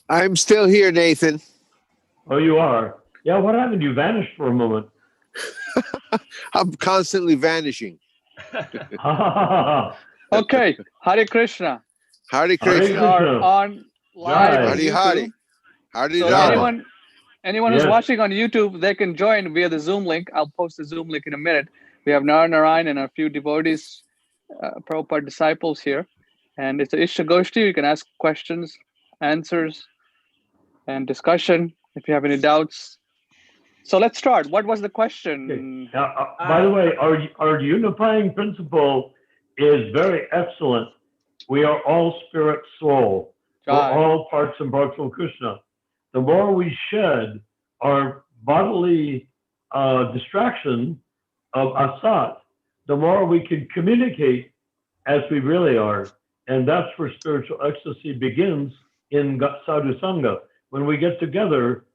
I'm still here, Nathan. Oh, you are? Yeah, what happened? You vanished for a moment. I'm constantly vanishing. Hare Okay, Hare Krishna. Hare We Krishna. are Krishna. on live on Jai. Hare YouTube. Hare. Hare So Jai. Rama. anyone who's Yes. watching on YouTube, they can join via the Zoom link. I'll post the Zoom link in a minute. We have Narayan and a few devotees, Prabhupada disciples here, and it's a Ishtagoshti. You can ask questions, answers, and discussion if you have any doubts. So let's start. What was the Okay. question? By the way, our unifying principle is very excellent. We are all spirit soul. We're Jai. all parts and parcel of Krishna. The more we shed our bodily distraction of asat, the more we can communicate as we really are. And that's where spiritual ecstasy begins in sadhu sangha. When we get together,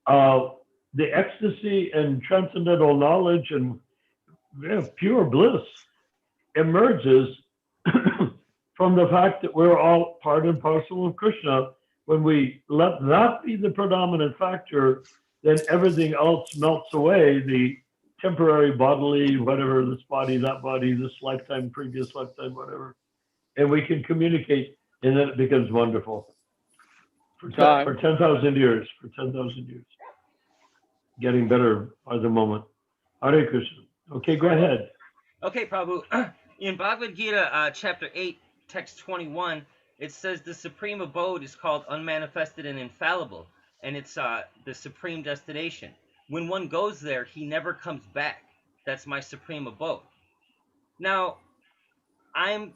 uh, the ecstasy and transcendental knowledge and pure bliss emerges from the fact that we're all part and parcel of Krishna. When we let that be the predominant factor, then everything else melts away. The temporary bodily, whatever, this body, that body, this lifetime, previous lifetime, whatever. And we can communicate, and then it becomes wonderful. For 10,000 years, for 10,000 years. Getting better by the moment. Hare Krishna. Okay, go ahead. Okay, Prabhu. In Bhagavad Gita, chapter 8, text 21, it says the supreme abode is called unmanifested and infallible, and it's the supreme destination. When one goes there, he never comes back. That's my supreme abode. Now, I've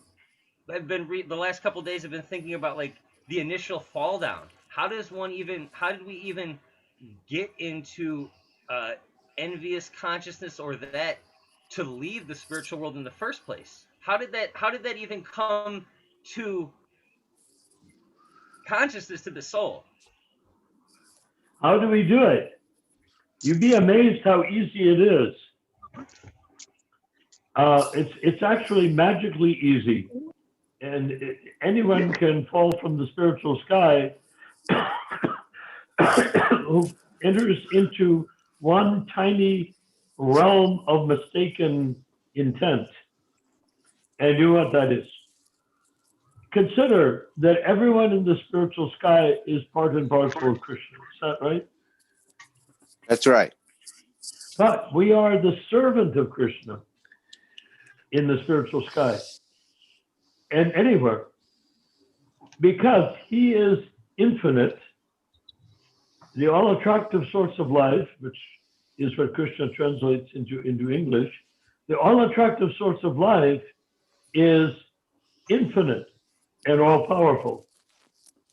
been the last couple of days I've been thinking about like the initial fall down. How did we even get into envious consciousness or that to leave the spiritual world in the first place? How did that even come to consciousness to the soul? How do we do it? You'd be amazed how easy it is. It's actually magically easy, and anyone can fall from the spiritual sky who enters into one tiny realm of mistaken intent. And you know what that is? Consider that everyone in the spiritual sky is part and parcel of Krishna. Is that right? That's right. But we are the servant of Krishna in the spiritual sky and anywhere, because he is infinite, the all attractive source of life, which is what Krishna translates into English. The all attractive source of life is infinite and all powerful.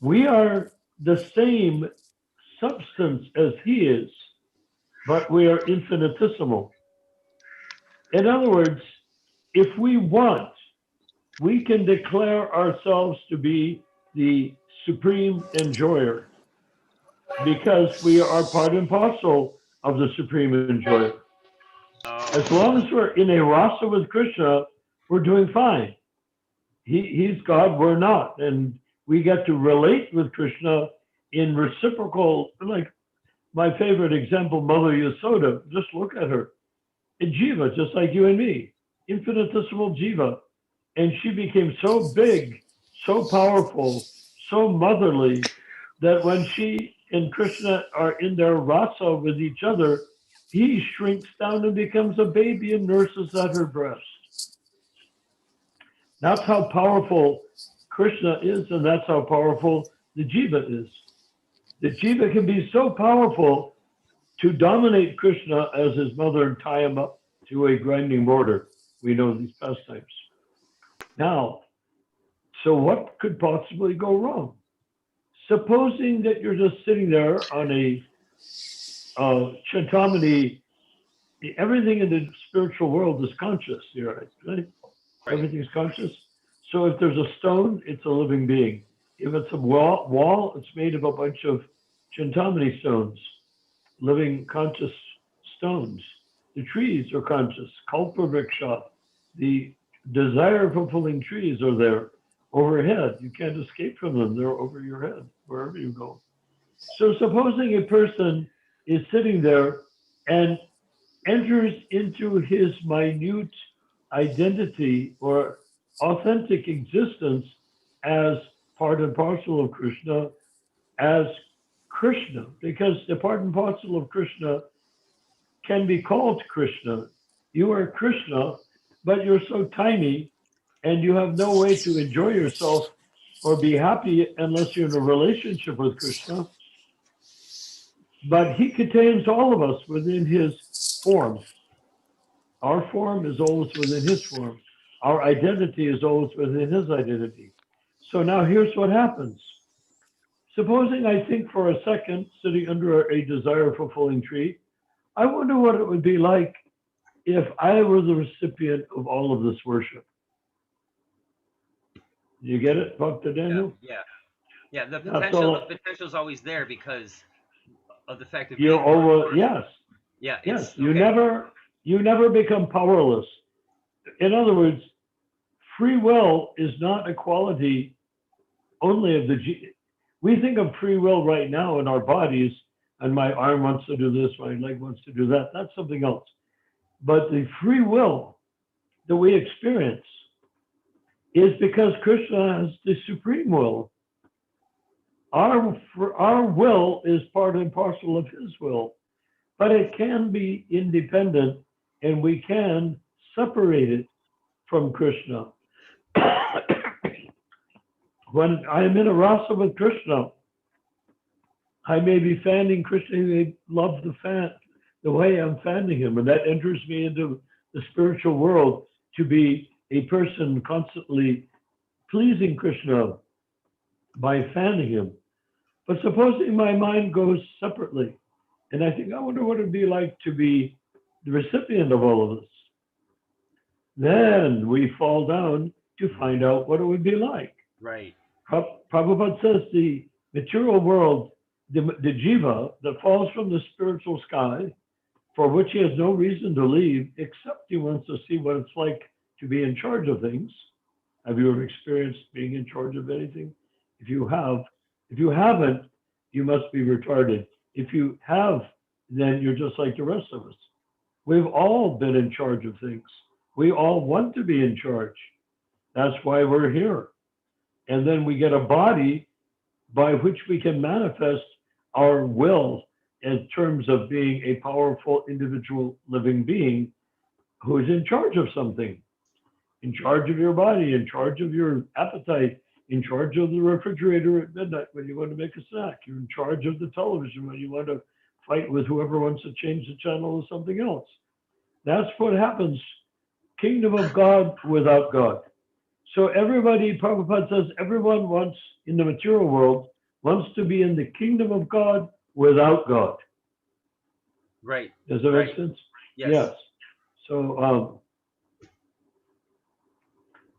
We are the same substance as he is, but we are infinitesimal. In other words, if we want, we can declare ourselves to be the supreme enjoyer because we are part and parcel of the supreme enjoyer. As long as we're in a rasa with Krishna, we're doing fine. He's God, we're not. And we get to relate with Krishna in reciprocal, like my favorite example, Mother Yasoda. Just look at her. A jiva, just like you and me, infinitesimal jiva. And she became so big, so powerful, so motherly, that when she and Krishna are in their rasa with each other, he shrinks down and becomes a baby and nurses at her breast. That's how powerful Krishna is, and that's how powerful the jiva is. The jiva can be so powerful to dominate Krishna as his mother and tie him up to a grinding mortar. We know these pastimes. Now, so what could possibly go wrong? Supposing that you're just sitting there on a Chintamani, everything in the spiritual world is conscious, right? Everything's conscious. So if there's a stone, it's a living being. If it's a wall, it's made of a bunch of Chintamani stones, living conscious stones. The trees are conscious. Kalpavriksha, the desire fulfilling trees are there. overhead. You can't escape from them. They're over your head wherever you go. So supposing a person is sitting there and enters into his minute identity or authentic existence as part and parcel of Krishna, as Krishna, because the part and parcel of Krishna can be called Krishna. You are Krishna, but you're so tiny and you have no way to enjoy yourself or be happy unless you're in a relationship with Krishna. But he contains all of us within his form. Our form is always within his form. Our identity is always within his identity. So now here's what happens. Supposing I think for a second, sitting under a desire fulfilling tree, I wonder what it would be like if I were the recipient of all of this worship. You get it, Dr. Daniel? Yeah. The That's all. potential is always there because of the fact of You're being over. Yes, Yeah, yes. it's You okay. never become powerless. In other words, free will is not a quality only of the we think of free will right now in our bodies, and my arm wants to do this, my leg wants to do that. That's something else. But the free will that we experience is because Krishna has the supreme will. Our will is part and parcel of his will, but it can be independent and we can separate it from Krishna. When I'm in a rasa with Krishna, I may be fanning Krishna. He may love the fan, the way I'm fanning him, and that enters me into the spiritual world to be a person constantly pleasing Krishna by fanning him. But supposing my mind goes separately, and I think, I wonder what it'd be like to be the recipient of all of this. Then we fall down to find out what it would be like. Right. Prabhupada says the material world, the jiva that falls from the spiritual sky, for which he has no reason to leave, except he wants to see what it's like to be in charge of things. Have you ever experienced being in charge of anything? If you have, if you haven't, you must be retarded. If you have, then you're just like the rest of us. We've all been in charge of things. We all want to be in charge. That's why we're here. And then we get a body by which we can manifest our will in terms of being a powerful individual living being who's in charge of something, in charge of your body, in charge of your appetite, in charge of the refrigerator at midnight when you want to make a snack. You're in charge of the television when you want to fight with whoever wants to change the channel to something else. That's what happens. Kingdom of God without God. So everybody, Prabhupada says, everyone wants, in the material world, wants to be in the kingdom of God without God. Right. Does that Right. make sense? Yes. So,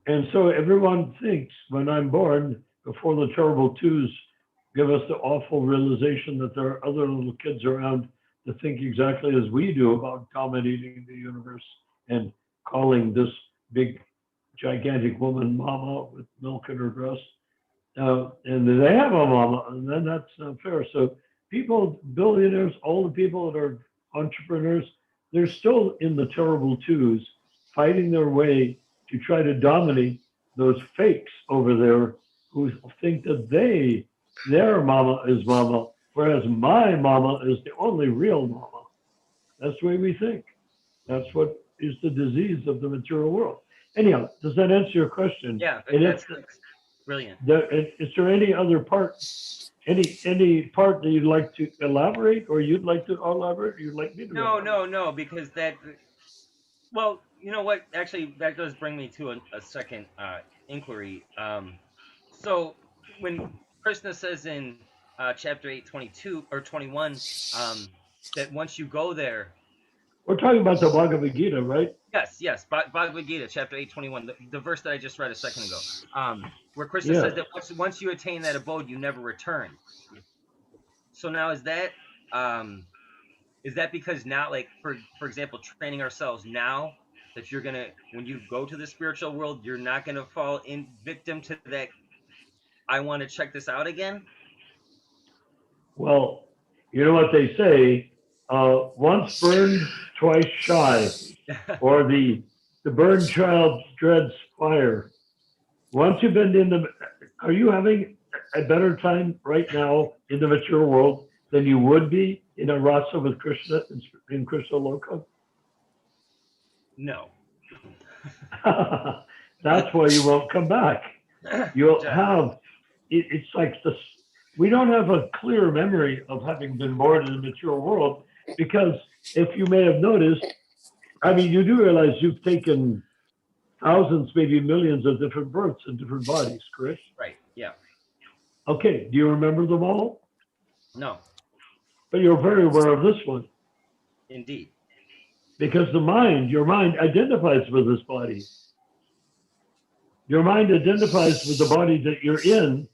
and so everyone thinks when I'm born, before the terrible twos give us the awful realization that there are other little kids around to think exactly as we do about dominating the universe and calling this big, gigantic woman mama with milk in her breast. And they have a mama, and then that's not fair. So people, billionaires, all the people that are entrepreneurs, they're still in the terrible twos, fighting their way to try to dominate those fakes over there who think that their mama is mama, whereas my mama is the only real mama. That's the way we think. That's what is the disease of the material world. Anyhow, does that answer your question? Yeah, And that's brilliant. is there any other part, any part that you'd like to elaborate, or you'd like to elaborate, or you'd like me to elaborate? No, because that. Well, you know what? Actually, that does bring me to a second inquiry. So when Krishna says in chapter 8:22 or 21, that once you go there, We're talking about the Bhagavad Gita, right? yes, Bhagavad Gita, chapter 8:21, the verse that I just read a second ago, where Krishna Yeah. says that once you attain that abode, you never return. So now is that because now, like for example, training ourselves now, that you're gonna, when you go to the spiritual world, you're not gonna fall in victim to that. I want to check this out again. Well, you know what they say, once burned, twice shy, or the burned child dreads fire. Once you've been in the, are you having a better time right now in the mature world than you would be in a rasa with Krishna in Krishna Loka? No. That's why you won't come back. You'll have, it's like this, we don't have a clear memory of having been born in the mature world because if you may have noticed, I mean, you do realize you've taken thousands, maybe millions of different births in different bodies, correct? Right. Yeah. Okay, do you remember them all? No. But you're very aware of this one Indeed. because the mind, your mind identifies with this body. Your mind identifies with the body that you're in,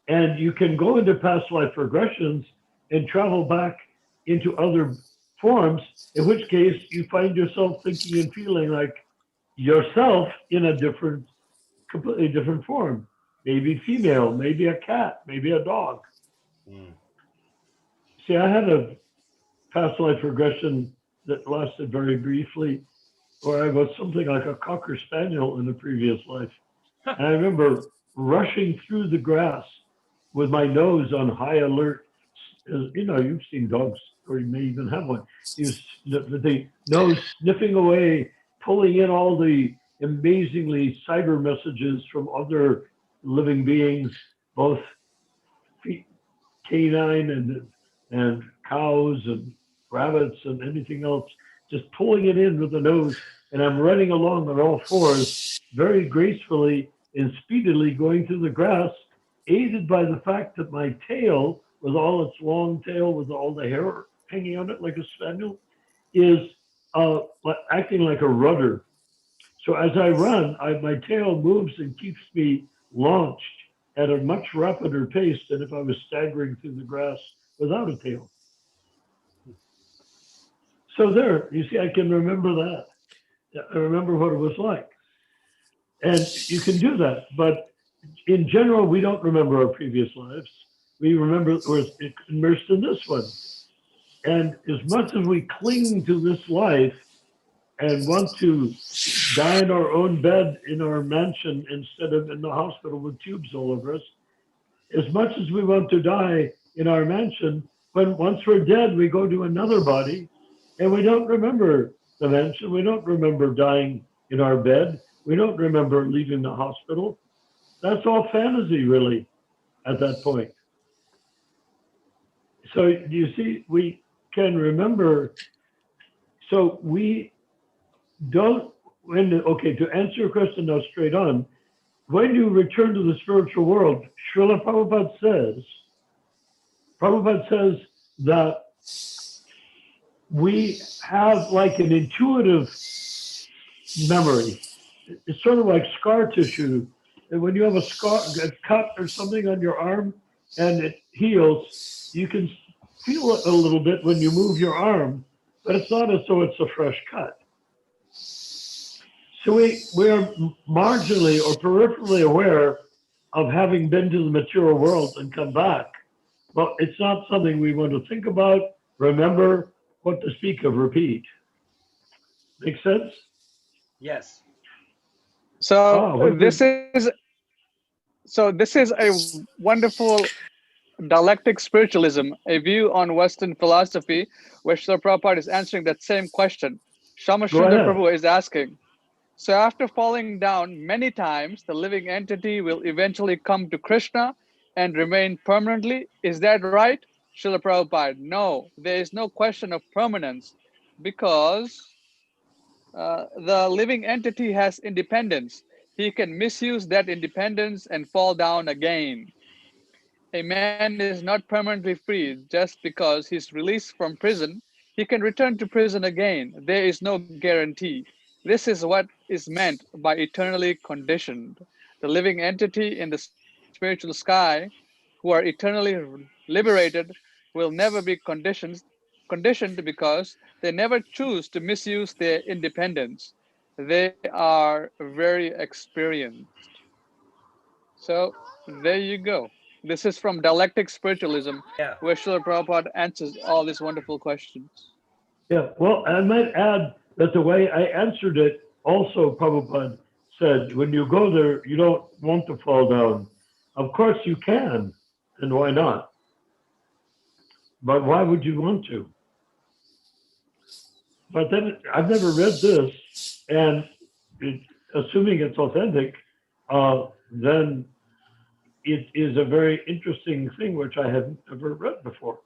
and you can go into past life regressions and travel back into other forms, in which case you find yourself thinking and feeling like yourself in a different, completely different form. Maybe female, maybe a cat, maybe a dog. Mm. See, I had a past life regression that lasted very briefly, where I was something like a cocker spaniel in a previous life. And I remember rushing through the grass with my nose on high alert. You know, you've seen dogs, or you may even have one. The nose sniffing away, pulling in all the amazingly cyber messages from other living beings, both canine and cows and rabbits and anything else, just pulling it in with the nose. And I'm running along on all fours, very gracefully and speedily going through the grass, aided by the fact that my tail, with all its long tail, with all the hair hanging on it like a spaniel, is acting like a rudder. So as I run, my tail moves and keeps me launched at a much rapider pace than if I was staggering through the grass without a tail. So there, you see, I can remember that. I remember what it was like. And you can do that. But in general, we don't remember our previous lives. We remember we're immersed in this one. And as much as we cling to this life and want to die in our own bed in our mansion instead of in the hospital with tubes all over us, as much as we want to die in our mansion, when once we're dead, we go to another body and we don't remember the mansion. We don't remember dying in our bed. We don't remember leaving the hospital. That's all fantasy, really, at that point. So you see, we can remember. So we don't, okay, to answer your question now straight on, when you return to the spiritual world, Srila Prabhupada says that we have like an intuitive memory. It's sort of like scar tissue. And when you have a cut or something on your arm and it heals, you can feel it a little bit when you move your arm, but it's not as though it's a fresh cut. So we are marginally or peripherally aware of having been to the material world and come back. But it's not something we want to think about, remember, what to speak of, repeat. Make sense? Yes. So this is a wonderful dialectic spiritualism, a view on Western philosophy, where Srila Prabhupada is answering that same question. Ramachandra Prabhu is asking, so after falling down many times, the living entity will eventually come to Krishna and remain permanently. Is that right? Srila Prabhupada, no, there is no question of permanence because the living entity has independence. He can misuse that independence and fall down again. A man is not permanently free just because he's released from prison. He can return to prison again. There is no guarantee. This is what is meant by eternally conditioned. The living entity in the spiritual sky who are eternally liberated will never be conditioned because they never choose to misuse their independence. They are very experienced. So there you go. This is from Dialectic Spiritualism, Yeah. where Srila Prabhupada answers all these wonderful questions. Yeah, well, I might add that the way I answered it also, Prabhupada said, when you go there, you don't want to fall down. Of course you can, and why not? But why would you want to? But then I've never read this, and assuming it's authentic, then it is a very interesting thing which I had never read before.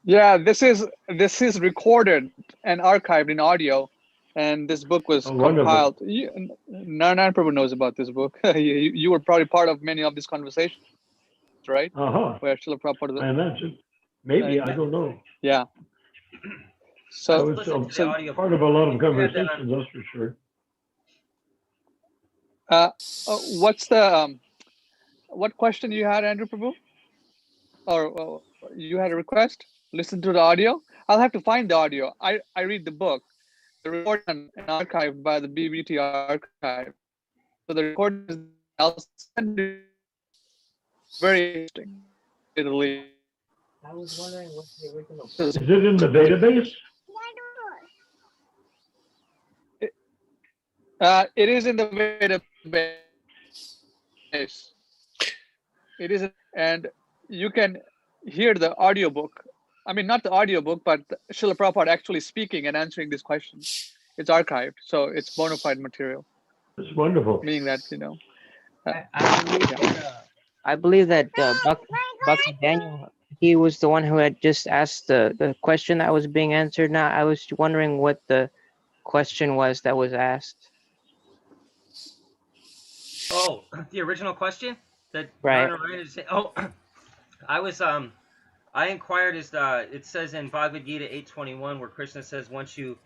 Yeah, this is recorded and archived in audio, and this book was Wonderful. compiled. Narayan Prabhu knows about this book. You were probably part of many of these conversations, right? Uh-huh. Where Srila Prabhupada. I imagine. Maybe, I don't know. Yeah. I So was Listen to the so audio. part of a lot of You have that conversations, that's for sure. what's the what question you had, Andrew Prabhu? Or you had a request? Listen to the audio. I'll have to find the audio. I read the book. The recording and archived by the BBT archive. So the recording is I'll send you. Very interesting. Italy. I was wondering what's the original. Is it in the database? It is in the database. It is, and you can hear the audiobook. I mean, not the audiobook, but Srila Prabhupada actually speaking and answering these questions. It's archived, so it's bona fide material. It's wonderful. Meaning that, you know. I believe that Bucky Daniel, he was the one who had just asked the question that was being answered. Now, I was wondering what the question was that was asked. Oh, the original question that Right. Ryan is saying. Oh, I inquired as it says in Bhagavad Gita 8:21, where Krishna says once you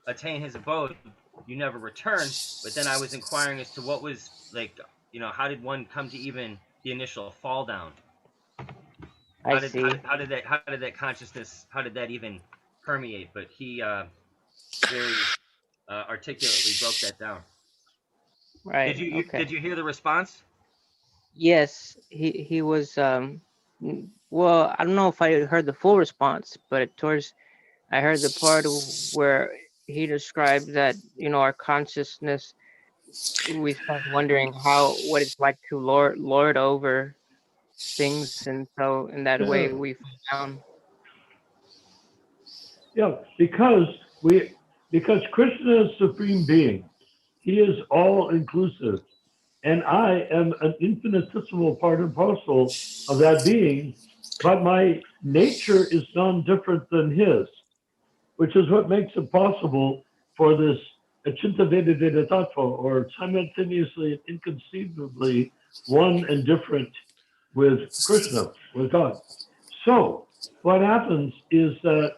attain his abode, you never return. But then I was inquiring as to what was like, how did one come to even the initial fall down? I see. How did that consciousness, how did that even permeate? But he very articulately broke that down. Right. Did you hear the response? Yes, he was. Well, I don't know if I heard the full response, but I heard the part where he described that our consciousness. We start wondering what it's like to lord over things, and so in that way we fall down. Yeah, because Krishna is supreme being. He is all inclusive. And I am an infinitesimal part and parcel of that being, but my nature is none different than his, which is what makes it possible for this Achinta Veda Veda Tattva, or simultaneously and inconceivably one and different with Krishna, with God. So what happens is that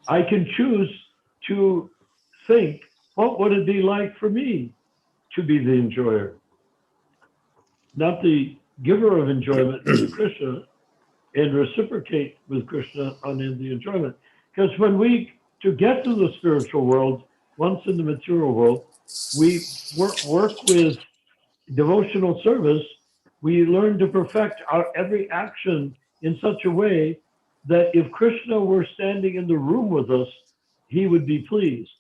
I can choose to think, what would it be like for me to be the enjoyer? Not the giver of enjoyment, but Krishna, and reciprocate with Krishna on the enjoyment. Because to get to the spiritual world, once in the material world, we work with devotional service. We learn to perfect our every action in such a way that if Krishna were standing in the room with us, he would be pleased.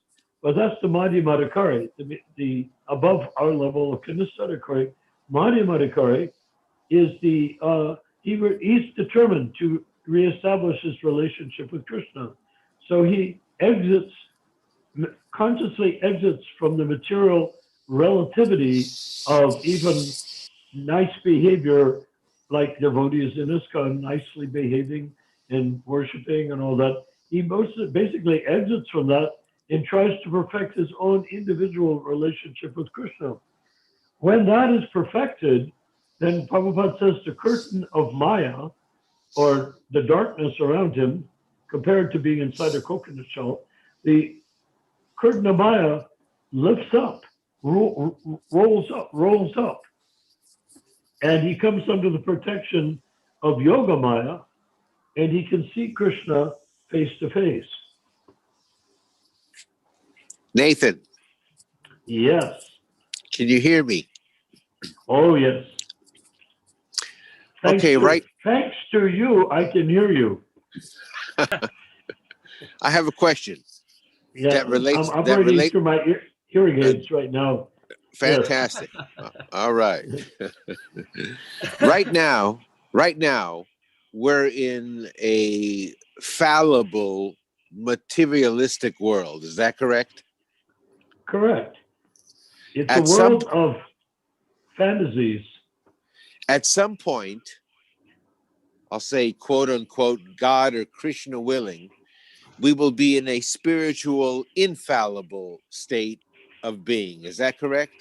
But that's the Madhyamadikari, the above our level of Kanisadikari. Madhyamadikari is he's determined to reestablish his relationship with Krishna. So he consciously exits from the material relativity of even nice behavior, like devotees in ISKCON nicely behaving and worshiping and all that. He basically exits from that and tries to perfect his own individual relationship with Krishna. When that is perfected, then Prabhupada says the curtain of Maya, or the darkness around him, compared to being inside a coconut shell, the curtain of Maya lifts up, rolls up, and he comes under the protection of Yoga Maya, and he can see Krishna face to face. Nathan, Yes. can you hear me? Oh, yes. Okay, right. Thanks to you, I can hear you. I have a question Yeah, that relates. I'm operating through my hearing aids right now. Fantastic. All right. Right now, we're in a fallible, materialistic world. Is that correct? Correct. It's a At some world of fantasies. at some point, I'll say, quote unquote, God or Krishna willing, we will be in a spiritual, infallible state of being. Is that correct?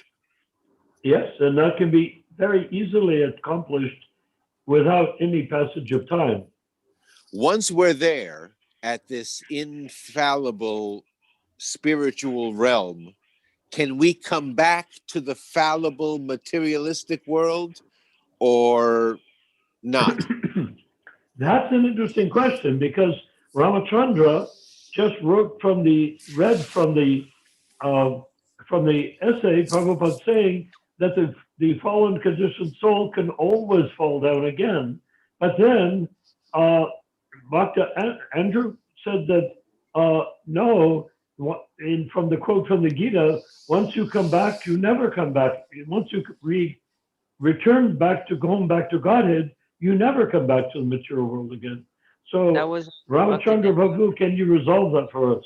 Yes, and that can be very easily accomplished without any passage of time. Once we're there at this infallible spiritual realm, can we come back to the fallible materialistic world or not? That's an interesting question because Ramachandra just read from the essay, Prabhupada saying that the fallen conditioned soul can always fall down again. But then Dr. Andrew said that no, from the quote from the Gita, once you come back, you never come back. Once you return back to going back to Godhead, you never come back to the material world again. So, That was Ramachandra Prabhu, can you resolve that for us?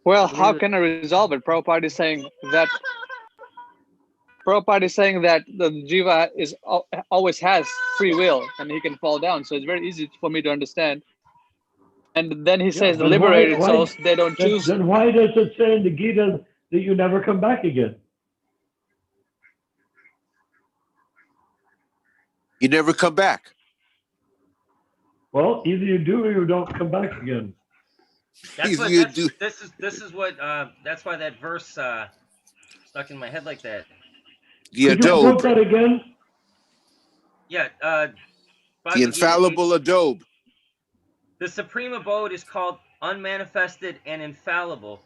Well, how can I resolve it? Prabhupada is saying that the jiva is always has free will and he can fall down. So it's very easy for me to understand. And then he says the liberated souls, they don't choose. Then why does it say in the Gita that you never come back again? You never come back. Well, either you do or you don't come back again. That's Either what. you That's, do. this is what. That's why that verse stuck in my head like that. The Could you quote adobe, that again? Yeah. the Bhagavad Gita infallible adobe. The supreme abode is called unmanifested and infallible,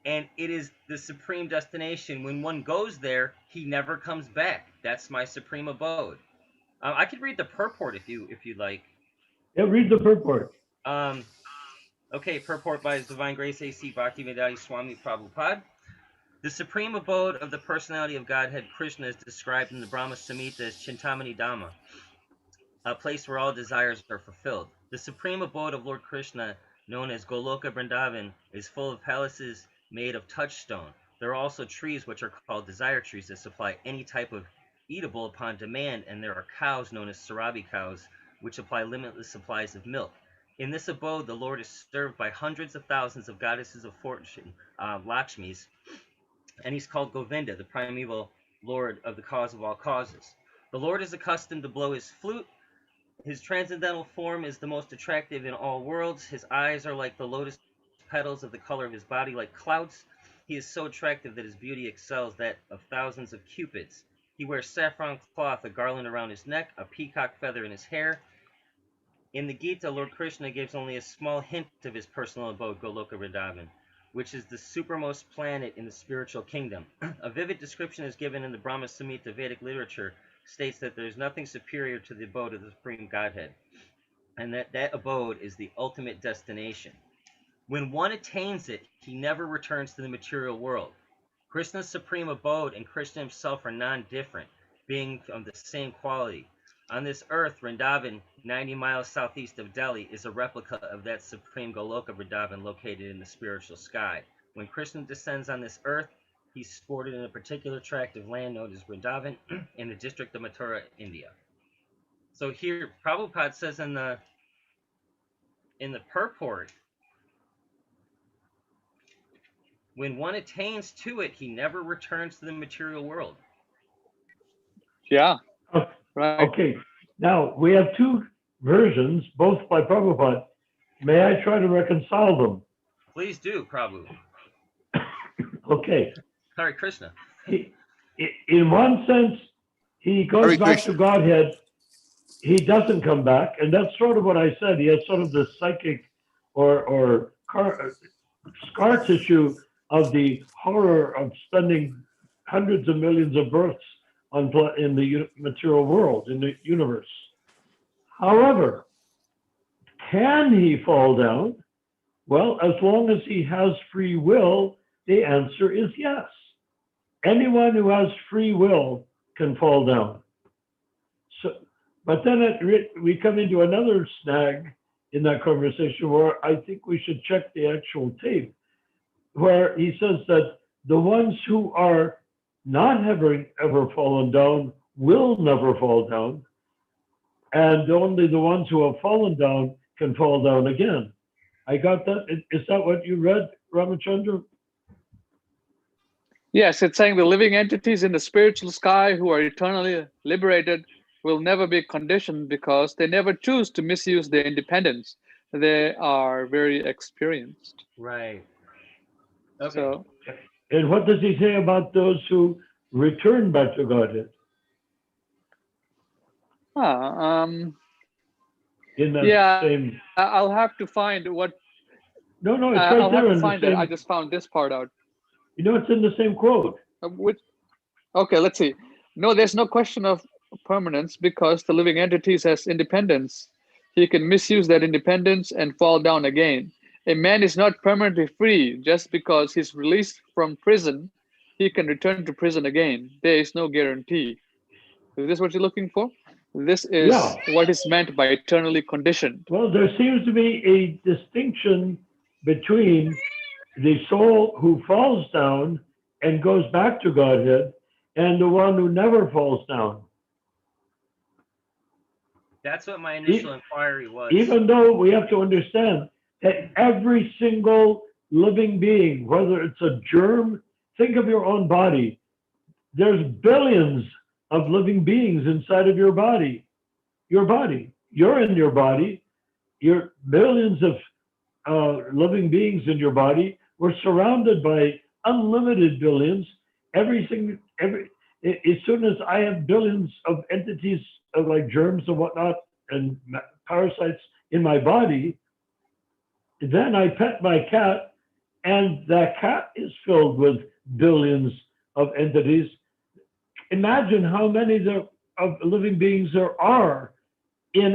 and it is the supreme destination. When one goes there, he never comes back. That's my supreme abode. I could read the purport if you'd like. Yeah, read the purport. Okay, purport by His Divine Grace A.C. Bhaktivedanta Swami Prabhupada. The supreme abode of the personality of Godhead Krishna is described in the Brahma Samhita as Chintamani Dhamma, a place where all desires are fulfilled. The supreme abode of Lord Krishna, known as Goloka Vrindavan, is full of palaces made of touchstone. There are also trees which are called desire trees that supply any type of eatable upon demand, and there are cows known as Sarabi cows, which supply limitless supplies of milk. In this abode, the Lord is served by hundreds of thousands of goddesses of fortune, Lakshmis, and he's called Govinda, the primeval Lord of the cause of all causes. The Lord is accustomed to blow his flute. His transcendental form is the most attractive in all worlds. His eyes are like the lotus petals, of the color of his body like clouds. He is so attractive that his beauty excels that of thousands of cupids. He wears saffron cloth, a garland around his neck, a peacock feather in his hair. In the Gita, Lord Krishna gives only a small hint of his personal abode, Goloka Vrindavan, which is the supermost planet in the spiritual kingdom. A vivid description is given in the Brahma Samhita Vedic literature, states that there is nothing superior to the abode of the Supreme Godhead, and that abode is the ultimate destination. When one attains it, he never returns to the material world. Krishna's supreme abode and Krishna himself are non-different, being of the same quality. On this earth, Vrindavan, 90 miles southeast of Delhi, is a replica of that supreme Goloka Vrindavan located in the spiritual sky. When Krishna descends on this earth, he's sported in a particular tract of land known as Vrindavan in the district of Mathura, India. So here, Prabhupada says in the purport, when one attains to it, he never returns to the material world. Yeah. Oh, Right. okay. Now, we have two versions, both by Prabhupada. May I try to reconcile them? Please do, Prabhu. Okay. Hare Krishna. In one sense, he goes Hare back Krishna. to Godhead. He doesn't come back. And that's sort of what I said. He has sort of this psychic or scar tissue of the horror of spending hundreds of millions of births in the material world, in the universe. However, can he fall down? Well, as long as he has free will, the answer is yes. Anyone who has free will can fall down. So, but then we come into another snag in that conversation where I think we should check the actual tape, where he says that the ones who are not having ever fallen down will never fall down, and only the ones who have fallen down can fall down again. I got that. Is that what you read, Ramachandra? Yes, it's saying the living entities in the spiritual sky who are eternally liberated will never be conditioned because they never choose to misuse their independence. They are very experienced. Right. Okay. So, And what does he say about those who return back to Godhead? In that yeah, same. I'll have to find what. No, it's right I'll have there to in the find it. same. I just found this part out. It's in the same quote. Which, okay, let's see. No, there's no question of permanence because the living entities has independence. He can misuse that independence and fall down again. A man is not permanently free just because he's released from prison. He can return to prison again. There is no guarantee. Is this what you're looking for? This is what is meant by eternally conditioned. Well, there seems to be a distinction between the soul who falls down and goes back to Godhead and the one who never falls down. That's what my initial inquiry was. Even though we have to understand that every single living being, whether it's a germ, think of your own body. There's billions of living beings inside of your body. Your body. You're in your body. You're billions of living beings in your body. We're surrounded by unlimited billions. As soon as I have billions of entities of like germs and whatnot and parasites in my body, then I pet my cat, and that cat is filled with billions of entities. Imagine how many of living beings there are in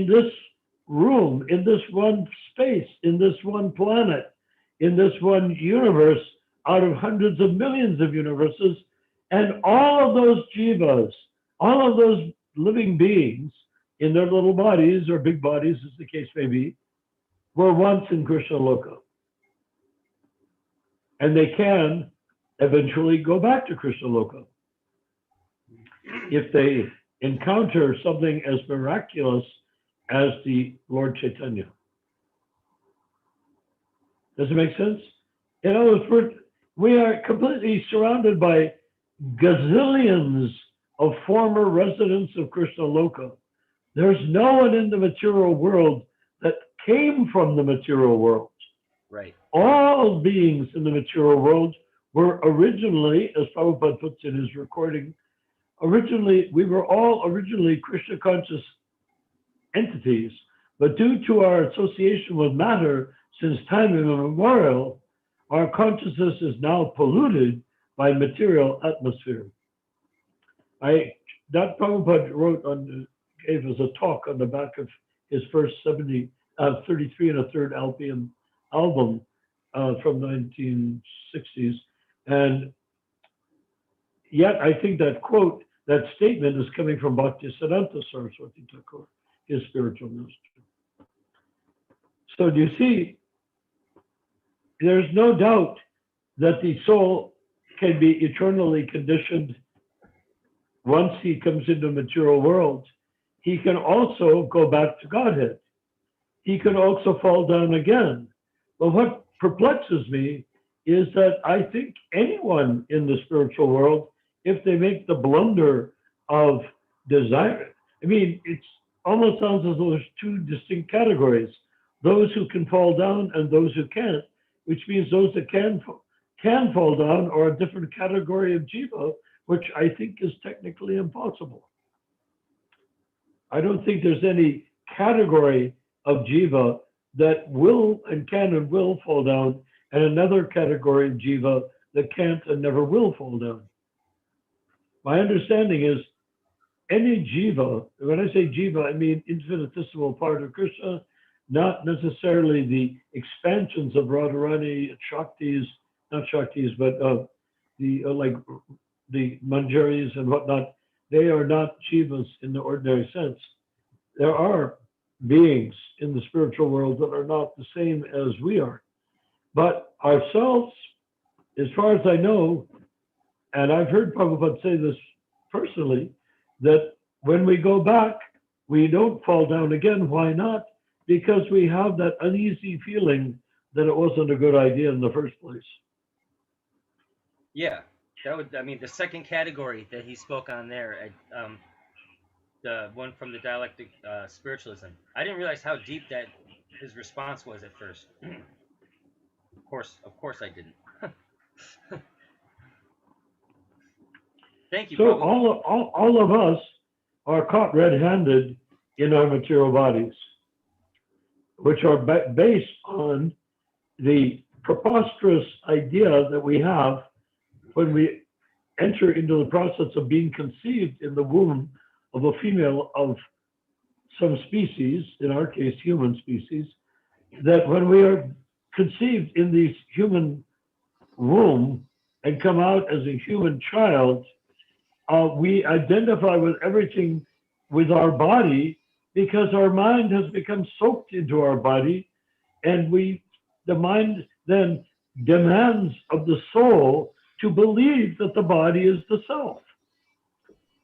this room, in this one space, in this one planet, in this one universe, out of hundreds of millions of universes. And all of those jivas, all of those living beings in their little bodies or big bodies, as the case may be, were once in Krishna Loka. And they can eventually go back to Krishna Loka if they encounter something as miraculous as the Lord Chaitanya. Does it make sense? In other words, we are completely surrounded by gazillions of former residents of Krishna Loka. There's no one in the material world that came from the material world. Right. All beings in the material world were originally, as Prabhupada puts in his recording, we were all originally Krishna conscious entities, but due to our association with matter since time immemorial, our consciousness is now polluted by material atmosphere. That Prabhupada gave us a talk on the back of his first 33 and a third LP album from 1960s. And yet I think that statement is coming from Bhaktisiddhanta Saraswati Thakur, his spiritual master. So do you see, there's no doubt that the soul can be eternally conditioned once he comes into the material world. He can also go back to Godhead. He can also fall down again. But what perplexes me is that I think anyone in the spiritual world, if they make the blunder of desire, it almost sounds as though there's two distinct categories: those who can fall down and those who can't, which means those that can fall down are a different category of jiva, which I think is technically impossible. I don't think there's any category of jiva that will and can and will fall down, and another category of jiva that can't and never will fall down. My understanding is any jiva, when I say jiva, I mean infinitesimal part of Krishna, not necessarily the expansions of Radharani, Shaktis, not Shaktis, but like the Manjaris and whatnot. They are not jivas in the ordinary sense. There are beings in the spiritual world that are not the same as we are. But ourselves, as far as I know, and I've heard Prabhupada say this personally, that when we go back, we don't fall down again. Why not? Because we have that uneasy feeling that it wasn't a good idea in the first place. Yeah, that would. I mean, the second category that he spoke on there, the one from the dialectic spiritualism. I didn't realize how deep that his response was at first. Of course, I didn't. Thank you. So Prabhu. all of us are caught red-handed in our material bodies, which are based on the preposterous idea that we have when we enter into the process of being conceived in the womb of a female of some species, in our case, human species, that when we are conceived in the human womb and come out as a human child, we identify with everything with our body because our mind has become soaked into our body, and the mind then demands of the soul to believe that the body is the self.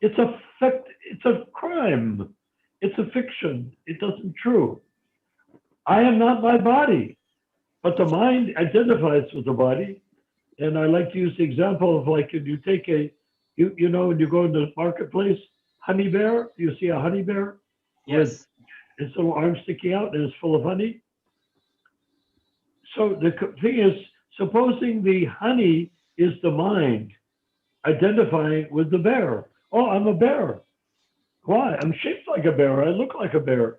It's a crime. It's a fiction. It isn't true. I am not my body, but the mind identifies with the body. And I like to use the example of like if you take you know, when you go in the marketplace, honey bear, you see a honey bear Yes. with its little arm sticking out and it's full of honey. So the thing is, supposing the honey is the mind identifying with the bear. Oh, I'm a bear. Why? I'm shaped like a bear. I look like a bear.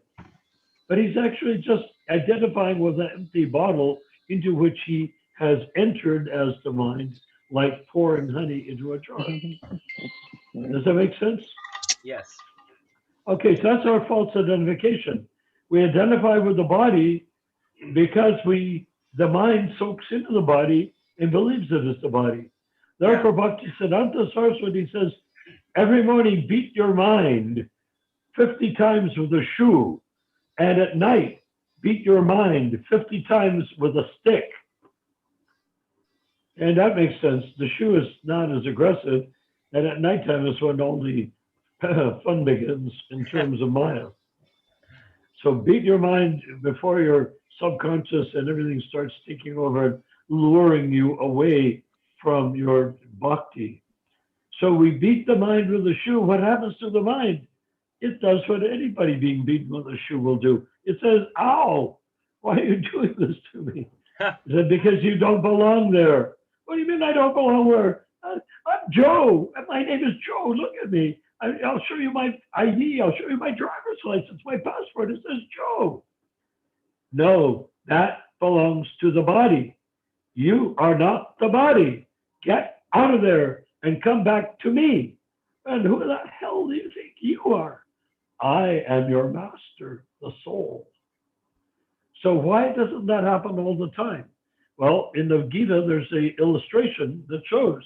But he's actually just identifying with an empty bottle into which he has entered as the mind, like pouring honey into a jar. Does that make sense? Yes. Okay, so that's our false identification. We identify with the body because the mind soaks into the body and believes it is the body. Therefore, Bhaktisiddhanta Saraswati says, every morning beat your mind 50 times with a shoe, and at night beat your mind 50 times with a stick. And that makes sense. The shoe is not as aggressive, and at nighttime is when all the fun begins in terms of Maya. So beat your mind before your subconscious and everything starts taking over, luring you away from your bhakti. So we beat the mind with a shoe. What happens to the mind? It does what anybody being beaten with a shoe will do. It says, ow, why are you doing this to me? Is it because you don't belong there? What do you mean I don't belong where? I'm Joe, and my name is Joe. Look at me. I'll show you my ID. I'll show you my driver's license, my passport. It says Joe. No, that belongs to the body. You are not the body. Get out of there and come back to me. And who the hell do you think you are? I am your master, the soul. So why doesn't that happen all the time? Well, in the Gita, there's an illustration that shows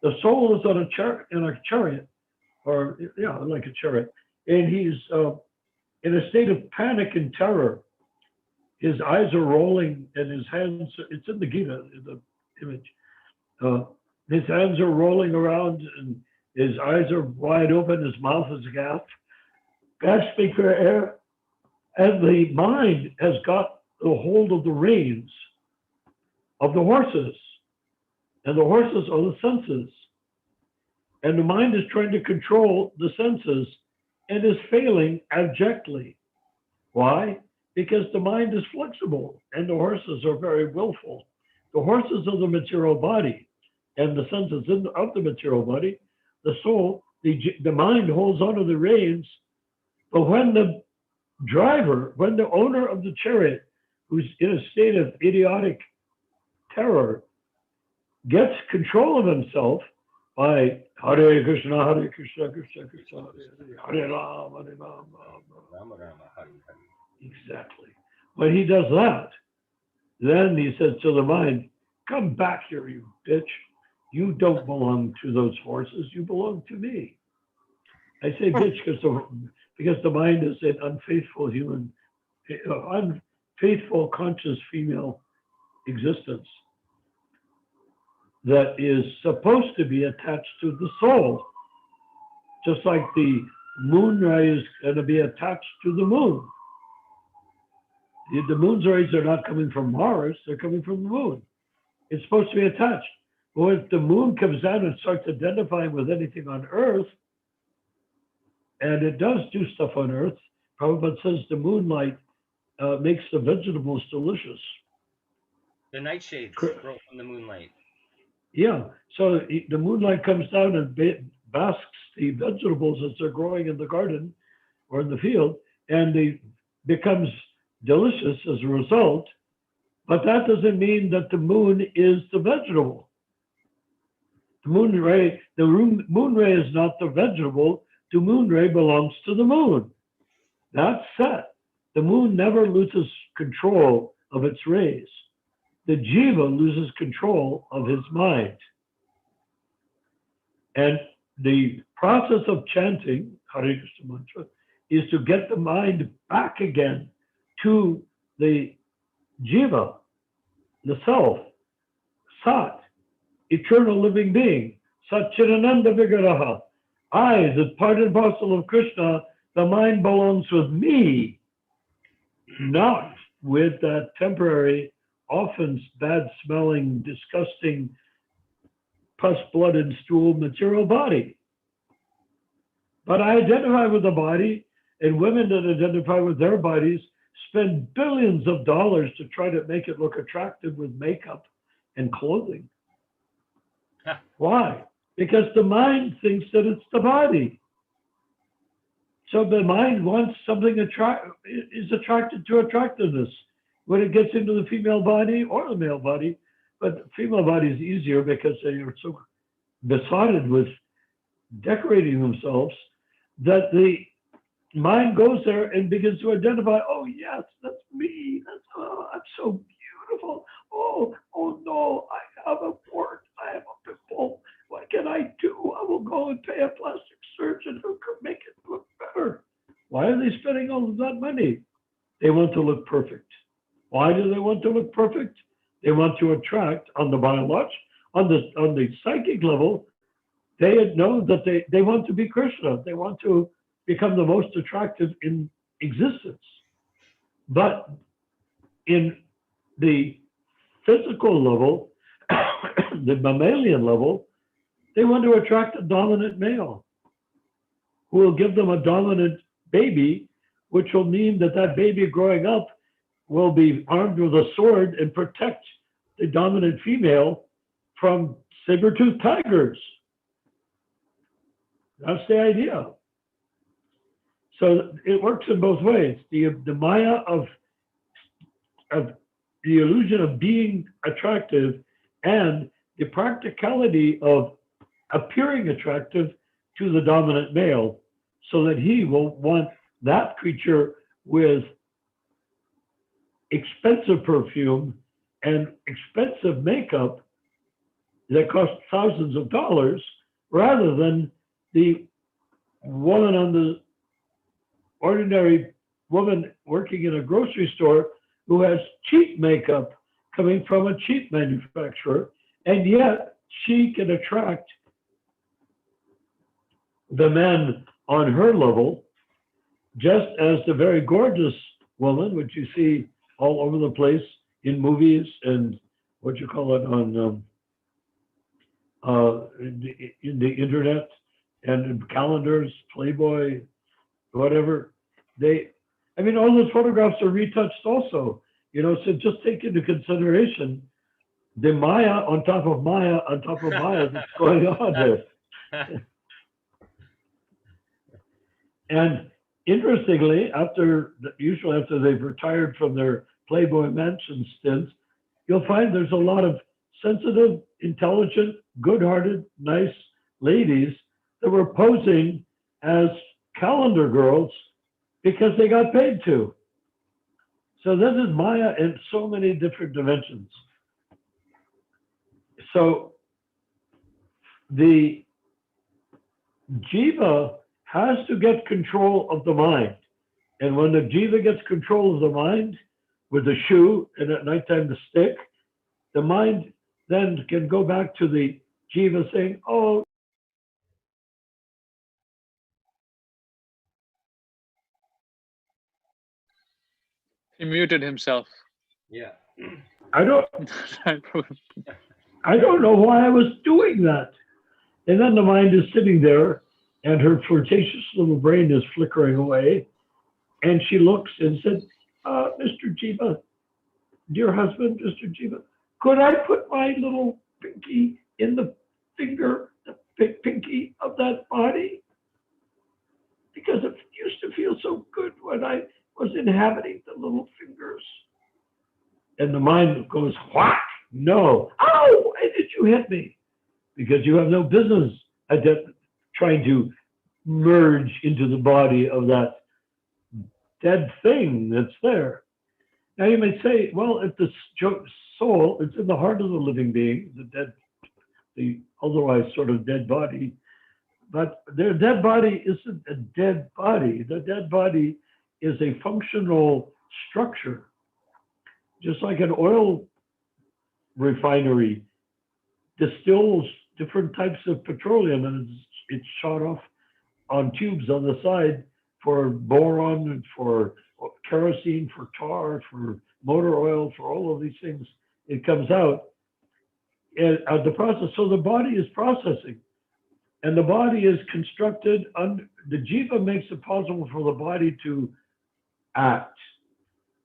the soul is on in a chariot, or like a chariot, and he's in a state of panic and terror. His eyes are rolling, and his hands. It's in the Gita, the image. His hands are rolling around, and his eyes are wide open. His mouth is gasping for air, and the mind has got the hold of the reins of the horses, and the horses are the senses. And the mind is trying to control the senses and is failing abjectly. Why? Because the mind is flexible and the horses are very willful. The horses are the material body and the senses of the material body. The soul, the mind holds onto the reins. But when the owner of the chariot who's in a state of idiotic terror, gets control of himself by Hare Krishna, Krishna Krishna, Hare Ram, Hare Ram, Rama Rama, Hari Hari. Exactly. When he does that, then he says to the mind, come back here, you bitch. You don't belong to those forces. You belong to me. I say bitch because the mind is an unfaithful human, unfaithful conscious female existence that is supposed to be attached to the soul, just like the moon ray is going to be attached to the moon. The moon's rays are not coming from Mars, they're coming from the moon. It's supposed to be attached. But if the moon comes down and starts identifying with anything on Earth, and it does do stuff on Earth, Prabhupada says the moonlight makes the vegetables delicious. The nightshades grow from the moonlight. Yeah, so the moonlight comes down and basks the vegetables as they're growing in the garden or in the field, and it becomes delicious as a result. But that doesn't mean that the moon is the vegetable. The moon ray is not the vegetable. The moon ray belongs to the moon. That's set. The moon never loses control of its rays. The jiva loses control of his mind. And the process of chanting Hare Krishna mantra is to get the mind back again to the jiva, the self, Sat, eternal living being, Satchidananda Vigaraha. I, the part and parcel of Krishna, the mind belongs with me, not with that temporary, often bad-smelling, disgusting, pus, blood, and stool material body. But I identify with the body, and women that identify with their bodies spend billions of dollars to try to make it look attractive with makeup and clothing. Why? Because the mind thinks that it's the body. So the mind wants something is attracted to attractiveness when it gets into the female body or the male body. But the female body is easier because they are so besotted with decorating themselves that the mind goes there and begins to identify, oh yes, that's me. I'm so beautiful. Oh no, I have a wart. I have a pimple. What can I do? I will go and pay a plastic surgeon who can make it look better. Why are they spending all of that money? They want to look perfect. Why do they want to look perfect? They want to attract on the biological, on the psychic level. They know that they want to be Krishna. They want to become the most attractive in existence. But in the physical level, the mammalian level, they want to attract a dominant male who will give them a dominant baby, which will mean that that baby growing up will be armed with a sword and protect the dominant female from saber-toothed tigers. That's the idea. So it works in both ways. The maya of the illusion of being attractive and the practicality of appearing attractive to the dominant male so that he will want that creature with expensive perfume and expensive makeup that costs thousands of dollars rather than the woman on the ordinary woman working in a grocery store who has cheap makeup coming from a cheap manufacturer, and yet she can attract the men on her level, just as the very gorgeous woman, which you see all over the place in movies and what you call it on in the internet and in calendars, Playboy, whatever. All those photographs are retouched also, so just take into consideration the Maya on top of Maya on top of Maya that's going on there. And interestingly, usually after they've retired from their Playboy Mansion stints, you'll find there's a lot of sensitive, intelligent, good-hearted, nice ladies that were posing as calendar girls because they got paid to. So this is Maya in so many different dimensions. So the jiva has to get control of the mind. And when the jiva gets control of the mind with the shoe and at nighttime the stick, the mind then can go back to the jiva saying, oh, He muted himself. Yeah. I don't know why I was doing that. And then the mind is sitting there and her flirtatious little brain is flickering away. And she looks and said, Mr. Jiva, dear husband, Mr. Jiva, could I put my little pinky in the finger, the pinky of that body? Because it used to feel so good when I was inhabiting the little fingers. And the mind goes, what? No. Oh, why did you hit me? Because you have no business trying to merge into the body of that dead thing that's there. Now you may say, well, if the soul, it's in the heart of the living being, the otherwise sort of dead body, but their dead body isn't a dead body. The dead body is a functional structure, just like an oil refinery distills different types of petroleum and it's shot off on tubes on the side for boron, for kerosene, for tar, for motor oil, for all of these things. It comes out and the process. So the body is processing, and the body is constructed. The jiva makes it possible for the body to act,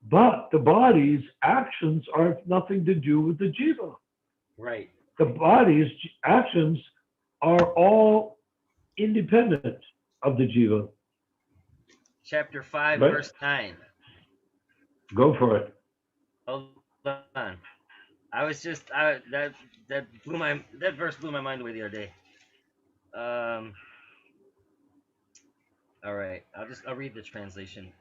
but the body's actions have nothing to do with the jiva. Right. The body's actions are all independent of the jiva. Chapter 5, Right. verse 9. Go for it. Hold on. I was just that verse blew my mind away the other day. All right. I'll read the translation.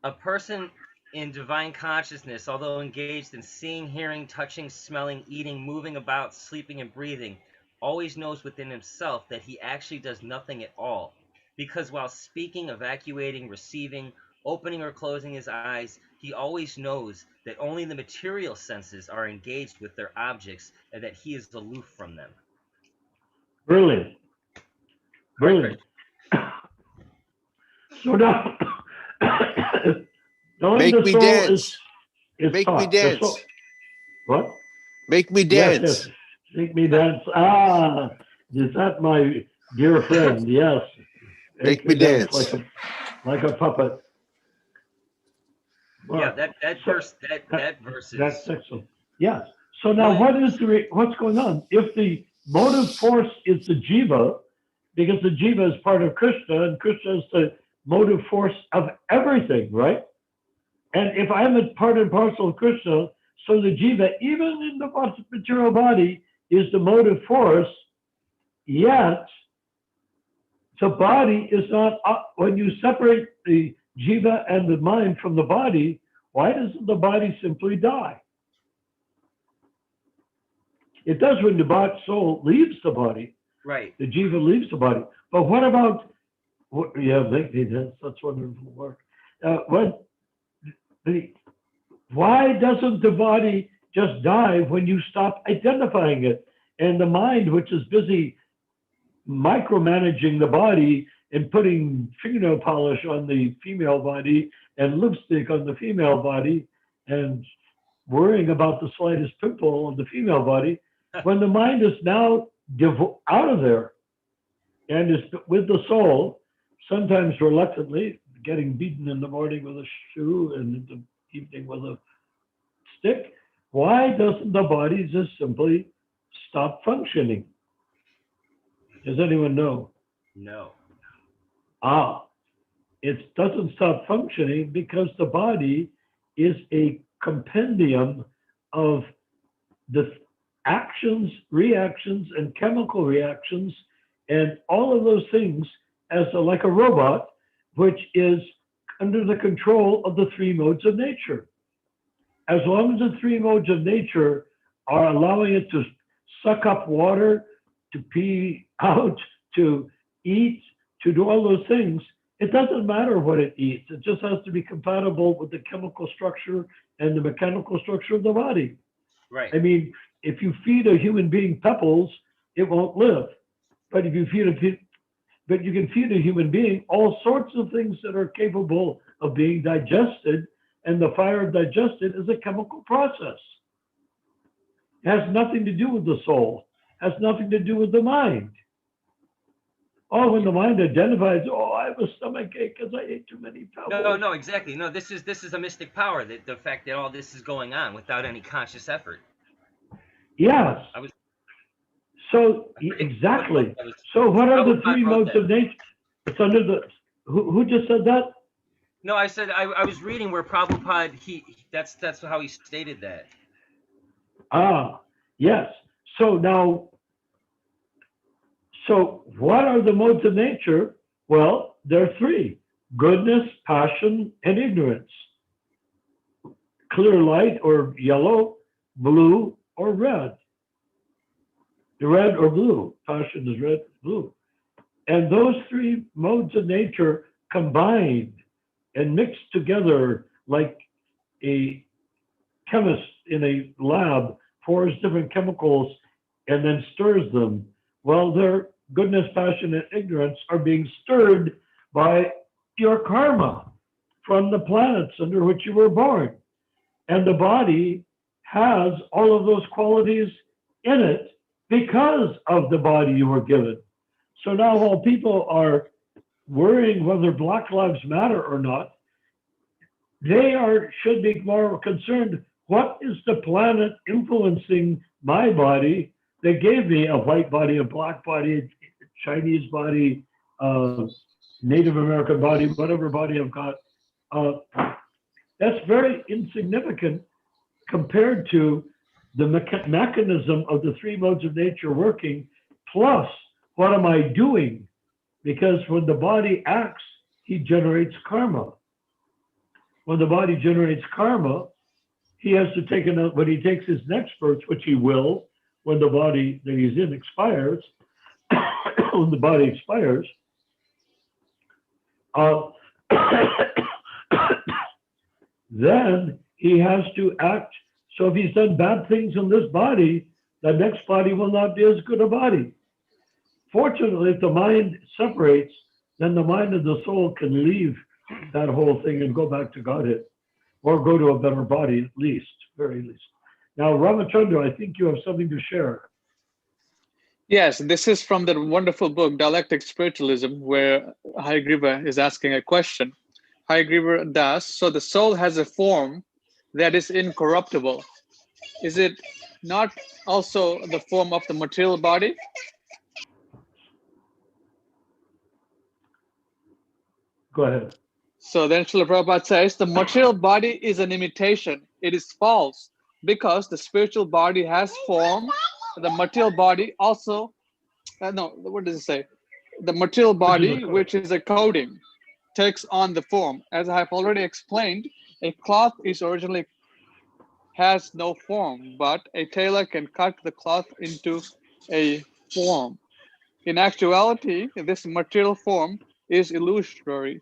A person in divine consciousness, although engaged in seeing, hearing, touching, smelling, eating, moving about, sleeping, and breathing, always knows within himself that he actually does nothing at all. Because while speaking, evacuating, receiving, opening or closing his eyes, he always knows that only the material senses are engaged with their objects and that he is aloof from them. Brilliant. Brilliant. So now, Make the me soul dance. is Make me taught. The dance. soul, what? Make me dance. Yes, yes. Make me dance. Is that my dear friend? Yes. Make me dance. like a puppet. Yeah, that verse is that's excellent. Yes. So now, what's going on? If the motive force is the jiva, because the jiva is part of Krishna, and Krishna is the motive force of everything, right? And if I'm a part and parcel of Krishna, so the jiva, even in the material body, is the motive force, yet the body is not, when you separate the jiva and the mind from the body, why doesn't the body simply die? It does when the soul leaves the body. right. The jiva leaves the body. But what about, that's wonderful work. Why doesn't the body just die when you stop identifying it? And the mind, which is busy micromanaging the body and putting fingernail polish on the female body and lipstick on the female body and worrying about the slightest pimple on the female body, when the mind is now out of there and is with the soul, sometimes reluctantly, getting beaten in the morning with a shoe and in the evening with a stick, why doesn't the body just simply stop functioning? Does anyone know? No. it doesn't stop functioning because the body is a compendium of the actions, reactions, and chemical reactions, and all of those things as like a robot, which is under the control of the three modes of nature. As long as the three modes of nature are allowing it to suck up water, to pee out, to eat, to do all those things, it doesn't matter what it eats. It just has to be compatible with the chemical structure and the mechanical structure of the body. Right. I mean, if you feed a human being pebbles, it won't live. But if you but you can feed a human being all sorts of things that are capable of being digested, and the fire digested is a chemical process. It has nothing to do with the soul, has nothing to do with the mind. Oh, when the mind identifies, oh, I have a stomach ache because I ate too many pebbles. No, exactly. No, this is a mystic power, that the fact that all this is going on without any conscious effort. Yes. I So forget exactly. what So what are the Prabhupada three wrote modes that. of nature? It's under the. Who just said that? No, I said I was reading where Prabhupada that's how he stated that. Ah, yes. So now, so what are the modes of nature? Well, there are three: goodness, passion, and ignorance. Clear light or yellow, blue or red. Red or blue. Passion is red, blue. And those three modes of nature combined and mixed together like a chemist in a lab pours different chemicals and then stirs them. Well, their goodness, passion, and ignorance are being stirred by your karma from the planets under which you were born. And the body has all of those qualities in it because of the body you were given. So now, while people are worrying whether Black Lives Matter or not, they should be more concerned. What is the planet influencing my body that gave me a white body, a black body, Chinese body, Native American body, whatever body I've got? That's very insignificant compared to the mechanism of the three modes of nature working, plus what am I doing? Because when the body acts, he generates karma. When the body generates karma, he has to take another, when he takes his next birth, which he will, when the body that he's in expires, when the body expires, then he has to act. So if he's done bad things in this body, the next body will not be as good a body. Fortunately, if the mind separates, then the mind and the soul can leave that whole thing and go back to Godhead, or go to a better body at least, very least. Now, Ramachandra, I think you have something to share. Yes, this is from the wonderful book, Dialectic Spiritualism, where Hayagriva is asking a question. Hayagriva Das, so the soul has a form that is incorruptible. Is it not also the form of the material body? Go ahead. So then Srila Prabhupada says, the material body is an imitation. It is false because the spiritual body has form. The material body also, no, what does it say? The material body, which is a coating, takes on the form. As I have already explained, a cloth is originally has no form, but a tailor can cut the cloth into a form. In actuality, this material form is illusory.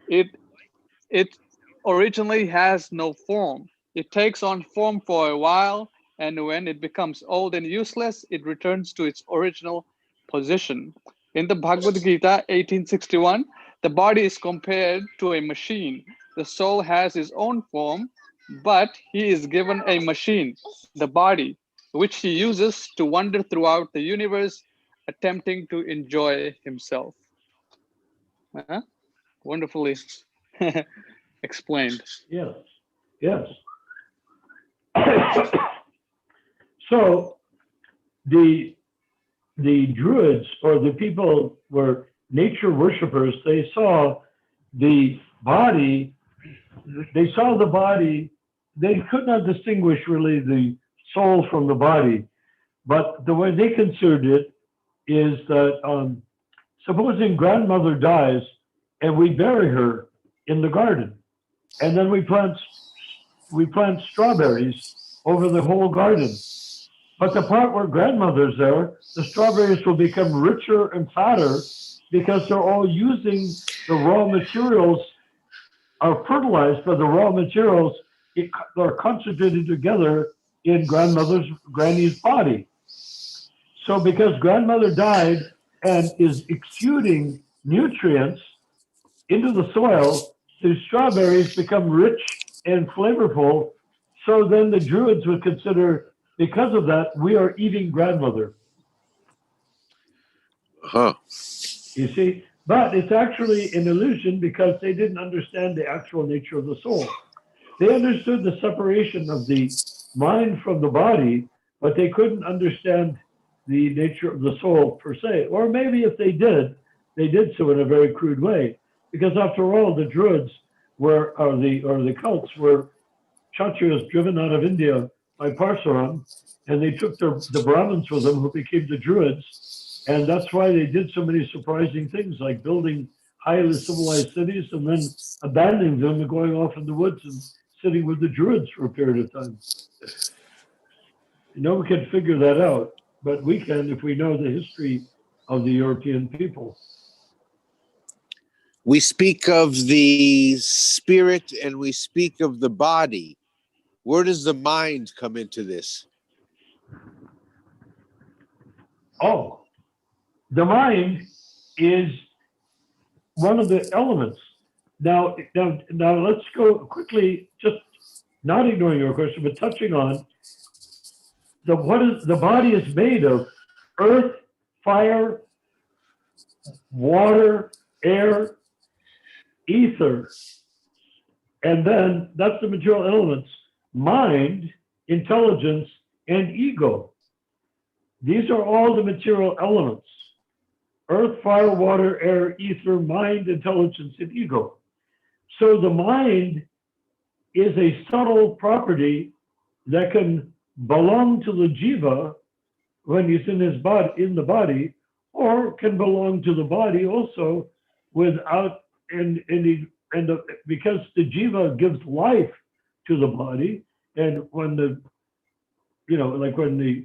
It originally has no form. It takes on form for a while, and when it becomes old and useless, it returns to its original position. In the Bhagavad Gita 1861, the body is compared to a machine. The soul has his own form, but he is given a machine, the body, which he uses to wander throughout the universe, attempting to enjoy himself. Wonderfully explained. Yes, yes. So the Druids, or the people were nature worshippers, they saw the body, they saw the body, they could not distinguish really the soul from the body. But the way they considered it is that supposing grandmother dies and we bury her in the garden, and then we plant strawberries over the whole garden. But the part where grandmother's there, the strawberries will become richer and fatter because they're all using the raw materials, are fertilized by the raw materials that are concentrated together in granny's body. So because grandmother died and is exuding nutrients into the soil, the strawberries become rich and flavorful. So then the Druids would consider, because of that, we are eating grandmother. Huh. You see? But it's actually an illusion because they didn't understand the actual nature of the soul. They understood the separation of the mind from the body, but they couldn't understand the nature of the soul per se. Or maybe if they did so in a very crude way. Because after all, the Druids or the cults were Kshatriyas driven out of India by Parsuram, and they took the Brahmins with them who became the Druids. And that's why they did so many surprising things, like building highly civilized cities and then abandoning them and going off in the woods and sitting with the Druids for a period of time. No one can figure that out, but we can if we know the history of the European people. We speak of the spirit and we speak of the body. Where does the mind come into this? Oh, the mind is one of the elements. Now let's go quickly, just not ignoring your question, but touching on the body is made of: earth, fire, water, air, ether, and then that's the material elements: mind, intelligence, and ego. These are all the material elements: earth, fire, water, air, ether, mind, intelligence, and ego. So the mind is a subtle property that can belong to the jiva when he's in the body, or can belong to the body also without because the jiva gives life to the body, and when like when the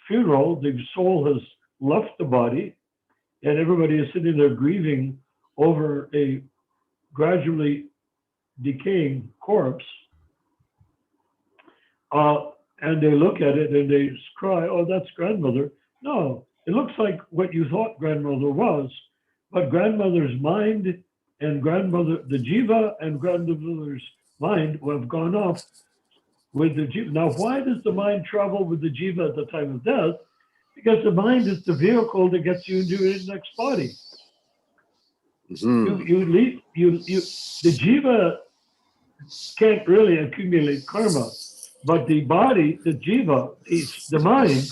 funeral, the soul has left the body, and everybody is sitting there grieving over a gradually decaying corpse, and they look at it and they cry, "Oh, that's grandmother." No, it looks like what you thought grandmother was, but grandmother's mind and the jiva and grandmother's mind have gone off with the jiva. Now, why does the mind travel with the jiva at the time of death? Because the mind is the vehicle that gets you into your next body. Mm-hmm. The jiva can't really accumulate karma, but the body, the jiva, the mind,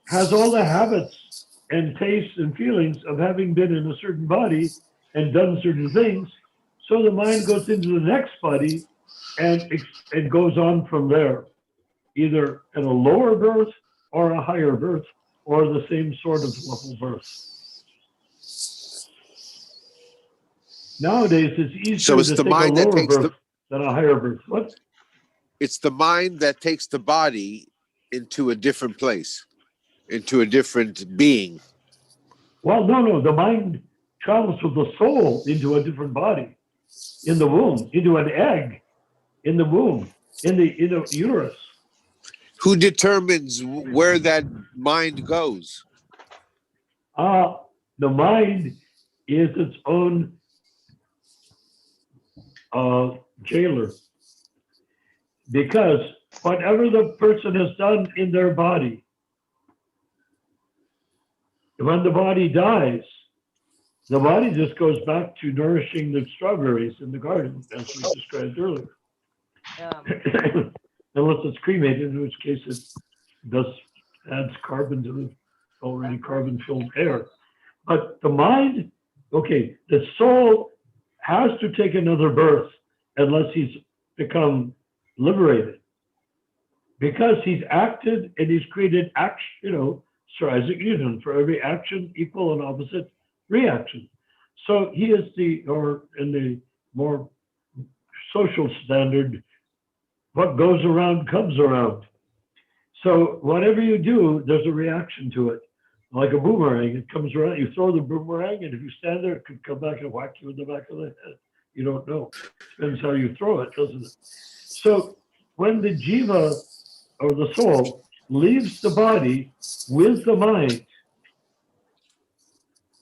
has all the habits and tastes and feelings of having been in a certain body and done certain things. So the mind goes into the next body and goes on from there, either in a lower birth or a higher birth, or the same sort of level birth. Nowadays, it's easier to take a lower birth than a higher birth. What? It's the mind that takes the body into a different place, into a different being. Well, no. The mind travels with the soul into a different body, in the womb, into an egg, in the womb, in the uterus. Who determines where that mind goes? The mind is its own jailer, because whatever the person has done in their body, when the body dies, the body just goes back to nourishing the strawberries in the garden, as we described earlier. Unless it's cremated, in which case it adds carbon to the already carbon-filled air. But the mind, okay, the soul has to take another birth unless he's become liberated. Because he's acted and he's created action, Sir Isaac Newton, for every action, equal and opposite reaction. So he is or in the more social standard, what goes around comes around. So whatever you do, there's a reaction to it. Like a boomerang, it comes around, you throw the boomerang, and if you stand there, it could come back and whack you in the back of the head. You don't know. Depends how you throw it, doesn't it? So when the jiva, or the soul, leaves the body with the mind,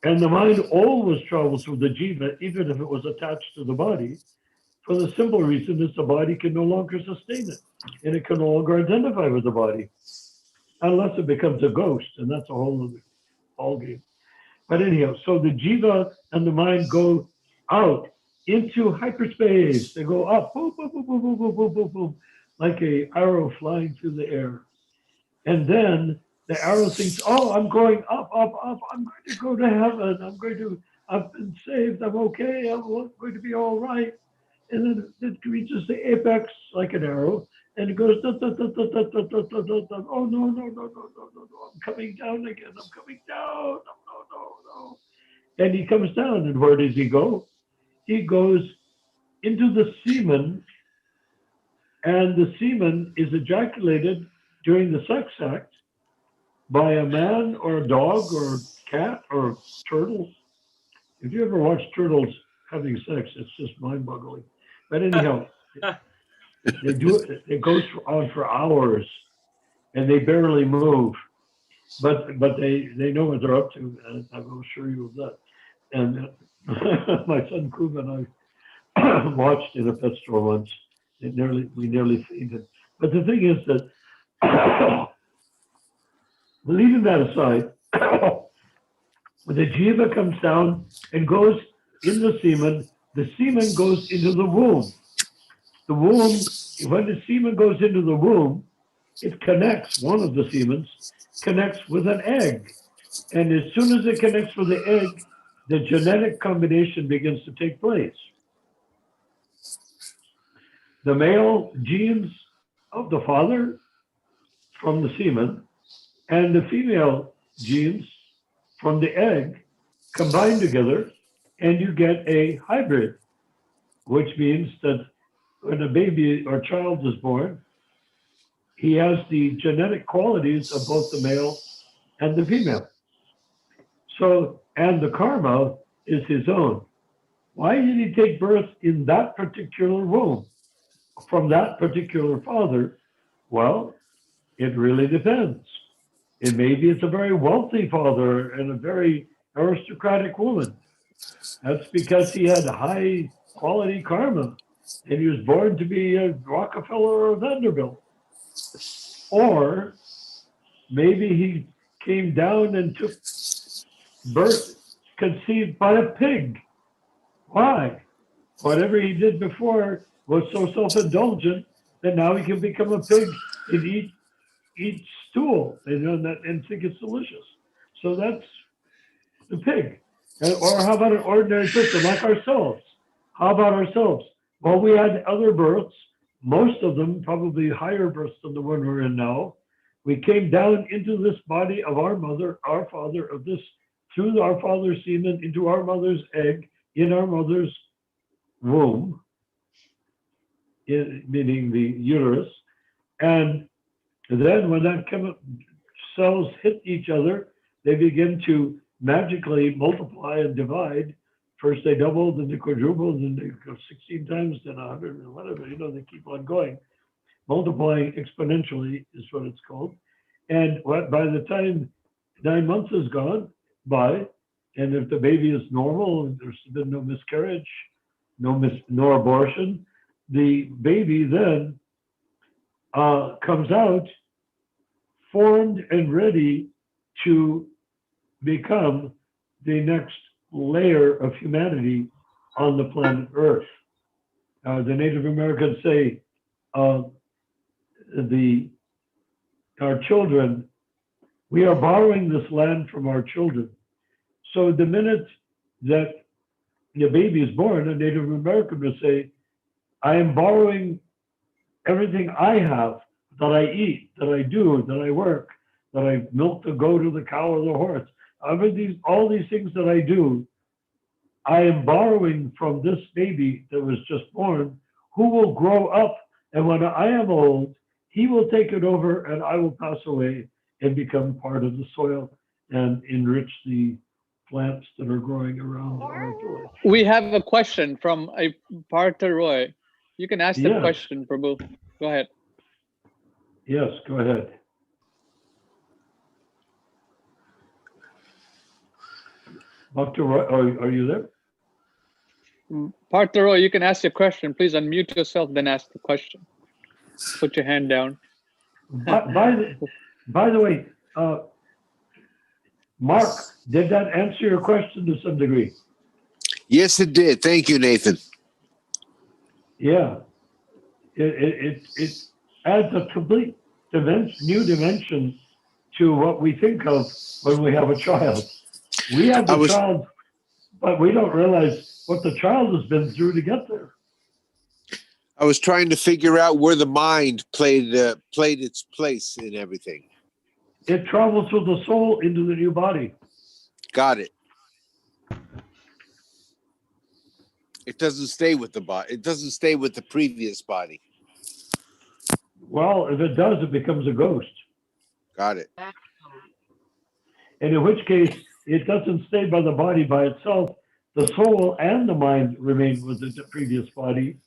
and the mind always travels with the jiva, even if it was attached to the body, for the simple reason is the body can no longer sustain it, and it can no longer identify with the body, unless it becomes a ghost, and that's a whole other ballgame. But anyhow, so the jiva and the mind go out into hyperspace. They go up, boom, boom, boom, boom, boom, boom, boom, boom, boom, like an arrow flying through the air. And then the arrow thinks, oh, I'm going up, up, up. I'm going to go to heaven. I've been saved. I'm okay. I'm going to be all right. And then it reaches the apex like an arrow, and it goes, da, da, da, da, da, da, da, da, da, da. Oh, no, no, no, no, no, no, no. I'm coming down again. I'm coming down. No, no, no, no. And he comes down, and where does he go? He goes into the semen, and the semen is ejaculated during the sex act by a man or a dog or a cat or turtle. If you ever watch turtles having sex, it's just mind-boggling. But anyhow, they do it. It goes on for hours, and they barely move. But they know what they're up to, and I will assure you of that. And my son Kuba and I watched in a pet store once. We nearly fainted. But the thing is that, leaving that aside, when the jiva comes down and goes in the semen goes into the womb. The womb, when the semen goes into the womb, it connects, one of the semens connects with an egg. And as soon as it connects with the egg, the genetic combination begins to take place. The male genes of the father from the semen and the female genes from the egg combine together, and you get a hybrid, which means that when a baby or child is born, he has the genetic qualities of both the male and the female. So, and the karma is his own. Why did he take birth in that particular womb from that particular father? Well, it really depends. It maybe it's a very wealthy father and a very aristocratic woman. That's because he had high quality karma, and he was born to be a Rockefeller or a Vanderbilt. Or maybe he came down and took birth conceived by a pig. Why? Whatever he did before was so self-indulgent that now he can become a pig and eat stool, and think it's delicious. So that's the pig. Or how about an ordinary person like ourselves? How about ourselves? Well, we had other births, most of them probably higher births than the one we're in now. We came down into this body of our mother, our father, of this, through our father's semen, into our mother's egg, in our mother's womb, meaning the uterus. And then when that cells hit each other, they begin to magically multiply and divide. First they double, then they quadruple, then they go 16 times, then 100, and whatever, they keep on going. Multiplying exponentially is what it's called. And by the time 9 months has gone by, and if the baby is normal, and there's been no miscarriage, no abortion, the baby then comes out formed and ready to become the next layer of humanity on the planet Earth. The Native Americans say our children, we are borrowing this land from our children. So the minute that your baby is born, a Native American would say, I am borrowing everything I have, that I eat, that I do, that I work, that I milk the goat or the cow or the horse. All these things that I do, I am borrowing from this baby that was just born, who will grow up, and when I am old, he will take it over and I will pass away and become part of the soil and enrich the plants that are growing around our village. We have a question from a Partha Roy. You can ask the Yes. question, Prabhu. Go ahead. Yes, go ahead. Dr. Roy, are you there? Partha Roy, you can ask your question. Please unmute yourself, then ask the question. Put your hand down. By the way, Mark, did that answer your question to some degree? Yes, it did. Thank you, Nathan. Yeah. It adds a complete new dimension to what we think of when we have a child. We have the child, but we don't realize what the child has been through to get there. I was trying to figure out where the mind played its place in everything. It travels with the soul into the new body. Got it. It doesn't stay with the body. It doesn't stay with the previous body. Well, if it does, it becomes a ghost. Got it. And in which case, it doesn't stay by the body by itself. The soul and the mind remain with the previous body.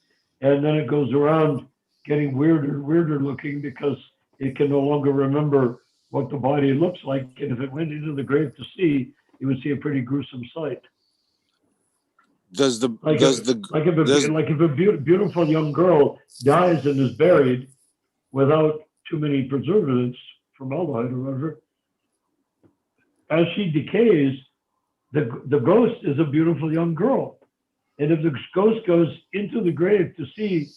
And then it goes around getting weirder and weirder looking because it can no longer remember what the body looks like. And if it went into the grave to see, it would see a pretty gruesome sight. If a beautiful young girl dies and is buried without too many preservatives, formaldehyde or whatever, as she decays, the ghost is a beautiful young girl. And if the ghost goes into the grave to see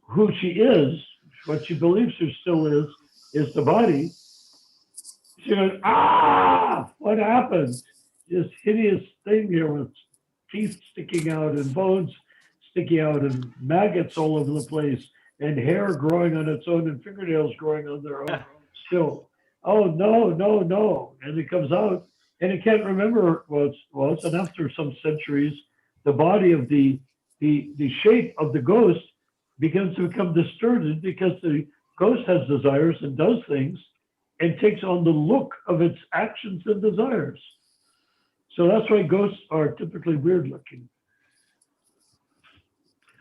who she is, what she believes she still is the body, she goes, what happened? This hideous thing here with teeth sticking out and bones sticking out and maggots all over the place and hair growing on its own and fingernails growing on their own still. Oh, no. And it comes out and it can't remember what it was. And after some centuries, the body of the shape of the ghost begins to become distorted because the ghost has desires and does things and takes on the look of its actions and desires. So that's why ghosts are typically weird looking.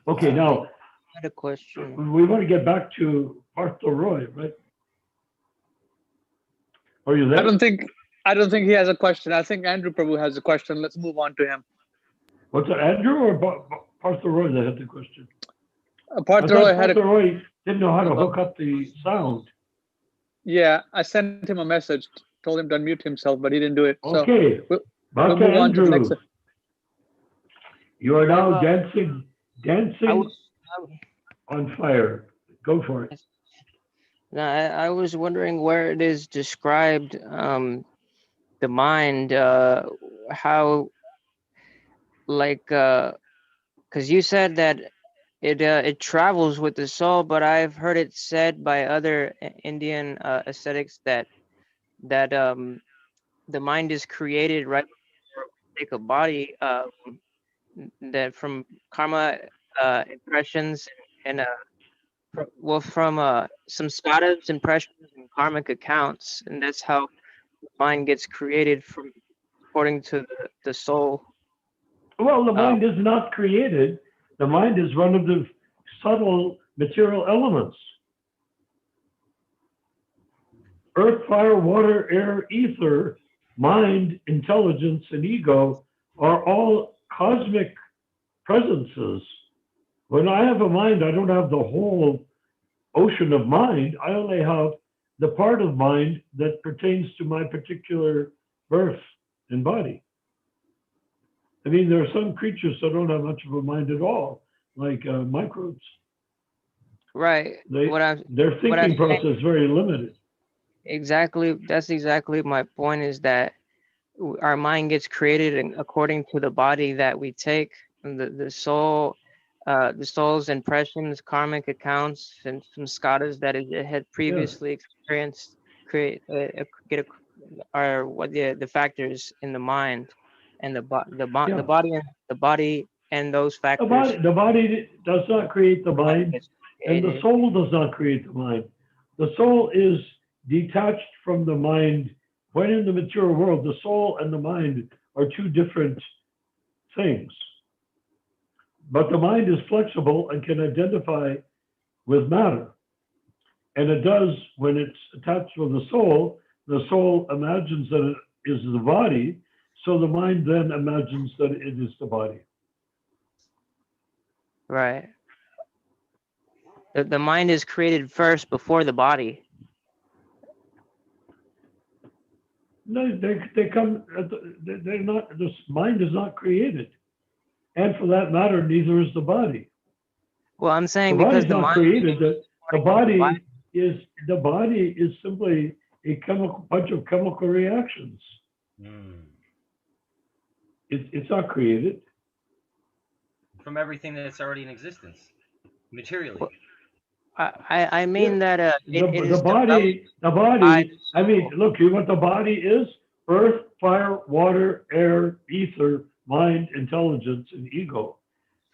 Okay, now I had a question. we want to get back to Partha Roy, right? Are you there? I don't think he has a question. I think Andrew Prabhu has a question. Let's move on to him. What's it, Andrew or Partha Roy that had the question? Partha Roy had Partha Roy didn't know how to hook up the sound. Yeah, I sent him a message, told him to unmute himself, but he didn't do it. Okay, so back to Andrew. You are now dancing on fire. Go for it. Now, I was wondering where it is described, the mind, how, like, because you said that it travels with the soul, but I've heard it said by other Indian ascetics that the mind is created right before we take a body, that from karma impressions and from some Samskaras impressions and karmic accounts, and that's how the mind gets created from according to the soul. Well, the mind is not created. The mind is one of the subtle material elements. Earth, fire, water, air, ether, mind, intelligence, and ego are all cosmic presences. When I have a mind, I don't have the whole ocean of mind. I only have the part of mind that pertains to my particular birth and body. I mean, there are some creatures that don't have much of a mind at all, like microbes. Right. Their thinking process is very limited. Exactly. That's exactly my point, is that our mind gets created according to the body that we take, and the soul's impressions, karmic accounts, and some skatas that it had previously experienced create are what the factors in the mind, and the body and those factors. The body does not create the mind, gets and the created. soul does not create the mind. The soul is detached from the mind. When in the material world, the soul and the mind are two different things. But the mind is flexible and can identify with matter. And it does when it's attached with the soul. The soul imagines that it is the body, so the mind then imagines that it is the body. Right. The mind is created first before the body. No, they come. They're not. This mind is not created, and for that matter, neither is the body. Well, I'm The saying body because is the not mind created. The body is is simply a bunch of chemical reactions. It's not created. From everything that's already in existence, materially. I mean that it The is body. by I mean, look. You know what the body is? Earth, fire, water, air, ether, mind, intelligence, and ego.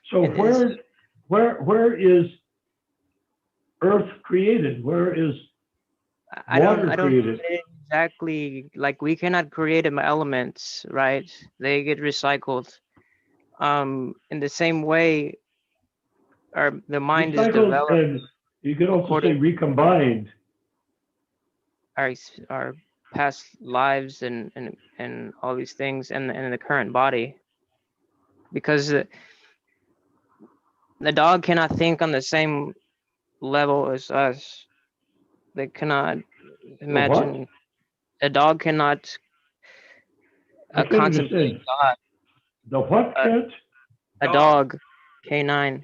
So it is where is Earth created? Where is water I don't created? say exactly, like we cannot create them elements, right? They get recycled. In the same way, the mind is Recycled, developed and you could also say according recombined. our past lives and all these things and the current body, because the dog cannot think on the same level as us. They cannot The what? imagine. A dog cannot I can't contemplate understand. God. The what Uh, cat? a Dog. dog, K9,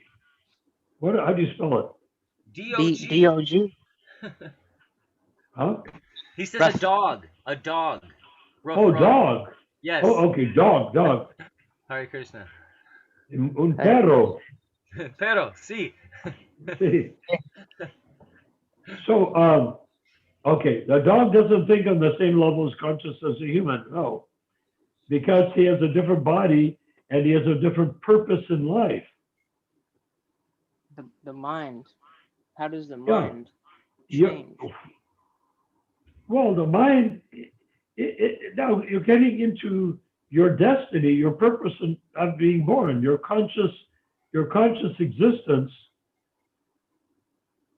What? How do you spell it? D-O-G. D-O-G. Huh? He says Rough. a dog. A dog. Ruff, Oh, ruff. dog. Yes. Oh, okay, dog. Hare Krishna. Un perro. Pero, sí. See. So, okay, the dog doesn't think on the same level as conscious as a human. No, because he has a different body and he has a different purpose in life. The mind. How does the Yeah. mind You, change? well, the mind. Now you're getting into your destiny, your purpose of being born. Your conscious existence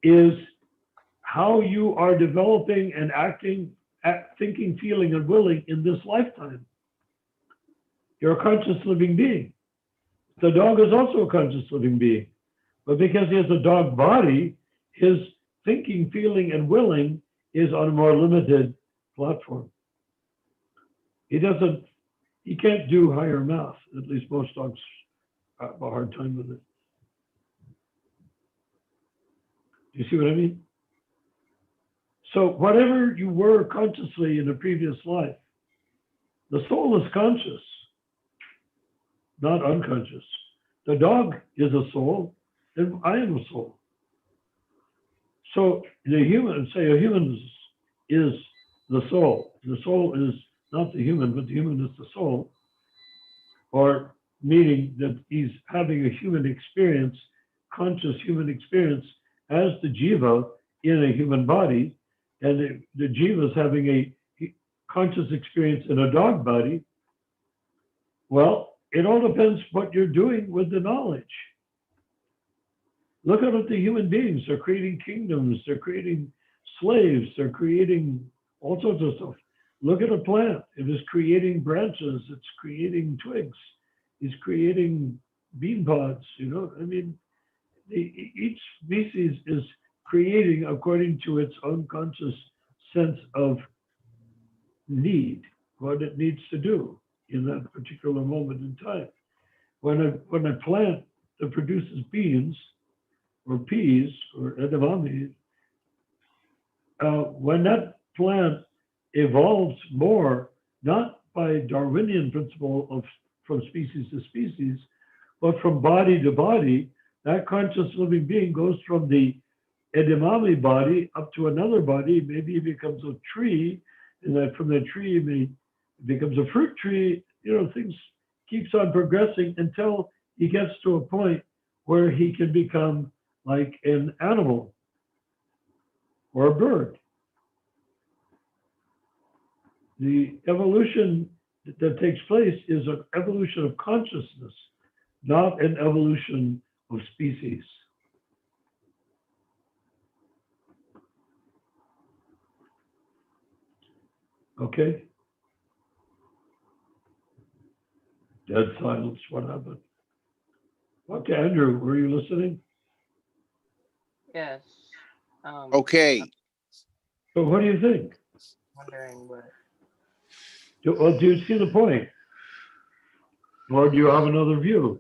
is how you are developing and acting, thinking, feeling, and willing in this lifetime. You're a conscious living being. The dog is also a conscious living being, but because he has a dog body, his thinking, feeling, and willing is on a more limited platform. He can't do higher math. At least most dogs have a hard time with it. Do you see what I mean? So whatever you were consciously in a previous life, the soul is conscious, not unconscious. The dog is a soul, and I am a soul. So a human is the soul. The soul is not the human, but the human is the soul, or meaning that he's having a human experience, conscious human experience as the jiva in a human body, and the jiva is having a conscious experience in a dog body. Well, it all depends what you're doing with the knowledge. Look at the human beings. They're creating kingdoms. They're creating slaves. They're creating all sorts of stuff. Look at a plant. It is creating branches. It's creating twigs. It's creating bean pods. I mean, each species is creating according to its unconscious sense of need, what it needs to do in that particular moment in time. When a plant that produces beans or peas or edamame, when that plant evolves more, not by Darwinian principle of from species to species, but from body to body, that conscious living being goes from the edamame body up to another body. Maybe it becomes a tree, and that from that tree it becomes a fruit tree. Things keeps on progressing until he gets to a point where he can become like an animal or a bird. The evolution that takes place is an evolution of consciousness, not an evolution of species. Okay? Dead silence. What happened? Okay, Andrew, were you listening? Yes. Okay. So what do you think? Wondering what. Do you see the point? Or do you have another view?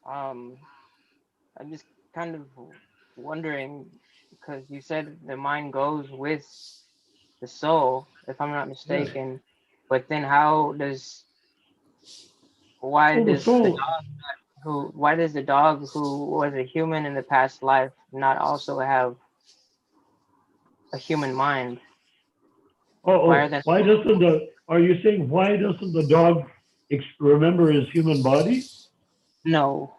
I'm just kind of wondering because you said the mind goes with the soul, if I'm not mistaken. But then why Well, the does the soul. why does the dog who was a human in the past life not also have a human mind? Why doesn't are you saying why doesn't the dog remember his human body? No,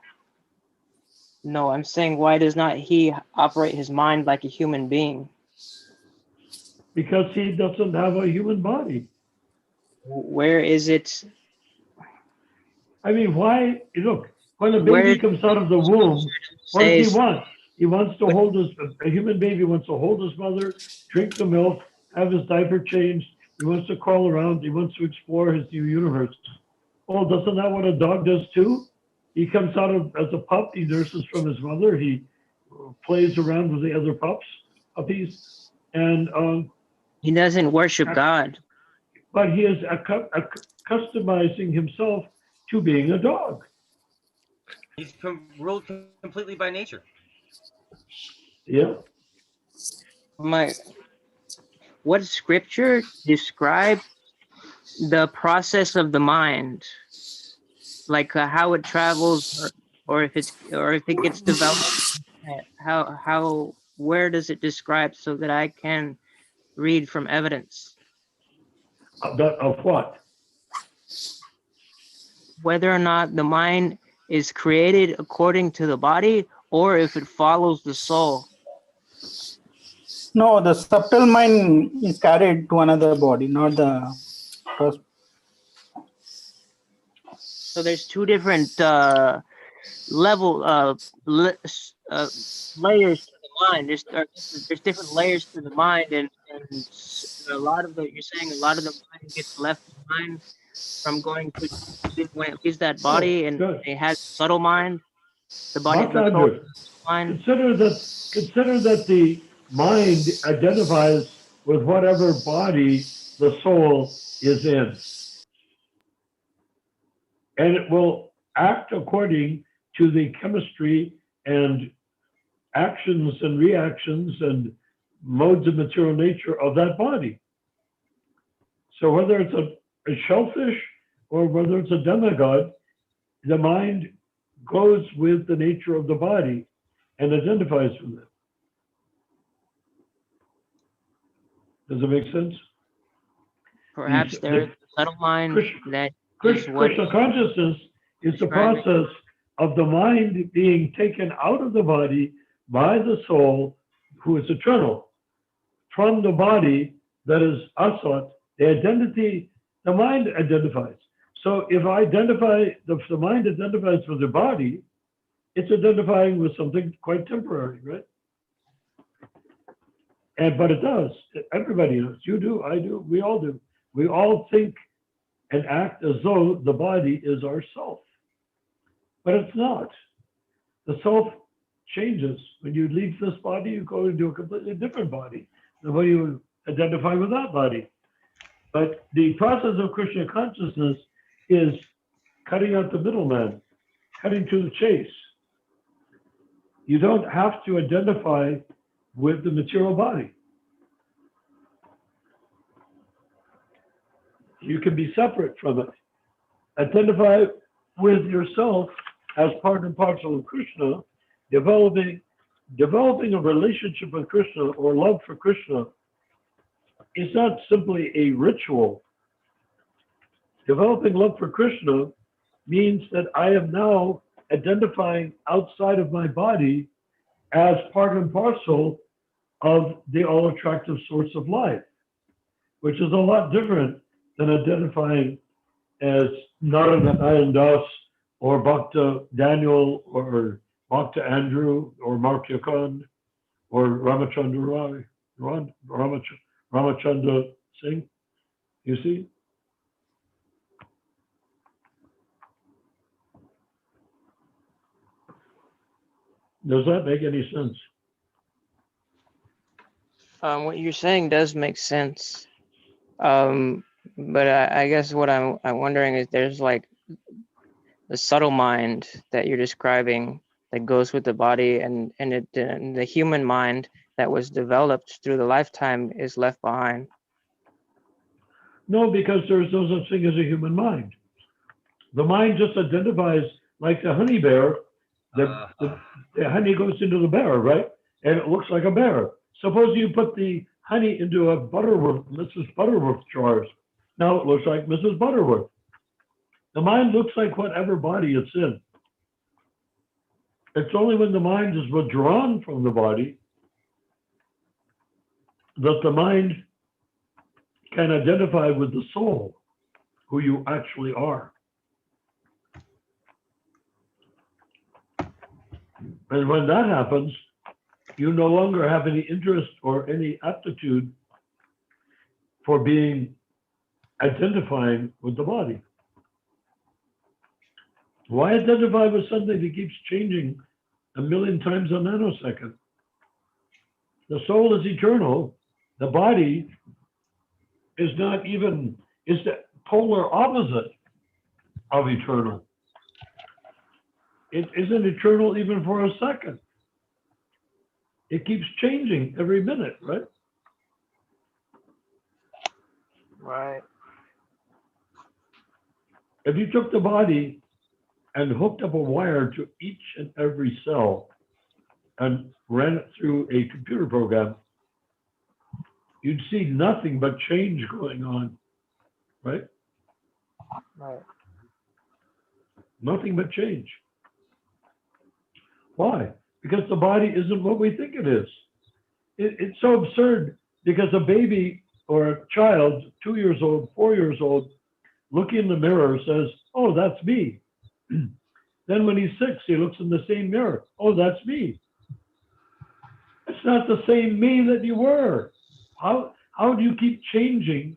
I'm saying why does not he operate his mind like a human being? Because he doesn't have a human body. Where is it? I mean, why? Look, when a baby comes out of the womb, what does he want? He wants to hold a human baby wants to hold his mother, drink the milk, have his diaper changed. He wants to crawl around. He wants to explore his new universe. Well, doesn't that what a dog does too? He comes out as a pup. He nurses from his mother. He plays around with the other puppies, and he doesn't worship God. But he is customizing himself to being a dog. He's ruled completely by nature. Yeah. What scripture describe the process of the mind, like how it travels, or if it gets developed? Where does it describe so that I can read from evidence? Of what? Whether or not the mind is created according to the body, or if it follows the soul. No, the subtle mind is carried to another body, not the first. So there's two different layers to the mind. There's different layers to the mind, and a lot of you're saying a lot of the mind gets left behind from going to when it leaves that body, and it has subtle mind. The body, the soul mind. Consider that the mind identifies with whatever body the soul is in, and it will act according to the chemistry and actions and reactions and modes of material nature of that body. So whether it's a shellfish or whether it's a demigod, the mind goes with the nature of the body and identifies with it. Does it make sense? Perhaps there's a subtle mind Krishna consciousness is the process of the mind being taken out of the body by the soul, who is eternal, from the body that is asat. The identity, the mind identifies. So if the mind identifies with the body, it's identifying with something quite temporary, right? But it does. Everybody does. You do, I do, we all do. We all think and act as though the body is our self. But it's not. The self changes. When you leave this body, you go into a completely different body. The way you identify with that body. But the process of Krishna consciousness is cutting out the middleman, cutting to the chase. You don't have to identify with the material body. You can be separate from it. Identify with yourself as part and parcel of Krishna, developing a relationship with Krishna or love for Krishna is not simply a ritual. Developing love for Krishna means that I am now identifying outside of my body as part and parcel of the all-attractive source of life, which is a lot different than identifying as Narayana Das or Bhakta Daniel or Bhakta Andrew or Mark Yakan or Ramachandra Ramachandra Singh. You see? Does that make any sense? What you're saying does make sense. But I guess what I'm wondering is there's like the subtle mind that you're describing that goes with the body, and the human mind that was developed through the lifetime is left behind. No, because there's no such thing as a human mind. The mind just identifies like the honey bear. The honey goes into the bear, right? And it looks like a bear. Suppose you put the honey into a Mrs. Butterworth jars. Now it looks like Mrs. Butterworth. The mind looks like whatever body it's in. It's only when the mind is withdrawn from the body that the mind can identify with the soul, who you actually are. And when that happens, you no longer have any interest or any aptitude for identifying with the body. Why identify with something that keeps changing a million times a nanosecond? The soul is eternal. The body is the polar opposite of eternal. It isn't eternal even for a second. It keeps changing every minute, right? Right. If you took the body and hooked up a wire to each and every cell and ran it through a computer program, you'd see nothing but change going on, right? Right. Nothing but change. Why? Because the body isn't what we think it is. It's so absurd because a baby or a child, 2 years old, 4 years old, looking in the mirror says, oh, that's me. Then when he's 6, he looks in the same mirror. Oh, that's me. It's not the same me that you were. How do you keep changing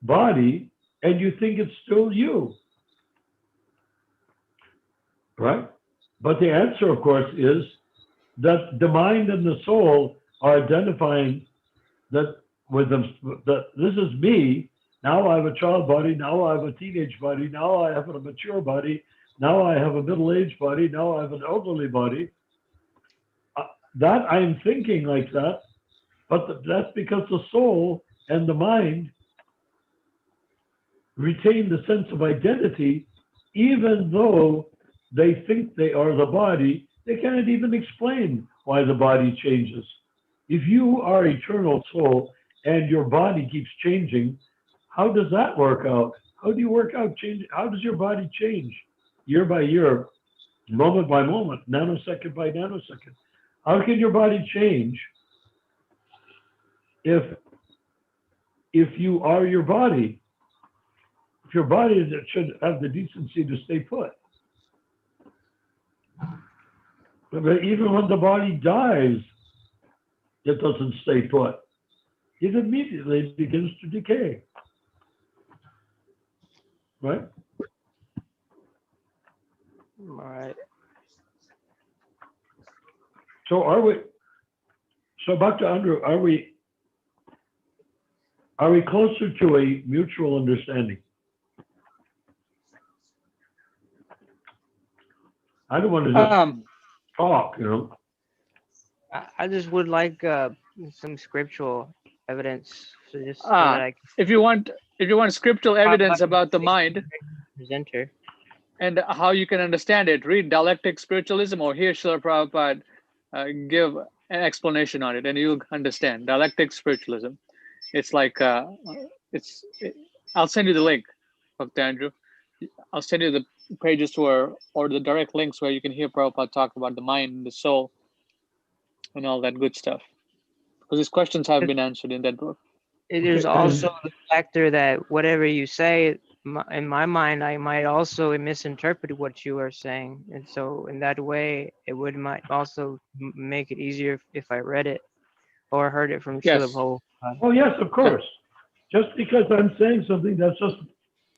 body and you think it's still you? Right? But the answer, of course, is that the mind and the soul are identifying that with them, that this is me. Now I have a child body. Now I have a teenage body. Now I have a mature body. Now I have a middle-aged body. Now I have an elderly body. That I'm thinking like that, but that's because the soul and the mind retain the sense of identity, even though they think they are the body. They can't even explain why the body changes. If you are eternal soul and your body keeps changing, how does that work out? How do you work out change? How does your body change year by year, moment by moment, nanosecond by nanosecond? How can your body change if you are your body? If your body should have the decency to stay put. But even when the body dies, it doesn't stay put. It immediately begins to decay. Right? Right. So Dr. Andrew, are we closer to a mutual understanding? I don't want to just talk, you know. I just would like some scriptural evidence, so just so that I If you want if you want scriptural evidence about the mind Presenter. and how you can understand it, read Dialectic Spiritualism, or hear Srila Prabhupada give an explanation on it, and you'll understand. Dialectic Spiritualism. It's like I'll send you the link, Dr. Andrew. I'll send you the pages or the direct links where you can hear Prabhupada talk about the mind and the soul and all that good stuff. Because these questions have been answered in that book. There's also the factor that whatever you say, in my mind, I might also misinterpret what you are saying, and so in that way, it might also make it easier if I read it or heard it from Yes. Srila Prabhupada. Oh, yes, of course. Just because I'm saying something, that's just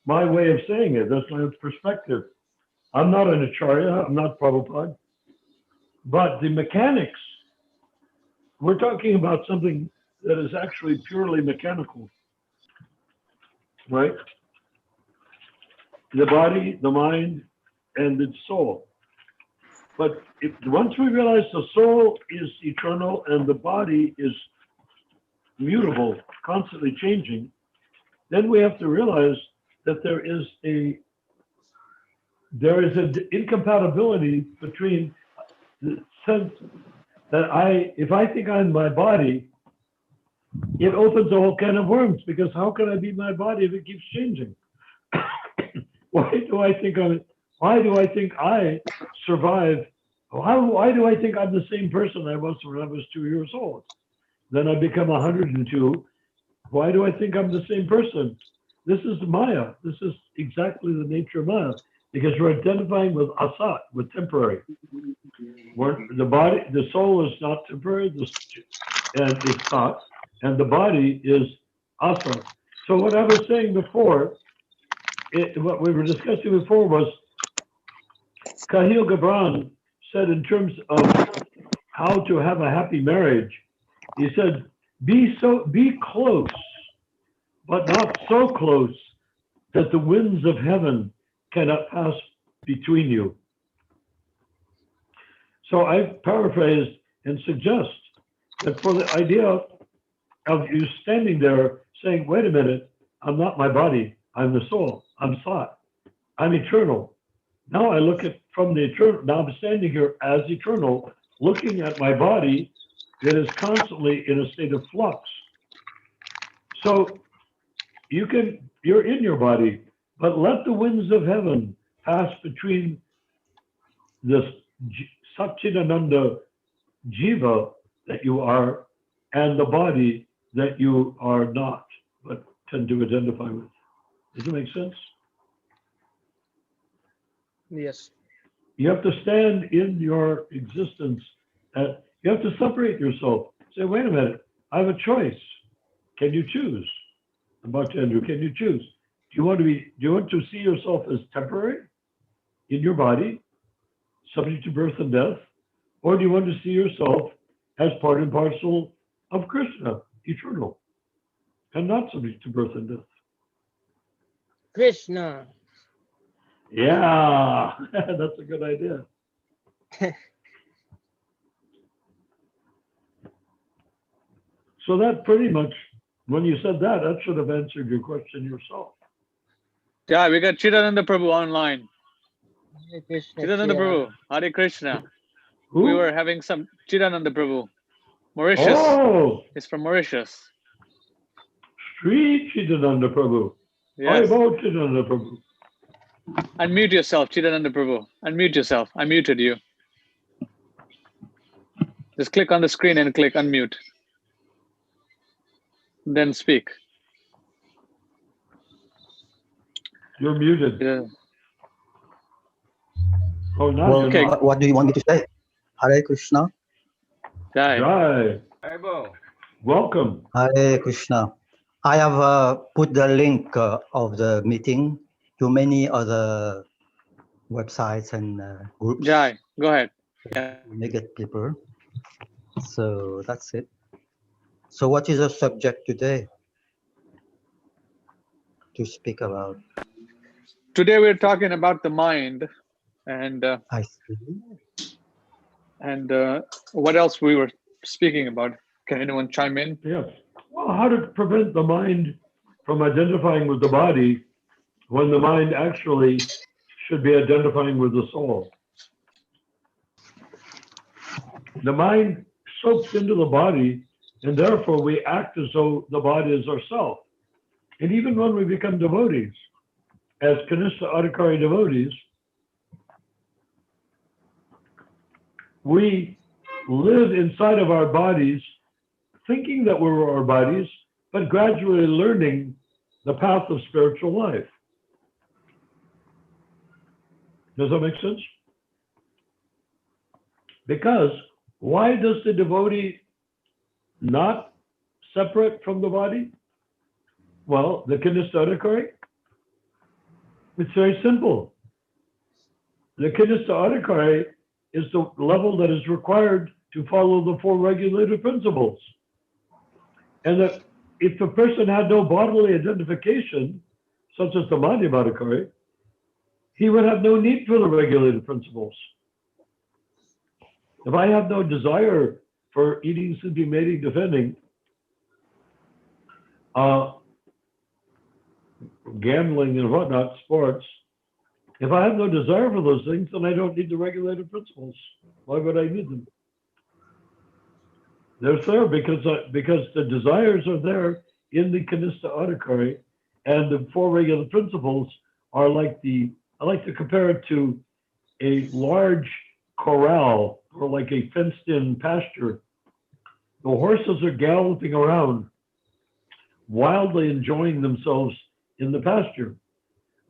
my way of saying it. That's my perspective. I'm not an Acharya. I'm not Prabhupada. But the mechanics, we're talking about something that is actually purely mechanical, right? The body, the mind, and its soul. But once we realize the soul is eternal and the body is mutable, constantly changing, then we have to realize that there is an incompatibility between the sense that if I think I'm my body, it opens a whole can of worms, because how can I be my body if it keeps changing? Why do I think I survive? Why do I think I'm the same person I was when I was 2 years old? Then I become 102. Why do I think I'm the same person? This is Maya. This is exactly the nature of Maya, because we're identifying with asat, with temporary. The soul is not temporary, and it's not, and the body is asat. So what I was saying before, what we were discussing before was Kahil Gibran said, in terms of how to have a happy marriage, he said, be close, but not so close that the winds of heaven cannot pass between you. So I paraphrased and suggest that for the idea of you standing there saying, wait a minute, I'm not my body, I'm the soul, I'm thought, I'm eternal. Now I look at from the eternal, now I'm standing here as eternal, looking at my body that is constantly in a state of flux. So you're in your body, but let the winds of heaven pass between this Satchidananda Jiva that you are and the body that you are not, but tend to identify with. Does it make sense? Yes. You have to stand in your existence. You have to separate yourself. Say, wait a minute, I have a choice. Can you choose? Andrew, can you choose? Do you want to see yourself as temporary in your body, subject to birth and death? Or do you want to see yourself as part and parcel of Krishna, eternal, and not subject to birth and death? Krishna. Yeah, that's a good idea. So that pretty much, when you said that, that should have answered your question yourself. Yeah, we got Chidananda Prabhu online. Hare Krishna. Chidananda Prabhu, Hare Krishna. Who? We were having some Chidananda Prabhu, Mauritius. Oh, It's from Mauritius. Sri Chidananda Prabhu. Yes. About Chidananda Prabhu. Unmute yourself, Chidananda Prabhu. Unmute yourself. I muted you. Just click on the screen and click unmute. Then speak. You're muted. Yeah. Oh, now Well, you're Okay. not. what do you want me to say? Hare Krishna. Jai. Jai. Arbo. Welcome. Hare Krishna. I have put the link of the meeting to many other websites and groups Jai. Go ahead. to make it people. So that's it. So what is the subject today to speak about? Today we're talking about the mind and I see. what else we were speaking about. Can anyone chime in? Yes. Well, how to prevent the mind from identifying with the body when the mind actually should be identifying with the soul. The mind soaks into the body, and therefore we act as though the body is ourself. And even when we become devotees, as Kanishta Adhikari devotees, we live inside of our bodies, thinking that we're our bodies, but gradually learning the path of spiritual life. Does that make sense? Because why does the devotee not separate from the body? Well, the Kanishta Adhikari, it's very simple. The Kanishta Adhikari is the level that is required to follow the four regulated principles. And that if the person had no bodily identification, such as the Madhyam Adhikari, he would have no need for the regulated principles. If I have no desire for eating, sleeping, mating, defending, gambling and whatnot, sports, if I have no desire for those things, then I don't need the regulated principles. Why would I need them? They're there because the desires are there in the Kanishta Adhikari, and the four regular principles are like I like to compare it to a large corral or like a fenced-in pasture. The horses are galloping around, wildly enjoying themselves in the pasture.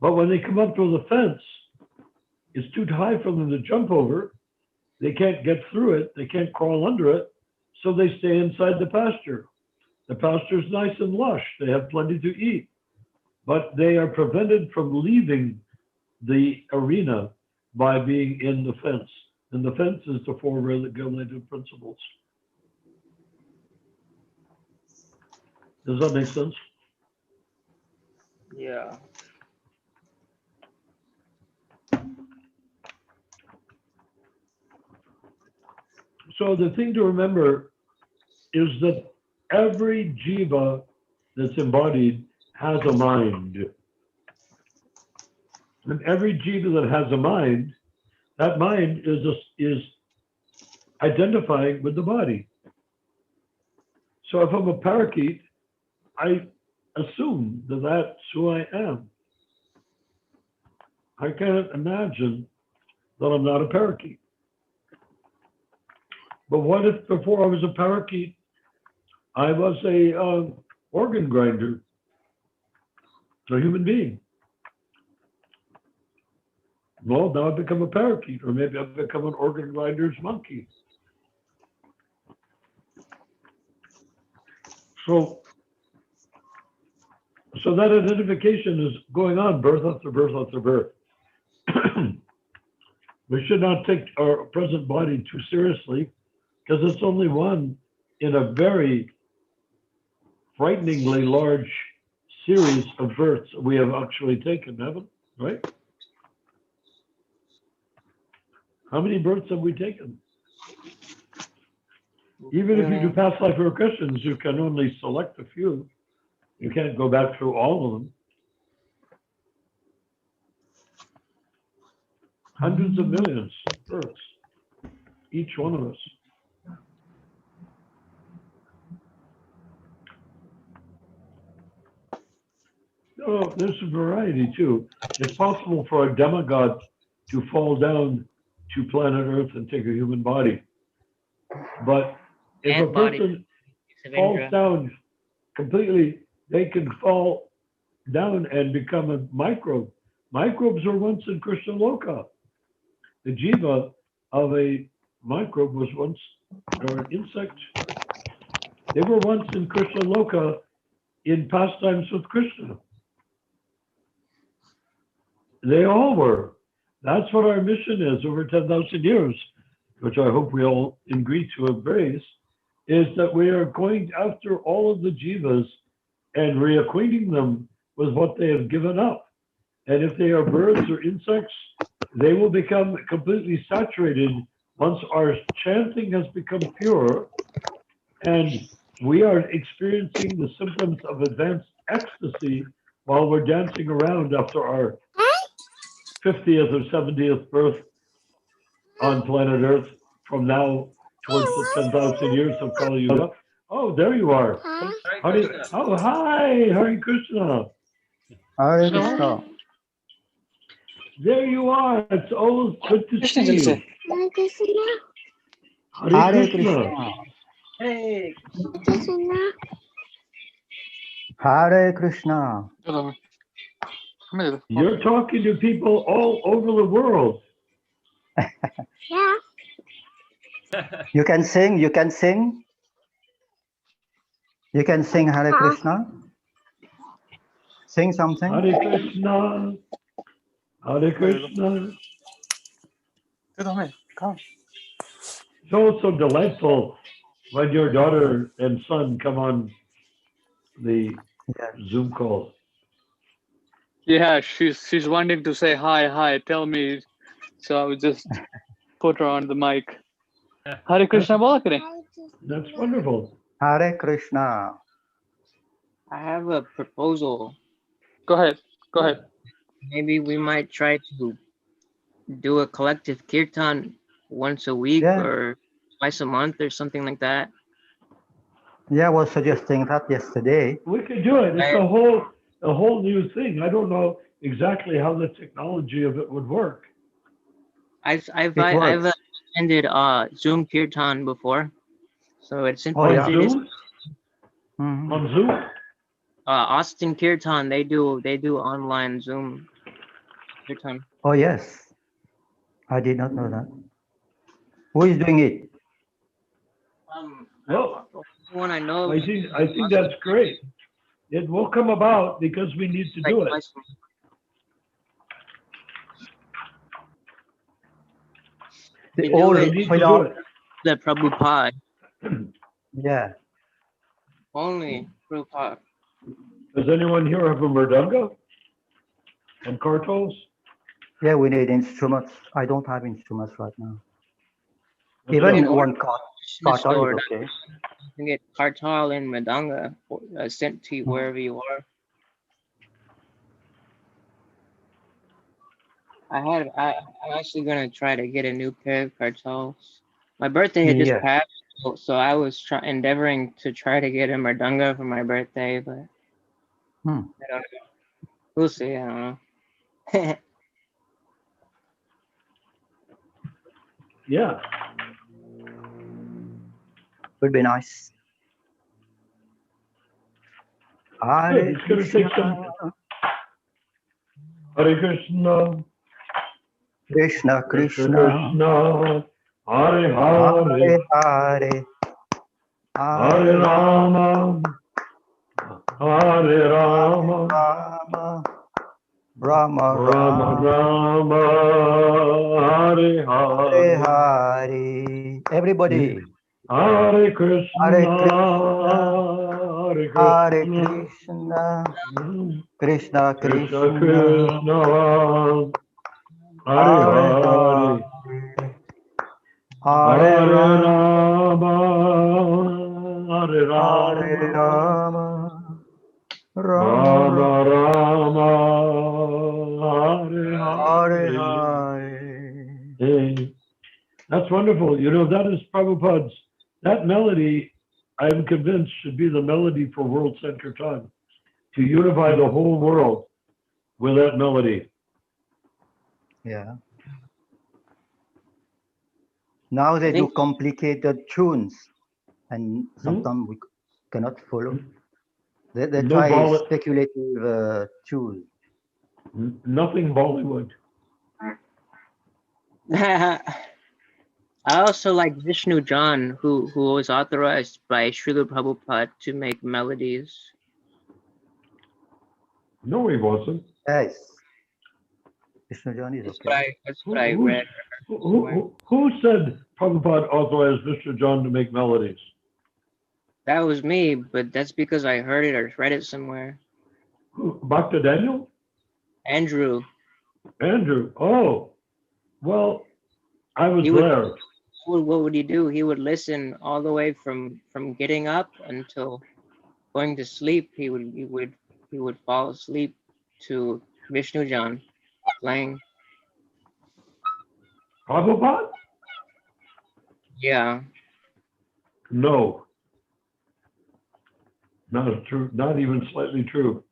But when they come up to the fence, it's too high for them to jump over. They can't get through it. They can't crawl under it. So they stay inside the pasture. The pasture is nice and lush. They have plenty to eat. But they are prevented from leaving the arena by being in the fence. And the fence is the four regulated principles. Does that make sense? Yeah. So the thing to remember is that every jiva that's embodied has a mind. And every jiva that has a mind, that mind is identifying with the body. So if I'm a parakeet, I assume that that's who I am. I can't imagine that I'm not a parakeet. But what if before I was a parakeet, I was a organ grinder, a human being? Well, now I've become a parakeet, or maybe I've become an organ grinder's monkey. So that identification is going on birth after birth after birth. We should not take our present body too seriously, because it's only one in a very frighteningly large series of births we have actually taken, haven't we? Right? How many births have we taken? Even if you do past life regressions, you can only select a few. You can't go back through all of them. Hundreds of millions of births, each one of us. Oh, there's a variety too. It's possible for a demigod to fall down to planet Earth and take a human body. But if a person falls down completely, they can fall down and become a microbe. Microbes were once in Krishna Loka. The jiva of a microbe was once, or an insect. They were once in Krishna Loka in pastimes with Krishna. They all were. That's what our mission is over 10,000 years, which I hope we all agree to embrace, is that we are going after all of the jivas and reacquainting them with what they have given up. And if they are birds or insects, they will become completely saturated once our chanting has become pure and we are experiencing the symptoms of advanced ecstasy while we're dancing around after our 50th or 70th birth on planet Earth from now towards the 10,000 years of Kali Yuga. Oh, there you are. Hare Krishna. Oh, hi, Hare Krishna. Hare Krishna. There you are. It's always good to see you. Hare Hare Krishna. Krishna. Hare Krishna. You're talking to people all over the world. You can sing. You can sing. You can sing Hare Krishna. Sing something. Hare Krishna. Hare Krishna. So it's so delightful when your daughter and son come on the Yes. Zoom call. Yeah, she's wanting to say hi, tell me. So I would just put her on the mic. Hare Krishna bola kare. That's wonderful. Hare Krishna. I have a proposal. Go ahead. Go ahead. Maybe we might try to do a collective kirtan once a week Yeah. or twice a month or something like that. Yeah, I was suggesting that yesterday. We could do it. It's a whole new thing. I don't know exactly how the technology of it would work. I've works. attended Zoom kirtan before, so it's Oh, On yeah. interesting. Zoom? Mhm. On Zoom? Austin Kirtan, they do online Zoom kirtan. Oh, yes. I did not know that. Who is doing it? Well, One I know. I think that's great. It will come about because we need to like do it. twice a month. The We do old, We it need to without, do it. the Prabhupada. yeah. Only Prabhupada. Does anyone here have a mridanga and kartals? Yeah, we need instruments. I don't have instruments right now. Okay. Even In order one to kartal store is that, okay. you can get kartal and madanga sent to you wherever you are. I'm actually gonna try to get a new pair of kartals. My birthday had just Yeah. passed, so I was endeavoring to try to get a mridanga for my birthday, but I don't know. We'll see. I don't know. Yeah. Would be nice. Good. Hare It's going to take Krishna. some. Hare Krishna. Krishna Krishna Krishna. Krishna. Hare Hare Hare. Hare. Hare Rama. Hare Rama. Rama. Rama Rama Rama. Rama. Hare Hare Hare. Hare. Everybody. Hare Krishna. Hare Krishna. Hare Hare Krishna. Krishna. Krishna Krishna Krishna. Krishna. Hare Hare Hare. Hare. Hare Hare Rama. Rama. Hare Hare Rama. Rama. Rama Rama Rama. Rama. Hare Hare Hare. Hare. Hey, that's wonderful. You know, that is Prabhupada's, that melody, I'm convinced, should be the melody for World Sankirtan, to unify the whole world with that melody. Yeah. Now they do complicated tunes, and sometimes we cannot follow. They No try Bolly- speculative tunes. Nothing Bollywood. I also like Vishnu John, who was authorized by Srila Prabhupada to make melodies. No, he wasn't. Yes. Vishnu John is okay. That's what I read. Who said Prabhupada authorized Mr. John to make melodies? That was me, but that's because I heard it or read it somewhere. Who, Bhakta Daniel? Andrew. Andrew. Oh, well, I was there. What would he do? He would listen all the way from getting up until going to sleep. He would he would fall asleep to Vishnu Jan playing. Prabhupada? Yeah. No, not true. Not even slightly true.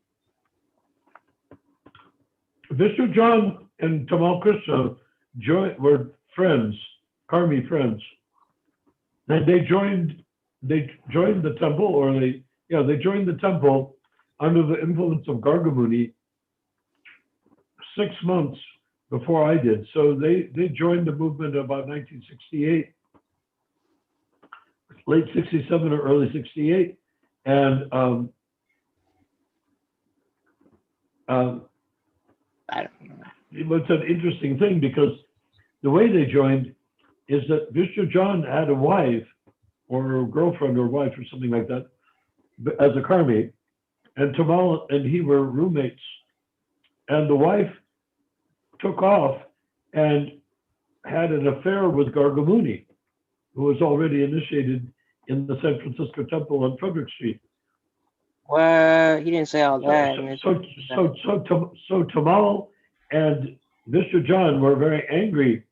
Vishnu Jan and Tamal Krishna were friends, Karmi friends, and they joined the temple, or they joined the temple under the influence of Gargamuni 6 months before I did. So they joined the movement about 1968, late 67 or early 68, and I don't know. it was an interesting thing because the way they joined is that Vishnu Jan had a wife or a girlfriend or wife or something like that as a Karmi, and Tamal and he were roommates. And the wife took off and had an affair with Gargamuni, who was already initiated in the San Francisco Temple on Frederick Street. Well, he didn't say all that. So Tamal and Vishnu Jan were very angry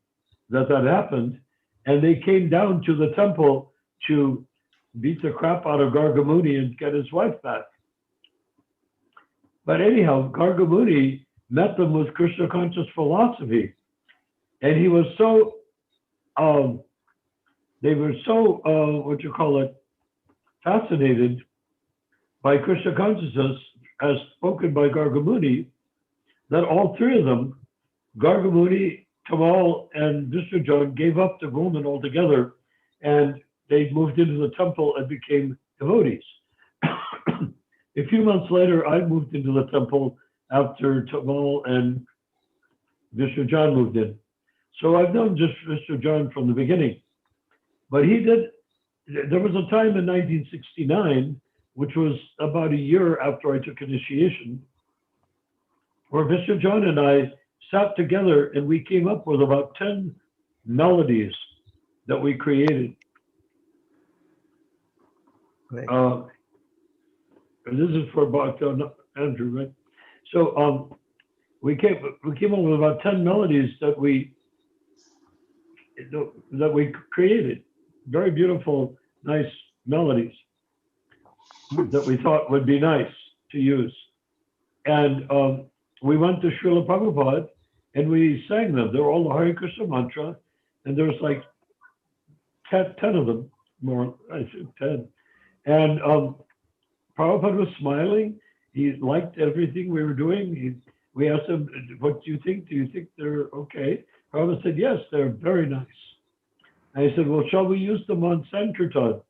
that happened, and they came down to the temple to beat the crap out of Gargamuni and get his wife back. But anyhow, Gargamuni met them with Krishna conscious philosophy, and he was so they were so fascinated by Krishna consciousness as spoken by Gargamuni, that all three of them, Gargamuni, Tamal, and Vishnu Jan, gave up the movement altogether, and they moved into the temple and became devotees. A few months later, I moved into the temple after Tamal and Vishnu Jan moved in. So I've known just Vishnu Jan from the beginning. But there was a time in 1969, which was about a year after I took initiation, where Vishnu Jan and I sat together and we came up with about 10 melodies that we created. Great. And this is for Andrew, right? So we came up with about 10 melodies that we created. Very beautiful, nice melodies that we thought would be nice to use. And we went to Srila Prabhupada and we sang them. They were all the Hare Krishna mantra, and there was like 10 of them, more, I think 10. And Prabhupada was smiling. He liked everything we were doing. We asked him, what do you think? Do you think they're okay? Prabhupada said, yes, they're very nice. And I said, well, shall we use them on Sankirtan?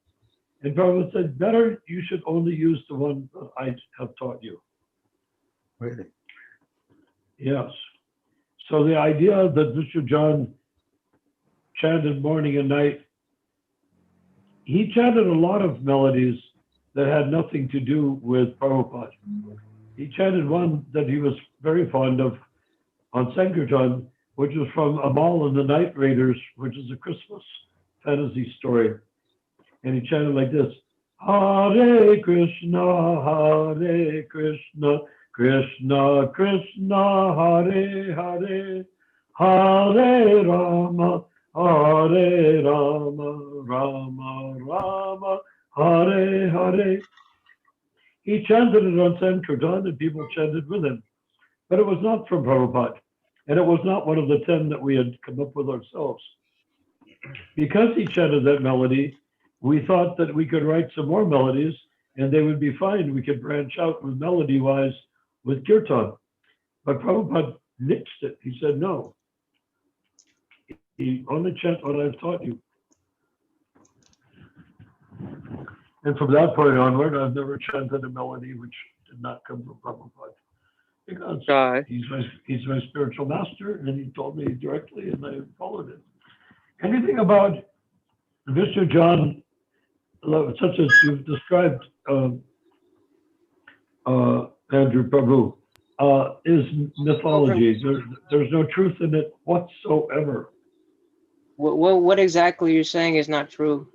And Prabhupada said, better, you should only use the one that I have taught you. Really? Yes. So the idea that Vishnu Jan chanted morning and night, he chanted a lot of melodies that had nothing to do with Prabhupada. He chanted one that he was very fond of on Sankirtan, which was from Amal and the Night Raiders, which is a Christmas fantasy story. And he chanted like this: Hare Krishna, Krishna Krishna, Hare Hare, Hare Rama, Hare Rama, Rama Rama, Hare Hare. He chanted it on Sankirtan and people chanted with him. But it was not from Prabhupada. And it was not one of the 10 that we had come up with ourselves. Because he chanted that melody, we thought that we could write some more melodies and they would be fine. We could branch out with melody-wise with kirtan. But Prabhupada nixed it. He said, no. He only chant what I've taught you. And from that point onward, I've never chanted a melody which did not come from Prabhupada. Because he's my spiritual master, and he told me directly, and I followed it. Anything about Vishnu Jan, such as you've described, Andrew Prabhu, is mythology. There's no truth in it whatsoever. What exactly you're saying is not true?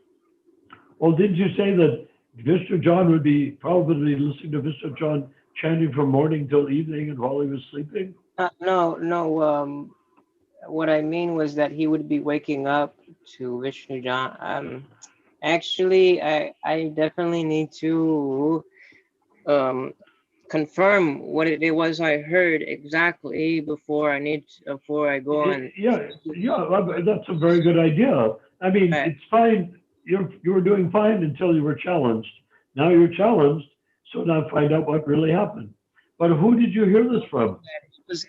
Well, didn't you say that Vishnu Jan would be probably listening to Vishnu Jan chanting from morning till evening and while he was sleeping? No. What I mean was that he would be waking up to Vishnu Jan. Actually, I definitely need to confirm what it was I heard exactly before I go on. Yeah, that's a very good idea. I mean, Right. it's fine. You were doing fine until you were challenged. Now you're challenged, so now find out what really happened. But who did you hear this from?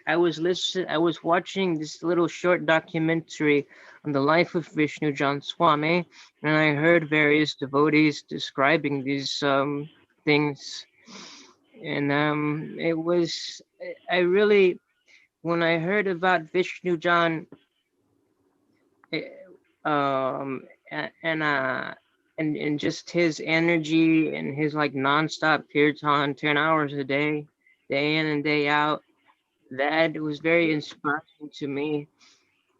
I was watching this little short documentary on the life of Vishnu Jan Swami, and I heard various devotees describing these things, and it was I really when I heard about Vishnu Jan, eh, um, and and just his energy and his like nonstop kirtan, 10 hours a day in and day out. That was very inspiring to me.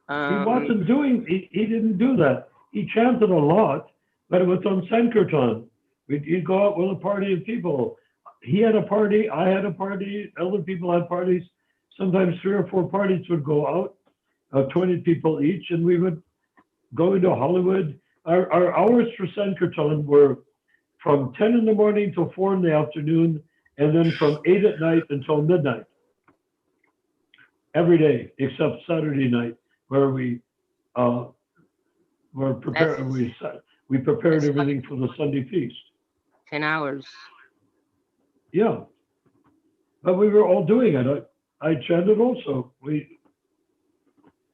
He Um, wasn't doing, he didn't do that. He chanted a lot, but it was on Sankirtan. He'd go out with a party of people. He had a party, I had a party, other people had parties. Sometimes 3 or 4 parties would go out, 20 people each, and we would go into Hollywood. Our hours for Sankirtan were from 10 in the morning till 4 in the afternoon, and then from 8 at night until midnight every day, except Saturday night, where we uh, were that's prepared. We prepared that's like everything for the Sunday feast. 10 hours. Yeah, but we were all doing it. I chanted also.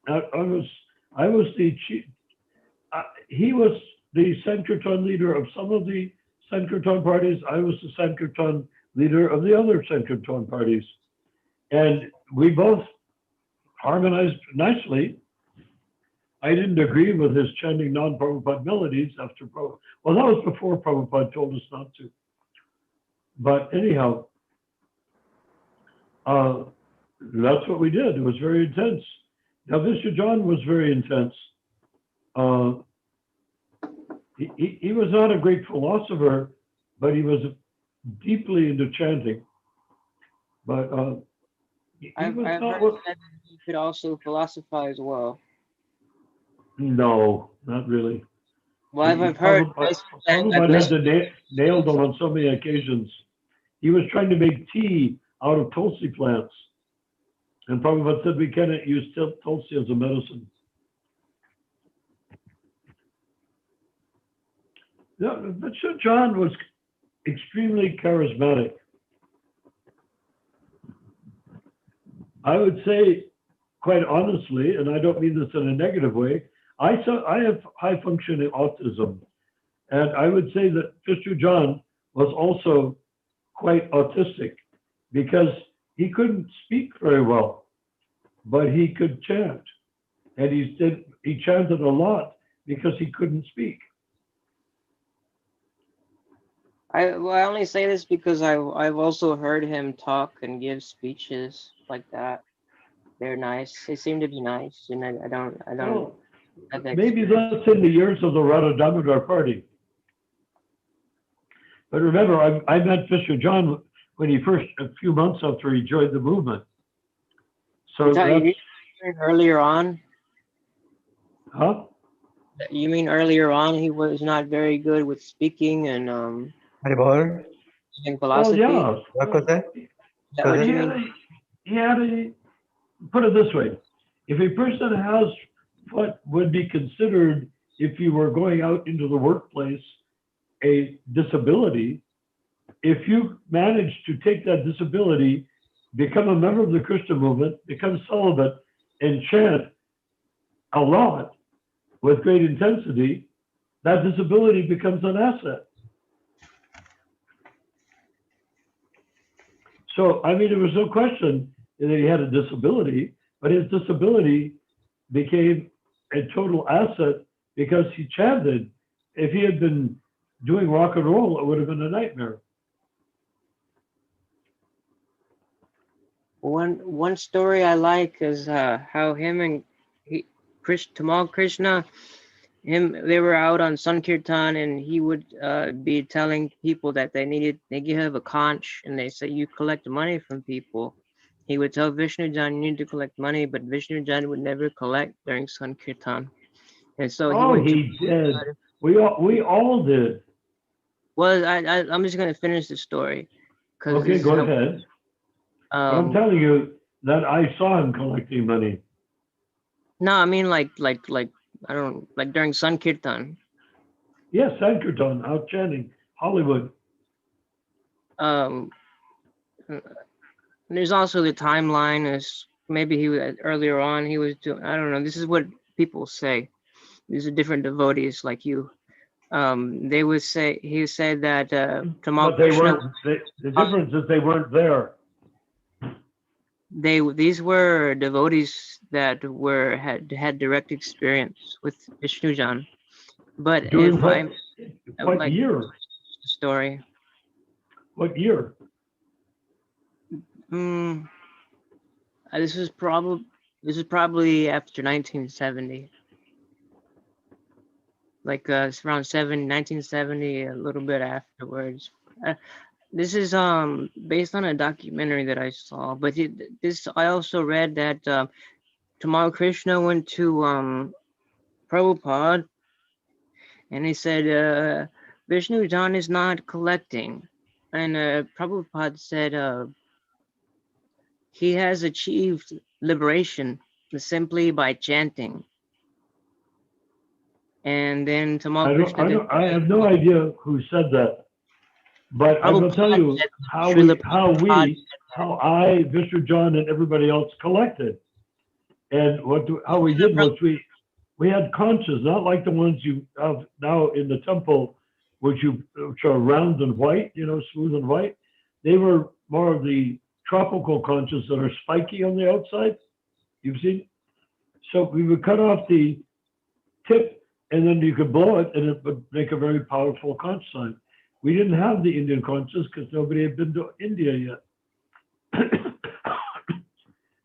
I was the chief. He was the Sankirtan leader of some of the Sankirtan parties. I was the Sankirtan leader of the other Sankirtan parties, and we both harmonized nicely. I didn't agree with his chanting non-Prabhupada melodies after Prabhupada. Well, that was before Prabhupada told us not to. But anyhow, that's what we did. It was very intense. Now, Vishnu John was very intense. He was not a great philosopher, but he was deeply into chanting. But he I've was I've not heard what. that you could also philosophize well. No, not really. Well, I've heard Prabhupada had to nailed him on so many occasions. He was trying to make tea out of tulsi plants. And Prabhupada said we cannot use tulsi as a medicine. Yeah, but John was extremely charismatic. I would say, quite honestly, and I don't mean this in a negative way, I have high functioning autism. And I would say that Vishnu John was also quite autistic because he couldn't speak very well, but he could chant. And he chanted a lot because he couldn't speak. I only say this because I've also heard him talk and give speeches like that. They're nice. They seem to be nice, and I don't Well, have that maybe experience. that's in the years of the Radha Damodar party. But remember, I met Vishnu John when he first, a few months after he joined the movement. So You that's, mean earlier on? huh? You mean earlier on he was not very good with speaking and Haribol, in Well, philosophy? Is yeah. what was that? that what you He mean? had put it this way. If a person has what would be considered, if you were going out into the workplace, a disability, if you manage to take that disability, become a member of the Krishna movement, become celibate, and chant a lot with great intensity, that disability becomes an asset. So, I mean, there was no question that he had a disability, but his disability became a total asset because he chanted. If he had been doing rock and roll, it would have been a nightmare. One story I like is how him and Tamal Krishna They were out on Sankirtan, and he would be telling people that they give a conch, and they say you collect money from people. He would tell Vishnujan you need to collect money, but Vishnujan would never collect during Sankirtan, and so he Oh, went to. he did. We all did. Well, I'm just gonna finish the story because Okay, this is go how. ahead. But I'm Um, telling you that I saw him collecting money. no, I mean like I don't like during Sankirtan. Yes, Sankirtan, out chanting, Hollywood. Um, there's also the timeline as maybe he was earlier on he was doing. I don't know. This is what people say. These are different devotees like you. They would say he said that Tamal But they Krishna. weren't. The difference is they weren't there. These were devotees that had direct experience with Vishnujan. But During if what? I would What like year? the story. What year? Hmm. This was probably after 1970. Like it's around 1970, a little bit afterwards. Uh, this is based on a documentary that I saw, but this I also read that Tamal Krishna went to Prabhupada and he said Vishnu John is not collecting, and Prabhupada said he has achieved liberation simply by chanting. And then Tamal Krishna did. I have no idea who said that, but I will tell Prabhupada you said, how Srila we, how Prabhupada we, how I, Mr. John, and everybody else collected. And how we did was we had conches, not like the ones you have now in the temple, which are round and white, smooth and white. They were more of the tropical conches that are spiky on the outside. You've seen? So we would cut off the tip, and then you could blow it, and it would make a very powerful conch sign. We didn't have the Indian conches because nobody had been to India yet.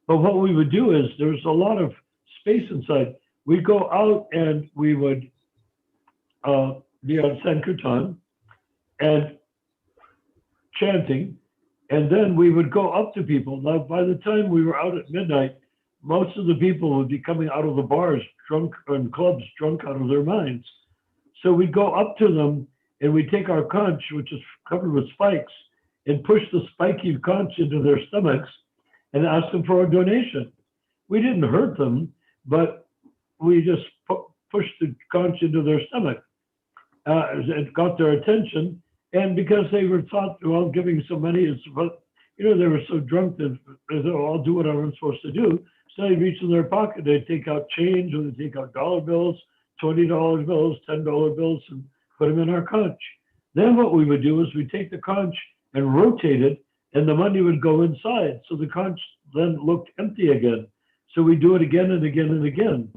But what we would do is there's a lot of space inside. We'd go out and we would be on Sankirtan and chanting, and then we would go up to people. Now, by the time we were out at midnight, most of the people would be coming out of the bars, drunk, and clubs, drunk out of their minds. So we'd go up to them and we'd take our conch, which is covered with spikes, and push the spiky conch into their stomachs and ask them for a donation. We didn't hurt them, but we just pushed the conch into their stomach. It got their attention, and because they were thought, well, giving so money is, but they were so drunk that they said, oh, I'll do what I'm supposed to do. So they reach in their pocket, they take out change, or they take out dollar bills, $20 bills, $10 bills, and put them in our conch. Then what we would do is we take the conch and rotate it, and the money would go inside. So the conch then looked empty again. So we do it again and again and again.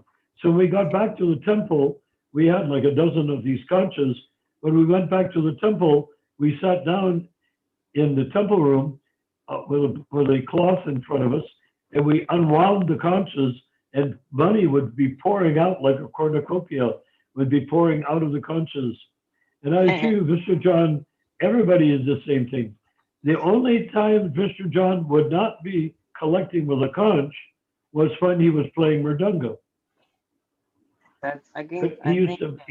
So when we got back to the temple, we had like a dozen of these conches. When we went back to the temple, we sat down in the temple room with a cloth in front of us, and we unwound the conches, and money would be pouring out like a cornucopia, would be pouring out of the conches. And I assure you, Mr. John, everybody is the same thing. The only time Mr. John would not be collecting with a conch was when he was playing mridanga. He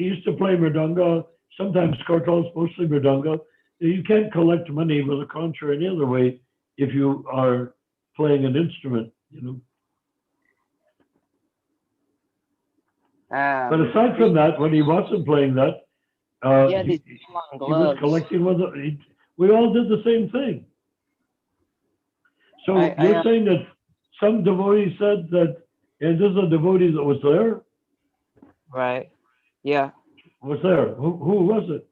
used to play mridanga, sometimes kartals, mostly mridanga. You can't collect money with a conch or any other way if you are playing an instrument, But aside from that, when he wasn't playing that, he was collecting with it. We all did the same thing. So you're saying that some devotee said that, and this is a devotee that was there? Right. Yeah. Was there? Who was it?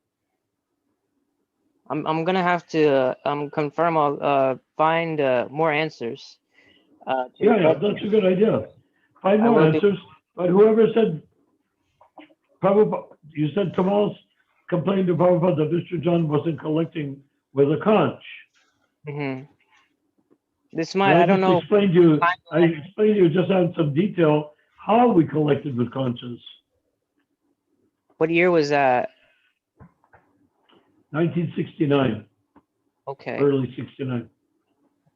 I'm gonna have to confirm. I'll find more answers. Yeah, that's a good idea. Find more answers. But whoever said, Prabhupada, you said Tamal complained to Prabhupada that Mr. John wasn't collecting with a conch. Mm-hmm. This might, I don't know. I explained to you just on some detail how we collected with conches. What year was that? 1969, Okay. early 69.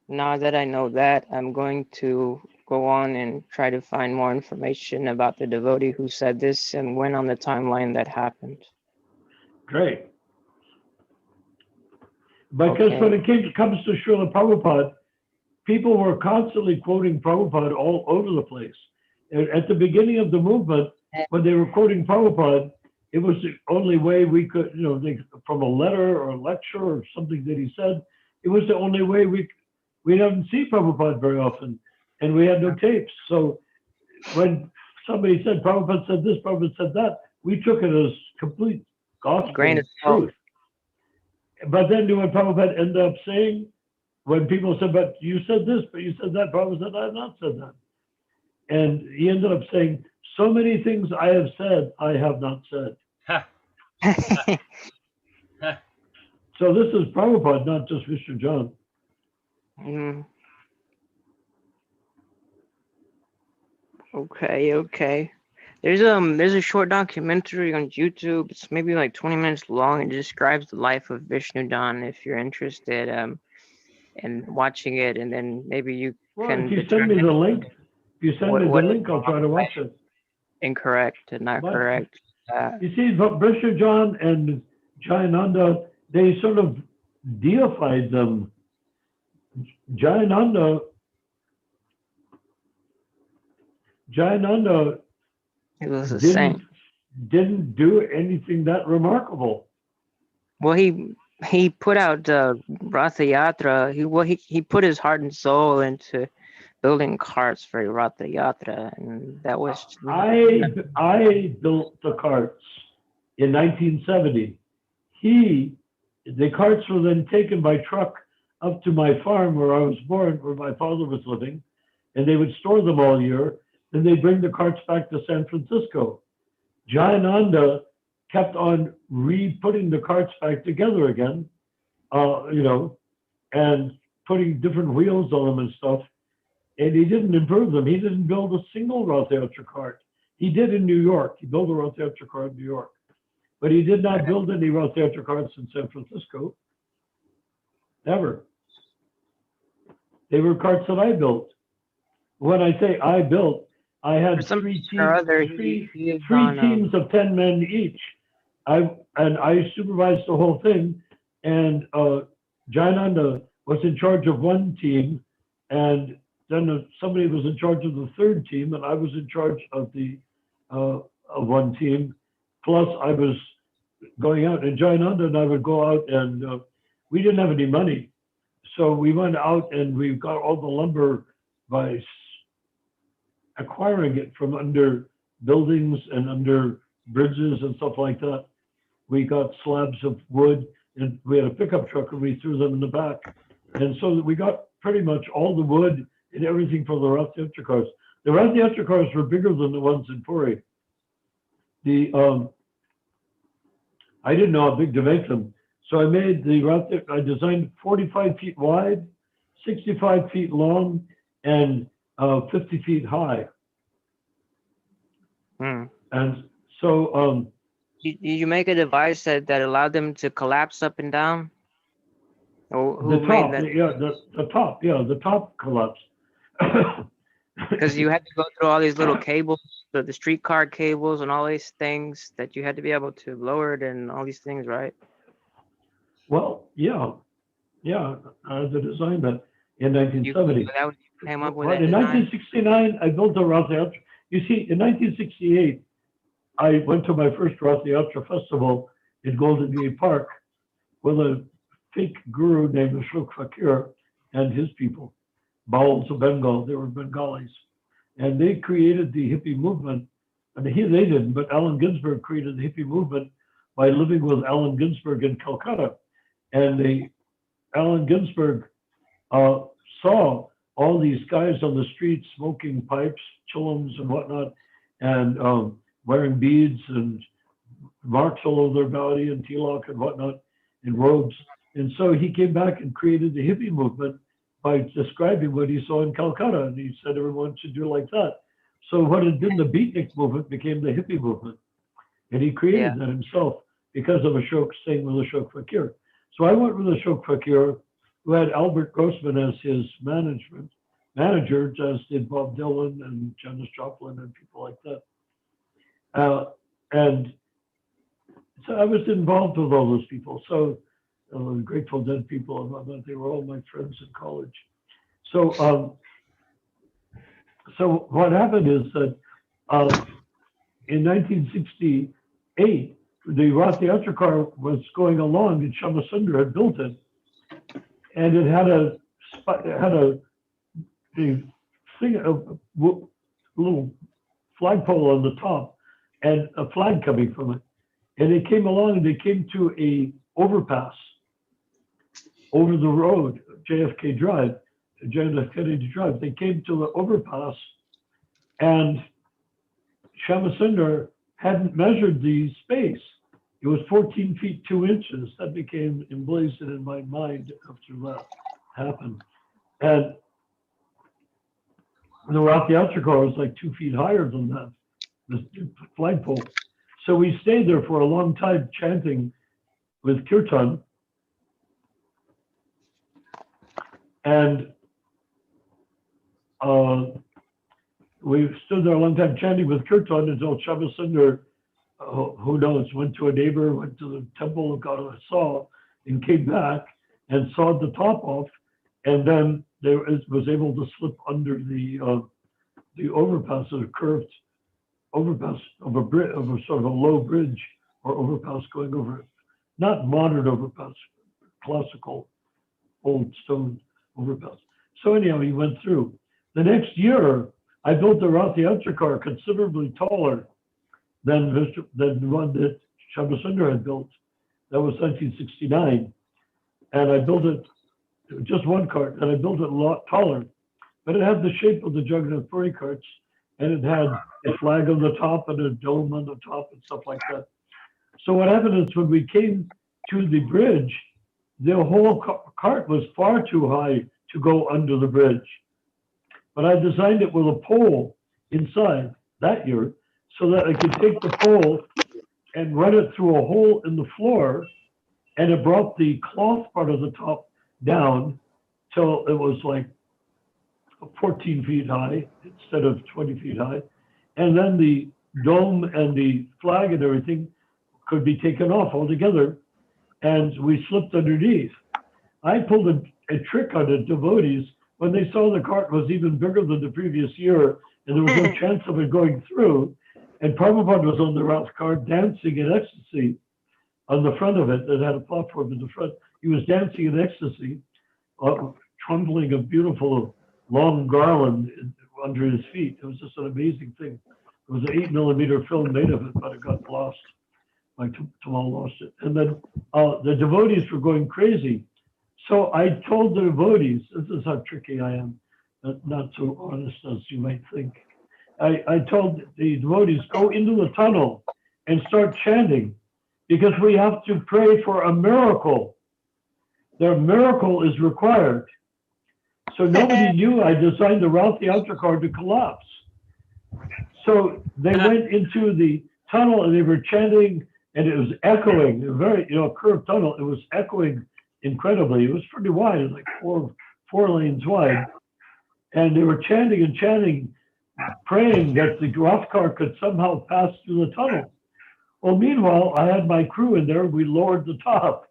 Now that I know that, I'm going to go on and try to find more information about the devotee who said this and when on the timeline that happened. Great. Because Okay. when it comes to Srila Prabhupada, people were constantly quoting Prabhupada all over the place. At the beginning of the movement, when they were quoting Prabhupada, it was the only way we could, from a letter or a lecture or something that he said, it was the only way we didn't see Prabhupada very often, and we had no tapes. So when somebody said Prabhupada said this, Prabhupada said that, we took it as complete gospel Grain of salt. truth. But then when Prabhupada ended up saying, when people said, but you said this, but you said that, Prabhupada said, I have not said that. And he ended up saying, so many things I have said, I have not said. Ha. So this is Prabhupada, not just Mr. John. Mm. Okay. There's a short documentary on YouTube. It's maybe like 20 minutes long. It describes the life of Vishnu Dan. If you're interested, in watching it, and then maybe you Well, can if you send me determine the link, what is I'll try to watch it. incorrect and not But correct. you see, Vishnu John and Jayananda, they sort of deified them. Jayananda It was the same. didn't do anything that remarkable. Well, he put out Ratha Yatra. He put his heart and soul into building carts for Ratha Yatra, and that was. I built the carts in 1970. The carts were then taken by truck up to my farm where I was born, where my father was living, and they would store them all year. Then they'd bring the carts back to San Francisco. Jayananda kept on re-putting the carts back together again, and putting different wheels on them and stuff. And he didn't improve them. He didn't build a single Rath Yatra cart. He did in New York. He built a Rath Yatra cart in New York. But he did not build any Rath Yatra carts in San Francisco. Never. They were carts that I built. When I say I built, I had three teams of 10 men each. I supervised the whole thing, and Jayananda was in charge of one team, and then somebody was in charge of the third team, and I was in charge of of one team. Plus, I was going out, and Jayananda and I would go out, and we didn't have any money, so we went out and we got all the lumber by acquiring it from under buildings and under bridges and stuff like that. We got slabs of wood, and we had a pickup truck, and we threw them in the back. And so we got pretty much all the wood and everything for the Rath Yatra cars. The Rath Yatra cars were bigger than the ones in Puri. I didn't know how big to make them. So I made I designed 45 feet wide, 65 feet long, and 50 feet high. And so did you make a device that allowed them to collapse up and down? Or who made that? The top collapsed. Because you had to go through all these little cables, the streetcar cables and all these things that you had to be able to lower it and all these things, right? Well, yeah, I had to design that in 1970. You came up with but in 1969, I built a Rath Yatra. You see, in 1968, I went to my first Rath Yatra festival in Golden Gate Park with a fake guru named Ashok Fakir and his people, Bowls of Bengal. They were Bengalis. And they created the hippie movement. And they didn't, but Allen Ginsberg created the hippie movement by living with Allen Ginsberg in Calcutta. And Allen Ginsberg saw all these guys on the street smoking pipes, chillums and whatnot, and wearing beads and marks all over their body and tilak and whatnot in robes. And so he came back and created the hippie movement by describing what he saw in Calcutta. And he said everyone should do like that. So what had been the beatnik movement became the hippie movement. And he created that himself because of Ashok staying with Ashok Fakir. So I went with Ashok Fakir, who had Albert Grossman as his manager, as did Bob Dylan and Janis Joplin and people like that. And so I was involved with all those people. So Grateful Dead people, they were all my friends in college. So so what happened is that in 1968, the Rath Yatra was going along, and Shamasunder had built it, and it had a little flagpole on the top, and a flag coming from it. And they came along, and they came to a overpass over the road, JFK Drive, John F. Kennedy Drive. They came to the overpass, and Shamasunder hadn't measured the space. It was 14 feet 2 inches. That became emblazoned in my mind after that happened. And the Rath Yatra was like 2 feet higher than that, the flagpole. So we stayed there for a long time chanting with kirtan. And we stood there a long time chanting with kirtan until Shamasunder, who knows, went to a neighbor, went to the temple, got a saw, and came back and sawed the top off, and then was able to slip under the overpass, a curved overpass of a sort of a low bridge or overpass going over, not modern overpass, classical old stone overpass. So anyhow, he went through. The next year, I built the Rath Yatra considerably taller than the one that Shamasunder had built. That was 1969. And I built it, just one cart, and I built it a lot taller. But it had the shape of the Jagannath Puri carts, and it had a flag on the top and a dome on the top and stuff like that. So what happened is when we came to the bridge, the whole cart was far too high to go under the bridge. But I designed it with a pole inside that year so that I could take the pole and run it through a hole in the floor, and it brought the cloth part of the top down till it was like 14 feet high instead of 20 feet high. And then the dome and the flag and everything could be taken off altogether, and we slipped underneath. I pulled a trick on the devotees when they saw the cart was even bigger than the previous year, and there was no chance of it going through. And Prabhupada was on the Rath cart dancing in ecstasy on the front of it. It had a platform in the front. He was dancing in ecstasy, trundling a beautiful long garland under his feet. It was just an amazing thing. It was an 8mm film made of it, but it got lost. Like Tamal lost it. And then the devotees were going crazy. So I told the devotees, this is how tricky I am, not so honest as you might think. I told the devotees, go into the tunnel and start chanting, because we have to pray for a miracle. Their miracle is required. So nobody knew I designed the Rath Yatra to collapse. So they went into the tunnel and they were chanting, and it was echoing, a very curved tunnel. It was echoing incredibly. It was pretty wide, it was like four lanes wide. And they were chanting and chanting, praying that the Rath car could somehow pass through the tunnel. Well, meanwhile, I had my crew in there. We lowered the top.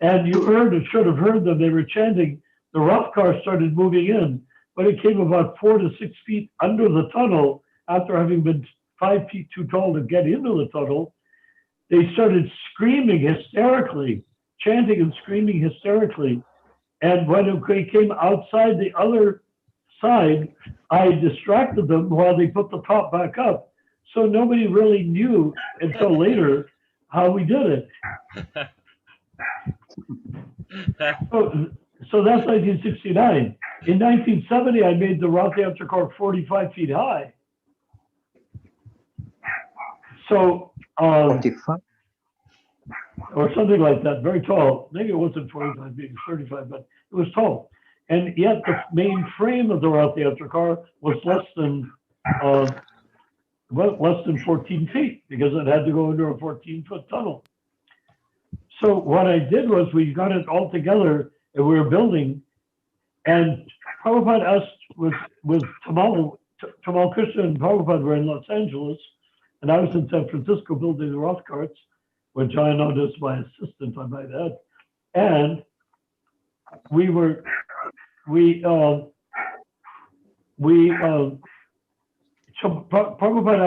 And you should have heard them. They were chanting. The Rath car started moving in, but it came about 4 to 6 feet under the tunnel after having been 5 feet too tall to get into the tunnel. They started screaming hysterically, chanting and screaming hysterically. And when they came outside the other side, I distracted them while they put the top back up. So nobody really knew until later how we did it. So that's 1969. In 1970, I made the Rath Yatra 45 feet high. So, 45? Or something like that, very tall. Maybe it wasn't 45, maybe 35, but it was tall. And yet the main frame of the Rath Yatra was less than well, less than 14 feet because it had to go under a 14-foot tunnel. So what I did was we got it all together and we were building, and Prabhupada asked with Tamal Krishna and Prabhupada were in Los Angeles, and I was in San Francisco building the Roth carts, where Jayananda is my assistant, I might add. And Prabhupada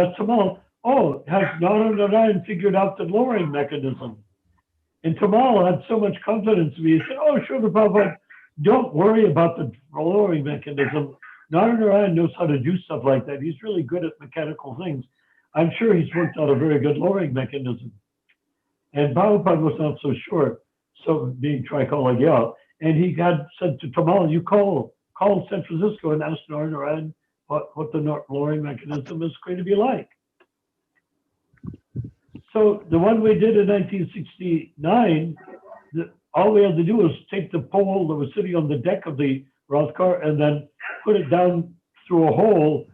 asked Tamal, oh, has Narayan figured out the lowering mechanism? And Tamal had so much confidence in me. He said, oh, sure, Prabhupada, don't worry about the lowering mechanism. Narayan knows how to do stuff like that. He's really good at mechanical things. I'm sure he's worked out a very good lowering mechanism. And Prabhupada was not so sure, so being tricollegial. And he had said to Tamal, you call San Francisco and ask Narayan what the lowering mechanism is going to be like. So the one we did in 1969, all we had to do was take the pole that was sitting on the deck of the Roth car and then put it down through a hole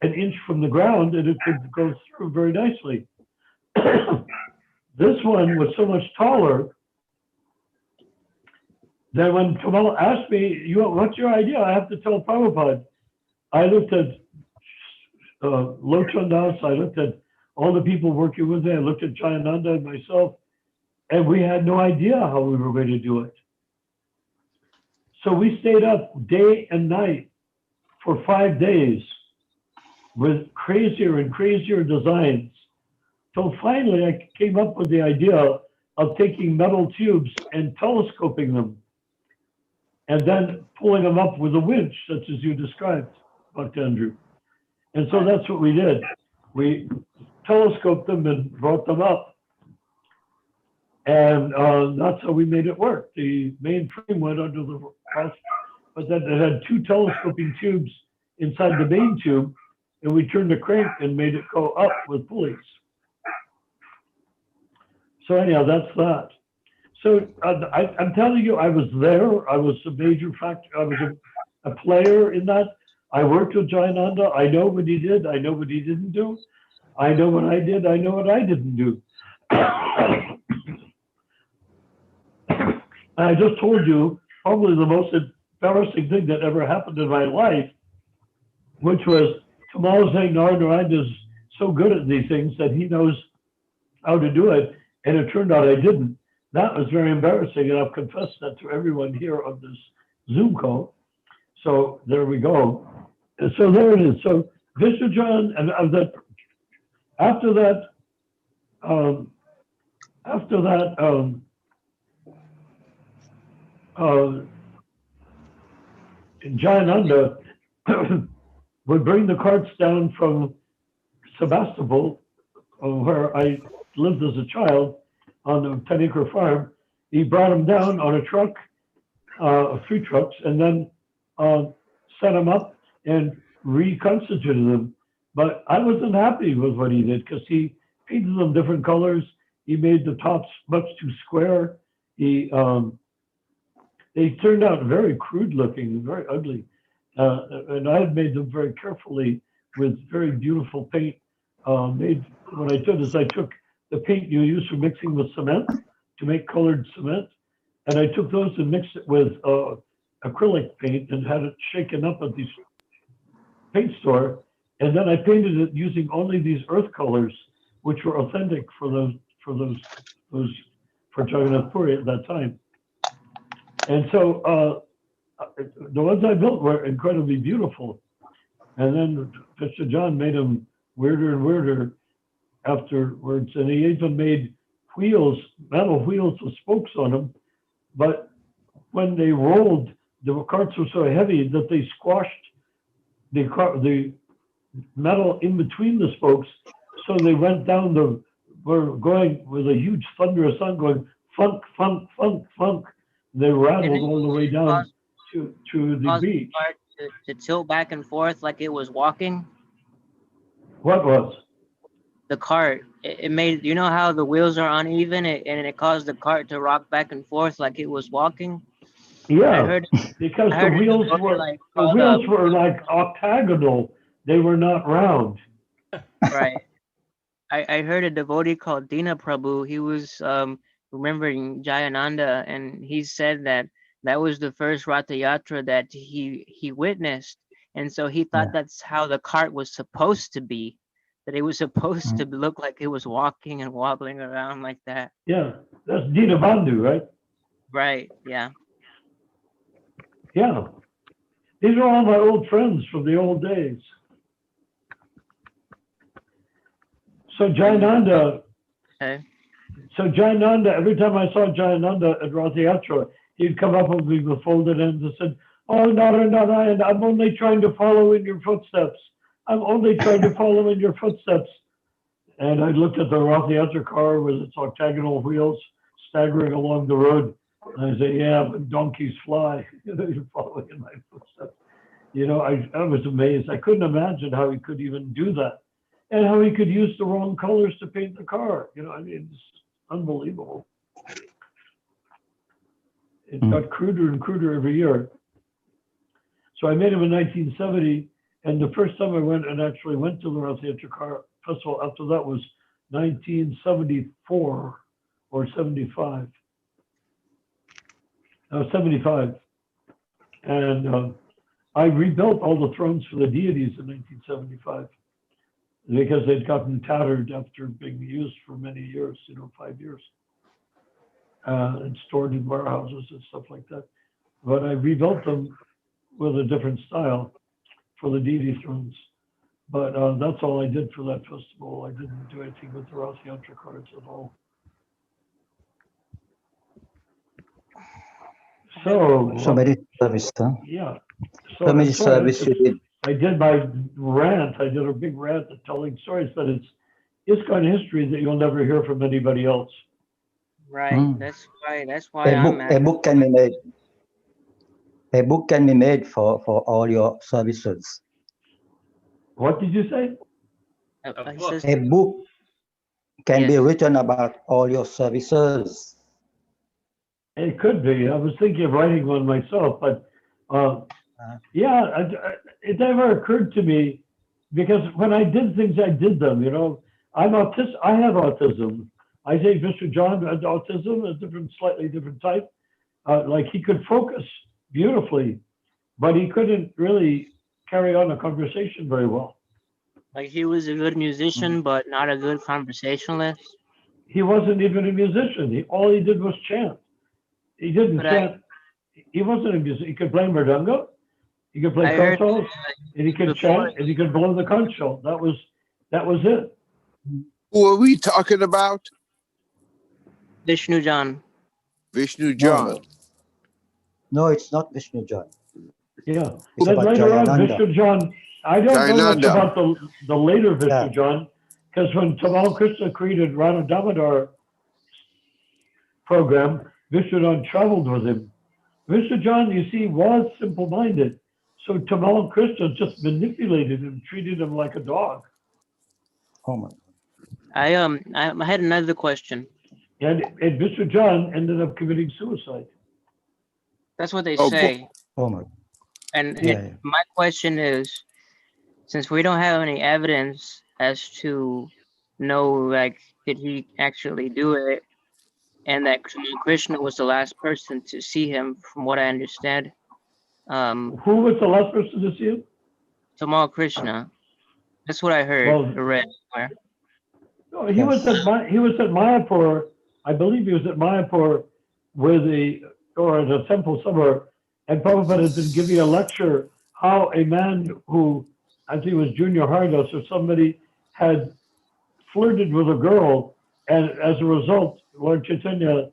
an inch from the ground, and it could go through very nicely. This one was so much taller that when Tamal asked me, what's your idea? I have to tell Prabhupada. I looked at Lochandas, I looked at all the people working with me, I looked at Jayananda and myself, and we had no idea how we were going to do it. So we stayed up day and night for 5 days with crazier and crazier designs. So finally I came up with the idea of taking metal tubes and telescoping them and then pulling them up with a winch, such as you described, Dr. Andrew. And so that's what we did. We telescoped them and brought them up. And that's how we made it work. The main frame went under the house, but then it had 2 telescoping tubes inside the main tube, and we turned the crank and made it go up with pulleys. So anyhow, that's that. So I'm telling you, I was there. I was a major factor. I was a player in that. I worked with Jayananda. I know what he did. I know what he didn't do. I know what I did. I know what I didn't do. I just told you probably the most embarrassing thing that ever happened in my life, which was Tamal saying Narayan is so good at these things that he knows how to do it, and it turned out I didn't. That was very embarrassing, and I've confessed that to everyone here on this Zoom call. So there we go. And so there it is. So Vishnujan, and after that, Jayananda would bring the carts down from Sebastopol, where I lived as a child on a 10-acre farm. He brought them down on a truck, 3 trucks, and then set them up and reconstituted them. But I wasn't happy with what he did because he painted them different colors. He made the tops much too square. They turned out very crude looking, very ugly. And I had made them very carefully with very beautiful paint. What I did is I took the paint you use for mixing with cement to make colored cement, and I took those and mixed it with acrylic paint and had it shaken up at the paint store. And then I painted it using only these earth colors, which were authentic for Jagannath Puri at that time. And so the ones I built were incredibly beautiful. And then Mr. John made them weirder and weirder afterwards. And he even made wheels, metal wheels with spokes on them. But when they rolled, the carts were so heavy that they squashed the metal in between the spokes. So they went down were going with a huge thunderous sound going funk, funk, funk, funk. They rattled all the way down to the beach. To tilt back and forth like it was walking. What was? The cart. It made, you know how the wheels are uneven, and it caused the cart to rock back and forth like it was walking. Yeah, because the wheels were like octagonal. They were not round. Right. I heard a devotee called Dina Prabhu. He was remembering Jayananda, and he said that that was the first Ratha Yatra that he witnessed, and so he thought Yeah. that's how the cart was supposed to be, that it was supposed to Mm. look like it was walking and wobbling around like that. Yeah, that's Dinabandhu, right? Right. Yeah. Yeah. These are all my old friends from the old days. So Jayananda, Okay. every time I saw Jayananda at Ratha Yatra, he'd come up with me with folded hands and said, "Oh, Narayan, I'm only trying to follow in your footsteps. I'm only trying to follow in your footsteps." And I looked at the Ratha Yatra car with its octagonal wheels staggering along the road. And I say, "Yeah, but donkeys fly." You're following in my footsteps. I was amazed. I couldn't imagine how he could even do that, and how he could use the wrong colors to paint the car. It's unbelievable. It got cruder and cruder every year. So I met him in 1970, and the first time I went and actually went to the Ratha Yatra Car Festival after that was 1974 or 75. 75. And I rebuilt all the thrones for the deities in 1975 because they'd gotten tattered after being used for many years, 5 years, and stored in warehouses and stuff like that. But I rebuilt them with a different style for the deity thrones. But that's all I did for that festival. I didn't do anything with the Ratha Yatra cards at all. So many service, huh? Yeah. So many service you did. I did my rant. I did a big rant telling stories, but it's ISKCON history that you'll never hear from anybody else. Right. Mm. That's why I'm A book can be made. A book can be made for all your services. What did you say? A he book. says, A book can be yes. written about all your services. It could be. I was thinking of writing one myself, but yeah, it never occurred to me because when I did things, I did them. I'm autistic. I have autism. I think Mr. John had autism, slightly different type. Like he could focus beautifully, but he couldn't really carry on a conversation very well. Like he was a good musician, but not a good conversationalist. He wasn't even a musician. All he did was chant. He didn't But chant. He wasn't a musician. He could play mridanga, he could play I heard kotos, and he could before chant, and he could blow the conch shell. That was it. Who are we talking about? Vishnu John. Vishnu John. No, it's not Vishnu John. Yeah. It's Then about later on, Jayananda. Vishnu John, I don't know much Jayananda. about the later Vishnu Yeah. John, because when Tamal Krishna created Radha Damodar program, Vishnu John traveled with him. Vishnu John, you see, was simple-minded. So Tamal Krishna just manipulated him, treated him like a dog. Oh my. I had another question. And Vishnu John ended up committing suicide. That's what they Oh, say. Oh my. And Yeah. my question is, since we don't have any evidence as to know, like, did he actually do it, and that Krishna was the last person to see him, from what I understand. Who was the last person to see him? Tamal Krishna. That's what I heard or read somewhere. No, he was at Mayapur. I believe he was at Mayapur or at a temple somewhere. And Prabhupada had been giving a lecture how a man who, I think it was Junior Hardas or somebody, had flirted with a girl. And as a result, Lord Chaitanya,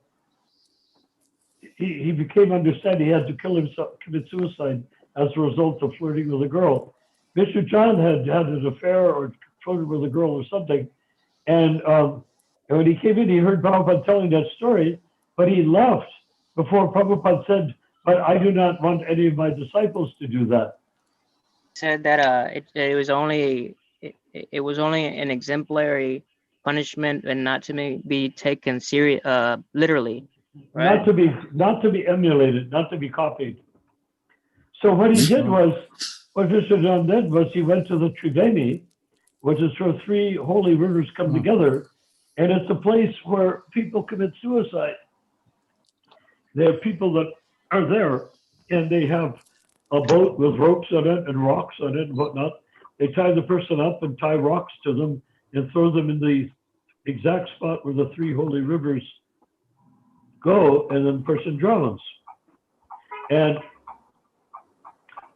he became understand he had to kill himself, commit suicide as a result of flirting with a girl. Mr. John had an affair or flirted with a girl or something. And when he came in, he heard Prabhupada telling that story, but he left before Prabhupada said, "But I do not want any of my disciples to do that." Said that it was only an exemplary punishment and not to be taken literally. Right? Not to be emulated, not to be copied. So what he did was, what Mr. John did was he went to the Triveni which is where three holy rivers come together, and it's a place where people commit suicide. There are people that are there, and they have a boat with ropes on it and rocks on it and whatnot. They tie the person up and tie rocks to them and throw them in the exact spot where the three holy rivers go, and then the person drowns. And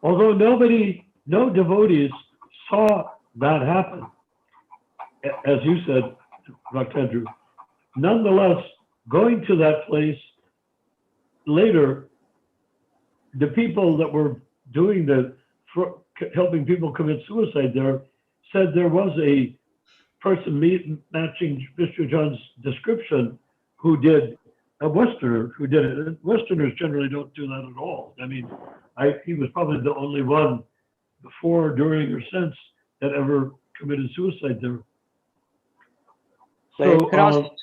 although no devotees saw that happen, as you said, Ramachandra, nonetheless, going to that place later, the people that were doing helping people commit suicide there said there was a person matching Mr. John's description who did, a Westerner who did it. And Westerners generally don't do that at all. I mean, he was probably the only one before, during, or since that ever committed suicide there. But it could also,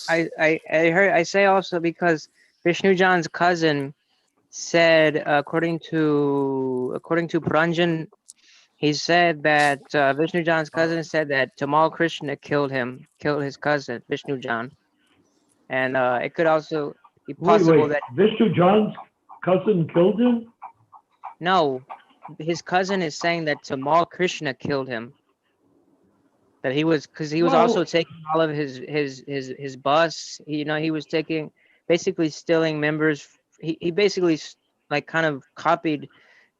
I say also because Vishnu John's cousin said, according to Pranjan, he said that Vishnu John's cousin said that Tamal Krishna killed his cousin Vishnu John, and it could also be possible that Vishnu John's cousin killed him. No, his cousin is saying that Tamal Krishna killed him. That he was, because he was also taking all of his bus. He was taking, basically stealing members. He basically like kind of copied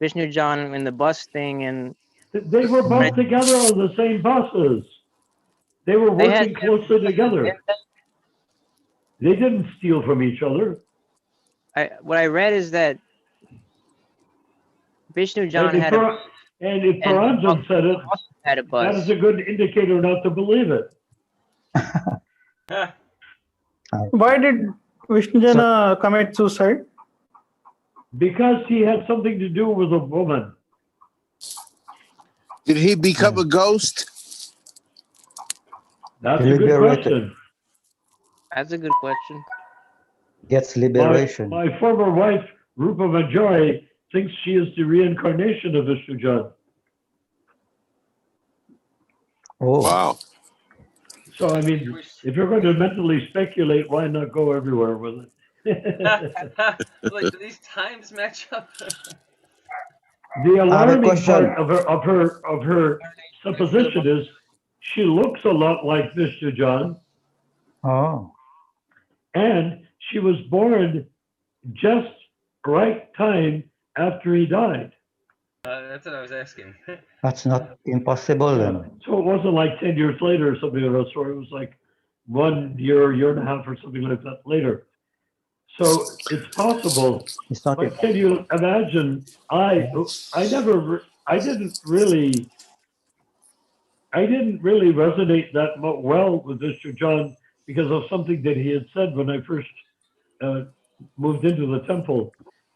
Vishnu John in the bus thing, and they were both together on the same buses. They were working closely together. They didn't steal from each other. What I read is that Vishnu John had and if Paranjan said it, had a bus. That is a good indicator not to believe it. Why did Vishnu Jana commit suicide? Because he had something to do with a woman. Did he become a ghost? That's a good question. That's a good question. Gets liberation. My former wife, Rupa Manjari, thinks she is the reincarnation of Vishnu John. Oh. Wow. So, I mean, if you're going to mentally speculate, why not go everywhere with it? Like, do these times match up? The alarming part of her supposition is she looks a lot like Vishnu John. Oh. And she was born just right time after he died. That's what I was asking. That's not impossible then. So it wasn't like 10 years later or something of that sort. It was like 1 year, year and a half or something like that later. So it's possible. It's not. But can you imagine? I didn't really resonate that well with Mr. John because of something that he had said when I first moved into the temple,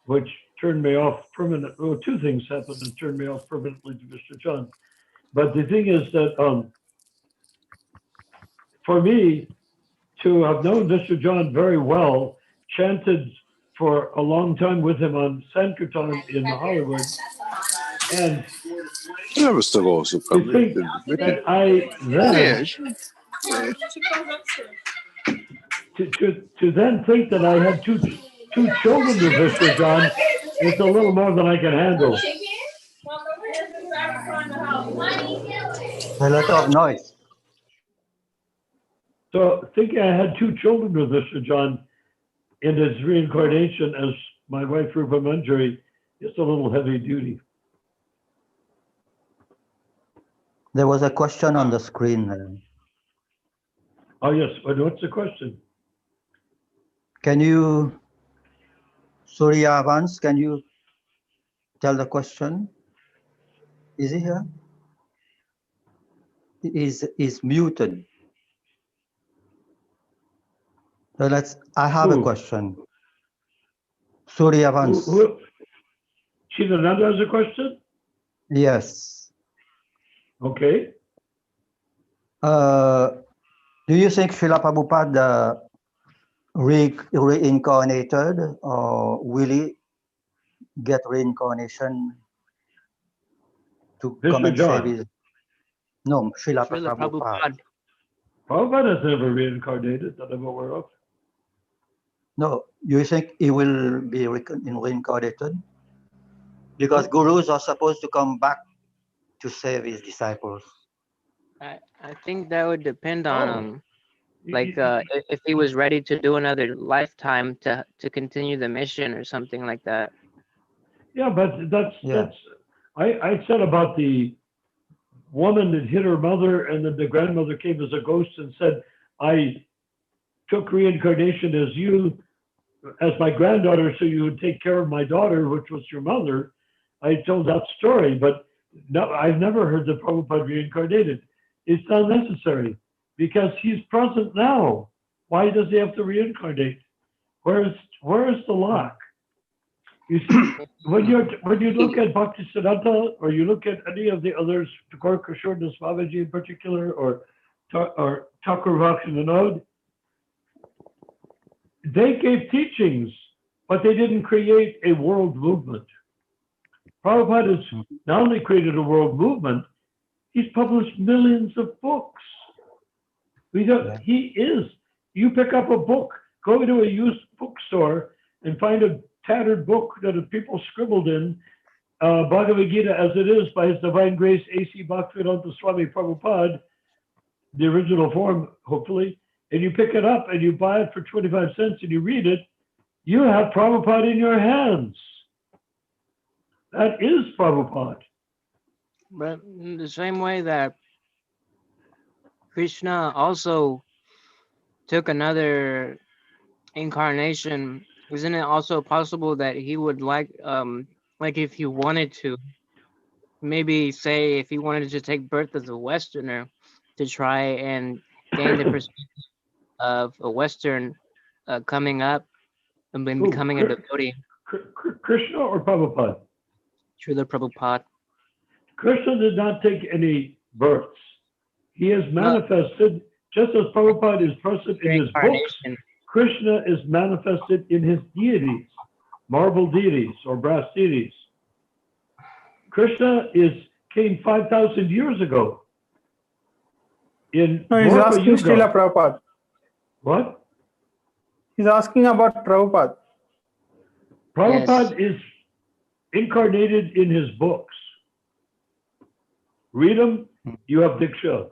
which turned me off permanently. Well, two things happened that turned me off permanently to Mr. John. But the thing is that for me to have known Mr. John very well, chanted for a long time with him on Sankirtan in Hollywood, and to think that I then to then think that I had two children with Mr. John is a little more than I can handle. A lot of noise. So thinking I had two children with Mr. John in his reincarnation as my wife Rupa Manjari is a little heavy duty. There was a question on the screen. Oh yes, what's the question? Can you, Surya Vans, can you tell the question? Is he here? Is muted. So I have a question. Surya Vans. Chidananda has a question? Yes. Okay. Do you think Srila Prabhupada reincarnated, or will he get reincarnation to come and save his? No, Srila Srila Prabhupada. Prabhupada. Prabhupada has never reincarnated that I'm aware of. No, you think he will be reincarnated? Because gurus are supposed to come back to save his disciples. I think that would depend on Oh. like if he was ready to do another lifetime to continue the mission or something like that. Yeah, but that's Yeah. I said about the woman that hit her mother, and then the grandmother came as a ghost and said, I took reincarnation as you, as my granddaughter, so you would take care of my daughter, which was your mother. I told that story, but no, I've never heard that Prabhupada reincarnated. It's not necessary because he's present now. Why does he have to reincarnate? Where is the lock? You see, when you look at Bhaktisiddhanta, or you look at any of the others, Thakur Kishore Das Babaji in particular, or Thakur Bhaktivinoda, they gave teachings, but they didn't create a world movement. Prabhupada has not only created a world movement, he's published millions of books. He is. You pick up a book, go to a used bookstore and find a tattered book that people scribbled in, Bhagavad Gita as it is by His Divine Grace A.C. Bhaktivedanta Swami Prabhupada, the original form, hopefully, and you pick it up and you buy it for 25 cents and you read it, you have Prabhupada in your hands. That is Prabhupada. But in the same way that Krishna also took another incarnation, isn't it also possible that he would like if he wanted to, maybe say if he wanted to take birth as a Westerner to try and gain the perspective of a Western coming up and then becoming a devotee? Krishna or Prabhupada? Srila Prabhupada. Krishna did not take any births. He has manifested, just as Prabhupada is present in his books, Krishna is manifested in his deities, marble deities or brass deities. Krishna came 5,000 years ago. In No, he's Dwapara asking Yuga. Srila Prabhupada. What? He's asking about Prabhupada. Prabhupada is incarnated in his books. Read them, you have Diksha.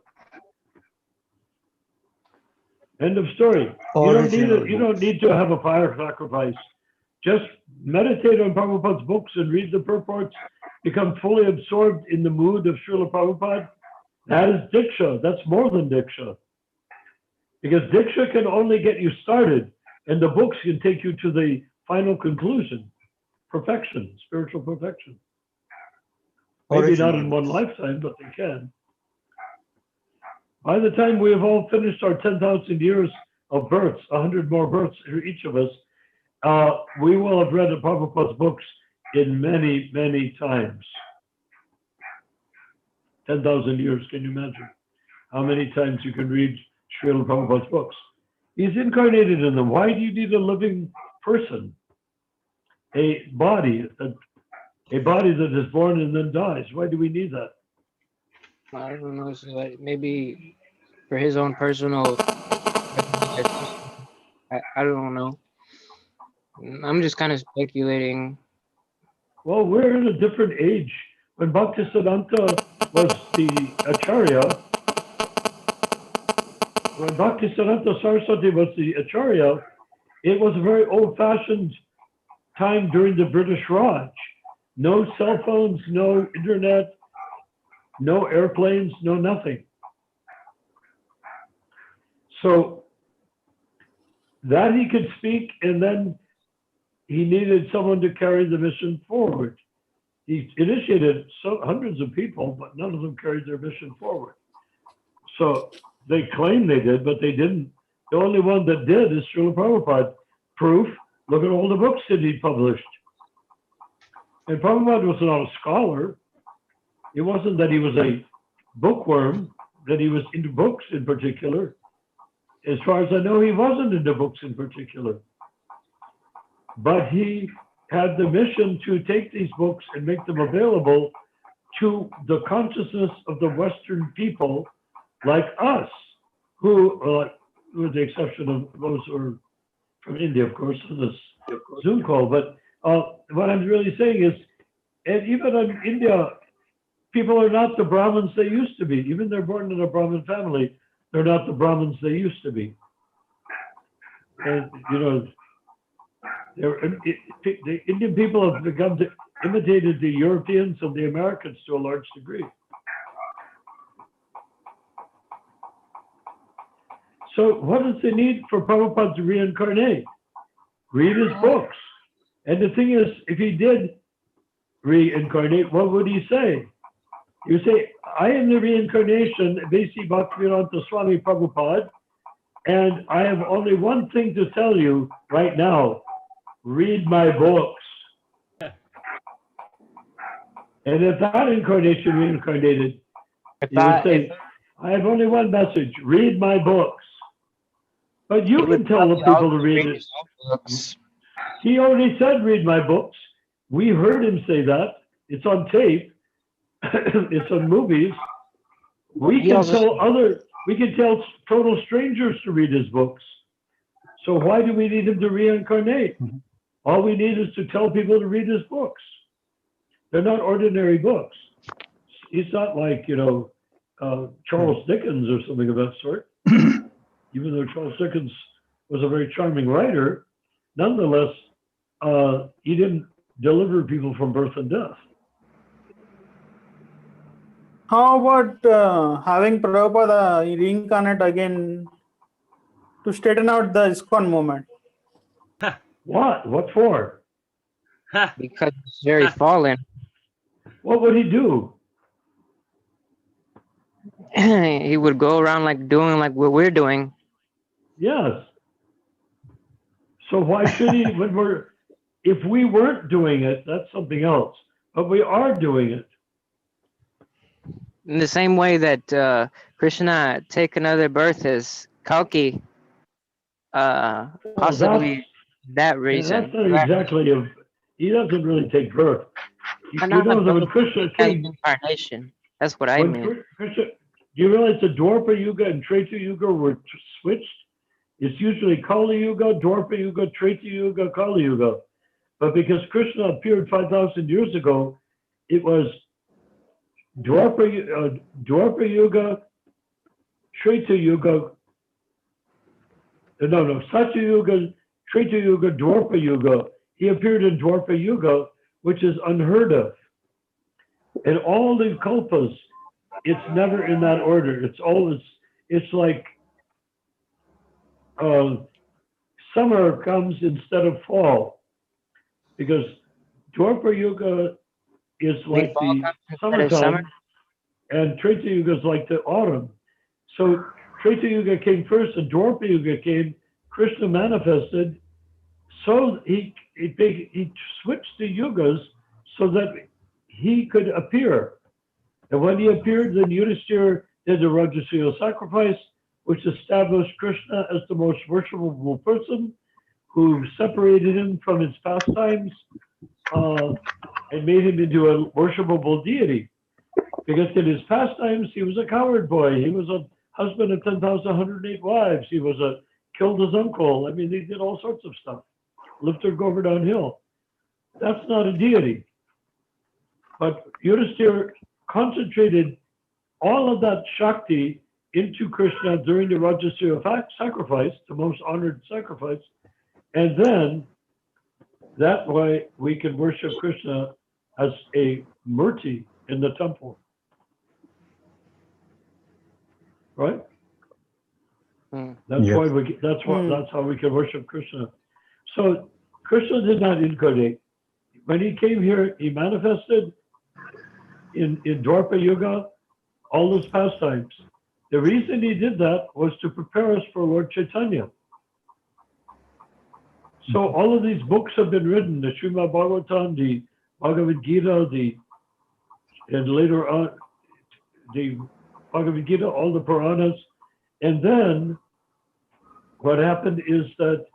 End of story. You don't need to have a fire sacrifice. Just meditate on Prabhupada's books and read the purports. Become fully absorbed in the mood of Srila Prabhupada. That is Diksha. That's more than Diksha. Because Diksha can only get you started, and the books can take you to the final conclusion. Perfection, spiritual perfection. Maybe not in one lifetime, but they can. By the time we have all finished our 10,000 years of births, 100 more births for each of us, we will have read Prabhupada's books in many, many times. 10,000 years, can you imagine how many times you can read Srila Prabhupada's books? He's incarnated in them. Why do you need a living person? A body that is born and then dies. Why do we need that? I don't know. So maybe for his own personal. I don't know. I'm just kind of speculating. Well, we're in a different age. When Bhaktisiddhanta was the Acharya, when Bhaktisiddhanta Saraswati was the Acharya, it was a very old-fashioned time during the British Raj. No cell phones, no internet, no airplanes, no nothing. So that he could speak, and then he needed someone to carry the mission forward. He initiated hundreds of people, but none of them carried their mission forward. So they claim they did, but they didn't. The only one that did is Srila Prabhupada. Proof, look at all the books that he published. And Prabhupada was not a scholar. It wasn't that he was a bookworm, that he was into books in particular. As far as I know, he wasn't into books in particular. But he had the mission to take these books and make them available to the consciousness of the Western people like us, who, with the exception of those who are from India, of course, on this Zoom call. But what I'm really saying is, and even in India, people are not the Brahmins they used to be. Even they're born in a Brahmin family, they're not the Brahmins they used to be. And, you know, the Indian people have begun to imitated the Europeans and the Americans to a large degree. So what is the need for Prabhupada to reincarnate? Read his books. And the thing is, if he did reincarnate, what would he say? He would say, I am the reincarnation, Vesi Bhaktivedanta Swami Prabhupada, and I have only one thing to tell you right now. Read my books. And if that incarnation reincarnated, he would say, I have only one message, read my books. But you can tell the people to read it. He already said, read my books. We heard him say that. It's on tape. It's on movies. We can tell total strangers to read his books. So why do we need him to reincarnate? All we need is to tell people to read his books. They're not ordinary books. He's not like, you know, Charles Dickens or something of that sort. Even though Charles Dickens was a very charming writer, nonetheless, he didn't deliver people from birth and death. How about having Prabhupada reincarnate again to straighten out the ISKCON movement? What? What for? Because it's very fallen. What would he do? He would go around like doing like what we're doing. Yes. So why should he, if we weren't doing it, that's something else. But we are doing it. In the same way that Krishna take another birth as Kalki, possibly that reason. That's not exactly he doesn't really take birth. You know that when Krishna came, incarnation. That's what I mean. Krishna, do you realize the Dwapara Yuga and Treta Yuga were switched? It's usually Kali Yuga, Dwapara Yuga, Treta Yuga, Kali Yuga. But because Krishna appeared 5,000 years ago, it was Dwapara Yuga, Treta Yuga, Satya Yuga, Treta Yuga, Dwapara Yuga. He appeared in Dwapara Yuga, which is unheard of. And all the kalpas, it's never in that order. It's always, it's like summer comes instead of fall, because Dwapara Yuga is like the summertime, and Treta Yuga is like the autumn. So Treta Yuga came first, and Dwapara Yuga came. Krishna manifested, so he switched the yugas so that he could appear. And when he appeared, then Yudhishthira did the Rajasuya sacrifice, which established Krishna as the most worshipable person, who separated him from his pastimes and made him into a worshipable deity. Because in his pastimes, he was a coward boy. He was a husband of 10,108 wives. He was killed his uncle. I mean, he did all sorts of stuff. Lifted Govardhan Hill. That's not a deity. But Yudhishthira concentrated all of that Shakti into Krishna during the Rajasuya sacrifice, the most honored sacrifice. And then that way we can worship Krishna as a murti in the temple. Right? That's why that's how we can worship Krishna. So Krishna did not incarnate. When he came here, he manifested in Dwapara Yuga all those pastimes. The reason he did that was to prepare us for Lord Chaitanya. So all of these books have been written, the Srimad Bhagavatam, the Bhagavad Gita, and later on, the Bhagavad Gita, all the Puranas. And then what happened is that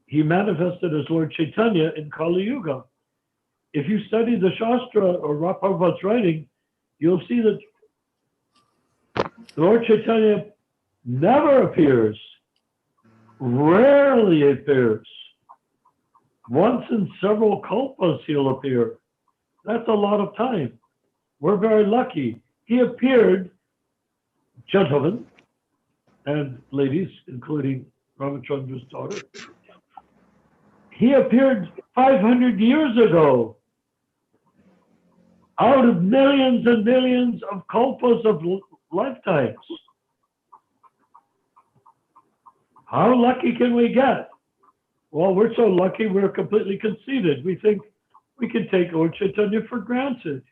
he manifested as Lord Chaitanya in Kali Yuga. If you study the Shastra or Prabhupada's writing, you'll see that Lord Chaitanya never appears, rarely appears. Once in several kalpas he'll appear. That's a lot of time. We're very lucky. He appeared, gentlemen and ladies, including Ramachandra's daughter. He appeared 500 years ago. Out of millions and millions of kalpas of lifetimes. How lucky can we get? Well, we're so lucky we're completely conceited. We think we can take Lord Chaitanya for granted.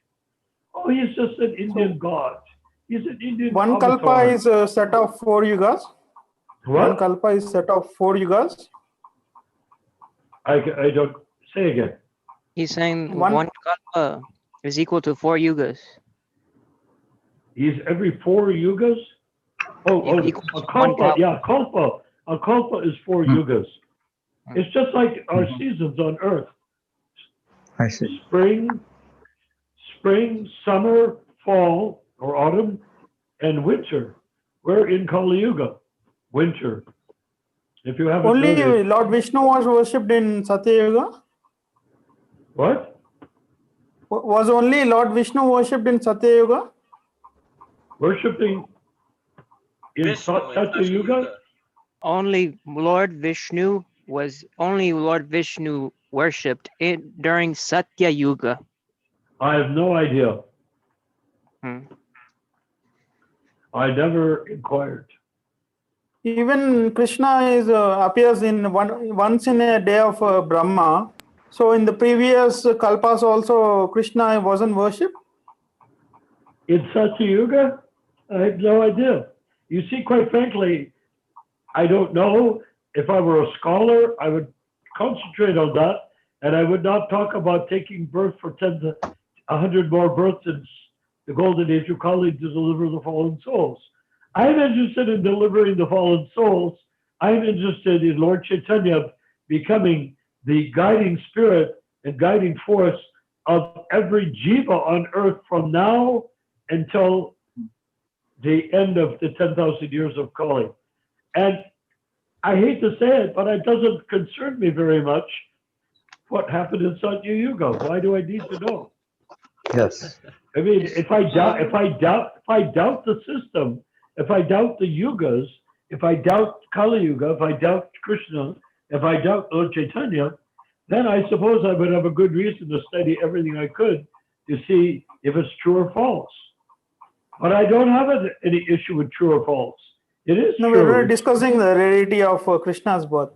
Oh, he's just an Indian god. He's an Indian One avatar. kalpa is a set of 4 yugas. One What? kalpa is set of 4 yugas. I don't say again. He's saying One- one kalpa is equal to 4 yugas. He's every 4 yugas. Oh, Equals a one kalpa. kalpa. Yeah, kalpa. A kalpa is 4 yugas. It's just like our seasons on Earth. I see. Spring, summer, fall, or autumn, and winter. We're in Kali Yuga, winter. If you haven't Only noticed, Lord Vishnu was worshipped in Satya Yuga. what? Was only Lord Vishnu worshipped in Satya Yuga? Worshipping in Vishnu in Satya Yuga? Only Lord Vishnu worshipped during Satya Yuga. I have no idea. Hmm. I never inquired. Even Krishna is appears in once in a day of Brahma. So in the previous kalpas also Krishna wasn't worshipped. In Satya Yuga? I have no idea. You see, quite frankly, I don't know. If I were a scholar, I would concentrate on that, and I would not talk about taking birth for 10 to 100 more births in the golden age of Kali to deliver the fallen souls. I'm interested in delivering the fallen souls. I'm interested in Lord Chaitanya becoming the guiding spirit and guiding force of every jiva on earth from now until the end of the 10,000 years of Kali. And I hate to say it, but it doesn't concern me very much what happened in Satya Yuga. Why do I need to know? Yes. I mean, if I doubt the system, if I doubt the yugas, if I doubt Kali Yuga, if I doubt Krishna, if I doubt Lord Chaitanya, then I suppose I would have a good reason to study everything I could to see if it's true or false. But I don't have any issue with true or false. It is No, true. we're discussing the rarity of Krishna's birth.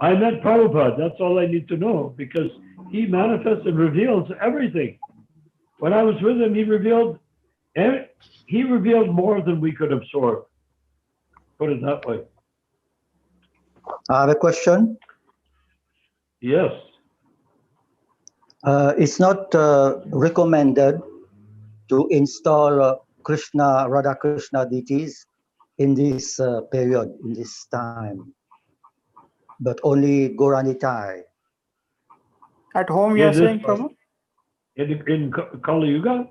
I met Prabhupada. That's all I need to know, because he manifests and reveals everything. When I was with him, he revealed more than we could absorb. Put it that way. I have a question. Yes. It's not recommended to install Radha Krishna deities in this period, in this time, but only Gauranitai. At home, you Yeah, are saying, Prabhu? In Kali Yuga?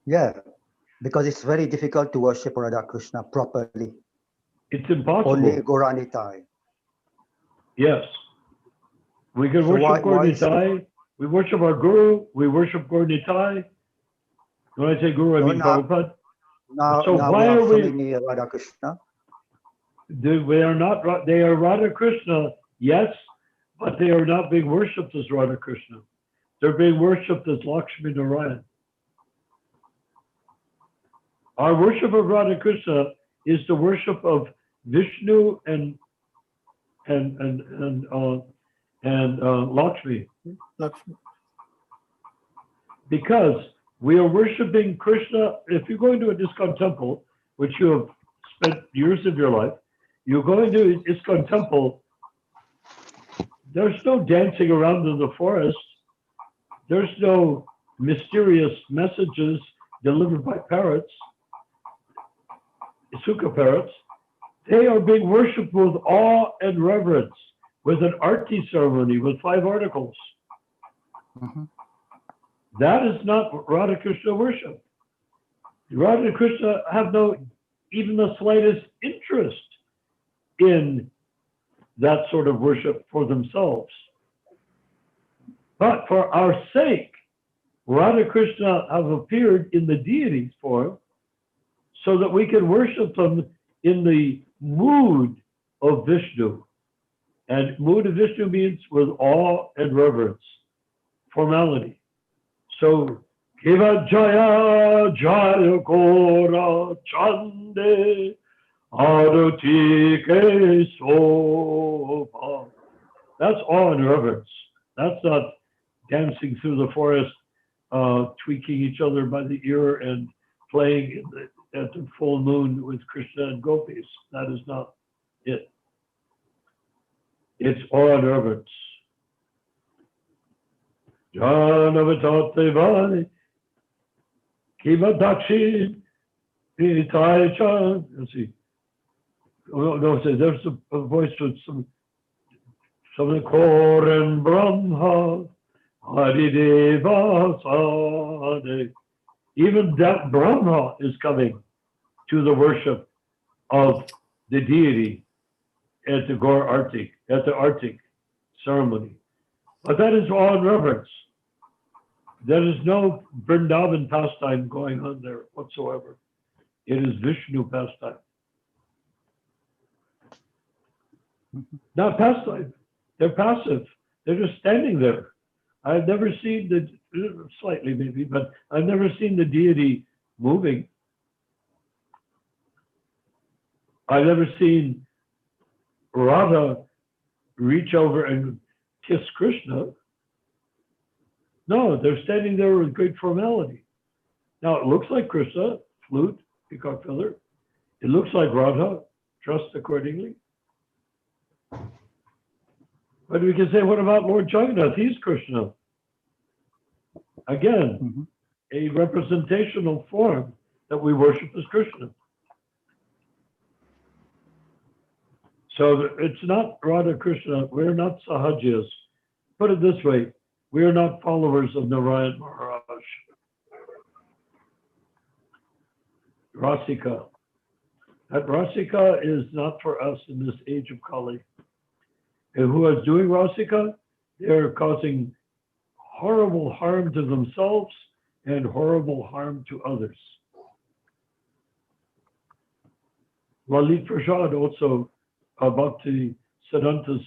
Yeah, because it's very difficult to worship Radha Krishna properly. It's impossible. Only Gauranitai. Yes. We can So worship why is it- Gauranitai. We worship our Guru. We worship Gauranitai. When I say Guru, I No, mean now- Prabhupada. Now, So now why we have are so we- many Radha Krishna. They are not. They are Radha Krishna, yes, but they are not being worshipped as Radha Krishna. They're being worshipped as Lakshmi Narayan. Our worship of Radha Krishna is the worship of Vishnu and Lakshmi, Lakshmi. because we are worshiping Krishna. If you go into a ISKCON temple, which you have spent years of your life, you go into an ISKCON temple, there's no dancing around in the forest. There's no mysterious messages delivered by parrots, Suka parrots. They are being worshipped with awe and reverence, with an arti ceremony, with 5 articles. Mhm. That is not Radha Krishna worship. Radha Krishna have no even the slightest interest in that sort of worship for themselves. But for our sake, Radha Krishna have appeared in the deity's form so that we can worship them in the mood of Vishnu. And mood of Vishnu means with awe and reverence, formality. So, Kiva Jaya Jaya Gora Chande Aruti Ke Sopa. That's awe and reverence. That's not dancing through the forest, tweaking each other by the ear and playing at the full moon with Krishna and gopis. That is not it. It's awe and reverence. Janavatatevani Kiva Dakshin Itaicha. Let's see. No, there's a voice with some Koren Brahma Harideva Sade. Even that Brahma is coming to the worship of the deity at the Gaur Artik, at the Artik ceremony. But that is all in reverence. There is no Vrindavan pastime going on there whatsoever. It is Vishnu pastime. Not pastime. They're passive. They're just standing there. I've never seen the, slightly maybe, but I've never seen the deity moving. I've never seen Radha reach over and kiss Krishna. No, they're standing there with great formality. Now, it looks like Krishna, flute, peacock feather. It looks like Radha, dressed accordingly. But we can say, what about Lord Jagannath? He's Krishna. Again, a representational form that we worship as Krishna. So it's not Radha Krishna. We're not Sahajas. Put it this way, we are not followers of Narayan Maharaj. Rasika. That Rasika is not for us in this age of Kali. And who is doing Rasika? They're causing horrible harm to themselves and horrible harm to others. Lalit Prasad, also Bhakti Siddhanta's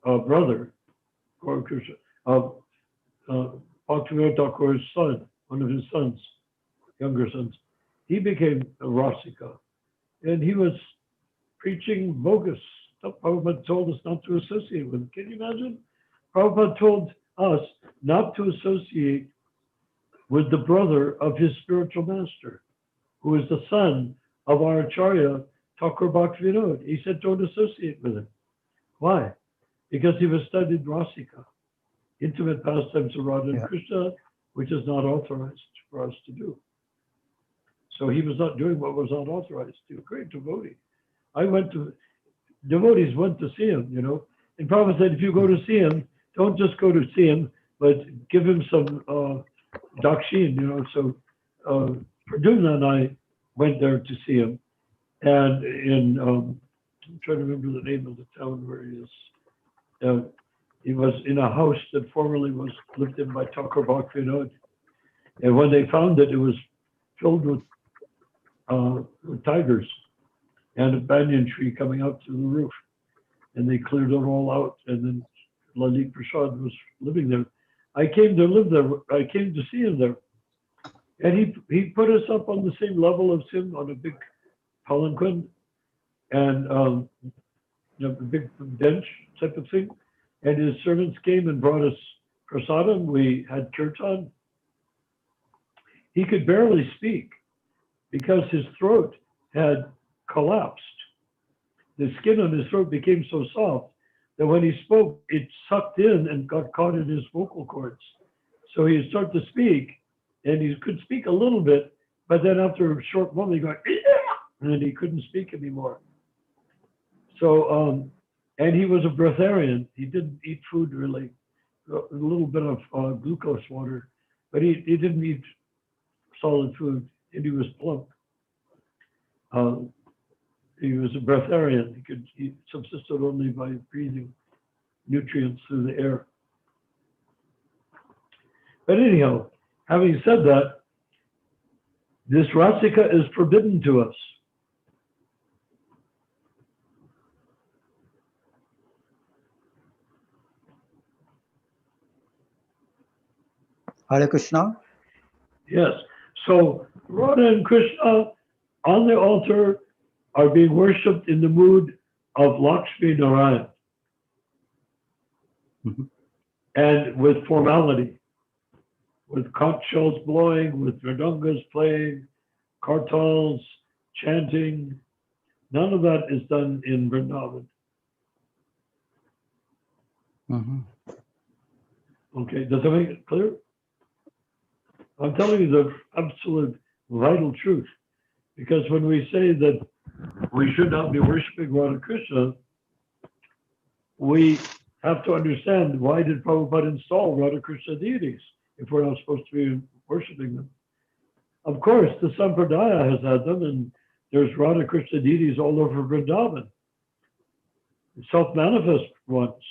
brother, Krishna, Bhaktivinoda Thakur's son, one of his sons, younger sons, he became a Rasika. And he was preaching bogus stuff. Prabhupada told us not to associate with him. Can you imagine? Prabhupada told us not to associate with the brother of his spiritual master, who is the son of our Acharya, Thakur Bhaktivinoda. He said, don't associate with him. Why? Because he was studied Rasika, intimate pastimes of Radha and Krishna, which is not authorized for us to do. So he was not doing what was not authorized to. Great devotee. Devotees went to see him, you know. And Prabhupada said, if you go to see him, don't just go to see him, but give him some dakshin, you know. So Pradyumna and I went there to see him. And I'm trying to remember the name of the town where he is. He was in a house that formerly was lived in by Thakur Bhaktivinoda. And when they found it, it was filled with tigers and a banyan tree coming out to the roof. And they cleared it all out. And then Lalit Prasad was living there. I came to live there. I came to see him there. And he put us up on the same level as him on a big palanquin and a big bench type of thing. And his servants came and brought us prasadam. We had kirtan. He could barely speak because his throat had collapsed. The skin on his throat became so soft that when he spoke, it sucked in and got caught in his vocal cords. So he started to speak, and he could speak a little bit, but then after a short moment, he got, and he couldn't speak anymore. So, and he was a breatharian. He didn't eat food really, a little bit of glucose water. but he didn't eat solid food, and he was plump. He was a breatharian. He subsisted only by breathing nutrients through the air. But anyhow, having said that, this rasika is forbidden to us. Hare Krishna. Yes. So Radha and Krishna on the altar are being worshipped in the mood of Lakshmi Narayan. Mhm. And with formality, with conch shells blowing, with mridangas playing, kartals, chanting. None of that is done in Vrindavan. Mhm. Okay, does that make it clear? I'm telling you the absolute vital truth. Because when we say that we should not be worshiping Radha Krishna, we have to understand, why did Prabhupada install Radha Krishna deities if we're not supposed to be worshiping them? Of course, the Sampradaya has had them, and there's Radha Krishna deities all over Vrindavan. Self-manifest ones.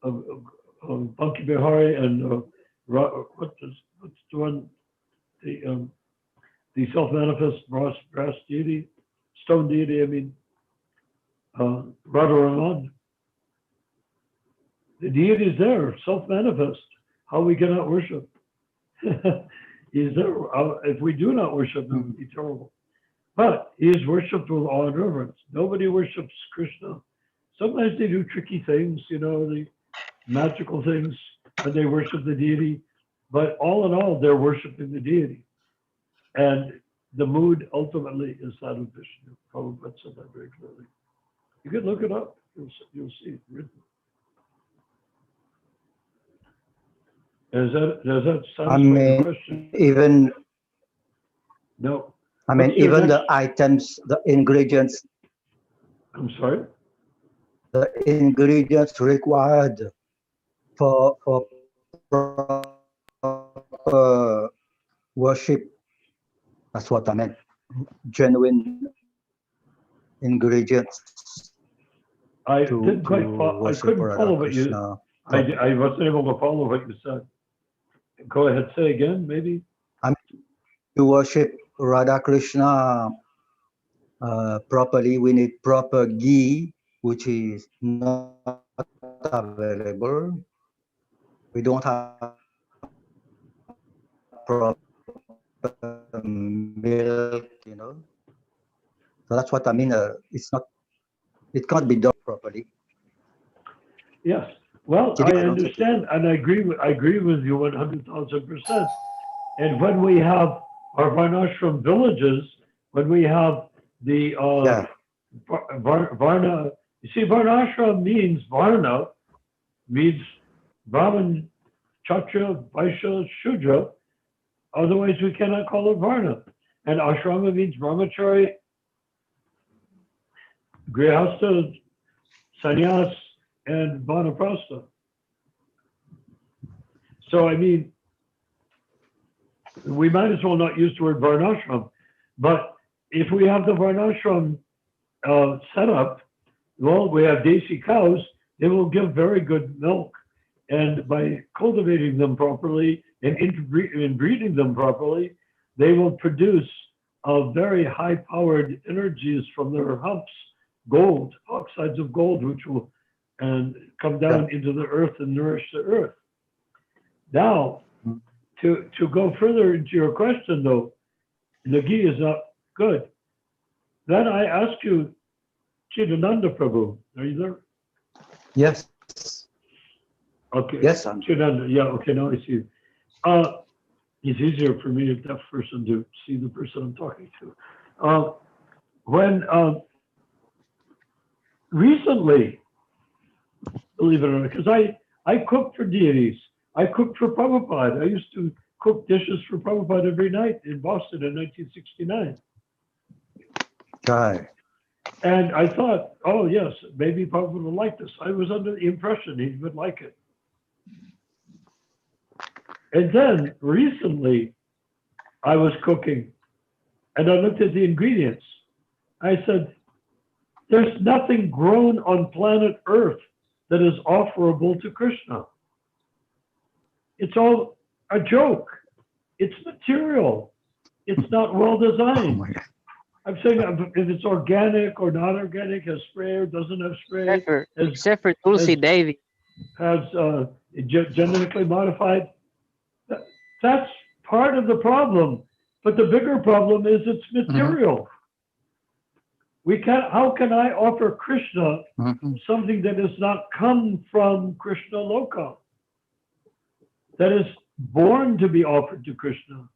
Banki Bihari and what's the one? The self-manifest brass deity, stone deity, I mean, Radharaman. The deity is there, self-manifest. How we cannot worship? He's there. If we do not worship him, it would be terrible. But he is worshipped with awe and reverence. Nobody worships Krishna. Sometimes they do tricky things, the magical things, and they worship the deity. But all in all, they're worshiping the deity. And the mood ultimately is that of Vishnu. Prabhupada said that very clearly. You can look it up. You'll see it written. Does that satisfy your question? Even No. even the items, the ingredients. I'm sorry? The ingredients required for proper worship. That's what I meant. Genuine ingredients. I didn't quite follow. I couldn't follow what you. I wasn't able to follow what you said. Go ahead. Say again, maybe. To worship Radha Krishna properly, we need proper ghee, which is not available. We don't have proper milk, So that's what I mean. It can't be done properly. Yes. Well, I understand, and I agree with you 100,000%. And when we have our Varnashram villages, when we have the Varna, you see, Varnashram means Varna, means Brahman, Kshatriya, Vaishya, Shudra. Otherwise, we cannot call it Varna. And Ashrama means Brahmachari, Grihastha, Sannyas, and Vanaprastha. So, I mean, we might as well not use the word Varnashram. But if we have the Varnashram set up, well, we have Desi cows, they will give very good milk. And by cultivating them properly and breeding them properly, they will produce very high-powered energies from their humps, gold, oxides of gold, which will come down into the earth and nourish the earth. Now, to go further into your question, though, the ghee is not good. Then I ask you, Chidananda Prabhu, are you there? Yes. Okay. Yes, Chidananda, yeah, okay, now I see you. It's easier for me, a deaf person, to see the person I'm talking to. Recently, believe it or not, because I cooked for deities. I cooked for Prabhupada. I used to cook dishes for Prabhupada every night in Boston in 1969. Right. And I thought, oh yes, maybe Prabhupada would like this. I was under the impression he would like it. And then recently, I was cooking and I looked at the ingredients. I said, there's nothing grown on planet Earth that is offerable to Krishna. It's all a joke. It's material. It's not well Oh designed. my God. I'm saying if it's organic or not organic, has spray or doesn't have spray, Except for Tulsi Devi. has genetically modified. That's part of the problem. But the bigger problem is it's material. We can't. How can I offer Krishna something that has not come from Krishna Loka, that is born to be offered to Krishna?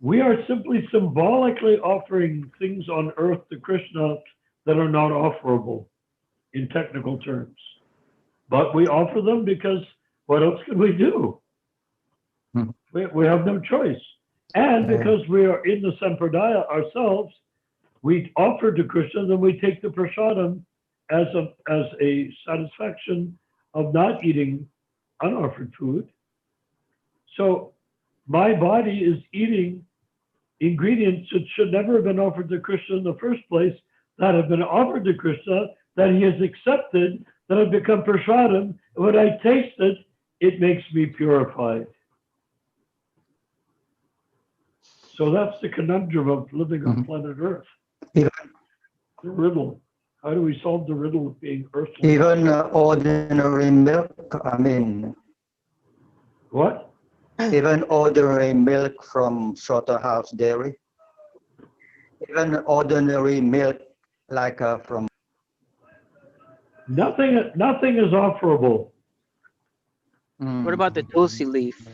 We are simply symbolically offering things on earth to Krishna that are not offerable in technical terms. But we offer them because what else can we do? We have no choice. And because we are in the Sampradaya ourselves, we offer to Krishna, then we take the prasadam as a satisfaction of not eating unoffered food. So my body is eating ingredients that should never have been offered to Krishna in the first place, that have been offered to Krishna, that he has accepted, that have become prasadam. When I taste it, it makes me purified. So that's the conundrum of living on planet Earth. Even, The riddle. How do we solve the riddle of being earthly? even ordinary milk, I mean, What? even ordinary milk from slaughterhouse dairy, even ordinary milk like from. Nothing is offerable. What about the Tulsi leaf?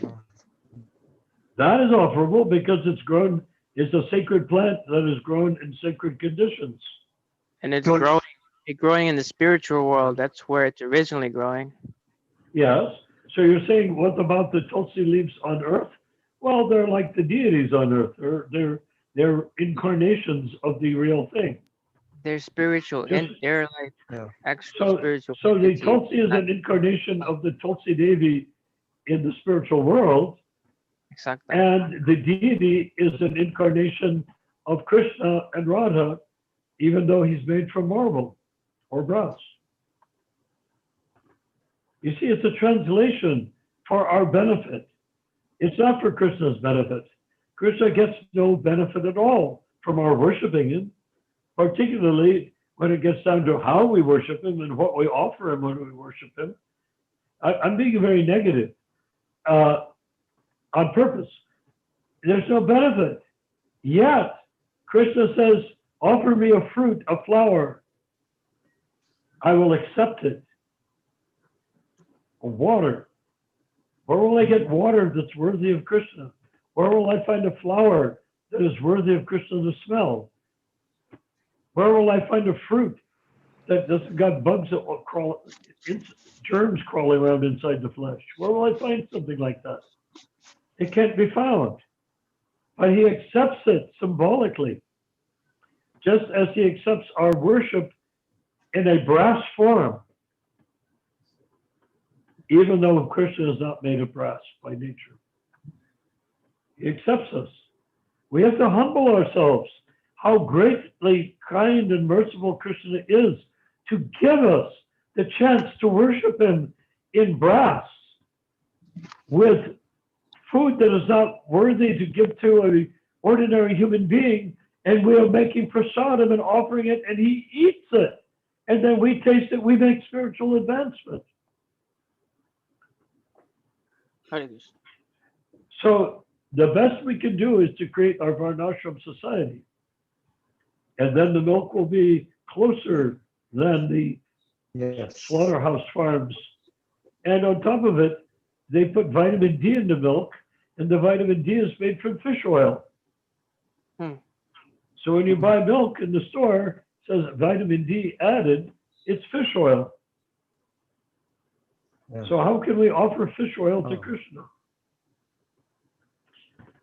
That is offerable because it's grown, it's a sacred plant that is grown in sacred conditions. And it's growing in the spiritual world. That's where it's originally growing. Yes. So you're saying, what about the Tulsi leaves on earth? Well, they're like the deities on earth. They're incarnations of the real thing. They're spiritual, and they're like actual spiritual. So the entities. Tulsi is an incarnation of the Tulsi Devi in the spiritual world, Exactly. and the deity is an incarnation of Krishna and Radha, even though he's made from marble or brass. You see, it's a translation for our benefit. It's not for Krishna's benefit. Krishna gets no benefit at all from our worshiping him, particularly when it gets down to how we worship him and what we offer him when we worship him. I'm being very negative on purpose. There's no benefit. Yet, Krishna says, offer me a fruit, a flower. I will accept it. Water. Where will I get water that's worthy of Krishna? Where will I find a flower that is worthy of Krishna to smell? Where will I find a fruit that doesn't got bugs that will crawl, germs crawling around inside the flesh? Where will I find something like that? It can't be found. But he accepts it symbolically, just as he accepts our worship in a brass form, even though Krishna is not made of brass by nature. He accepts us. We have to humble ourselves. How greatly kind and merciful Krishna is to give us the chance to worship him in brass with food that is not worthy to give to an ordinary human being, and we are making prasadam and offering it, and he eats it. And then we taste it, we make spiritual advancement. So the best we can do is to create our Varnashram society. And then the milk will be closer than the slaughterhouse farms. And on top of it, they put vitamin D in the milk, and the vitamin D is made from fish oil. So when you buy milk in the store, it says vitamin D added, it's fish oil. So how can we offer fish oil to Krishna?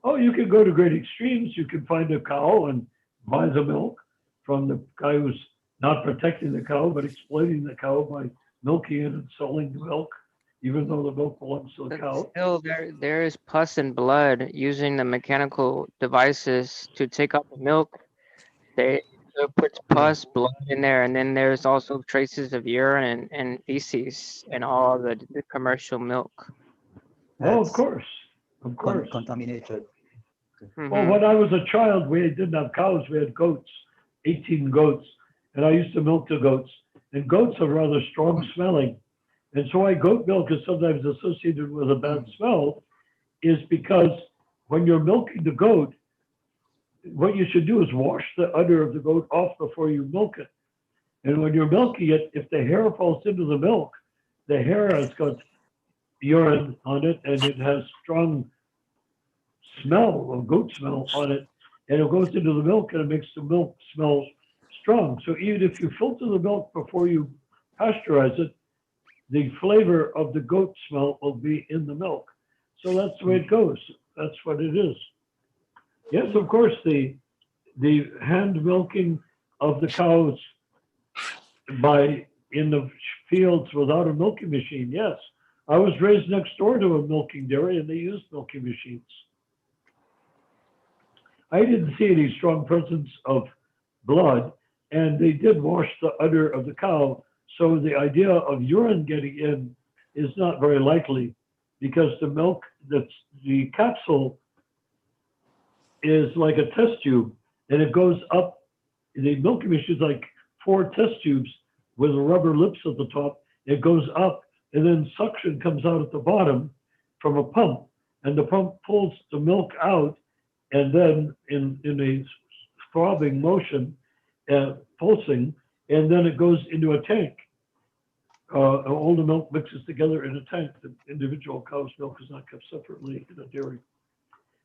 Oh, you can go to great extremes. You can find a cow and buy the milk from the guy who's not protecting the cow, but exploiting the cow by milking it and selling the milk. even though the milk belongs to the But cow. still, there is pus and blood using the mechanical devices to take out the milk. They it puts pus, blood in there, and then there's also traces of urine and feces in all the commercial milk. Oh, of That's course, of course. contaminated. Well, Mhm. when I was a child, we didn't have cows, we had goats, 18 goats. And I used to milk the goats. And goats are rather strong smelling. And so why goat milk is sometimes associated with a bad smell is because when you're milking the goat, what you should do is wash the udder of the goat off before you milk it. And when you're milking it, if the hair falls into the milk, the hair has got urine on it and it has strong smell of goat smell on it, and it goes into the milk and it makes the milk smell strong. So even if you filter the milk before you pasteurize it, the flavor of the goat smell will be in the milk. So that's the way it goes. That's what it is. Yes, of course, the hand milking of the cows by in the fields without a milking machine. Yes, I was raised next door to a milking dairy, and they used milking machines. I didn't see any strong presence of blood, and they did wash the udder of the cow. So the idea of urine getting in is not very likely, because the milk, that's the capsule is like a test tube, and it goes up. The milking machine is like 4 test tubes with rubber lips at the top. It goes up, and then suction comes out at the bottom from a pump, and the pump pulls the milk out, and then in a throbbing motion, pulsing, and then it goes into a tank. All the milk mixes together in a tank. The individual cow's milk is not kept separately in a dairy.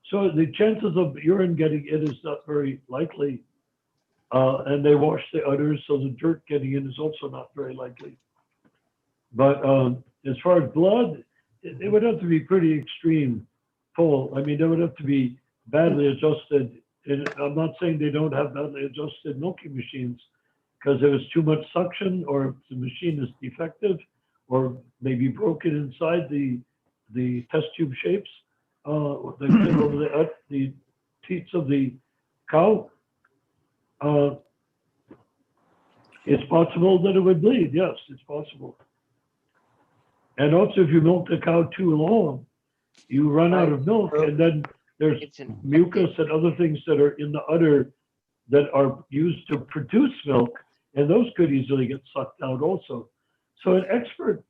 So the chances of urine getting in is not very likely. And they wash the udders, so the dirt getting in is also not very likely. But as far as blood, it would have to be pretty extreme pull. I mean, they would have to be badly adjusted. And I'm not saying they don't have badly adjusted milking machines, because there was too much suction, or the machine is defective, or maybe broken inside the test tube shapes. They fit over the teats of the cow. It's possible that it would bleed. Yes, it's possible. And also, if you milk the cow too long, you run out of milk, and then there's It's an mucus and other things that are in the udder that are used to produce milk, and those could easily get sucked out also. So an expert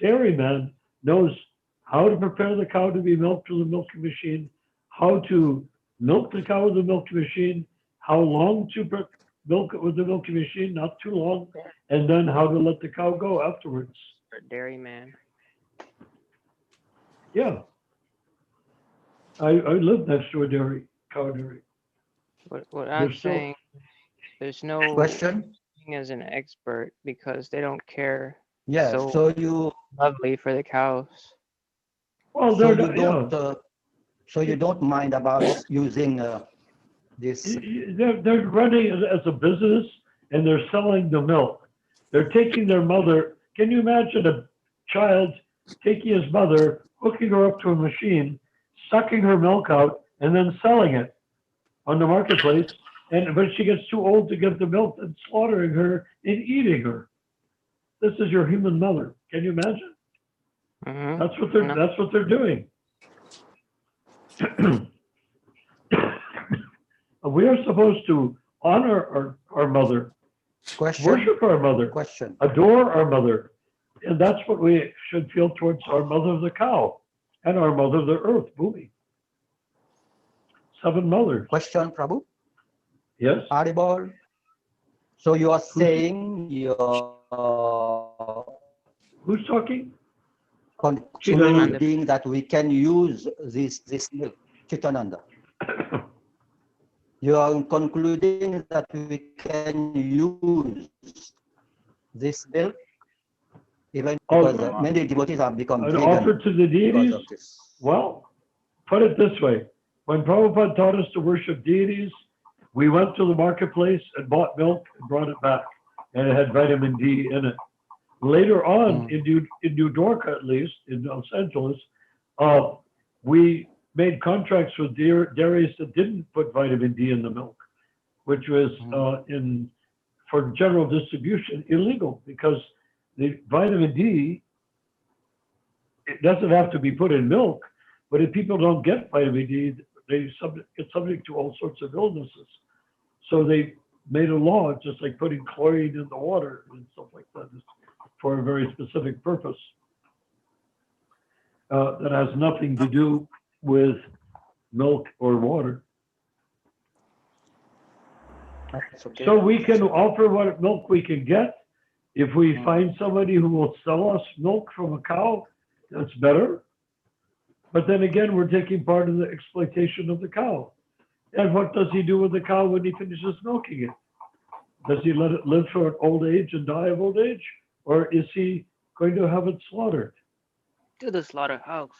dairyman knows how to prepare the cow to be milked with a milking machine, how to milk the cow with a milking machine, how long to milk it with the milking machine, not too long, and then how to let the cow go afterwards. dairyman. Yeah. I live next to a dairy, cow dairy. What I'm There's still, saying, there's no Question? thing as an expert because they don't care Yeah. so So you lovely for the cows. well, so they're you not, don't yeah. so you don't mind about using this. They're running as a business, and they're selling the milk. They're taking their mother. Can you imagine a child taking his mother, hooking her up to a machine, sucking her milk out, and then selling it on the marketplace? And when she gets too old to give the milk, and slaughtering her and eating her. This is your human mother. Can you imagine? Mm-hmm. That's what they're doing. We are supposed to honor our mother, Question? worship our mother, Question. adore our mother. And that's what we should feel towards our mother, the cow, and our mother, the earth, Bhumi. 7 mothers. Question, Prabhu? Yes. Audible. So you are saying you're Who's talking? concluding that we can use this milk, Chitananda. You are concluding that we can use this milk, even because many devotees have become An vegan offer to the because deities? of this. Well, put it this way. When Prabhupada taught us to worship deities, we went to the marketplace and bought milk and brought it back. And it had vitamin D in it. Later on, in New York, at least, in Los Angeles, we made contracts with dairies that didn't put vitamin D in the milk, which was for general distribution illegal, because the vitamin D, it doesn't have to be put in milk, but if people don't get vitamin D, they get subject to all sorts of illnesses. So they made a law, just like putting chlorine in the water and stuff like that, for a very specific purpose that has nothing to do with milk or water. That's okay. So we can offer what milk we can get. If we find somebody who will sell us milk from a cow, that's better. But then again, we're taking part in the exploitation of the cow. And what does he do with the cow when he finishes milking it? Does he let it live for an old age and die of old age? Or is he going to have it slaughtered? To the slaughterhouse.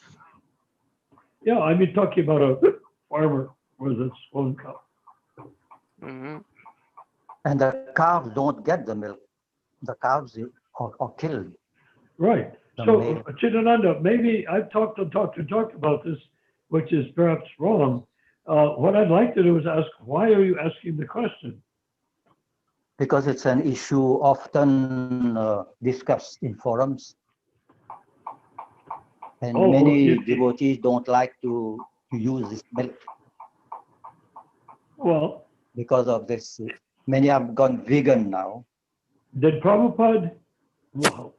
Yeah, I mean, talking about a farmer with its own cow. Mm-hmm. And the calves don't get the milk. The calves are killed. Right. The So, male. Chidananda, maybe I've talked about this, which is perhaps wrong. What I'd like to do is ask, why are you asking the question? Because it's an issue often discussed in forums. And many devotees don't like to use this milk Well, because of this. Many have gone vegan now. did Prabhupada, well,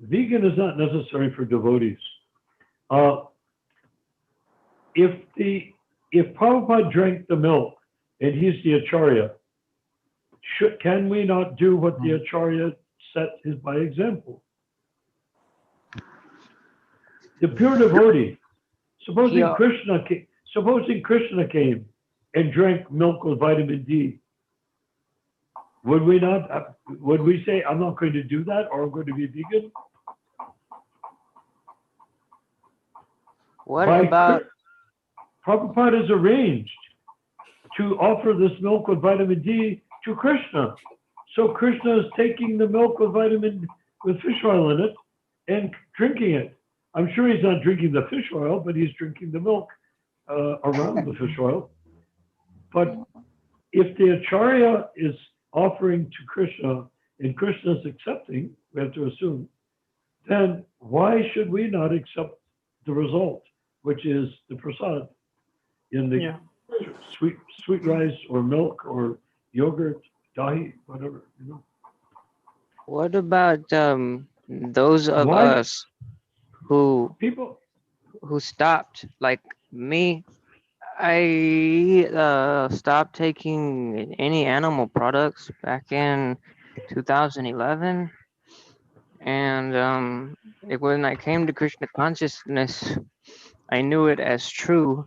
vegan is not necessary for devotees. If Prabhupada drank the milk and he's the Acharya, can we not do what the Acharya set is by example? The pure devotee, supposing Krishna came and drank milk with vitamin D, would we say, I'm not going to do that, or I'm going to be vegan? What about Prabhupada is arranged to offer this milk with vitamin D to Krishna. So Krishna is taking the milk with fish oil in it and drinking it. I'm sure he's not drinking the fish oil, but he's drinking the milk around the fish oil. But if the Acharya is offering to Krishna and Krishna is accepting, we have to assume, then why should we not accept the result, which is the prasad in the sweet rice or milk or yogurt, dahi, whatever, What about those of us who stopped, like me? I stopped taking any animal products back in 2011, and when I came to Krishna consciousness, I knew it as true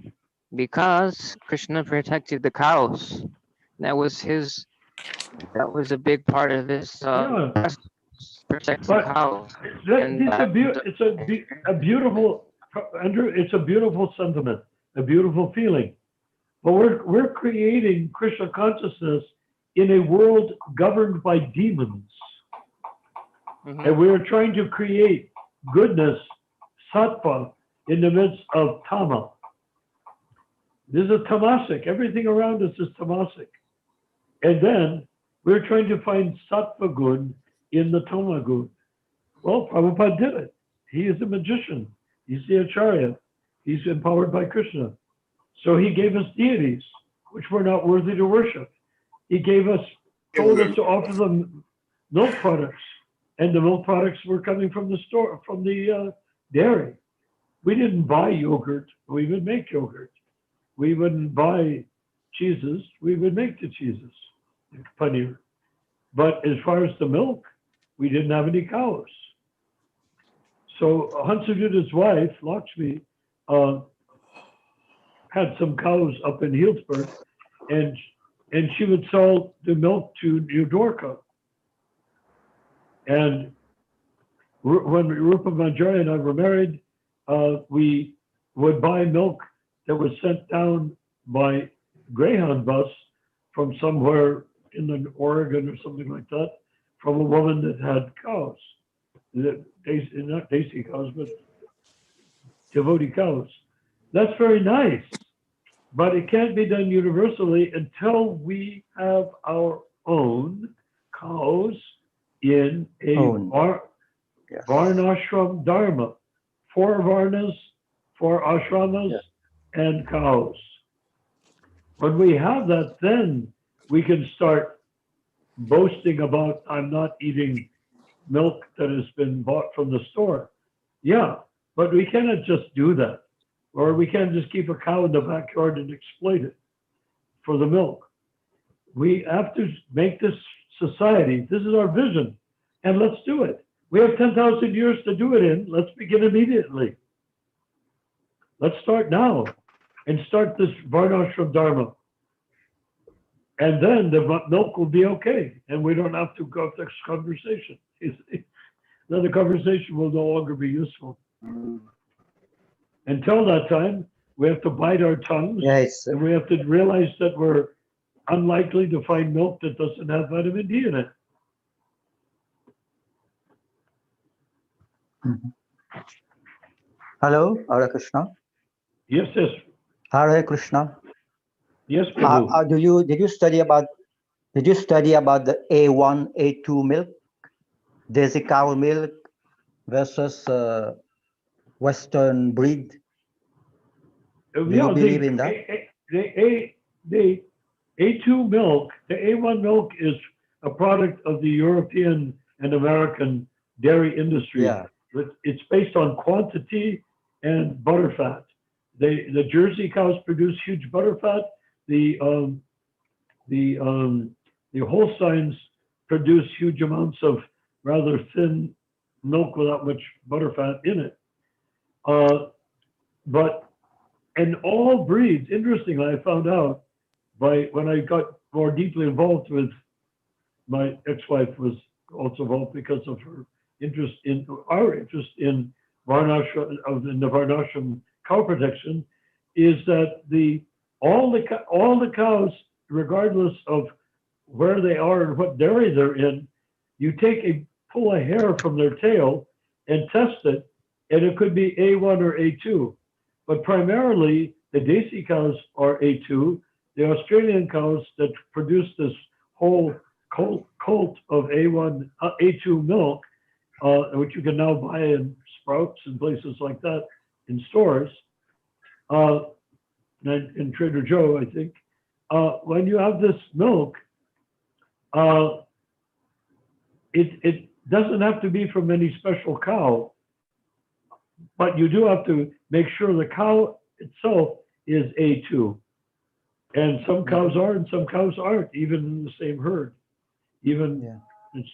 because Krishna protected the cows. That was a big part of his protecting cows. It's a beautiful, Andrew. It's a beautiful sentiment, a beautiful feeling. But we're creating Krishna consciousness in a world governed by demons, and we are trying to create goodness, sattva, in the midst of tama. This is tamasic. Everything around us is tamasic, and then we're trying to find sattva gun in the tama gun. Well, Prabhupada did it. He is a magician. He's the Acharya. He's empowered by Krishna. So he gave us deities, which we're not worthy to worship. He told us to offer them milk products, and the milk products were coming from the store, from the dairy. We didn't buy yogurt. We would make yogurt. We wouldn't buy cheeses. We would make the cheeses, paneer. But as far as the milk, we didn't have any cows. So Hansajuda's wife, Lakshmi, had some cows up in Healdsburg, and she would sell the milk to New Dwarka. And when Rupa Manjari and I were married, we would buy milk that was sent down by Greyhound bus from somewhere in Oregon or something like that, from a woman that had cows. Not Daisy cows, but devotee cows. That's very nice, but it can't be done universally until we have our own cows in a Yes. varnashram dharma. 4 varnas, 4 ashramas, Yes. and cows. When we have that, then we can start boasting about, I'm not eating milk that has been bought from the store. Yeah, but we cannot just do that. Or we can't just keep a cow in the backyard and exploit it for the milk. We have to make this society, this is our vision, and let's do it. We have 10,000 years to do it in. Let's begin immediately. Let's start now and start this Varnashram Dharma. And then the milk will be okay. And we don't have to go to this conversation. Then the conversation will no longer be useful. Until that time, we have to bite our tongues. Yes. And we have to realize that we're unlikely to find milk that doesn't have vitamin D in it. Hello, Hare Krishna. Yes, yes. Hare Krishna. Yes, Prabhu. Did you study about the A1, A2 milk, Desi cow milk versus Western breed? Do you believe in that? The A2 milk, the A1 milk is a product of the European and American dairy industry. Yeah. It's based on quantity and butter fat. The Jersey cows produce huge butter fat. The Holsteins produce huge amounts of rather thin milk without much butter fat in it. And all breeds, interestingly, I found out when I got more deeply involved with my ex-wife was also involved because of our interest in the Varnashram cow protection, is that all the cows, regardless of where they are and what dairy they're in, you pull a hair from their tail and test it, and it could be A1 or A2. But primarily, the Desi cows are A2. The Australian cows that produce this whole cult of A1, A2 milk, which you can now buy in Sprouts and places like that in stores, and in Trader Joe, I think. When you have this milk, it doesn't have to be from any special cow, but you do have to make sure the cow itself is A2. And some cows are and some cows aren't, even in the same herd. It's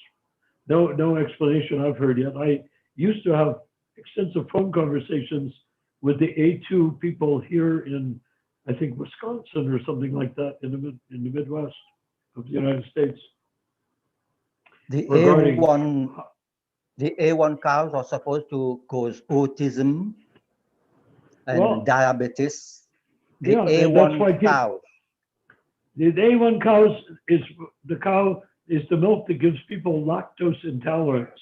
no explanation I've heard yet. I used to have extensive phone conversations with the A2 people here in, I think, Wisconsin or something like that in the Midwest of the United States. The A1 cows are supposed to cause autism and diabetes. The A1 cows. The A1 cows is the milk that gives people lactose intolerance.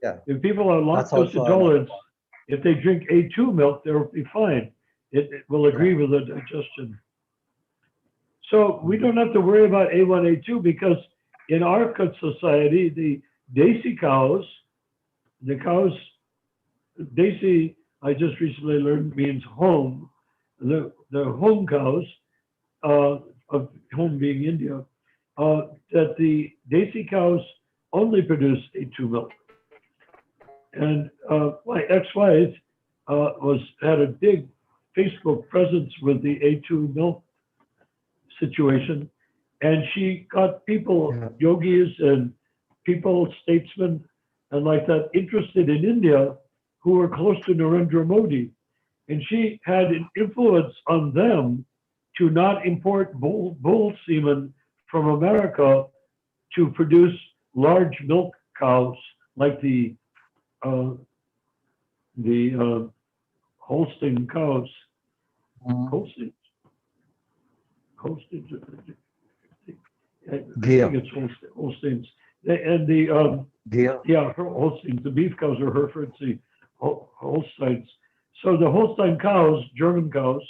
Yeah. If people are lactose intolerant, if they drink A2 milk, they'll be fine. It will agree with the digestion. So we don't have to worry about A1, A2 because in our society, the Desi cows, Desi, I just recently learned means home. The home cows, of home being India, that the Desi cows only produce A2 milk. And my ex-wife had a big Facebook presence with the A2 milk situation, and she got people, yogis and people, statesmen, and like that, interested in India who were close to Narendra Modi. And she had an influence on them to not import bull semen from America to produce large milk cows like the Holstein cows. Holsteins. I think it's Holsteins. And the Deer. yeah, Holsteins, the beef cows are Herefords, the Holsteins. So the Holstein cows, German cows,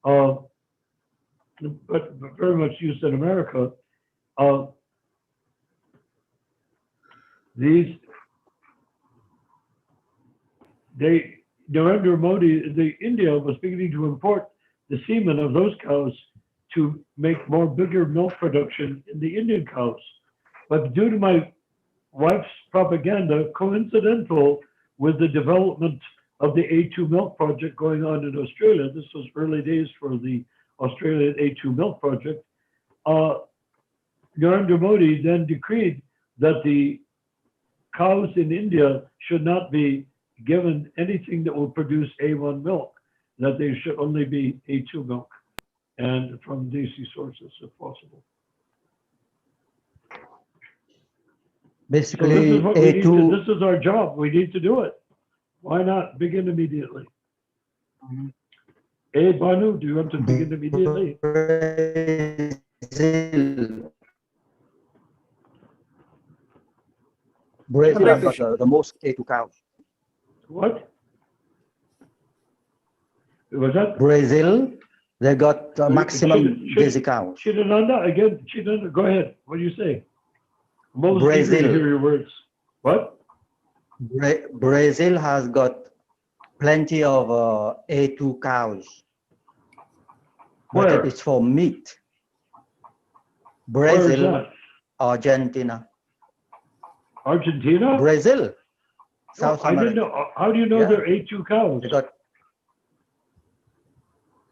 but very much used in America. Narendra Modi, India was beginning to import the semen of those cows to make more bigger milk production in the Indian cows. But due to my wife's propaganda, coincidental with the development of the A2 milk project going on in Australia, this was early days for the Australian A2 milk project, Narendra Modi then decreed that the cows in India should not be given anything that will produce A1 milk, that they should only be A2 milk and from DC sources if possible. So this Basically, is what we need to, A2. this is our job. We need to do it. Why not begin immediately? Hey, Banu, do you want to begin immediately? Brazil has got the most A2 cows. What? Was that? Brazil, they got maximum dairy cows. Chidananda, again, Chidananda, go ahead. What do you say? I'm almost eager to Brazil. hear your words. What? Brazil has got plenty of A2 cows. Where? But it's for meat. Where is Brazil, that? Argentina. Argentina? Brazil, South I didn't America. know. How do you know Yeah. they're A2 cows? They got,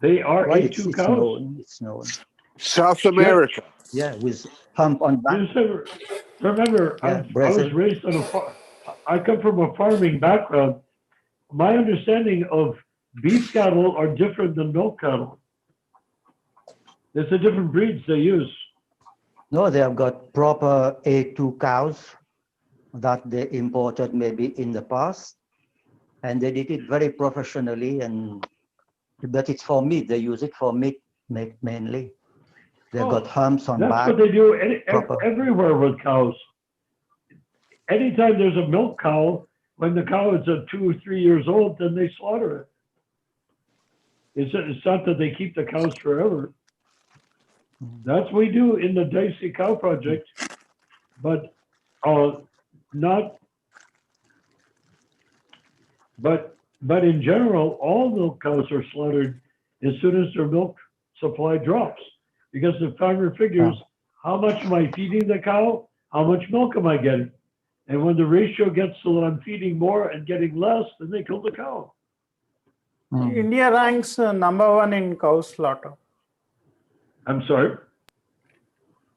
They are well, A2 it's cows? known. It's known. South America. Yeah, with hump on back. Remember, Yeah, I Brazil. was raised on a farm. I come from a farming background. My understanding of beef cattle are different than milk cattle. There's a different breeds they use. No, they have got proper A2 cows that they imported maybe in the past, and they did it very professionally. And but it's for meat. They use it for meat mainly. They've got humps on That's back. what they do proper. everywhere with cows. Anytime there's a milk cow, when the cow is 2 or 3 years old, then they slaughter it. It's not that they keep the cows forever. That's what we do in the Dicey Cow Project, but not. But in general, all milk cows are slaughtered as soon as their milk supply drops, because the farmer figures, how much am I feeding the cow? How much milk am I getting? And when the ratio gets so that I'm feeding more and getting less, then they kill the cow. India ranks #1 in cow slaughter. I'm sorry?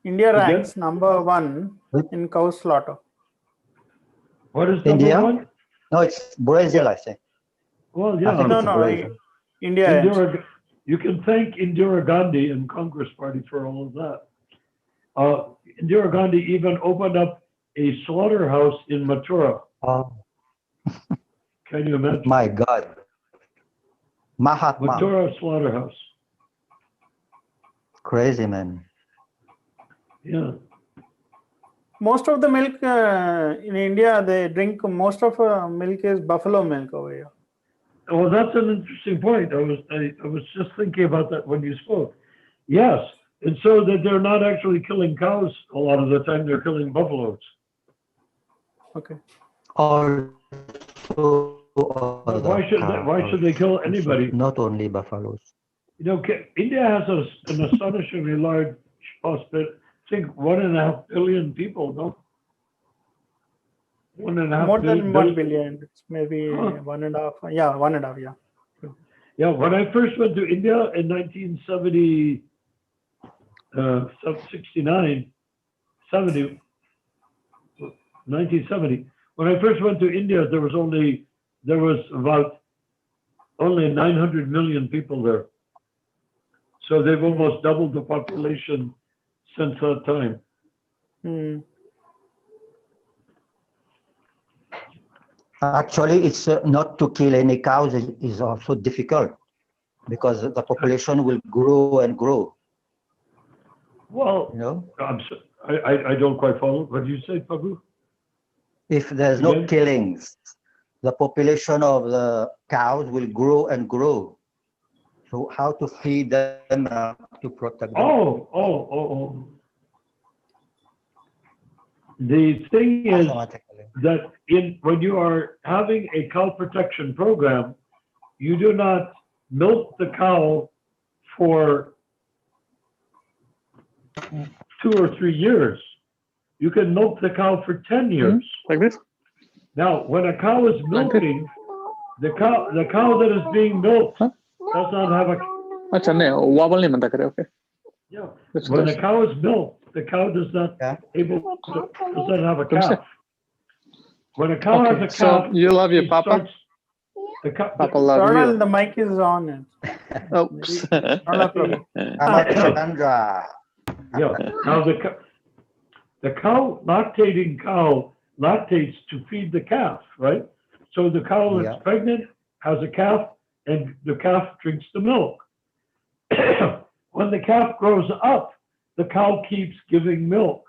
India Again? ranks #1 in cow slaughter. What is India? number one? No, it's Brazil, I think. Well, I yeah. think No, it's no, Brazil. India. You can thank Indira Gandhi and Congress Party for all of that. Indira Gandhi even opened up a slaughterhouse in Mathura. Oh, Can you imagine? my God. Mahatma. Mathura slaughterhouse. Crazy, man. Yeah. Most of the milk in India, they drink, most of milk is buffalo milk over here. Well, that's an interesting point. I was just thinking about that when you spoke. Yes, and so that they're not actually killing cows a lot of the time; they're killing buffaloes. Okay. Also, But why should they kill anybody? Not only buffaloes. You know, India has an astonishingly large population. I think 1.5 billion people. No. 1.5 More billion. than 1 billion. It's maybe 1.5. Yeah, 1.5. Yeah. Yeah, when I first went to India in 1970, 1970, when I first went to India, there was about only 900 million people there. So they've almost doubled the population since that time. Actually, it's not to kill any cows is also difficult because the population will grow and grow. Well, You know? I don't quite follow. What did you say, Prabhu? If there's no Again? killings, the population of the cows will grow and grow. So how to feed them to protect them? Oh. The thing is Automatically. that when you are having a cow protection program, you do not milk the cow for 2 or 3 years. You can milk the cow for 10 years. Like this? Now, when a cow is milking, the cow that is being milked Huh? does not have a अच्छा नहीं wobble नहीं बनता करे okay. yeah. That's When the close. cow is milked, the cow does not Yeah. does not have a Come calf. When a cow Okay, has a so calf, you love your she papa? starts- Papa love Ronald, you. the mic is on. Oops. Ronald, Prabhu. Ramachandra. Yeah. Now the lactating cow lactates to feed the calf, right? So the cow that's Yeah. pregnant has a calf, and the calf drinks the milk. When the calf grows up, the cow keeps giving milk,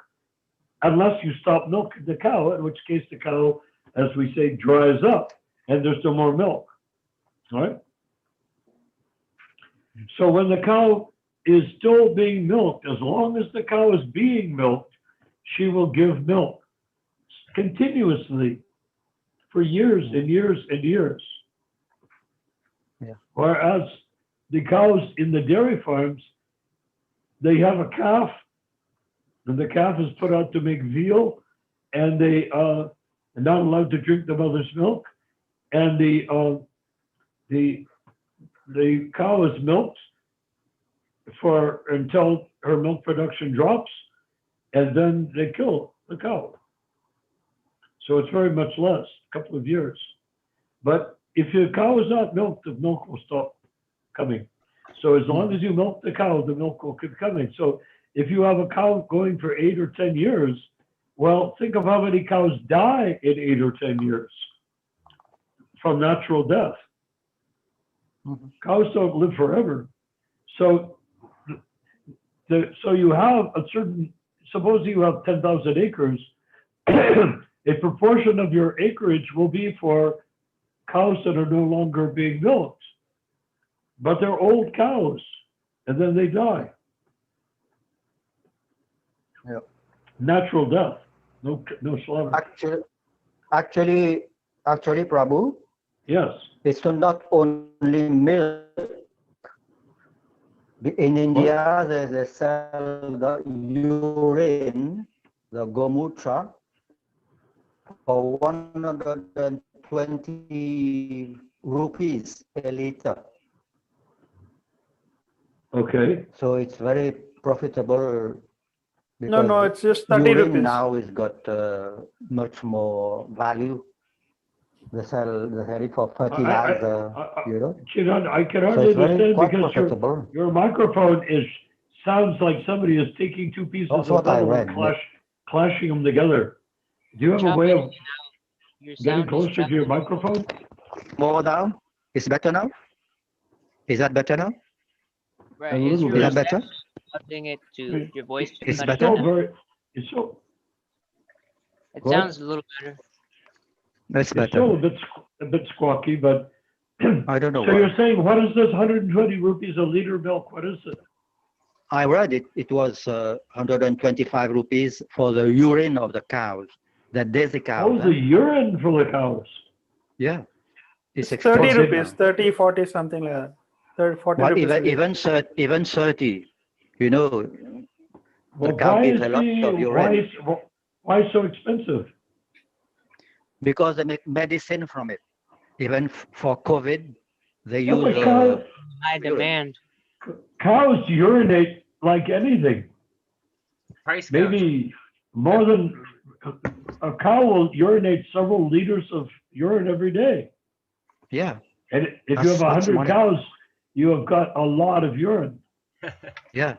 unless you stop milking the cow, in which case the cow, as we say, dries up, and there's no more milk. All right? So when the cow is still being milked, as long as the cow is being milked, she will give milk continuously for years and years and years. Yeah. Whereas the cows in the dairy farms, they have a calf, and the calf is put out to make veal, and they are not allowed to drink the mother's milk, and the cow is milked until her milk production drops, and then they kill the cow. So it's very much less, a couple of years. But if your cow is not milked, the milk will stop coming. So as long as you milk the cow, the milk will keep coming. So if you have a cow going for 8 or 10 years, well, think of how many cows die in 8 or 10 years from natural death. Mhm. Cows don't live forever. So so you have a certain, suppose you have 10,000 acres, a proportion of your acreage will be for cows that are no longer being milked, but they're old cows, and then they die. Yeah. Natural death, no slaughter. Actually, Prabhu, Yes. it's not only milk. In India, they sell the urine, the gomutra, for 120 rupees a liter. Okay. So it's very profitable. No, it's just 30 urine rupees. now has got much more value. They sell it for fertilizer, you know. I can So hardly it's very understand quite because profitable. your microphone sounds like somebody is taking two pieces That's of what I metal and read. clashing them together. Do you have a way of Your getting sound is closer to your chopping. microphone? More now? Is better now? Is that better now? Right. A Is little your bit. Is that better? reception causing it to your voice to It's cut better? out? It's so It What? sounds a little better. That's it's still better. a bit squawky, but I don't know so why. you're saying what is this 120 rupees a liter milk? What is it? I read it. It was 125 rupees for the urine of the cows, the desi cows. Oh, the urine for the cows. Yeah, it's It's 30 expensive rupees, now. 30, 40, something like that. 30, 40 Well, rupees. a liter. even 30. You know, the Well, cow gives a lot of urine why so expensive? because they make medicine from it. Even for COVID, they Yeah, use but cows, High urine. demand. cows urinate like anything. Price gouge. Maybe more than a cow will urinate several liters of urine every day. Yeah, And if you have That's 100 money. cows, you have got a lot of urine. yeah.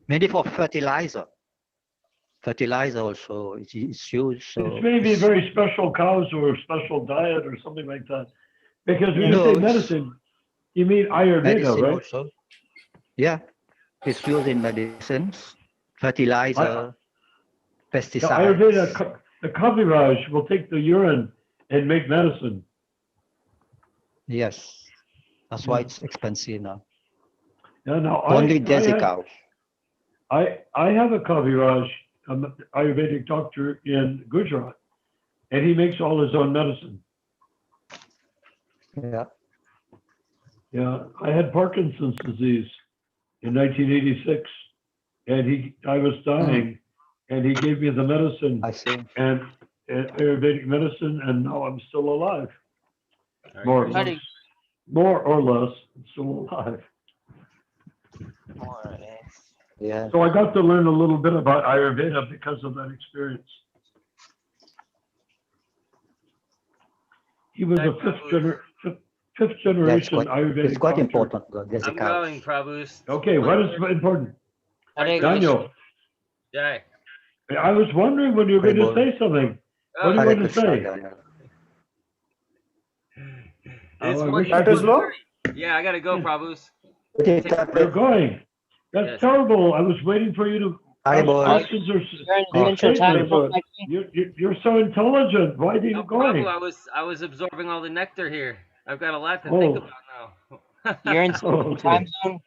Maybe for fertilizer. Fertilizer also is used. So It's maybe very special cows or a special diet or something like that. Because when you No, say it's medicine, you mean Ayurveda, medicine right? also. Yeah, it's used in medicines, fertilizer. The pesticides. Ayurveda, the Kaviraj will take the urine and make medicine. Yes, that's why Yeah. it's expensive now. Yeah, now Only desi cows. I have a Kaviraj, an Ayurvedic doctor in Gujarat, and he makes all his own medicine. Yeah. Yeah, I had Parkinson's disease in 1986, and I was dying, and he gave me the medicine I see. and Ayurvedic medicine, and now I'm still alive. Hare More or Krishna. less. More or less, I'm still alive. More or less. Yeah. So I got to learn a little bit about Ayurveda because of that experience. He was a fifth generation Ayurvedic It's quite doctor. important, the desi I'm cows. going, Prabhu. Okay, what is important? Hare Daniel, Jai. I was wondering when you were going to say something. What do you Hare want to Krishna, say? Daniel. It's I more wish That you is could- low. Yeah, I gotta go, Prabhu. You're going. That's Yes. terrible. I was waiting for you to ask Haribol. questions or You're in Central Time statements. Zone, like me? You're so intelligent. Why are you No, going? Prabhu, I was absorbing all the nectar here. I've got a lot to think about now. You're in Oh, Central okay. Time Zone.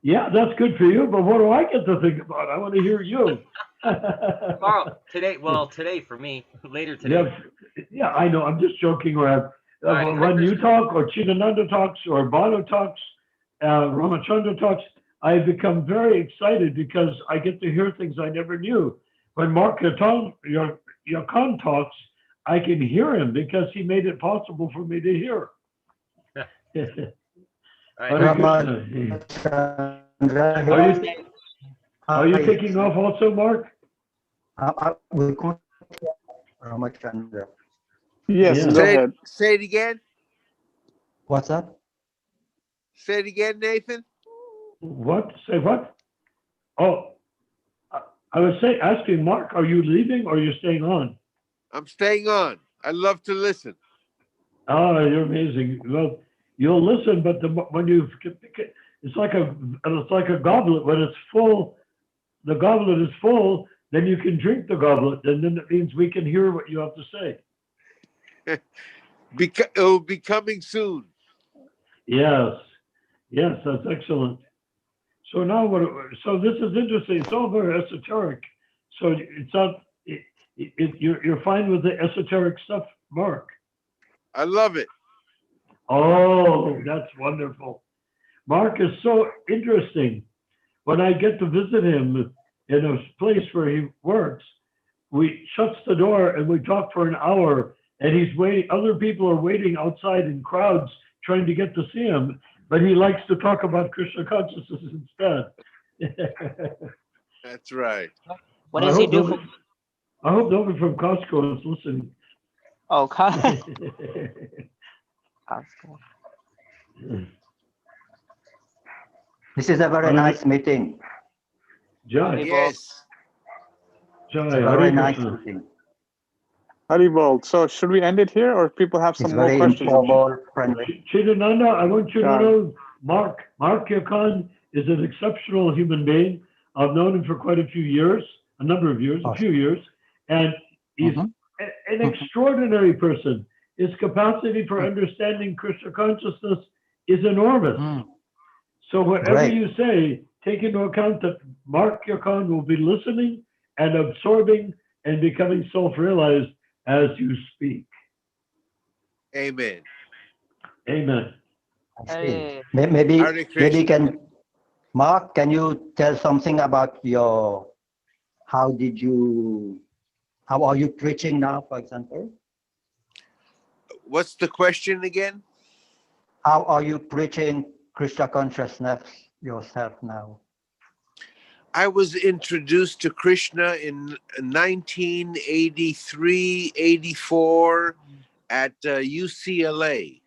Yeah, that's good for you, but what do I get to think about? I want to hear you. Tomorrow, today for me, later today. Yeah, I know. I'm just joking around. All right, Hare When you Krishna. talk, or Chidananda talks, or Bano talks, Ramachandra talks, I become very excited because I get to hear things I never knew. When Mark Yakan talks, I can hear him because he made it possible for me to hear. All right, Hare Hare Krishna. Ramachandra, Are you taking off also, Mark? We'll continue, Ramachandra. Yes, Yeah. go ahead. Say it again. What's that? Say it again, Nathan. What? Say what? Oh, I was asking Mark, are you leaving or are you staying on? I'm staying on. I love to listen. Oh, you're amazing. Well, you'll listen, but when you it's like a goblet. When it's full, the goblet is full. Then you can drink the goblet, and then it means we can hear what you have to say. It will be coming soon. Yes, that's excellent. So now what? So this is interesting. It's all very esoteric. So it's not. You're fine with the esoteric stuff, Mark. I love it. Oh, that's wonderful. Mark is so interesting. When I get to visit him in a place where he works, we shuts the door and we talk for an hour, and he's waiting. Other people are waiting outside in crowds trying to get to see him, but he likes to talk about Krishna consciousness instead. That's right. What does he do for? I hope nobody from Costco is listening. Oh, Costco. This is a very nice meeting. Jai. Yes. Jai. It's a Hare very nice Krishna. meeting. Haribol. So should we end it here, or people have It's some more very questions? informal, friendly. Chidananda, I want you to Jai. know Mark Yakan is an exceptional human being. I've known him for quite a few years, a few years, and he's an extraordinary person. His capacity for understanding Krishna consciousness is enormous. So whatever Great. you say, take into account that Mark Yakan will be listening and absorbing and becoming self-realized as you speak. Amen. Amen. I see. Hare Maybe Mark, can you tell something about how are you preaching now, for example? What's the question again? How are you preaching Krishna consciousness yourself now? I was introduced to Krishna in 1983, 84 at UCLA,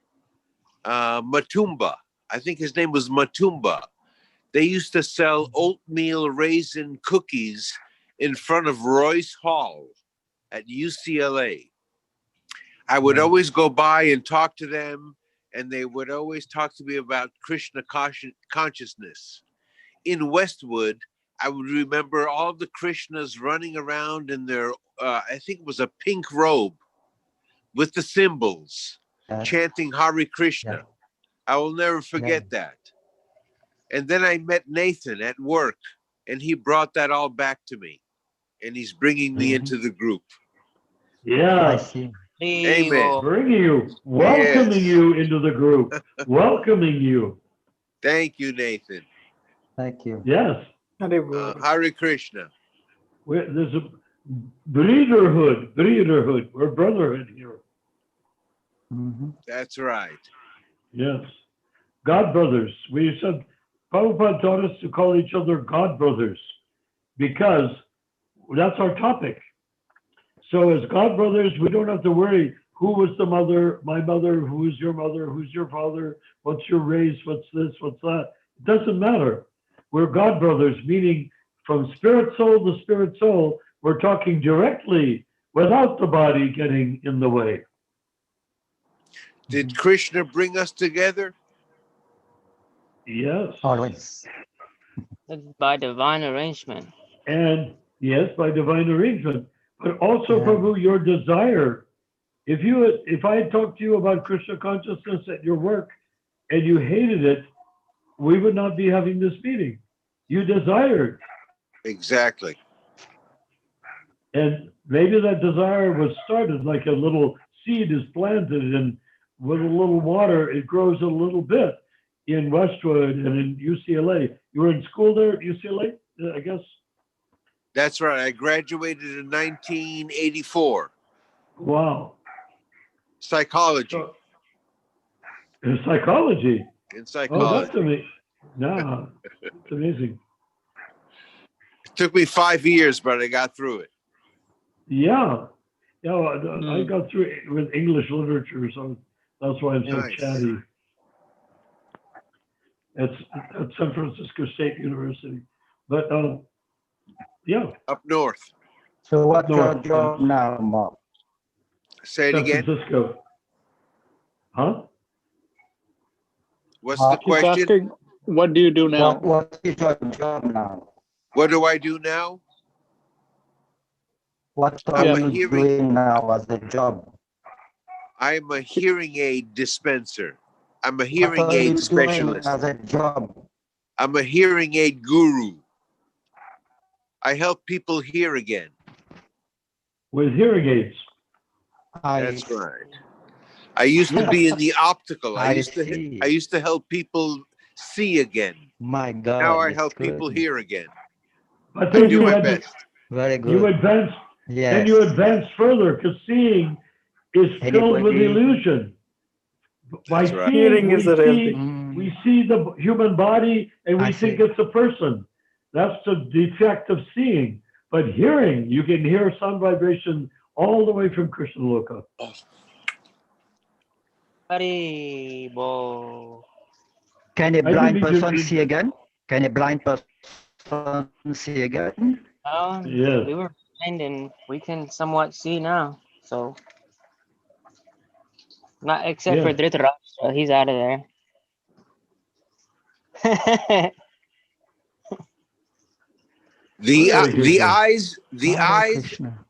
Matumba. I think his name was Matumba. They used to sell oatmeal raisin cookies in front of Royce Hall at UCLA. I would always go by and talk to them, and they would always talk to me about Krishna consciousness. In Westwood, I would remember all the Krishnas running around in their, I think it was a pink robe with the symbols, Yes. chanting Hare Krishna. Yeah. I will never forget that. And then I met Nathan at work, and he brought that all back to me. And he's bringing me into the group. I Yeah, see. Amen. bringing you, welcoming Yes. you into the group, welcoming you. Thank you, Nathan. Thank you. Yes, Hare Krishna. there's a brotherhood, or brotherhood here. Mhm. That's right. Yes, God brothers. We said Prabhupada taught us to call each other God brothers because that's our topic. So as God brothers, we don't have to worry who was the mother, my mother, who's your mother, who's your father, what's your race, what's this, what's that. It doesn't matter. We're God brothers, meaning from spirit soul to spirit soul, we're talking directly without the body getting in the way. Did Krishna bring us together? Yes. Always. It's by divine arrangement. And yes, by divine arrangement, but also, Yeah. Prabhu, your desire. If I had talked to you about Krishna consciousness at your work and you hated it, we would not be having this meeting. You desired. Exactly. And maybe that desire was started like a little seed is planted, and with a little water, it grows a little bit in Westwood and in UCLA. You were in school there at UCLA, I guess? That's right. I graduated in 1984. Wow. Psychology. So, in psychology. In Oh, psychology. that's amazing. No, it's amazing. It took me 5 years, but I got through it. Yeah. Yeah, I got through it with English literature, so that's why I'm so Nice. chatty. It's at San Francisco State University. But yeah, Up north. So what's your north, job now, Mark? Say it San again. Francisco. Huh? What's the He's question? asking, what do you do now? What is your job now? What do I do now? What are I'm a you hearing. doing now as a job? I'm a hearing aid dispenser. I'm a What hearing are you aid doing specialist. as a job? I'm a hearing aid guru. I help people hear again. With hearing aids. That's right. I used to be in the optical. I see. used to help people see again. My God. Now I that's help good. people hear again. But I then do you my had to, best. Very good. you advance, Yes. then you advance further because seeing is filled with Anybody? illusion. By That's right. seeing, Hearing is the real thing. we see the human body and we I think see. it's a person. That's the defect of seeing. But hearing, you can hear sound vibration all the way from Krishna Loka. Haribo. Can a I blind think you person should- see again? Can a blind person see again? Yes. We were blind and we can somewhat see now. So, not except for Yes. Dhritarashtra, he's out of there. The Hare the Krishna. eyes Hare Krishna.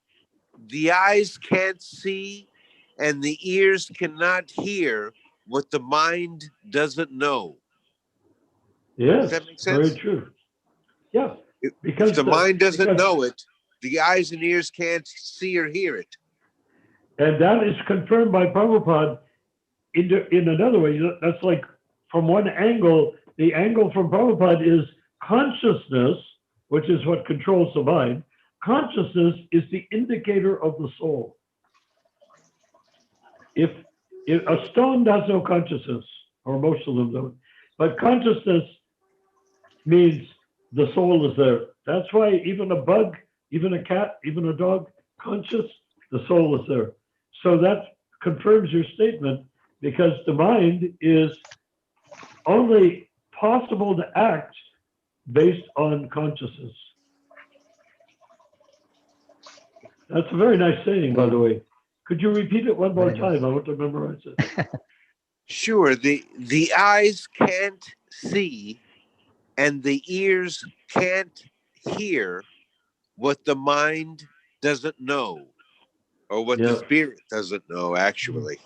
the eyes can't see, and the ears cannot hear what the mind doesn't know. Yes, Does that make very sense? true. Yeah, If because the mind doesn't because- know it, the eyes and ears can't see or hear it. And that is confirmed by Prabhupada in another way. That's like from one angle, the angle from Prabhupada is consciousness, which is what controls the mind. Consciousness is the indicator of the soul. If a stone has no consciousness, or most of them don't, but consciousness means the soul is there. That's why even a bug, even a cat, even a dog, conscious, the soul is there. So that confirms your statement, because the mind is only possible to act based on consciousness. That's a very nice saying, by the way. Could you repeat it one more Very nice. time? I want to memorize it. Sure, the eyes can't see and the ears can't hear what the mind doesn't know, or what the Yeah. spirit doesn't know, actually.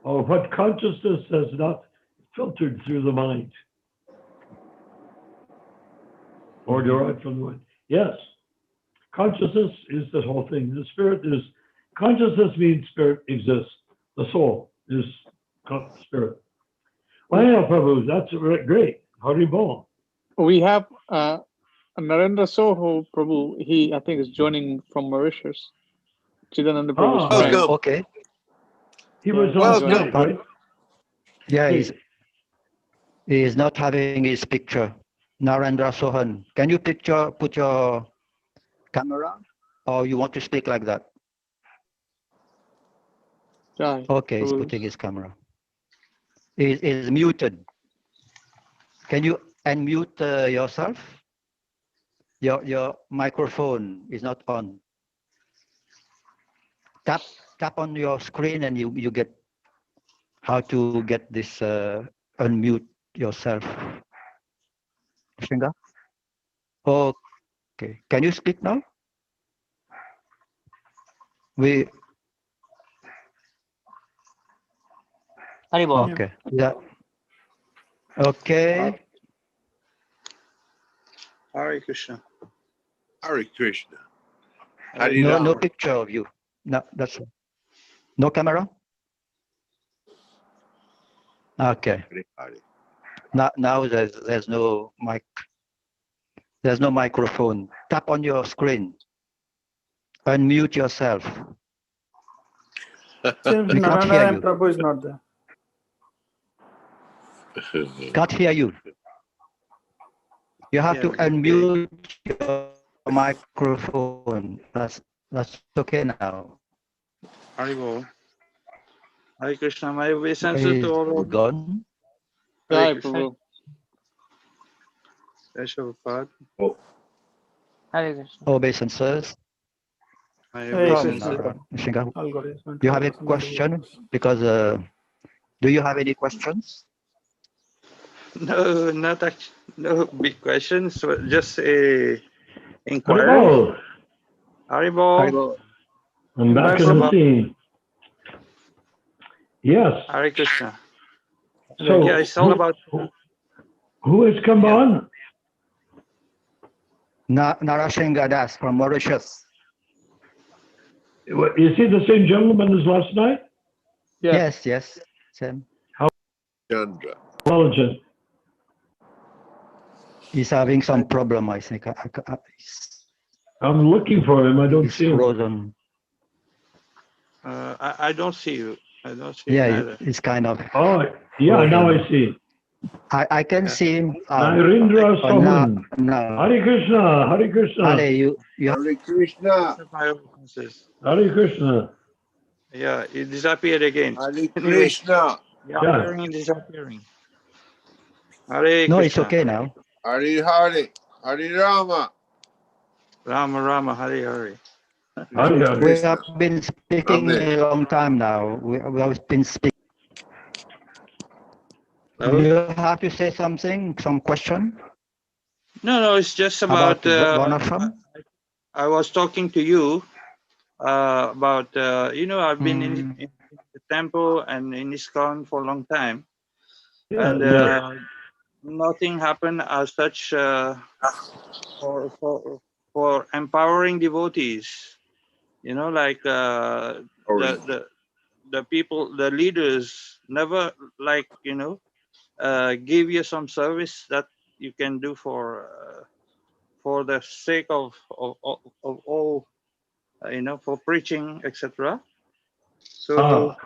Or what consciousness has not filtered through the mind or derived from the mind. Yes. Consciousness is the whole thing. The spirit is, consciousness means spirit exists. The soul is spirit. Well, yeah, Prabhu, that's great. Haribol. We have Narendra Soho Prabhu. He, I think, is joining from Mauritius. Chidananda Prabhu's Ah. friend. Welcome. Okay. He was Yeah, on welcome. Skype, right? Yeah, Hey. he is not having his picture. Narendra Sohan, can you put your camera, or you want to speak like that? Yeah, Okay, he's Prabhu. putting his camera. He is muted. Can you unmute yourself? Your microphone is not on. Tap on your screen and you get how to get this unmute yourself. Singha? Okay. Can you speak now? Haribol. Okay. Yeah. Okay. Hare Krishna. Hare Krishna. Hare Hari No Rama. picture of you. No, that's no camera. Okay. Hare Hare. Now there's no mic. There's no microphone. Tap on your screen. Unmute yourself. Seems We can't hear Narendra you. and Prabhu is not there. Can't hear you. You have to Yeah, okay. unmute your microphone. That's okay now. Haribo. Hare Krishna. My obeisances Is to all of you. gone. Hare Jai Krishna. Prabhu. Jai Prabhupada. Hare Krishna. Obeisances. My Hare obeisances. Krishna. Singha, All good. It's meant you to have a listen to question? the- Because do you have any questions? No, not actually, no big questions. So just a inquiry. Haribol. Haribo. I'm back in the Prabhu. scene. Yes. Hare Krishna. So Yeah, it's all about. who has come Yeah. on? Narasingha Das from Mauritius. Is he the same gentleman as last night? Yeah. Yes. Same. Chandra. Intelligent. He's having some problem, I think. I'm looking for him. I don't He's see him. frozen. I don't see you. I don't see you Yeah, neither. he's kind of. Oh, yeah, now I see. I can Yeah. see him. Narendra Sohan. No. Hare Krishna. Hare Krishna. Ale, you Hare Krishna. My obeisances. Hare Krishna. Yeah, it disappeared again. Hare Anyway, Krishna. yeah, Yeah. appearing and disappearing. Hare No, it's Krishna. okay now. Hare Hare. Hare Rama. Rama Rama Hare Hare. Hare Hare. We Krishna. have been speaking Amen. a long time now. We have been speaking. Hello? You have to say something, some question No, it's just about. one of them. I was talking to you about. I've been Mm. in the temple and in ISKCON for a long time, Yeah, and yeah. nothing happened as such for empowering devotees. Like the people, the leaders never give you some service that you can do for the sake of all, for preaching, etc. So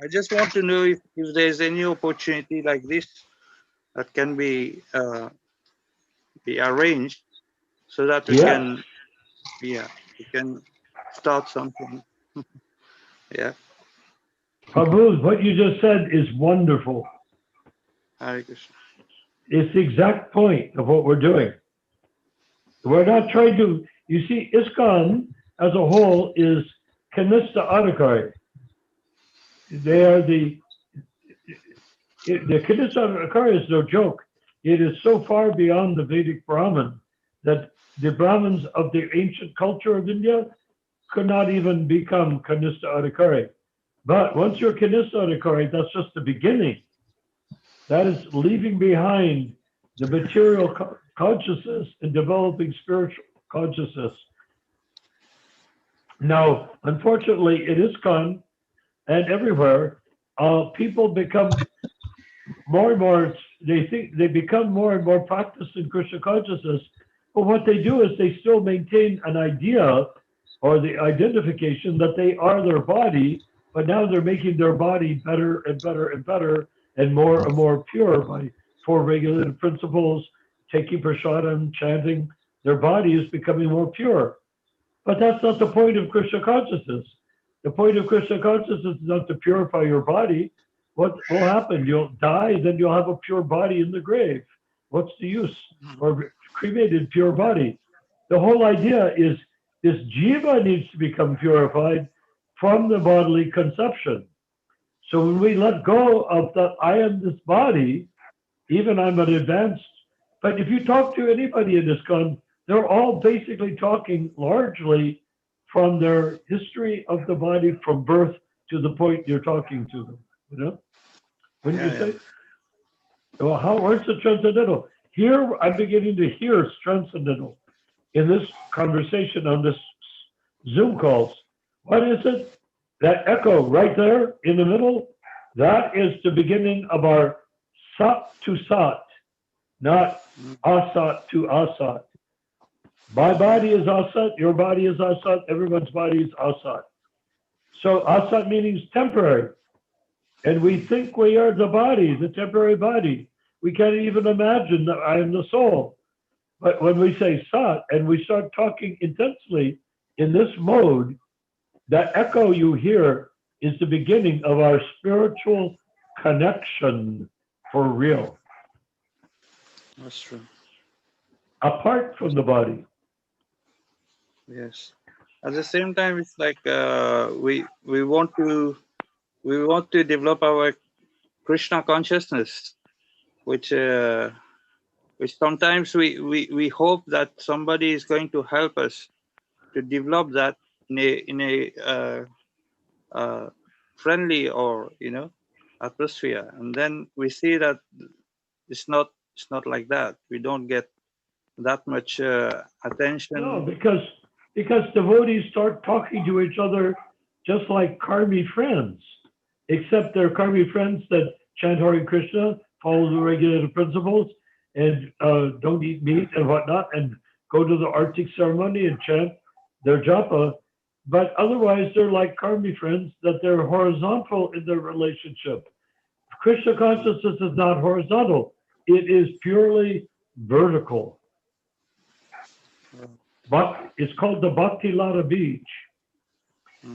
I just want to know if there's any opportunity like this that can be arranged so that we can start something. Yeah. Prabhu, what you just said is wonderful. Hare Krishna. It's the exact point of what we're doing. We're not trying to, you see, ISKCON as a whole is Kanista Adhikari. They are the Kanista Adhikari is no joke. It is so far beyond the Vedic Brahman that the Brahmins of the ancient culture of India could not even become Kanista Adhikari. But once you're Kanista Adhikari, that's just the beginning. That is leaving behind the material consciousness and developing spiritual consciousness. Now, unfortunately, in ISKCON and everywhere, people become more and more, they become more and more practiced in Krishna consciousness. But what they do is they still maintain an idea or the identification that they are their body, but now they're making their body better and better and better and more pure by 4 regulated principles, taking prasadam, chanting. Their body is becoming more pure. But that's not the point of Krishna consciousness. The point of Krishna consciousness is not to purify your body. What will happen? You'll die, then you'll have a pure body in the grave. What's the use? Or cremated pure body. The whole idea is this jiva needs to become purified from the bodily conception. So when we let go of that I am this body, even I'm an advanced, but if you talk to anybody in ISKCON, they're all basically talking largely from their history of the body from birth to the point you're talking to them, you know? Wouldn't you say? Well, where's the transcendental? Here, I'm beginning to hear transcendental in this conversation on this Zoom calls. What is it? That echo right there in the middle, that is the beginning of our sat to sat, not asat to asat. My body is asat, your body is asat, everyone's body is asat. So asat means temporary. And we think we are the body, the temporary body. We can't even imagine that I am the soul. But when we say sat and we start talking intensely in this mode, that echo you hear is the beginning of our spiritual connection for real. That's true. Apart from the body. Yes. At the same time, it's like we want to develop our Krishna consciousness, which sometimes we hope that somebody is going to help us to develop that in a friendly or atmosphere, and then we see that it's not like that. We don't get that much attention. No, because devotees start talking to each other just like karmi friends, except they're karmi friends that chant Hare Krishna, follow the regulated principles, and don't eat meat and whatnot, and go to the Arctic ceremony and chant their japa. But otherwise, they're like karmi friends, that they're horizontal in their relationship. Krishna consciousness is not horizontal. It is purely vertical. But it's called the Bhakti Lata Beach.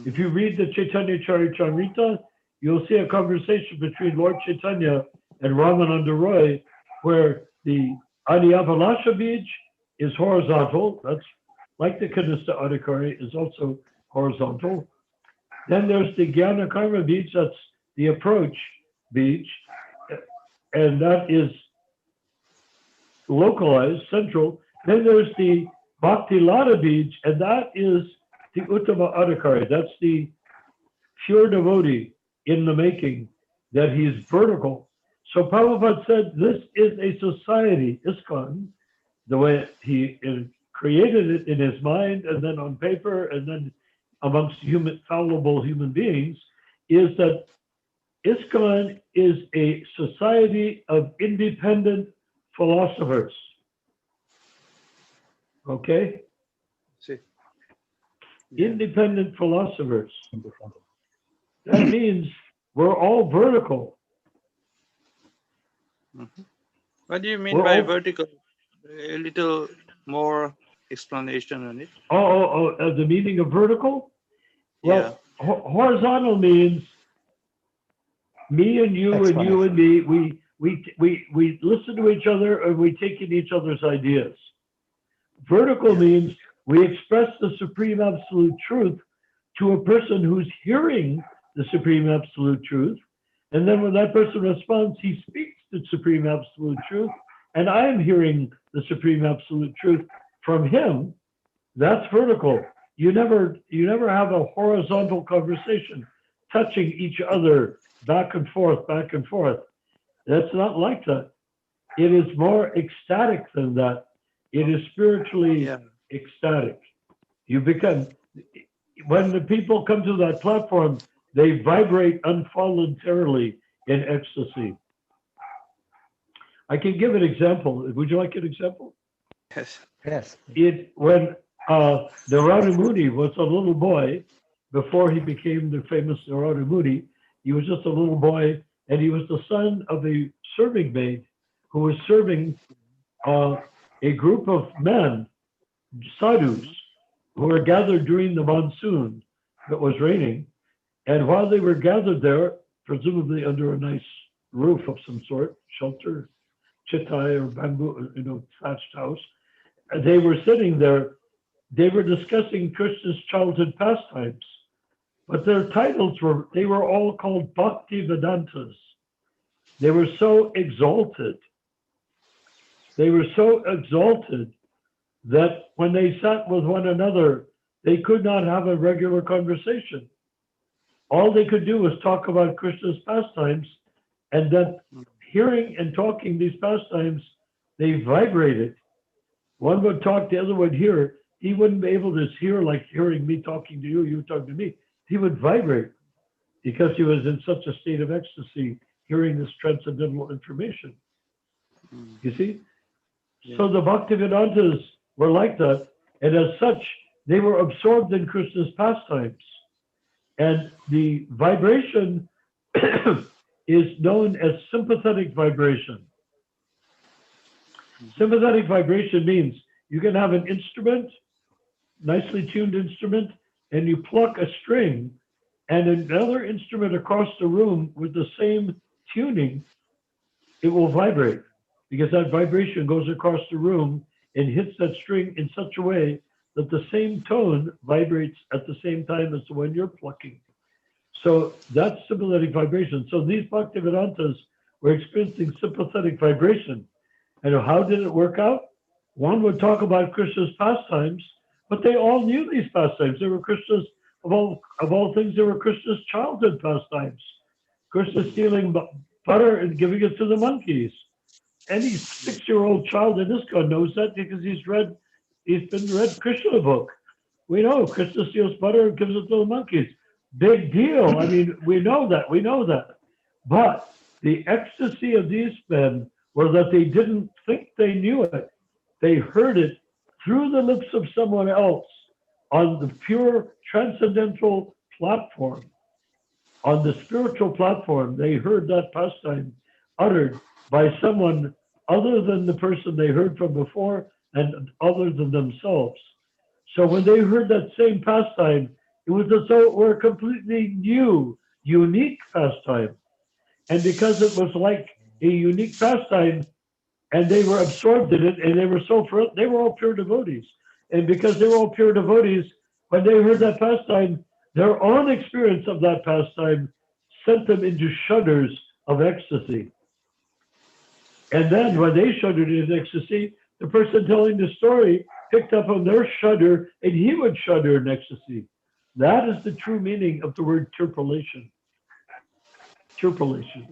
If you read the Chaitanya Charitamrita, you'll see a conversation between Lord Chaitanya and Ramananda Roy, where the Adiavalasha Beach is horizontal. That's like the Kanista Adhikari is also horizontal. Then there's the Jnana Karma Beach, that's the approach beach, and that is localized, central. Then there's the Bhakti Lata Beach, and that is the Uttama Adhikari. That's the pure devotee in the making, that he's vertical. So Prabhupada said this is a society, ISKCON, the way he created it in his mind and then on paper and then amongst fallible human beings, is that ISKCON is a society of independent philosophers. Okay? See. Independent philosophers. That means we're all vertical. What do you mean by vertical? A little more explanation on it. The meaning of vertical? Well, horizontal means me and you and you and me. We listen to each other and we take in each other's ideas. Vertical means we express the supreme absolute truth to a person who's hearing the supreme absolute truth. And then when that person responds, he speaks the supreme absolute truth. And I am hearing the supreme absolute truth from him, that's vertical. You never have a horizontal conversation, touching each other back and forth, back and forth. That's not like that. It is more ecstatic than that. It is spiritually ecstatic. You become, when the people come to that platform, they vibrate involuntarily in ecstasy. I can give an example. Would you like an example? Yes. Yes. When Narada Muni was a little boy, before he became the famous Narada Muni, he was just a little boy, and he was the son of a serving maid who was serving a group of men, sadhus, who were gathered during the monsoon that was raining. And while they were gathered there, presumably under a nice roof of some sort, shelter, chitai or bamboo, thatched house, they were sitting there. They were discussing Krishna's childhood pastimes, but their titles they were all called Bhakti Vedantas. They were so exalted. They were so exalted that when they sat with one another, they could not have a regular conversation. All they could do was talk about Krishna's pastimes, and then hearing and talking these pastimes, they vibrated. One would talk, the other would hear. He wouldn't be able to hear like hearing me talking to you, you talking to me. He would vibrate because he was in such a state of ecstasy, hearing this transcendental information. You see? Yeah. So the Bhaktivedantas were like that, and as such, they were absorbed in Krishna's pastimes. And the vibration is known as sympathetic vibration. Sympathetic vibration means you can have an instrument, nicely tuned instrument, and you pluck a string, and another instrument across the room with the same tuning, it will vibrate, because that vibration goes across the room and hits that string in such a way that the same tone vibrates at the same time as the one you're plucking. So that's sympathetic vibration. So these Bhaktivedantas were experiencing sympathetic vibration. And how did it work out? One would talk about Krishna's pastimes, but they all knew these pastimes. They were Krishna's, of all things, they were Krishna's childhood pastimes. Krishna stealing butter and giving it to the monkeys. Any 6-year-old child in ISKCON knows that because he's been read Krishna book. We know Krishna steals butter and gives it to the monkeys. Big deal. I mean, we know that. But the ecstasy of these men was that they didn't think they knew it. They heard it through the lips of someone else on the pure transcendental platform. On the spiritual platform, they heard that pastime uttered by someone other than the person they heard from before and other than themselves. So when they heard that same pastime, it was as though it were a completely new, unique pastime. And because it was like a unique pastime, and they were absorbed in it, and they were all pure devotees. And because they were all pure devotees, when they heard that pastime, their own experience of that pastime sent them into shudders of ecstasy. And then when they shuddered in ecstasy, the person telling the story picked up on their shudder, and he would shudder in ecstasy. That is the true meaning of the word turpulation. Turpulation.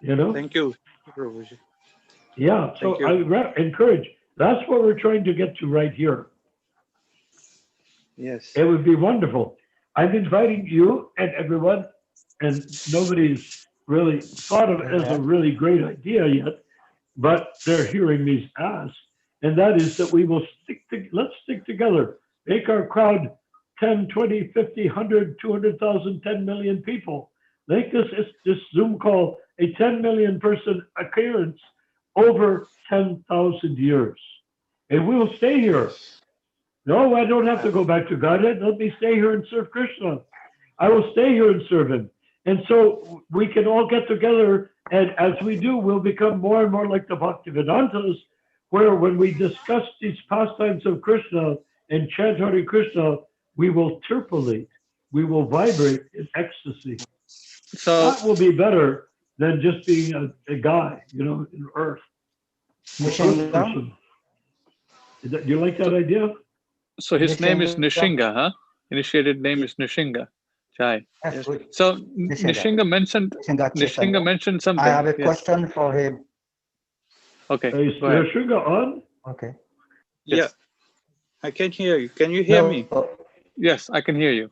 You know? Thank you, Prabhuji. Yeah, so I encourage, that's what we're trying to get to right here. Yes. It would be wonderful. I'm inviting you and everyone, and nobody's really thought of it as a really great idea yet, but they're hearing me ask, and that is that we will let's stick together, make our crowd 10, 20, 50, 100, 200,000, 10 million people. Make this Zoom call a 10 million person occurrence over 10,000 years. And we will stay here. No, I don't have to go back to Godhead. Let me stay here and serve Krishna. I will stay here and serve him. And so we can all get together, and as we do, we'll become more and more like the Bhaktivedantas, where when we discuss these pastimes of Krishna and chant Hare Krishna, we will turpulate, we will vibrate in ecstasy. So that will be better than just being a guy, in earth. You like that idea? So his name is Nishinga. Nishinga, huh? Initiated name is Nishinga. Jai. Yes, Yes. good. So Nishinga. Nishinga Nishinga Chaitanya. mentioned I something. have a Yes. question for him. Okay. Is Go ahead. Nishinga on? Okay. Yeah, Yes. I can hear you. Can you hear me? No, Yes, I can hear you.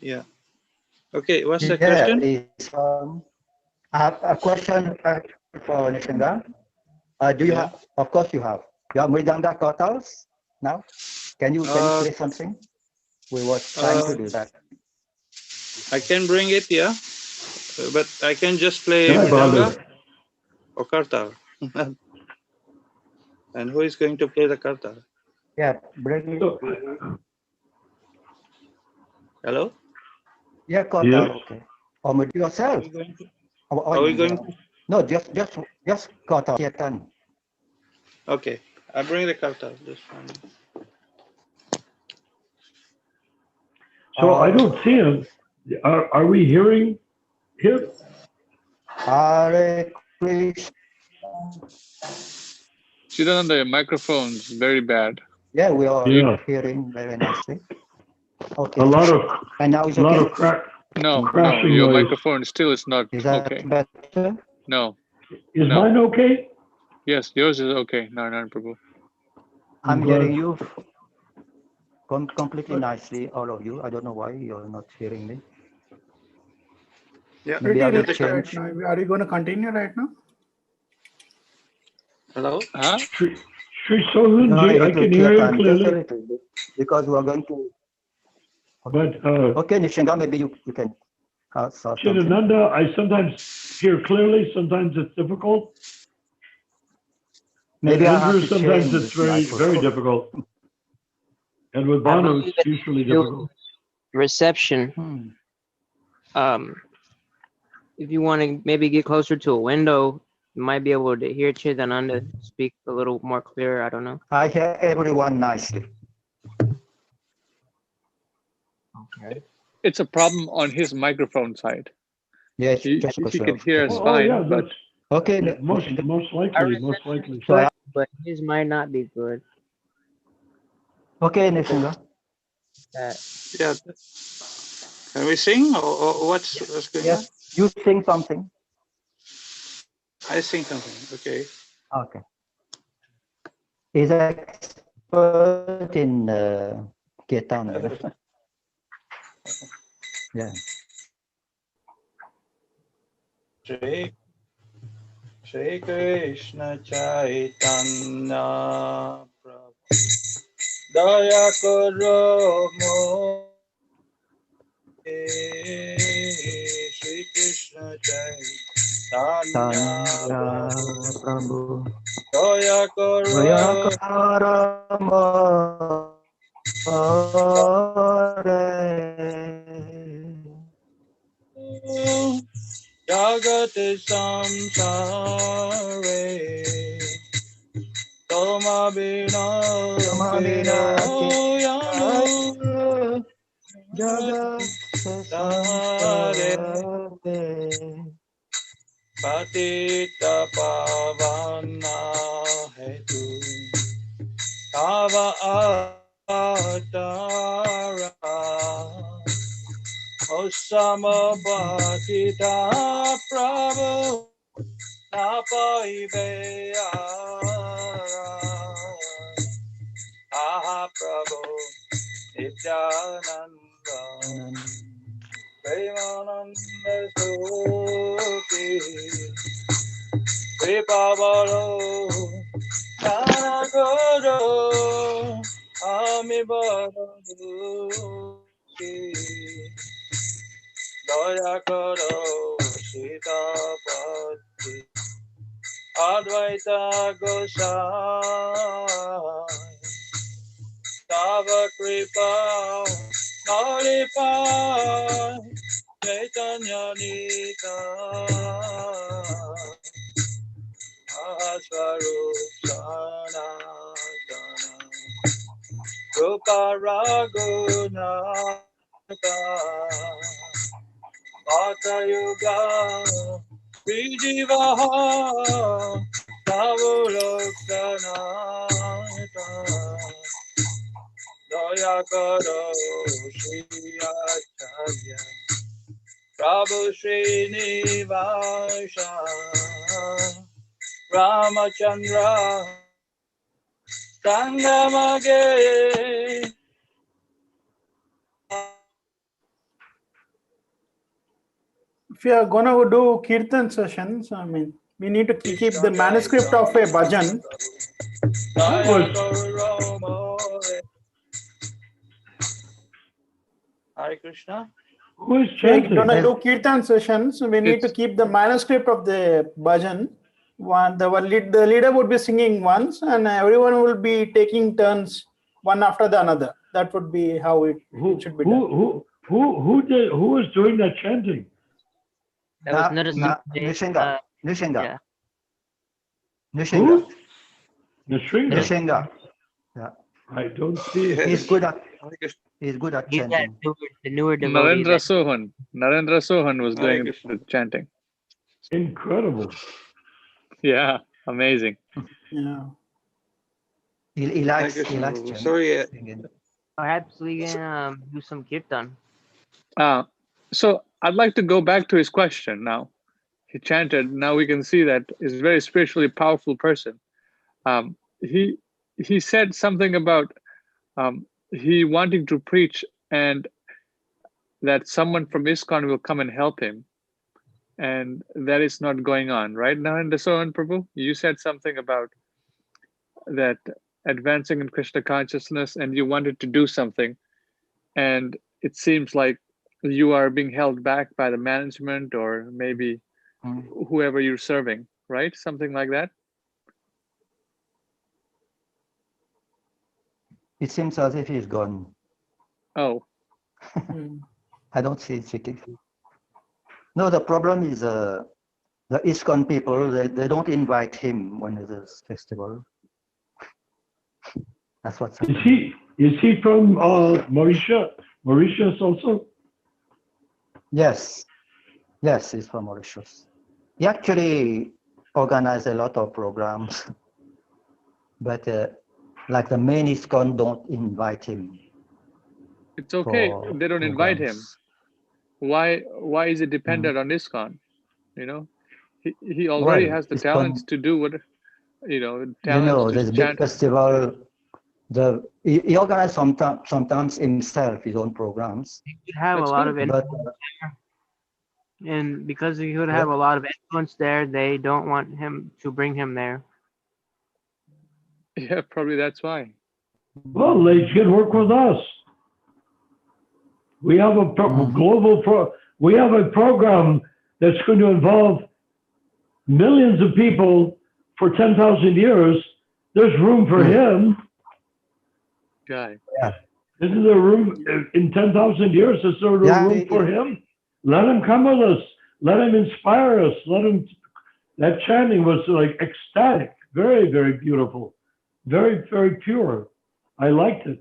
Yeah. Okay, what's the yeah, question? it's, I have a question for Nishinga. Do you Yeah. have? Of course you have. You have Mridanga Kotals now. Can you play something? We were trying to do that. I can bring it, yeah. But I can just play Jai Mridanga Bahadur. or Kartal. And who is going to play the Kartal? Yeah, bring it. So, Hello? Yeah, Kotal. yes. Okay. Or with yourself. Are we going to? No, just Kotal. Chetan. Okay, I bring the Kartal. This one. So I don't see him. Are we hearing him? Hare Krishna. Chidananda, your microphone's very bad. Yeah, we are Yeah. hearing very nicely. Okay. A lot of And now it's a lot okay. of crack. No, Crashing your noise. microphone still is not Is that okay. better? No. Is No. mine okay? Yes, yours is okay. Narayana Prabhu. I'm glad. hearing you completely nicely, all of you. I don't know why you're not hearing me. Yeah. Maybe I Pretty will late right change. now. Are you going to continue right now? Hello? Huh? Sri Sohunji, I can hear you Chetan, just a clearly. little bit, because we are going to. But Okay, Nishinga, maybe you can start something. Chidananda, I sometimes hear clearly, sometimes it's difficult. And Maybe I have Andrew, to sometimes change it's this microphone. very difficult. And with I Banu, believe it's it's usually still difficult. reception. Hmm. If you want to maybe get closer to a window, you might be able to hear Chidananda speak a little more clear. I don't know. I hear everyone nicely. Okay. It's a problem on his microphone side. Yes, He just can hear us Oh, fine, yeah, but that's Okay, yeah, most Our likely. reception is So good, but his might not be good. okay, Nishinga. Yeah. Can we sing or what's going on? Yes, you sing something. I sing something. Okay. Okay. He's expert in Kirtan. You know? Yeah. Shri Krishna Chaitanya Prabhu Daya Karo Mo Shri Krishna Chaitanya Prabhu Prabhu. Daya Karo Jagate Samsare Toma Bina Yanu Patita Pavana Hetu Kava Atara Osama Patita Prabhu Napaiveya Aha Prabhu Nityananda Premananda Suki Kripavalo Chanakoro Ami Bhaduki Daya Karo Sitapati Advaita Gosai Tava Kripa Naripa Chaitanya Nita Aswarup Sanatana Rupa Raghunata Bhakta Yuga Vijivaha Navuloksanata Daya Karo Shri Acharya Prabhu Srinivasa Ramachandra Sangamage. If you are going to do kirtan sessions, I mean, we need to keep the manuscript of a bhajan. That was Hare Krishna. who is If we are chanting? going to do kirtan sessions, we need to It's keep the manuscript of the bhajan. The leader would be singing once, and everyone will be taking turns one after the another. That would be how it should be done. Who was doing that chanting? That was Narasimha. Nishinga. Nishinga. Yeah. Nishinga. Who? Nrsinga. Nishinga. Yeah. I don't see it. He's good at Hare Krishna. he's good at He's that chanting. the newer devotee. Narendra Sohan. Narendra Sohan was Hare doing Krishna. the chanting. Incredible. Yeah, amazing. Yeah. He Hare likes Krishna. chanting. Sorry, Singing. Perhaps we can do some kirtan. So I'd like to go back to his question now. He chanted. Now we can see that he's a very spiritually powerful person. He said something about he wanting to preach and that someone from ISKCON will come and help him. And that is not going on, right, Narendra Sohan Prabhu? You said something about that advancing in Krishna consciousness and you wanted to do something. And it seems like you are being held back by the management or maybe whoever you're serving, right? Something like that. It seems as if he's gone. Oh, I don't see it speaking. No, the problem is the ISKCON people, they don't invite him when there's festival. That's what's happening. Is he from Mauritius? Mauritius also? Yes. Yes, he's from Mauritius. He actually organized a lot of programs, but like the main ISKCON don't invite him. it's okay. for They don't invite him. programs. Why is it dependent on ISKCON? You know, he already Well, has the ISKCON, talents to do what, talents to there's a big chant. festival. He organized sometimes himself his own programs, He could have That's a lot good. of but influence there, and because he would have a lot of influence there, they don't want him to bring him there. Yeah, probably that's why. Well, they should work with us. We have a we have a program that's going to involve millions of people for 10,000 years. There's room for him. Guy. Isn't there room in 10,000 years? Is there room for him? Let him come with us. Let him inspire us. That chanting was like ecstatic. Very, very beautiful. Very, very pure. I liked it.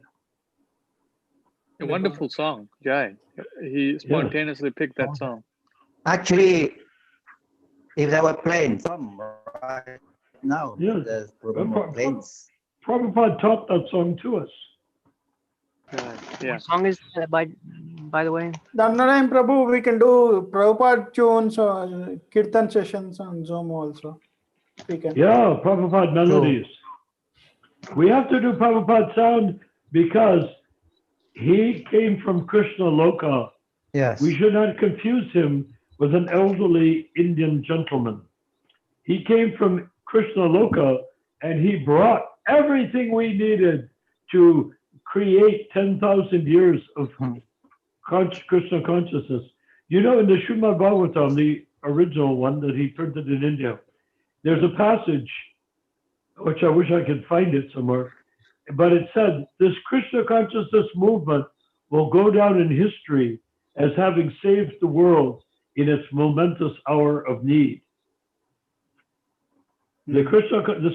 A wonderful song, Jai. He spontaneously picked that song. actually, if they were playing some right now, Yes. there's probably more planes. Prabhupada taught that song to us. Yeah. What song is that by the way? Dhanarayam Prabhu, we can do Prabhupada tunes or kirtan sessions on Zoom also. We can. Yeah, Prabhupada melodies. We have to do Prabhupada sound because he came from Krishna Loka. Yes. We should not confuse him with an elderly Indian gentleman. He came from Krishna Loka and he brought everything we needed to create 10,000 years of Krishna consciousness. You know, in the Srimad Bhagavatam, the original one that he printed in India, there's a passage, which I wish I could find it somewhere, but it said, this Krishna consciousness movement will go down in history as having saved the world in its momentous hour of need. This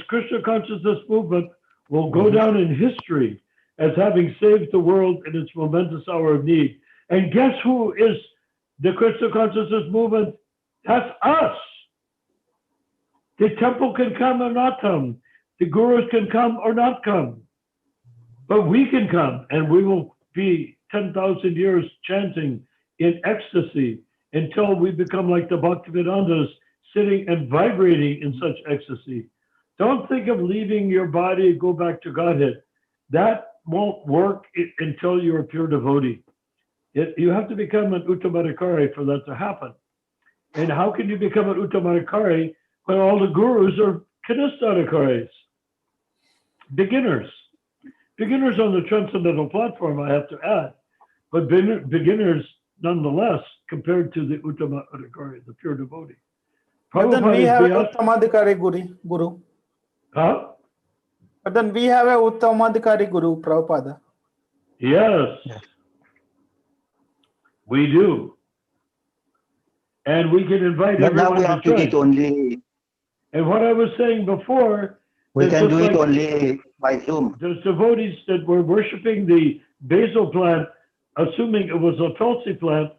Krishna consciousness movement will go down in history as having saved the world in its momentous hour of need. And guess who is the Krishna consciousness movement? That's us. The temple can come or not come. The gurus can come or not come. But we can come and we will be 10,000 years chanting in ecstasy until we become like the Bhaktivedanta, sitting and vibrating in such ecstasy. Don't think of leaving your body, go back to Godhead. That won't work until you're a pure devotee. You have to become an Uttamadhikari for that to happen. And how can you become an Uttamadhikari when all the gurus are Kanistadhikaris? Beginners. Beginners on the transcendental platform, I have to add, but beginners nonetheless compared to the Uttamadhikari, the pure devotee. But then we have a Uttamadhikari Guru. Huh? But then we have a Uttamadhikari Guru, Prabhupada. Yes, we do. And we can invite But now everyone we to have to do it join. only, And what I was saying before, we is can just do it like only by Zoom. there's devotees that were worshiping the basil plant, assuming it was a Tulsi plant.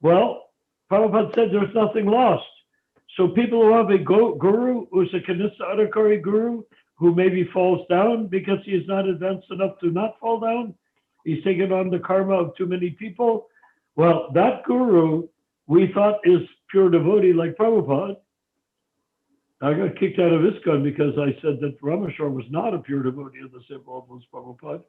Well, Prabhupada said there's nothing lost. So people who have a guru who's a Kanista Adhikari guru, who maybe falls down because he is not advanced enough to not fall down, he's taken on the karma of too many people. Well, that guru we thought is pure devotee like Prabhupada. I got kicked out of ISKCON because I said that Ramachandra was not a pure devotee of the same level as Prabhupada.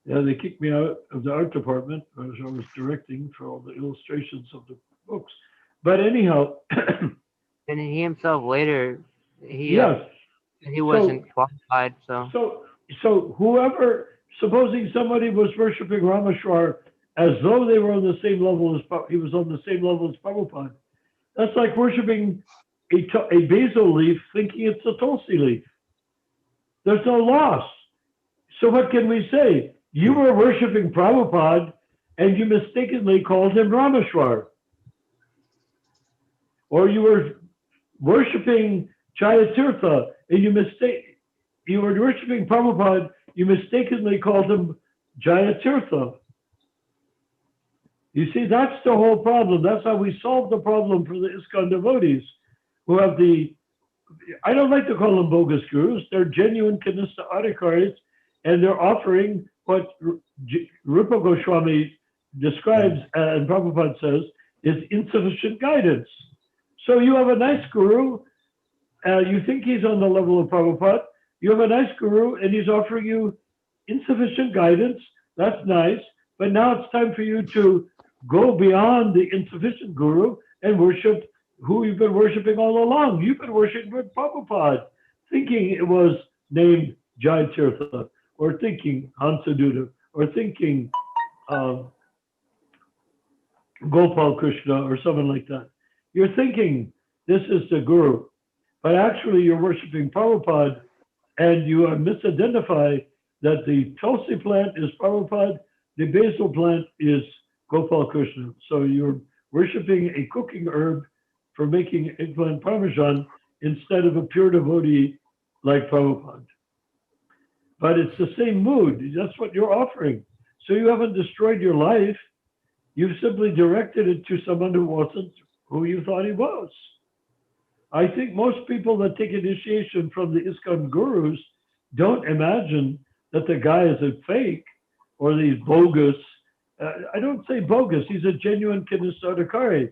Yeah, they kicked me out of the art department, as I was directing for all the illustrations of the books. But anyhow, And he himself later, he yes. he wasn't qualified. So whoever, supposing somebody was worshiping Rameshwar as though they were on the same level as he was on the same level as Prabhupada, that's like worshiping a basil leaf thinking it's a Tulsi leaf. There's no loss. So what can we say? You were worshiping Prabhupada and you mistakenly called him Rameshwar. Or you were worshiping Jayatirtha and you were worshiping Prabhupada, you mistakenly called him Jayatirtha. You see, that's the whole problem. That's how we solve the problem for the ISKCON devotees who have I don't like to call them bogus gurus. They're genuine Kanista Adhikaris, and they're offering what Rupa Goswami describes and Prabhupada says is insufficient guidance. So you have a nice guru, you think he's on the level of Prabhupada, you have a nice guru and he's offering you insufficient guidance, that's nice, but now it's time for you to go beyond the insufficient guru and worship who you've been worshiping all along. You've been worshiping Prabhupada, thinking it was named Jayatirtha, or thinking Hansaduta, or thinking Gopal Krishna, or someone like that. You're thinking this is the guru, but actually you're worshiping Prabhupada, and you are misidentified that the Tulsi plant is Prabhupada, the basil plant is Gopal Krishna. So you're worshiping a cooking herb for making eggplant parmesan instead of a pure devotee like Prabhupada. But it's the same mood. That's what you're offering. So you haven't destroyed your life. You've simply directed it to someone who wasn't who you thought he was. I think most people that take initiation from the ISKCON gurus don't imagine that the guy is a fake or these bogus. I don't say bogus. He's a genuine Kanista Adhikari.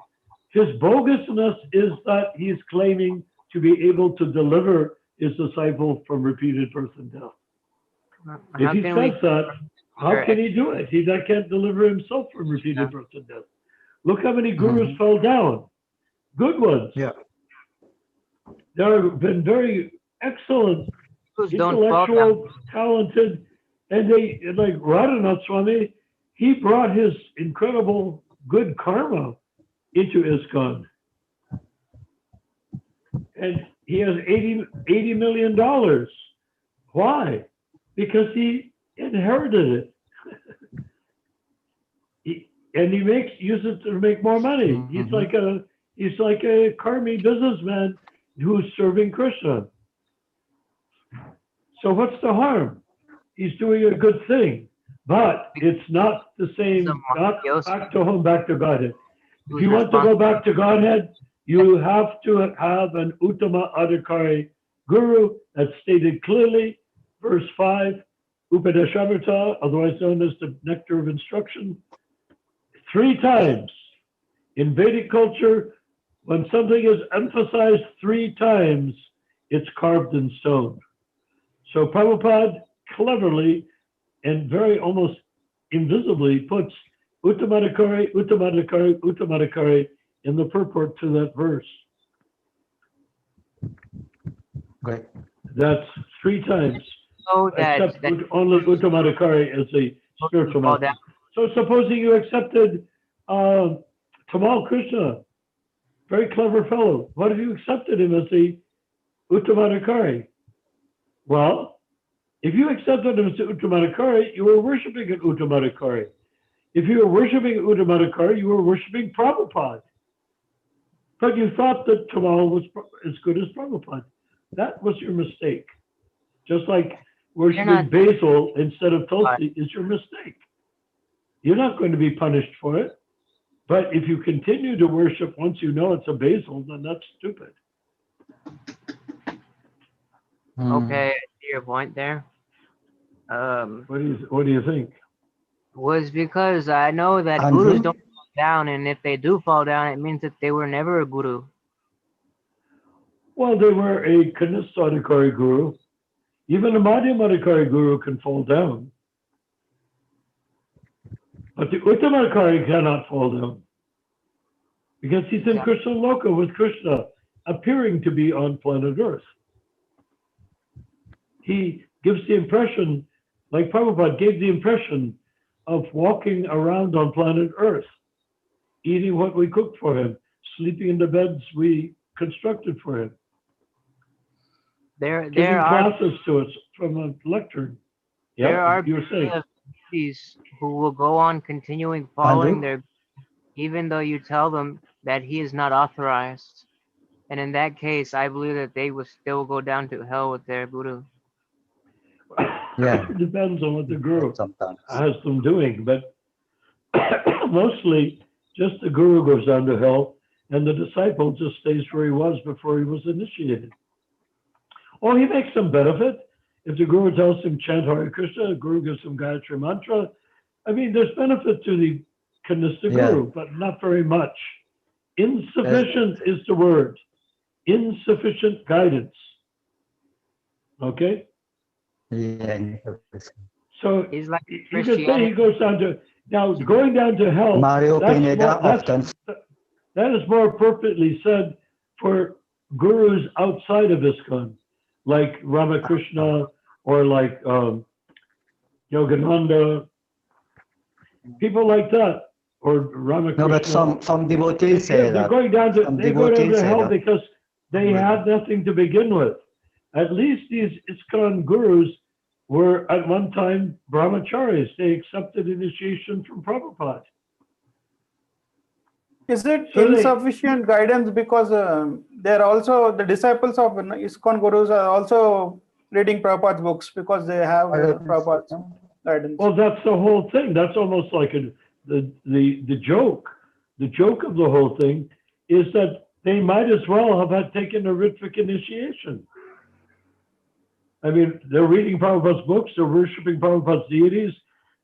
His bogusness is that he's claiming to be able to deliver his disciple from repeated birth and death. If he says that, how can he do it? He can't deliver himself from repeated birth and death. Look how many gurus fell down. Good ones. Yeah. There have been very excellent, intellectual, talented, and they, like Radhanath Swami, he brought his incredible good karma into ISKCON. And he has $80 million. Why? Because he inherited it. And he uses it to make more money. He's like a karmi businessman who's serving Krishna. So what's the harm? He's doing a good thing, but it's not the same. Not back to home, back to Godhead. If you want to go back to Godhead, you have to have an Uttama Adhikari guru that's stated clearly, verse 5, Upadeshamrita, otherwise known as the nectar of instruction, 3 times. In Vedic culture, when something is emphasized 3 times, it's carved in stone. So Prabhupada cleverly and very almost invisibly puts Uttamadikari, Uttamadikari, Uttamadikari in the purport to that verse. Great. That's 3 times. So that, Except only Uttamadikari is a spiritual master. So supposing you accepted Tamal Krishna, very clever fellow. What if you accepted him as the Uttamadikari? Well, if you accepted him as the Uttamadikari, you were worshiping an Uttamadikari. If you were worshiping an Uttamadikari, you were worshiping Prabhupada. But you thought that Tamal was as good as Prabhupada. That was your mistake. Just like worshiping basil instead of tulsi is your mistake. You're not going to be punished for it. But if you continue to worship once you know it's a basil, then that's stupid. Okay, I see your point there. What do you think? Was because I know that gurus don't fall down, and if they do fall down, it means that they were never a guru. Well, they were a Kanistadikari guru. Even a Madhyamadikari guru can fall down. But the Uttamadikari cannot fall down. Because he's in Krishna Loka with Krishna, appearing to be on planet Earth. He gives the impression, like Prabhupada gave the impression, of walking around on planet Earth, eating what we cooked for him, sleeping in the beds we constructed for him. There giving are classes to us from a lectern. there are you were saying. these who will go on continuing following their, even though you tell them that he is not authorized. And in that case, I believe that they will still go down to hell with their guru. It depends on what the guru has them doing, but mostly just the guru goes down to hell and the disciple just stays where he was before he was initiated. Oh, he makes some benefit. If the guru tells him chant Hare Krishna, the guru gives him Gayatri Mantra. I mean, there's benefit to the Kanista guru, but not very much. Insufficient is the word. Insufficient guidance. Okay? So he's like you could say he goes down to, now going down to hell, that is more appropriately said for gurus outside of ISKCON, like Ramakrishna or like Yogananda, people like that, or Ramakrishna. No, but some devotees say they're that. going down to, they go down to hell that. because they had nothing to begin with. At least these ISKCON gurus were at one time brahmacharis. They accepted initiation from Prabhupada. Is it insufficient guidance because they're also, the disciples of ISKCON gurus are also reading Prabhupada's books because they have Prabhupada's guidance? Well, that's the whole thing. That's almost like the joke. The joke of the whole thing is that they might as well have had taken a Ritvik initiation. I mean, they're reading Prabhupada's books, they're worshiping Prabhupada's deities,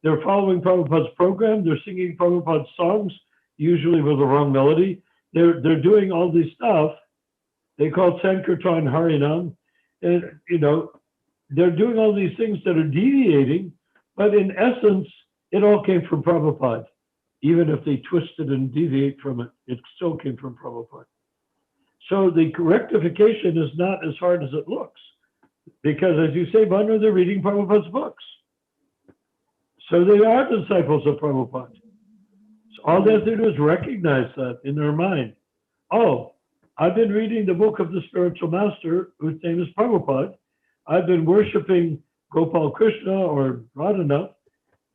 they're following Prabhupada's program, they're singing Prabhupada's songs, usually with the wrong melody. They're doing all this stuff. They call it Sankirtan Harinam. And, you know, they're doing all these things that are deviating, but in essence, it all came from Prabhupada. Even if they twisted and deviate from it, it still came from Prabhupada. So the rectification is not as hard as it looks. Because as you say, Bhanu, they're reading Prabhupada's books. So they are disciples of Prabhupada. So all they have to do is recognize that in their mind. Oh, I've been reading the book of the spiritual master, whose name is Prabhupada. I've been worshiping Gopal Krishna or Radhanath,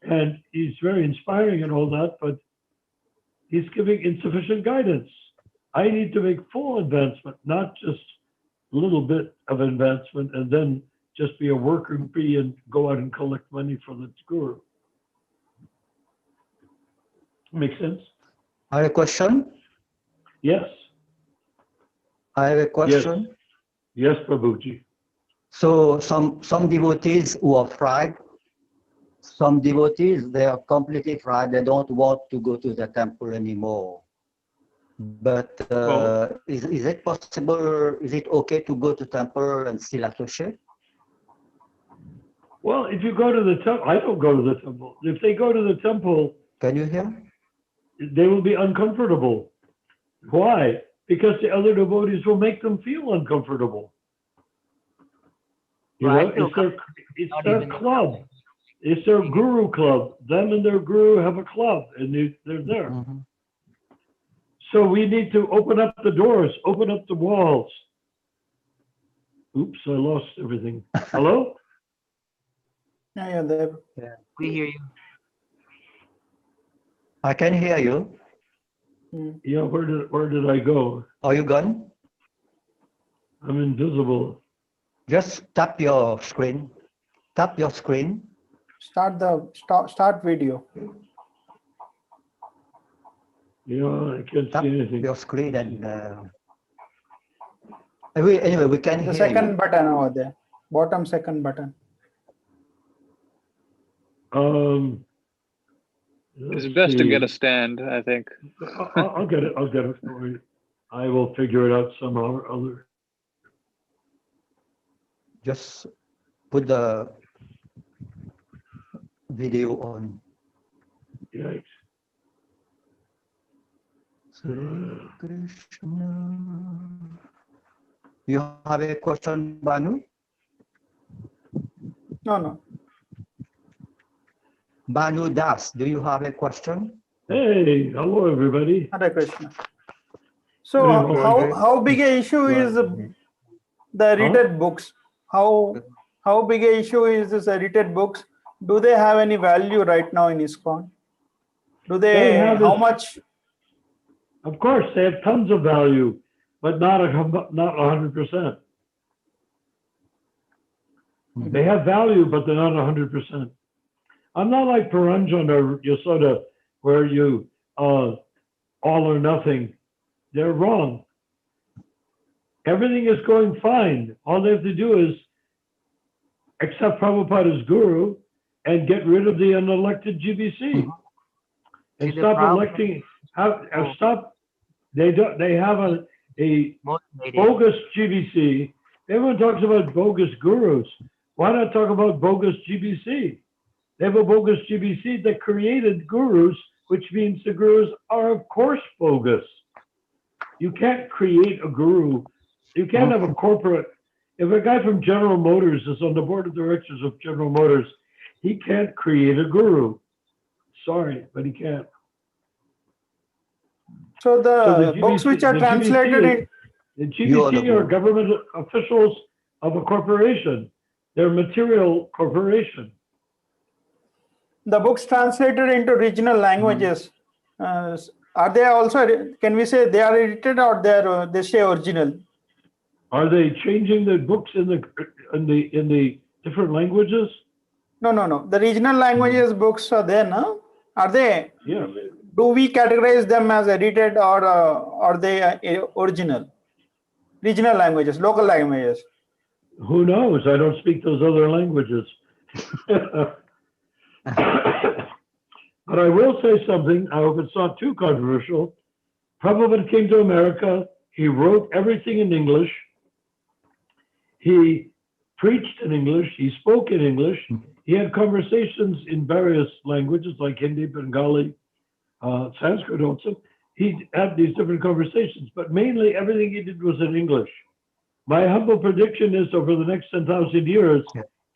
and he's very inspiring and all that, but he's giving insufficient guidance. I need to make full advancement, not just a little bit of advancement and then just be a worker bee and go out and collect money for the guru. Make sense? I have a question. Yes. I have a question. Yes, Prabhuji. So some devotees who are fried, some devotees, they are completely fried. They don't want to go to the temple anymore. But is it possible, is it okay to go to temple and still associate? Well, if you go to the temple, I don't go to the temple. If they go to the temple, Can you hear? they will be uncomfortable. Why? Because the other devotees will make them feel uncomfortable. You Well, I know, feel it's not their even- club. It's their guru club. Them and their guru have a club, and they're there. Mhm. So we need to open up the doors, open up the walls. Oops, I lost everything. Hello? Yeah, there. We hear you. I can hear you. Yeah, where did I go? Are you gone? I'm invisible. Just tap your screen. Tap your screen. Start video. Yeah, I can't Tap see anything. your screen and anyway, we can The hear second you. button over there. Bottom second button. It's Let's best to get a see. stand, I think. I'll get it. I'll get it. Don't worry. I will figure it out somehow or other. Just put the video on. Yikes. Sri Krishna. You have a question, Banu? No. Banu Das, do you have a question? Hey, hello everybody. Hare Krishna. So Hey, how big a issue is the edited books? How big a issue is this edited books? Do they have any value right now in ISKCON? Do They they? have How this- much? Of course, they have tons of value, but not 100%. They have value, but they're not 100%. I'm not like Paranjan or Yasoda, where you all or nothing. They're wrong. Everything is going fine. All they have to do is accept Prabhupada as guru and get rid of the unelected GBC and See, the stop problem- electing. Stop. They don't. They have a Motivated. bogus GBC. Everyone talks about bogus gurus. Why not talk about bogus GBC? They have a bogus GBC that created gurus, which means the gurus are, of course, bogus. You can't create a guru. You can't have a corporate. If a guy from General Motors is on the board of directors of General Motors, he can't create a guru. Sorry, but he can't. So the GBC books which are the translated GBC in The GBC are government officials of a corporation. They're a material corporation. the books translated into regional languages, are they also, can we say they are edited or they say original? Are they changing the books in the different languages? No. The regional languages books are there, no? Are they? Yeah. Do we categorize them as edited or are they original? Regional languages, local languages. Who knows? I don't speak those other languages. But I will say something. I hope it's not too controversial. Prabhupada came to America. He wrote everything in English. He preached in English. He spoke in English. He had conversations in various languages like Hindi, Bengali, Sanskrit also. He had these different conversations, but mainly everything he did was in English. My humble prediction is over the next 10,000 years,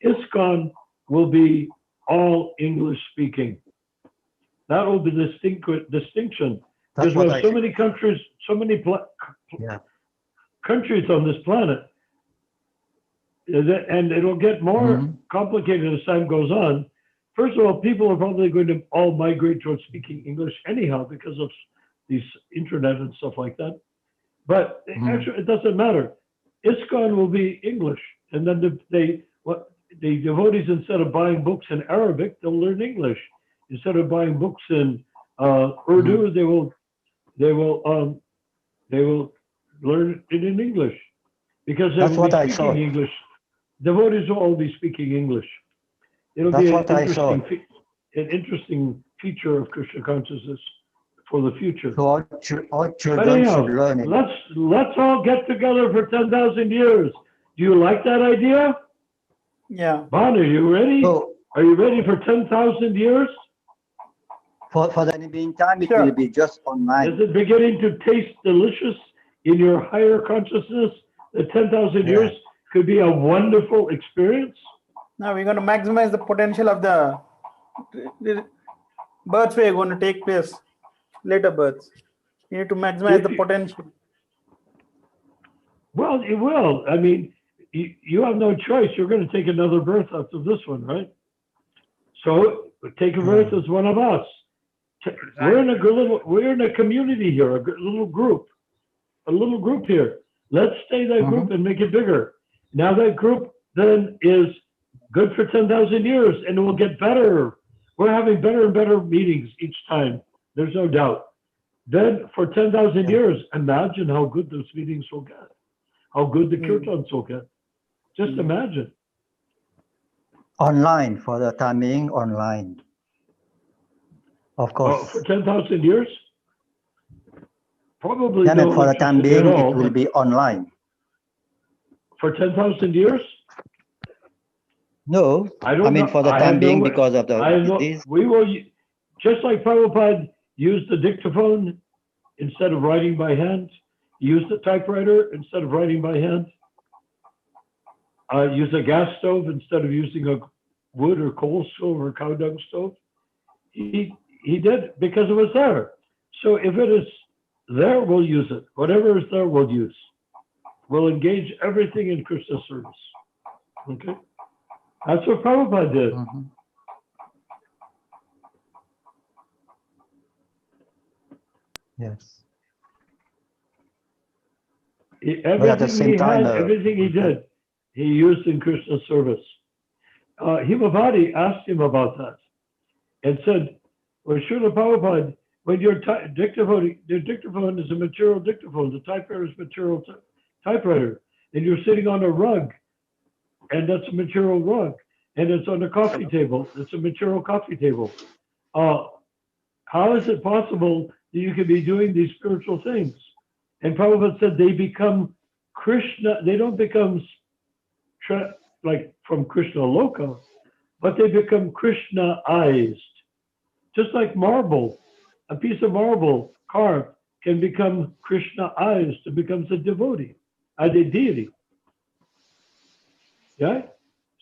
ISKCON will be all English speaking. That will be the distinction. Because we have so many countries, so many countries on this planet, and it'll get more complicated as time goes on. First of all, people are probably going to all migrate towards speaking English anyhow because of these internet and stuff like that. But actually, it doesn't matter. ISKCON will be English, and then the devotees, instead of buying books in Arabic, they'll learn English. Instead of buying books in Urdu, they will learn it in English, because they will be speaking English. Devotees will all be speaking English. It'll That's be what I saw. an interesting feature of Krishna consciousness for the future. So all But children anyhow, should learn it. let's all get together for 10,000 years. Do you like that idea? Yeah. Bon, are you ready? So Are you ready for 10,000 years? for the meantime, it Sure. will be just online. Is it beginning to taste delicious in your higher consciousness that 10,000 Yeah. years could be a wonderful experience? Now we're going to maximize the potential of the births we're going to take place, later births. You need to maximize the potential. Well, it will. I mean, you have no choice. You're going to take another birth after this one, right? So take a birth as one of us. We're in a community here, a little group here. Let's stay that group and make it bigger. Now that group then is good for 10,000 years, and it will get better. We're having better and better meetings each time. There's no doubt. Then for 10,000 years, imagine how good those meetings will get. How good the kirtans will get. Just imagine. Online for the time being, online. Of course. For 10,000 years? Probably Yeah, no for the time electricity being, at all, it will but be online. for 10,000 years? No, I don't I mean know. for the I time have being no, because of the I have no, disease. we will, just like Prabhupada used the dictaphone instead of writing by hand, use the typewriter instead of writing by hand, use a gas stove instead of using a wood or coal stove or cow dung stove. He did because it was there. So if it is there, we'll use it. Whatever is there, we'll use. We'll engage everything in Krishna service. Okay? That's what Prabhupada did. Yes. But at the Everything same he time, had, everything he did, he used in Krishna's service. Himavati asked him about that and said, well, Srila Prabhupada, when your dictaphone is a material dictaphone, the typewriter is material typewriter, and you're sitting on a rug, and that's a material rug, and it's on a coffee table, it's a material coffee table. How is it possible that you could be doing these spiritual things? And Prabhupada said they become Krishna, they don't become like from Krishna Loka, but they become Krishna-ized. Just like marble, a piece of marble carved can become Krishna-ized, it becomes a devotee, a deity. Yeah?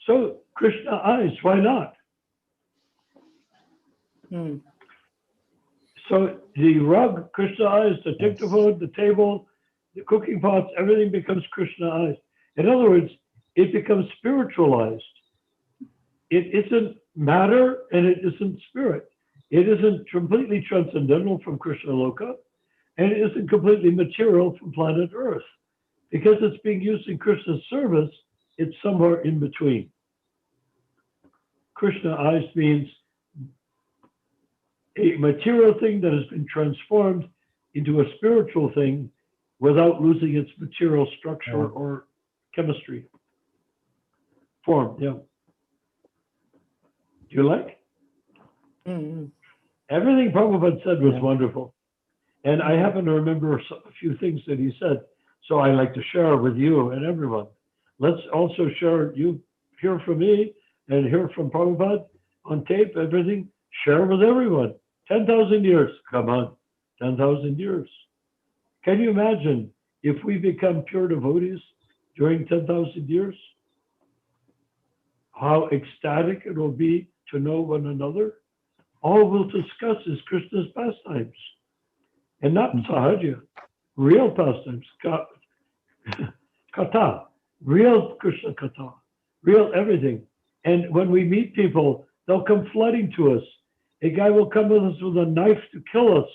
So Krishna-ized, why not? So the rug, Krishna-ized, the dictaphone, the table, the cooking pots, everything becomes Krishna-ized. In other words, it becomes spiritualized. It isn't matter and it isn't spirit. It isn't completely transcendental from Krishna Loka, and it isn't completely material from planet Earth. Because it's being used in Krishna's service, it's somewhere in between. Krishna-ized means a material thing that has been transformed into a spiritual thing without losing its material structure or chemistry. Form, yeah. Do you like? Everything Prabhupada said was wonderful. And I happen to remember a few things that he said, so I like to share with you and everyone. Let's also share, you hear from me and hear from Prabhupada on tape, everything, share with everyone. 10,000 years, come on, 10,000 years. Can you imagine if we become pure devotees during 10,000 years? How ecstatic it will be to know one another. All we'll discuss is Krishna's pastimes and not Sahaja, real pastimes, Katha, real Krishna Katha, real everything. And when we meet people, they'll come flooding to us. A guy will come with us with a knife to kill us,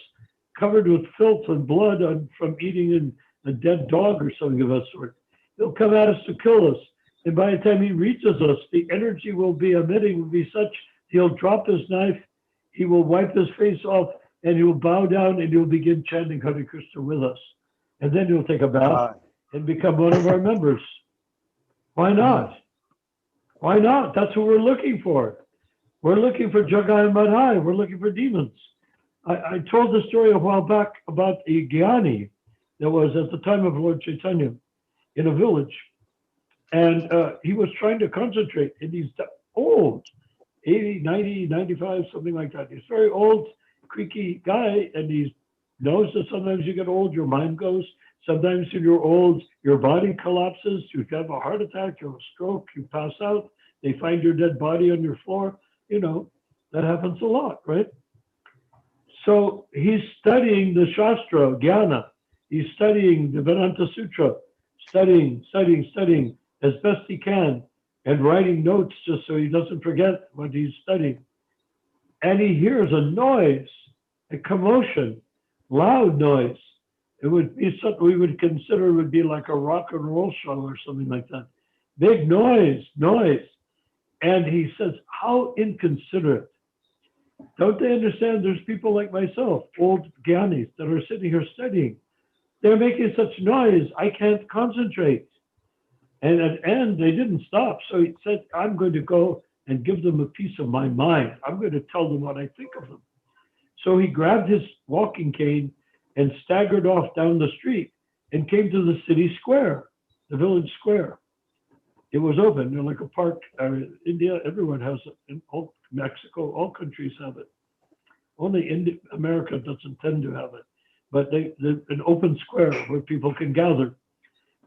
covered with filth and blood from eating a dead dog or something of that sort. He'll come at us to kill us. And by the time he reaches us, the energy will be emitting will be such, he'll drop his knife, he will wipe his face off, and he will bow down and he'll begin chanting Hare Krishna with us. And then he'll take a bath and become one of our members. Why not? Why not? That's what we're looking for. We're looking for Jagai Madhai. We're looking for demons. I told the story a while back about a Gyani that was at the time of Lord Chaitanya in a village. And he was trying to concentrate. And he's old, 80, 90, 95, something like that. He's a very old, creaky guy. And he knows that sometimes you get old, your mind goes. Sometimes when you're old, your body collapses. You have a heart attack, you have a stroke, you pass out. They find your dead body on your floor. You know, that happens a lot, right? So he's studying the Shastra, Jnana. He's studying the Vedanta Sutra, studying as best he can, and writing notes just so he doesn't forget what he's studying. And he hears a noise, a commotion, loud noise. It would be something we would consider would be like a rock and roll show or something like that. Big noise. And he says, how inconsiderate. Don't they understand there's people like myself, old Gyanis, that are sitting here studying. They're making such noise, I can't concentrate. And at the end, they didn't stop. So he said, I'm going to go and give them a piece of my mind. I'm going to tell them what I think of them. So he grabbed his walking cane and staggered off down the street and came to the city square, the village square. It was open, like a park. India, everyone has it. In all, Mexico, all countries have it. Only America doesn't tend to have it. But an open square where people can gather.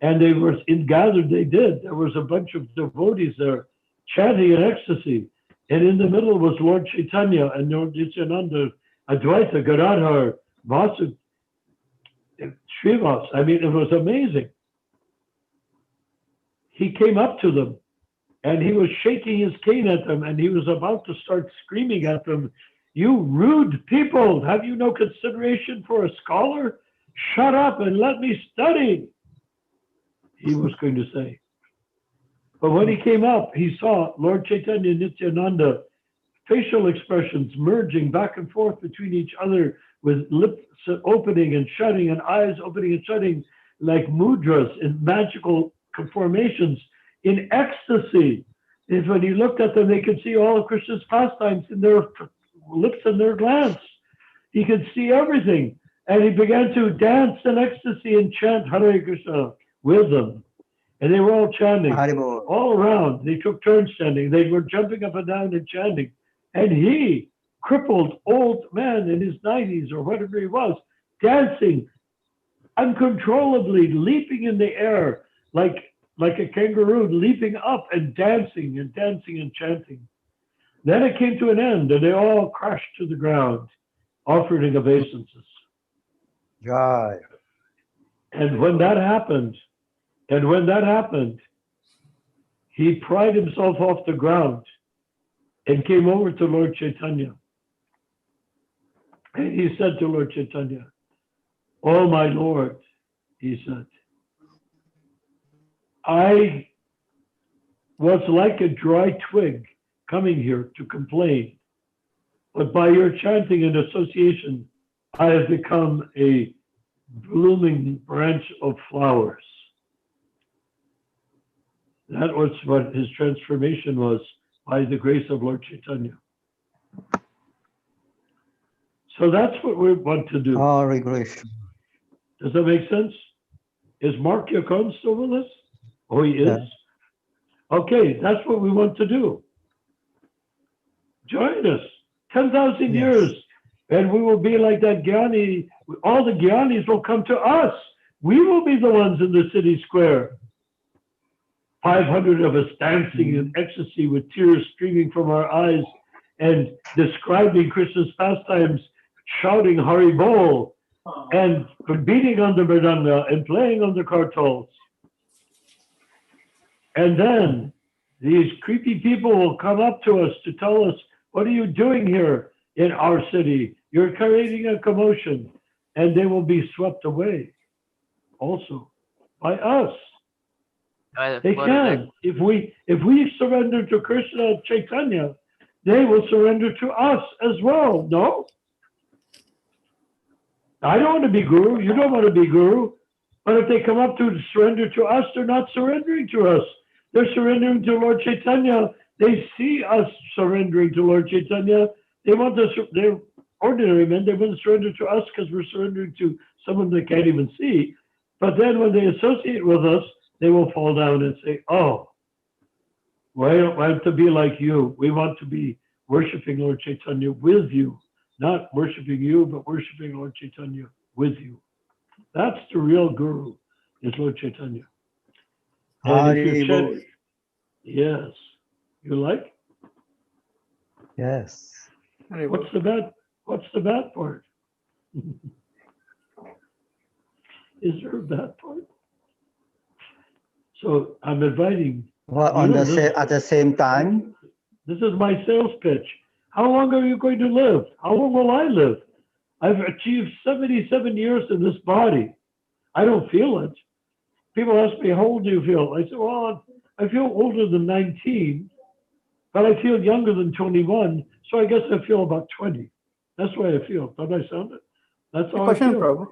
And they were gathered, they did. There was a bunch of devotees there chanting in ecstasy. And in the middle was Lord Chaitanya and Lord Nityananda, Advaita, Gadadhar, Vasu, Srivas. I mean, it was amazing. He came up to them and he was shaking his cane at them and he was about to start screaming at them, you rude people, have you no consideration for a scholar? Shut up and let me study, he was going to say. But when he came up, he saw Lord Chaitanya and Nityananda, facial expressions merging back and forth between each other with lips opening and shutting and eyes opening and shutting like mudras in magical formations in ecstasy. Is when he looked at them, they could see all of Krishna's pastimes in their lips and their glance. He could see everything. And he began to dance in ecstasy and chant Hare Krishna with them. And they were all chanting all around. They took turns chanting. They were jumping up and down and chanting. And he, crippled old man in his 90s or whatever he was, dancing uncontrollably, leaping in the air like a kangaroo, leaping up and dancing and chanting. Then it came to an end and they all crashed to the ground, offering obeisances. Right. And when that happened, he pried himself off the ground and came over to Lord Chaitanya. And he said to Lord Chaitanya, oh my Lord, he said, I was like a dry twig coming here to complain, but by your chanting and association, I have become a blooming branch of flowers. That was what his transformation was by the grace of Lord Chaitanya. So that's what we want to do. Hare Krishna. Does that make sense? Is Mark Yacon still with us? Oh, he is? Yeah. Okay, that's what we want to do. Join us. 10,000 Yes. years. And we will be like that Gyani. All the Gyanis will come to us. We will be the ones in the city square. 500 of us dancing in ecstasy with tears streaming from our eyes and describing Krishna's pastimes, shouting Hari Bol and beating on the mridanga and playing on the kartals. And then these creepy people will come up to us to tell us, what are you doing here in our city? You're creating a commotion. And they will be swept away also by us. They can. If we surrender to Krishna Chaitanya, they will surrender to us as well. No? I don't want to be guru. You don't want to be guru. But if they come up to surrender to us, they're not surrendering to us. They're surrendering to Lord Chaitanya They see us surrendering to Lord Chaitanya. They want to, they're ordinary men. They want to surrender to us because we're surrendering to someone they can't even see. But then when they associate with us, they will fall down and say, oh, we want to be like you. We want to be worshiping Lord Chaitanya with you. Not worshiping you, but worshiping Lord Chaitanya with you. That's the real guru, is Lord Chaitanya. And if you chant, yes, you like? Yes. What's the bad part? Is there a bad part? So I'm inviting. Well, at the same time. This is my sales pitch. How long are you going to live? How long will I live? I've achieved 77 years in this body. I don't feel it. People ask me, how old do you feel? I say, well, I feel older than 19, but I feel younger than 21. So I guess I feel about 20. That's the way I feel. Don't I sound it? That's how I feel. Prabhu.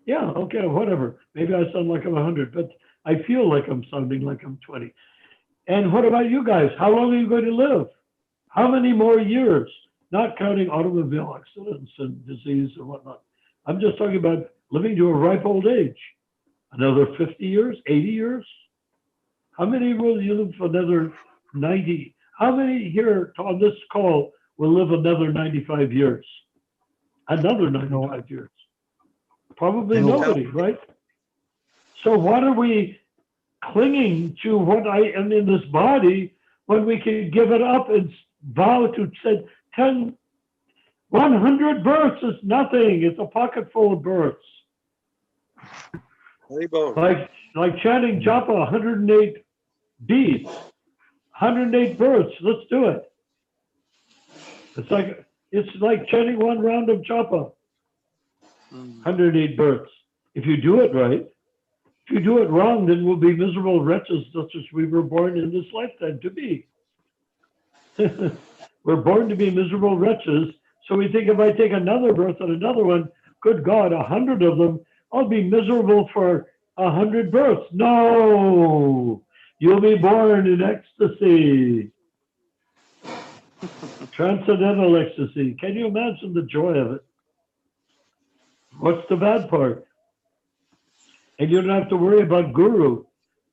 Yeah, okay, whatever. Maybe I sound like I'm 100, but I feel like I'm sounding like I'm 20. And what about you guys? How long are you going to live? How many more years? Not counting automobile accidents and disease and whatnot. I'm just talking about living to a ripe old age. Another 50 years, 80 years? How many will you live for another 90? How many here on this call will live another 95 years? Another 95 years? Probably nobody, right? So what are we clinging to what I am in this body when we can give it up and vow to say 100 births is nothing. It's a pocket full of births. Like chanting japa, 108 beads, 108 births. Let's do it. It's like chanting one round of japa, 108 births. If you do it right. If you do it wrong, then we'll be miserable wretches such as we were born in this lifetime to be. We're born to be miserable wretches. So we think if I take another birth and another one, good God, 100 of them, I'll be miserable for 100 births. No, you'll be born in ecstasy. Transcendental ecstasy. Can you imagine the joy of it? What's the bad part? And you don't have to worry about guru.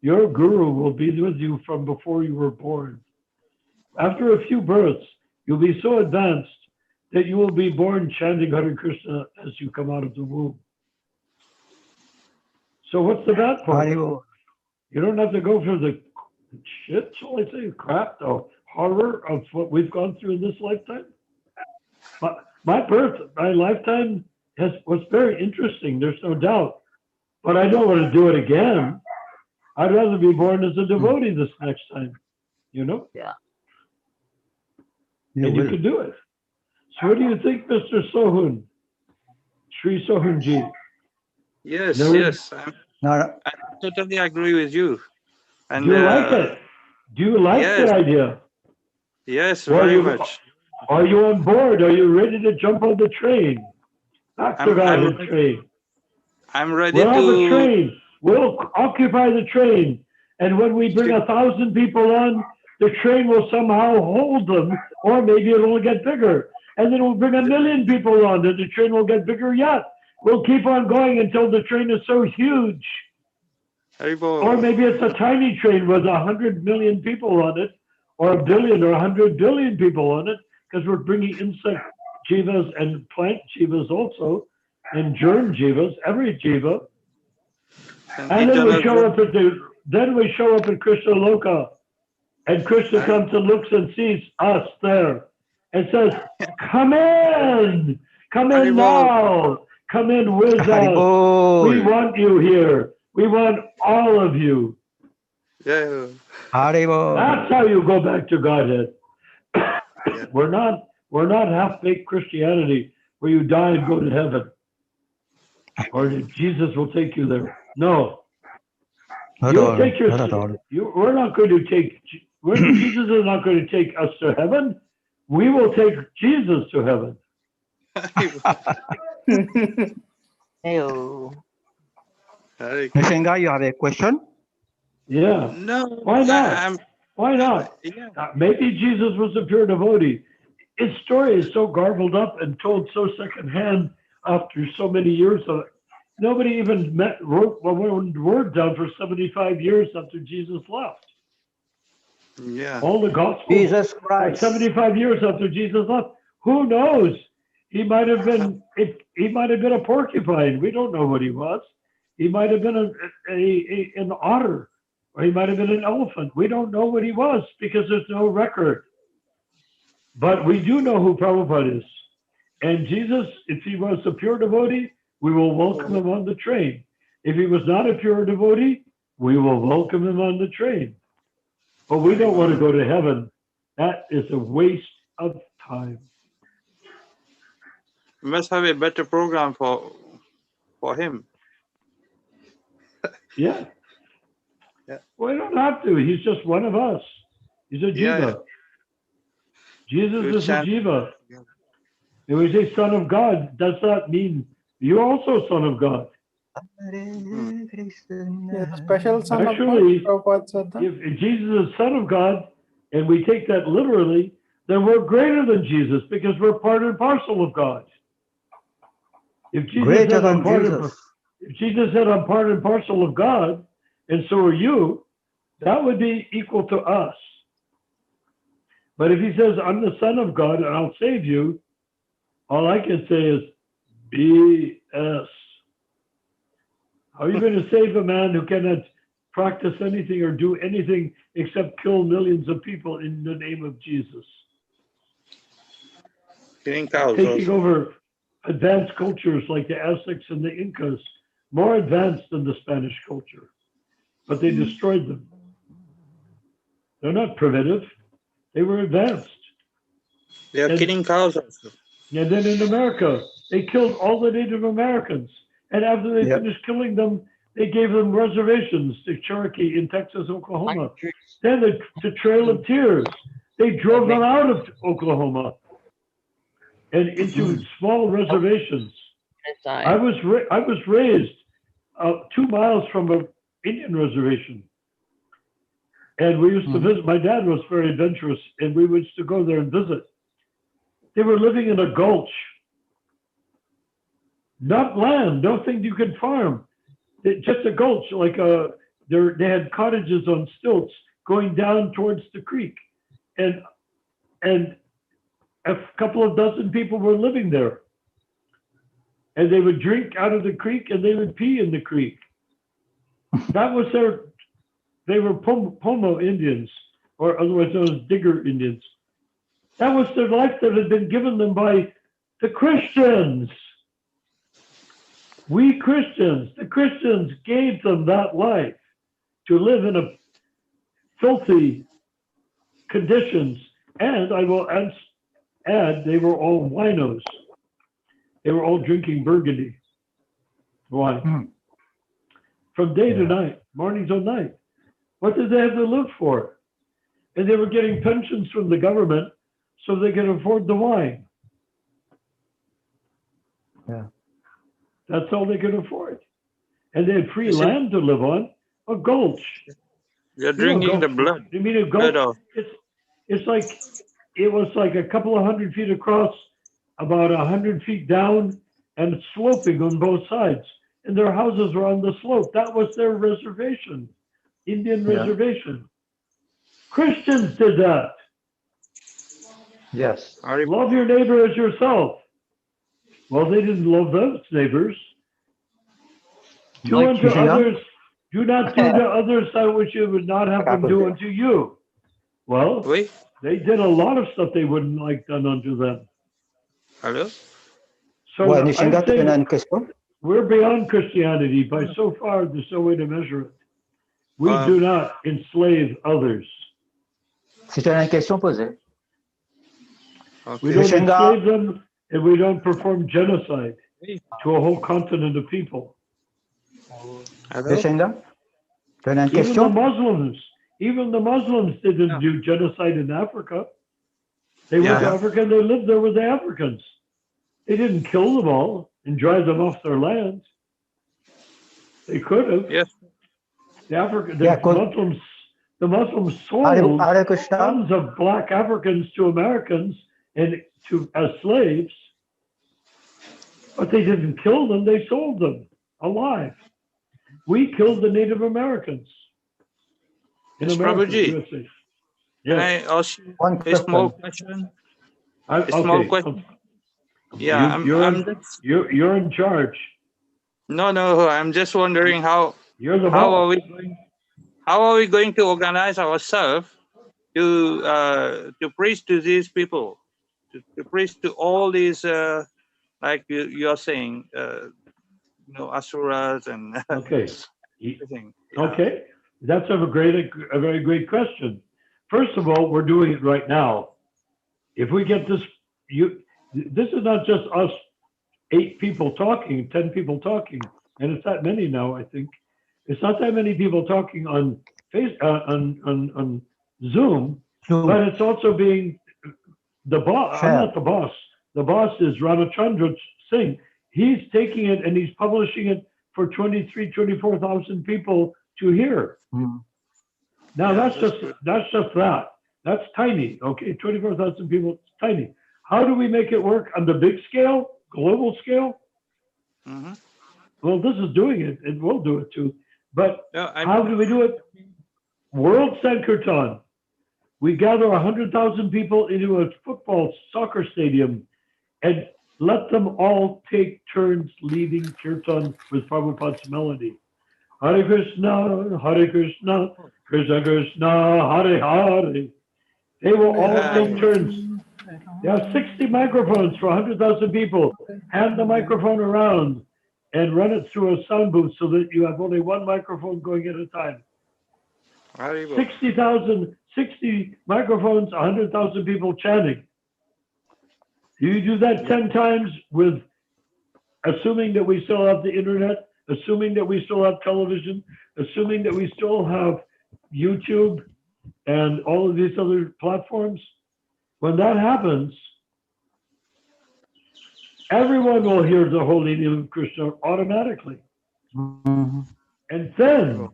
Your guru will be with you from before you were born. After a few births, you'll be so advanced that you will be born chanting Hare Krishna as you come out of the womb. So what's the bad part? You don't have to go through the shit, shall I say, crap, the horror of what we've gone through in this lifetime. My lifetime was very interesting, there's no doubt. But I don't want to do it again. I'd rather be born as a devotee this next time, you know? Yeah. And you can do it. So what do you think, Mr. Sohun? Sri Sohunji? Yes, No? yes. I totally agree with you. And, Do you like it? Do you like yes. the idea? Yes, very much. Are you on board? Are you ready to jump on the train? Back to Godhead train. I'm ready We'll have a to... train. We'll occupy the train. And when we bring 1,000 people on, the train will somehow hold them, or maybe it'll get bigger. And then we'll bring 1 million people on, and the train will get bigger yet. We'll keep on going until the train is so huge. Or maybe it's a tiny train with 100 million people on it, or 1 billion or 100 billion people on it, because we're bringing insect jivas and plant jivas also, and germ jivas, every jiva. And then we show up at Krishna Loka, and Krishna comes and looks and sees us there, and says, "Come in now, come in with us. We want you here. We want all of you." Yeah. That's how you go back to Godhead. We're not half-baked Christianity where you die and go to heaven, or Jesus will take you there. No. We're not going to take. Jesus is not going to take us to heaven. We will take Jesus to heaven. Heyo. Nishinga, you have a question? Yeah. No. Why not? Why not? Yeah. Maybe Jesus was a pure devotee. His story is so garbled up and told so secondhand after so many years of it. Nobody even wrote one word down for 75 years after Jesus left. Yeah. All the Gospels Jesus are Christ. 75 years after Jesus left. Who knows? He might have been a porcupine. We don't know what he was. He might have been an otter, or he might have been an elephant. We don't know what he was because there's no record. But we do know who Prabhupada is. And Jesus, if he was a pure devotee, we will welcome him on the train. If he was not a pure devotee, we will welcome him on the train. But we don't want to go to heaven. That is a waste of time. We must have a better program for him. Yeah. Yeah. Well, we don't have to. He's just one of us. He's a jiva. Yeah. Jesus Good is a chance. jiva. If we say son of God, does that mean you're also son of God? Yeah, special son Actually, of God, Prabhupada said that. if Jesus is son of God, and we take that literally, then we're greater than Jesus because we're part and parcel of God. If Jesus Greater said, than Jesus. if Jesus said, I'm part and parcel of God, and so are you, that would be equal to us. But if he says, I'm the son of God and I'll save you, all I can say is BS. How are you going to save a man who cannot practice anything or do anything except kill millions of people in the name of Jesus? Killing cows Taking also. over advanced cultures like the Aztecs and the Incas, more advanced than the Spanish culture, but they destroyed them. They're not primitive, they were advanced. They are killing cows also. And then in America, they killed all the Native Americans. And after they finished killing them, they gave them reservations to Cherokee in Texas, Oklahoma. Then the Trail of Tears, they drove them out of Oklahoma and into small reservations. I was raised 2 miles from an Indian reservation. And we used to visit. My dad was very adventurous, and we used to go there and visit. They were living in a gulch. Not land, nothing you could farm. Just a gulch, like they had cottages on stilts going down towards the creek. And a couple of dozen people were living there. And they would drink out of the creek and they would pee in the creek. That was they were Pomo Indians, or otherwise known as Digger Indians. That was their life that had been given them by the Christians. We Christians, the Christians gave them that life to live in a filthy conditions. And I will add, they were all winos. They were all drinking Burgundy wine from day to night, morning till night. What did they have to live for? And they were getting pensions from the government so they could afford the wine. Yeah. That's all they could afford. And they had free land to live on, a gulch. They're drinking the blood. You mean a gulch? It was like a couple of 100 feet across, about 100 feet down, and sloping on both sides. And their houses were on the slope. That was their reservation, Indian reservation. Christians did that. Yes. Love your neighbor as yourself. Well, they didn't love those neighbors. Do unto others, do not do to others that which you would not have them do unto you. Well, they did a lot of stuff they wouldn't like done unto them. Hello? So I'd say we're beyond Christianity by so far. There's no way to measure it. We do not enslave others. C'était une question posée. We don't enslave them, and we don't perform genocide to a whole continent of people. Even the Muslims didn't do genocide in Africa. They went to Africa and they lived there with the Africans. They didn't kill them all and drive them off their land. They could have. Yes. The The Muslims Hare, sold Hare Krishna. tons of black Africans to Americans and as slaves, but they didn't kill them. They sold them alive. We killed the Native Americans in Yes, America, Prabhuji. USA. Can Yeah. I ask you One a small question. question? A small Okay. question. Yeah, You're in charge. No, I'm just wondering how You're the how are boss. we going to organize ourselves to preach to these people, to preach to all these like you're saying, asuras and Okay. everything. Yeah. Okay. That's a very great question. First of all, we're doing it right now. If we get this, this is not just us 8 people talking, 10 people talking, and it's that many now, I think. It's not that many people talking on on Zoom, but it's also being the boss. I'm not the boss. The boss is Ramachandra Singh. He's taking it and he's publishing it for 24,000 people to hear. Now that's just that. That's tiny. Okay, 24,000 people, it's tiny. How do we make it work on the big scale, global scale? Well, this is doing it, and we'll do it too. But how do we do it? World Sankirtan. We gather 100,000 people into a soccer stadium and let them all take turns leading kirtan with Prabhupada's melody. Hare Krishna, Krishna Krishna, Hare Hare. They will all take turns. There are 60 microphones for 100,000 people. Hand the microphone around and run it through a sound booth so that you have only one microphone going at a time. 60 microphones, 100,000 people chanting. You do that 10 times with assuming that we still have the internet, assuming that we still have television, assuming that we still have YouTube and all of these other platforms. When that happens, everyone will hear the holy name of Krishna automatically. And then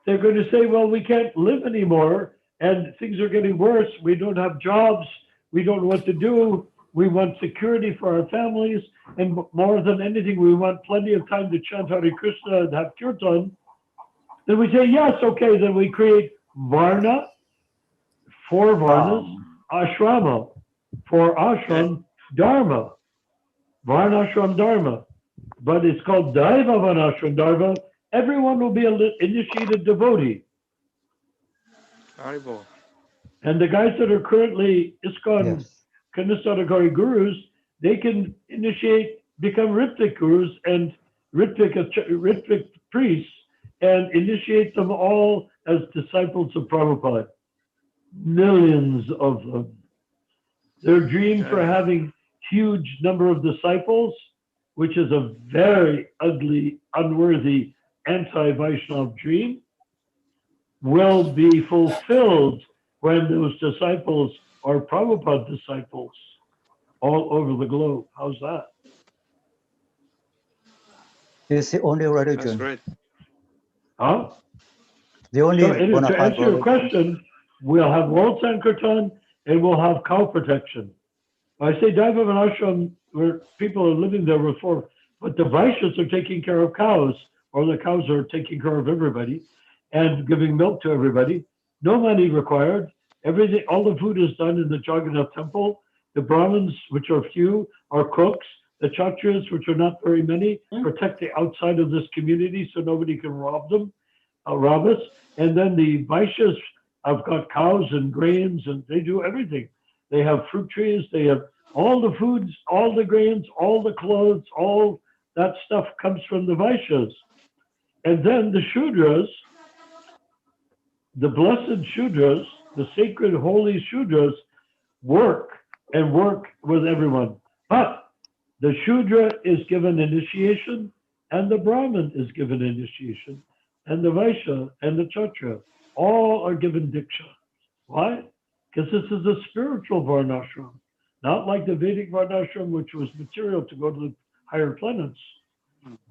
they're going to say, well, we can't live anymore and things are getting worse. We don't have jobs. We don't know what to do. We want security for our families. And more than anything, we want plenty of time to chant Hare Krishna and have kirtan. Then we say, yes, okay. Then we create Varna, 4 Varnas, Ashrama, 4 ashram, Dharma, Varnashram Dharma. But it's called Daiva Varnashram Dharma. Everyone will be an initiated devotee. And the guys that are currently ISKCON Kanasatagari gurus, they can become Ritvik gurus and Ritvik priests and initiate them all as disciples of Prabhupada. Millions of them. Their dream for having huge number of disciples, which is a very ugly, unworthy, anti-Vaishnava dream, will be fulfilled when those disciples are Prabhupada disciples all over the globe. How's that? It's the only religion. That's great. Huh? The only to answer your question, we'll have World Sankirtan and we'll have cow protection. I say Daiva Ashram, where people are living there before, but the Vaishyas are taking care of cows, or the cows are taking care of everybody and giving milk to everybody. No money required. Everything, all the food is done in the Jagannath temple. The Brahmins, which are few, are cooks. The Kshatriyas, which are not very many, protect the outside of this community so nobody can rob us. And then the Vaishyas have got cows and grains, and they do everything. They have fruit trees. They have all the foods, all the grains, all the clothes, all that stuff comes from the Vaishyas. And then the Shudras, the blessed Shudras, the sacred holy Shudras, work with everyone. But the Shudra is given initiation, and the Brahmin is given initiation, and the Vaishya and the Kshatriya all are given Diksha. Why? Because this is a spiritual Varnashram, not like the Vedic Varnashram, which was material to go to the higher planets.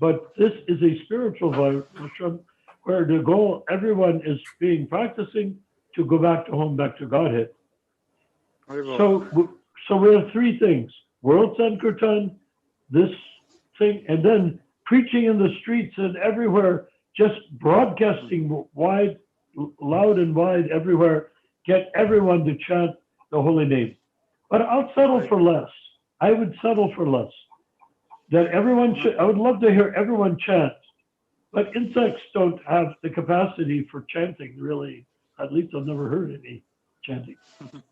But this is a spiritual Varnashram where the goal, everyone is practicing to go back to home, back to Godhead. Very So, so we have three things: World Sankirtan, this thing, and then preaching in the streets and everywhere, just broadcasting wide, loud and wide everywhere, get everyone to chant the holy name. But I'll settle for less. I would settle for less. That everyone should, I would love to hear everyone chant, but insects don't have the capacity for chanting, really. At least I've never heard any chanting.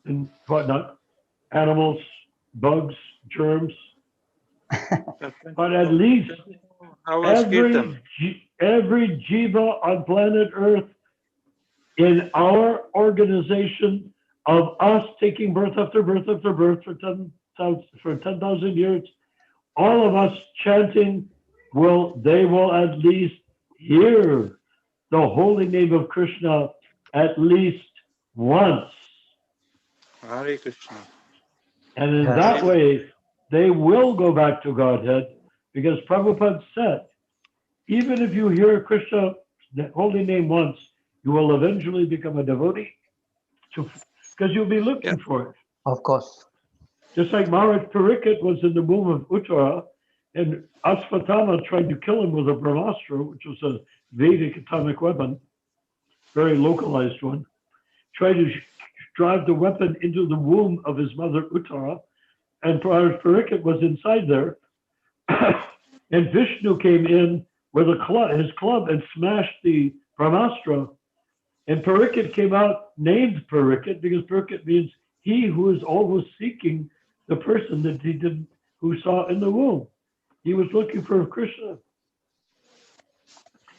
And whatnot, animals, bugs, germs. But at least every jiva on planet Earth, in our organization of us taking birth after birth after birth for 10,000 years, all of us chanting, they will at least hear the holy name of Krishna at least once. Hare Krishna. And in that way, they will go back to Godhead, because Prabhupada said, even if you hear Krishna, the holy name once, you will eventually become a devotee, because you'll be looking for it. Of course. Just like Maharaj Pariksit was in the womb of Uttara, and Asvatthama tried to kill him with a Brahmastra, which was a Vedic atomic weapon, very localized one, tried to drive the weapon into the womb of his mother Uttara, and Maharaj Pariksit was inside there, and Vishnu came in with his club and smashed the Brahmastra, and Pariksit came out named Pariksit, because Pariksit means he who is always seeking the person that who saw in the womb. He was looking for Krishna.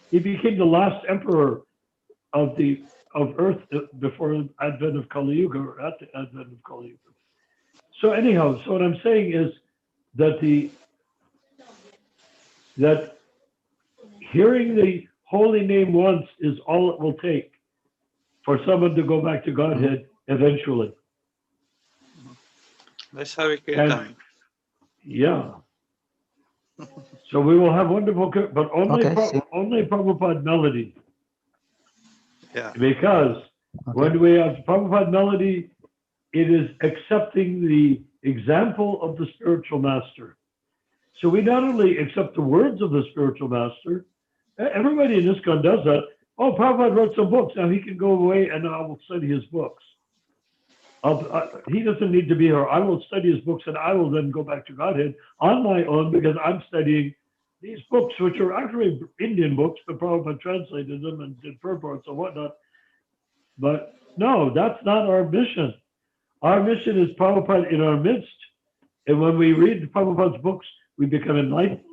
He became the last emperor of Earth before the advent of Kali Yuga, or at the advent of Kali Yuga. So anyhow, so what I'm saying is that that hearing the holy name once is all it will take for someone to go back to Godhead eventually. Let's have a good time. Yeah. So we will have wonderful, but only only Prabhupada melody. Yeah. Because when we have Prabhupada melody, it is accepting the example of the spiritual master. So we not only accept the words of the spiritual master, everybody in ISKCON does that. Oh, Prabhupada wrote some books. Now he can go away and I will study his books. He doesn't need to be here. I will study his books and I will then go back to Godhead on my own, because I'm studying these books, which are actually Indian books, but Prabhupada translated them and did purports and whatnot. But no, that's not our mission. Our mission is Prabhupada in our midst. And when we read Prabhupada's books, we become enlightened,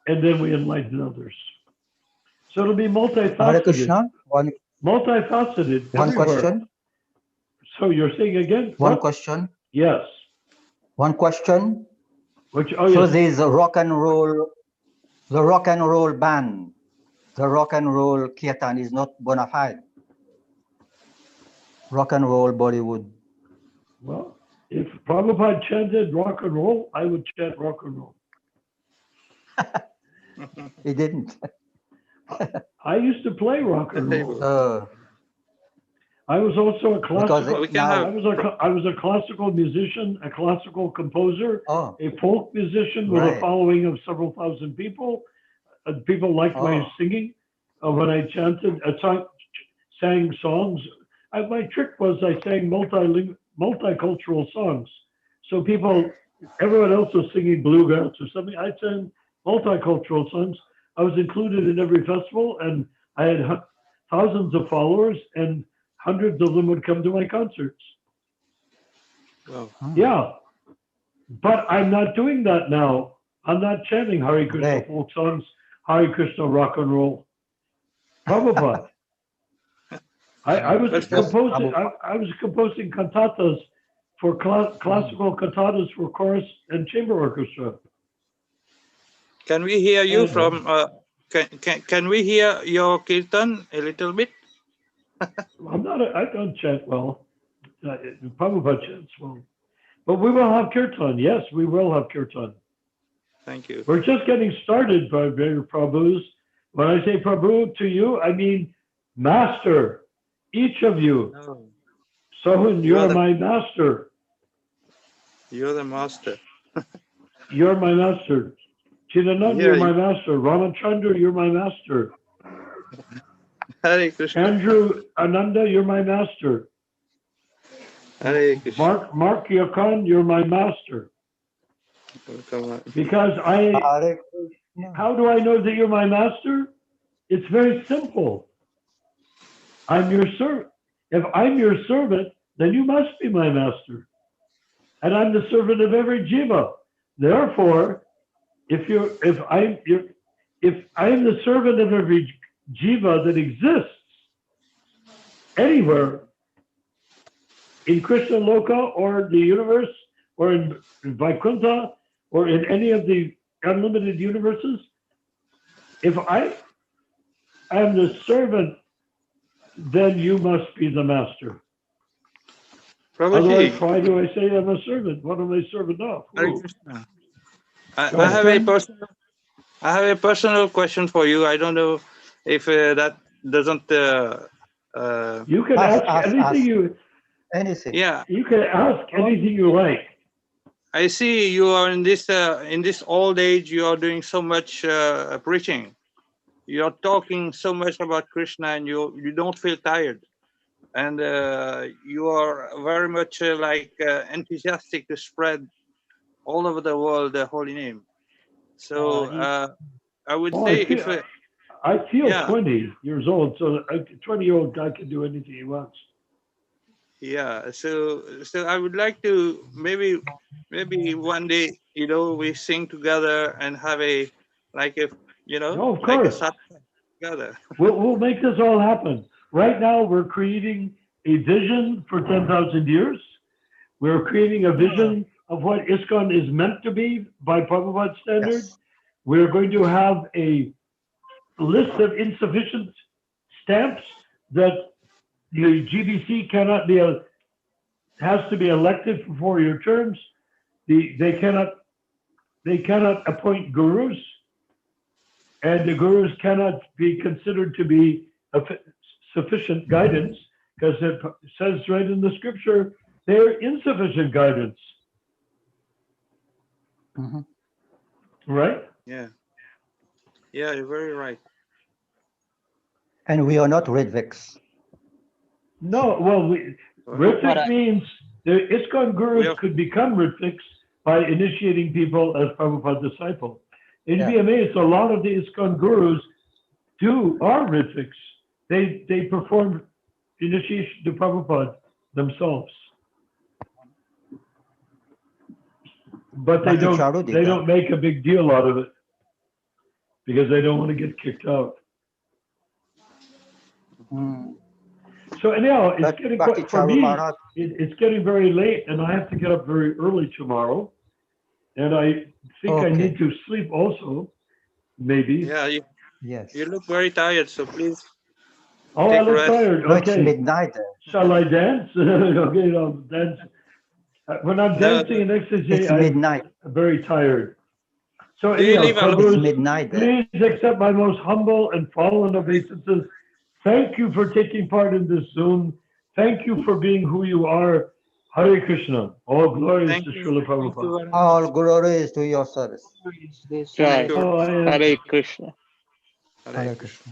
and then we enlighten others. So it'll be multifaceted. Hare Krishna. Multifaceted. One everywhere. question. So you're saying again? One what? question. Yes. One question. Which? So Yes. there's a rock and roll band, the rock and roll kirtan is not bona fide. Rock and roll Bollywood. Well, if Prabhupada chanted rock and roll, I would chant rock and roll. He didn't. I used to play rock and roll. I was also a classical. I was a classical musician, a classical composer, a folk musician with a following of several thousand people. People liked my singing when I chanted, sang songs. My trick was I sang multicultural songs. So everyone else was singing bluegrass or something. I sang multicultural songs. I was included in every festival, and I had thousands of followers, and hundreds of them would come to my concerts. Wow. Yeah, but I'm not doing that now. I'm not chanting Hare Krishna folk songs, Hare Krishna rock and roll. Prabhupada. I was composing cantatas for classical cantatas for chorus and chamber orchestra. Can we hear you from? Can we hear your kirtan a little bit? I don't chant well. Prabhupada chants well. But we will have kirtan. Yes, we will have kirtan. Thank you. We're just getting started, Prabhus. When I say Prabhu to you, I mean master Each of you. No, Sohun, you are you're the my master. you're the master. You're my master. Chidanand, Yeah, you're my master. Ramachandra, you're my master. Hare Krishna. Andrew Ananda, you're my master. Hare Krishna. Mark Yakan, you're my master. Come on. Because Hare Krishna. how do I know that you're my master? It's very simple. I'm your servant. If I'm your servant, then you must be my master. And I'm the servant of every jiva. Therefore, if I'm the servant of every jiva that exists anywhere in Krishna Loka or the universe or in Vaikuntha or in any of the unlimited universes, if I am the servant, then you must be the master. Otherwise, Prabhuji, why do I say I'm a servant? What am I servant of? Hare Who? Krishna. Go I have a ahead. personal question for you. I don't know if that doesn't. You can ask anything Anything. Yeah, you can ask anything you like. I see you are in this old age. You are doing so much preaching. You are talking so much about Krishna, and you don't feel tired. And you are very much enthusiastic to spread all over the world the holy name. So I would Oh, say if I feel yeah 20 years old, so a 20-year-old guy can do anything he wants. yeah, so I would like to maybe one day we sing together and have a No, of like a course. satsang together. We'll make this all happen. Right now, we're creating a vision for 10,000 years. We're creating a vision of what ISKCON is meant to be by Prabhupada standard. Yes. We're going to have a list of insufficient stamps that the GBC has to be elected for 4-year terms. They cannot appoint gurus, and the gurus cannot be considered to be sufficient guidance, because it says right in the scripture, they're insufficient guidance. Mm-hmm. Right? Yeah, you're very right. And we are not Ridviks. No, well, Ritvik means the ISKCON gurus could become Ritviks by initiating people as Prabhupada's disciple. In VMAs, a lot of the ISKCON gurus are Ritviks. They perform initiation to Prabhupada themselves. But they don't make a big deal out of it because they don't want to get kicked out. Mm. So anyhow, it's getting for me. It's getting very late, and I have to get up very early tomorrow. And I think I need to sleep also, maybe. Yeah, you look very tired, so please. Oh, I look tired. No, okay. it's midnight. Shall I dance? Okay, I'll dance. When I'm dancing in ecstasy, I'm very tired. So anyhow, Prabhus, midnight. Please accept my most humble and fallen obeisances. Thank you for taking part in this Zoom. Thank you for being who you are. Hare Krishna. All glories to Srila Prabhupada. All glories to your service. Hare Krishna. Hare Krishna.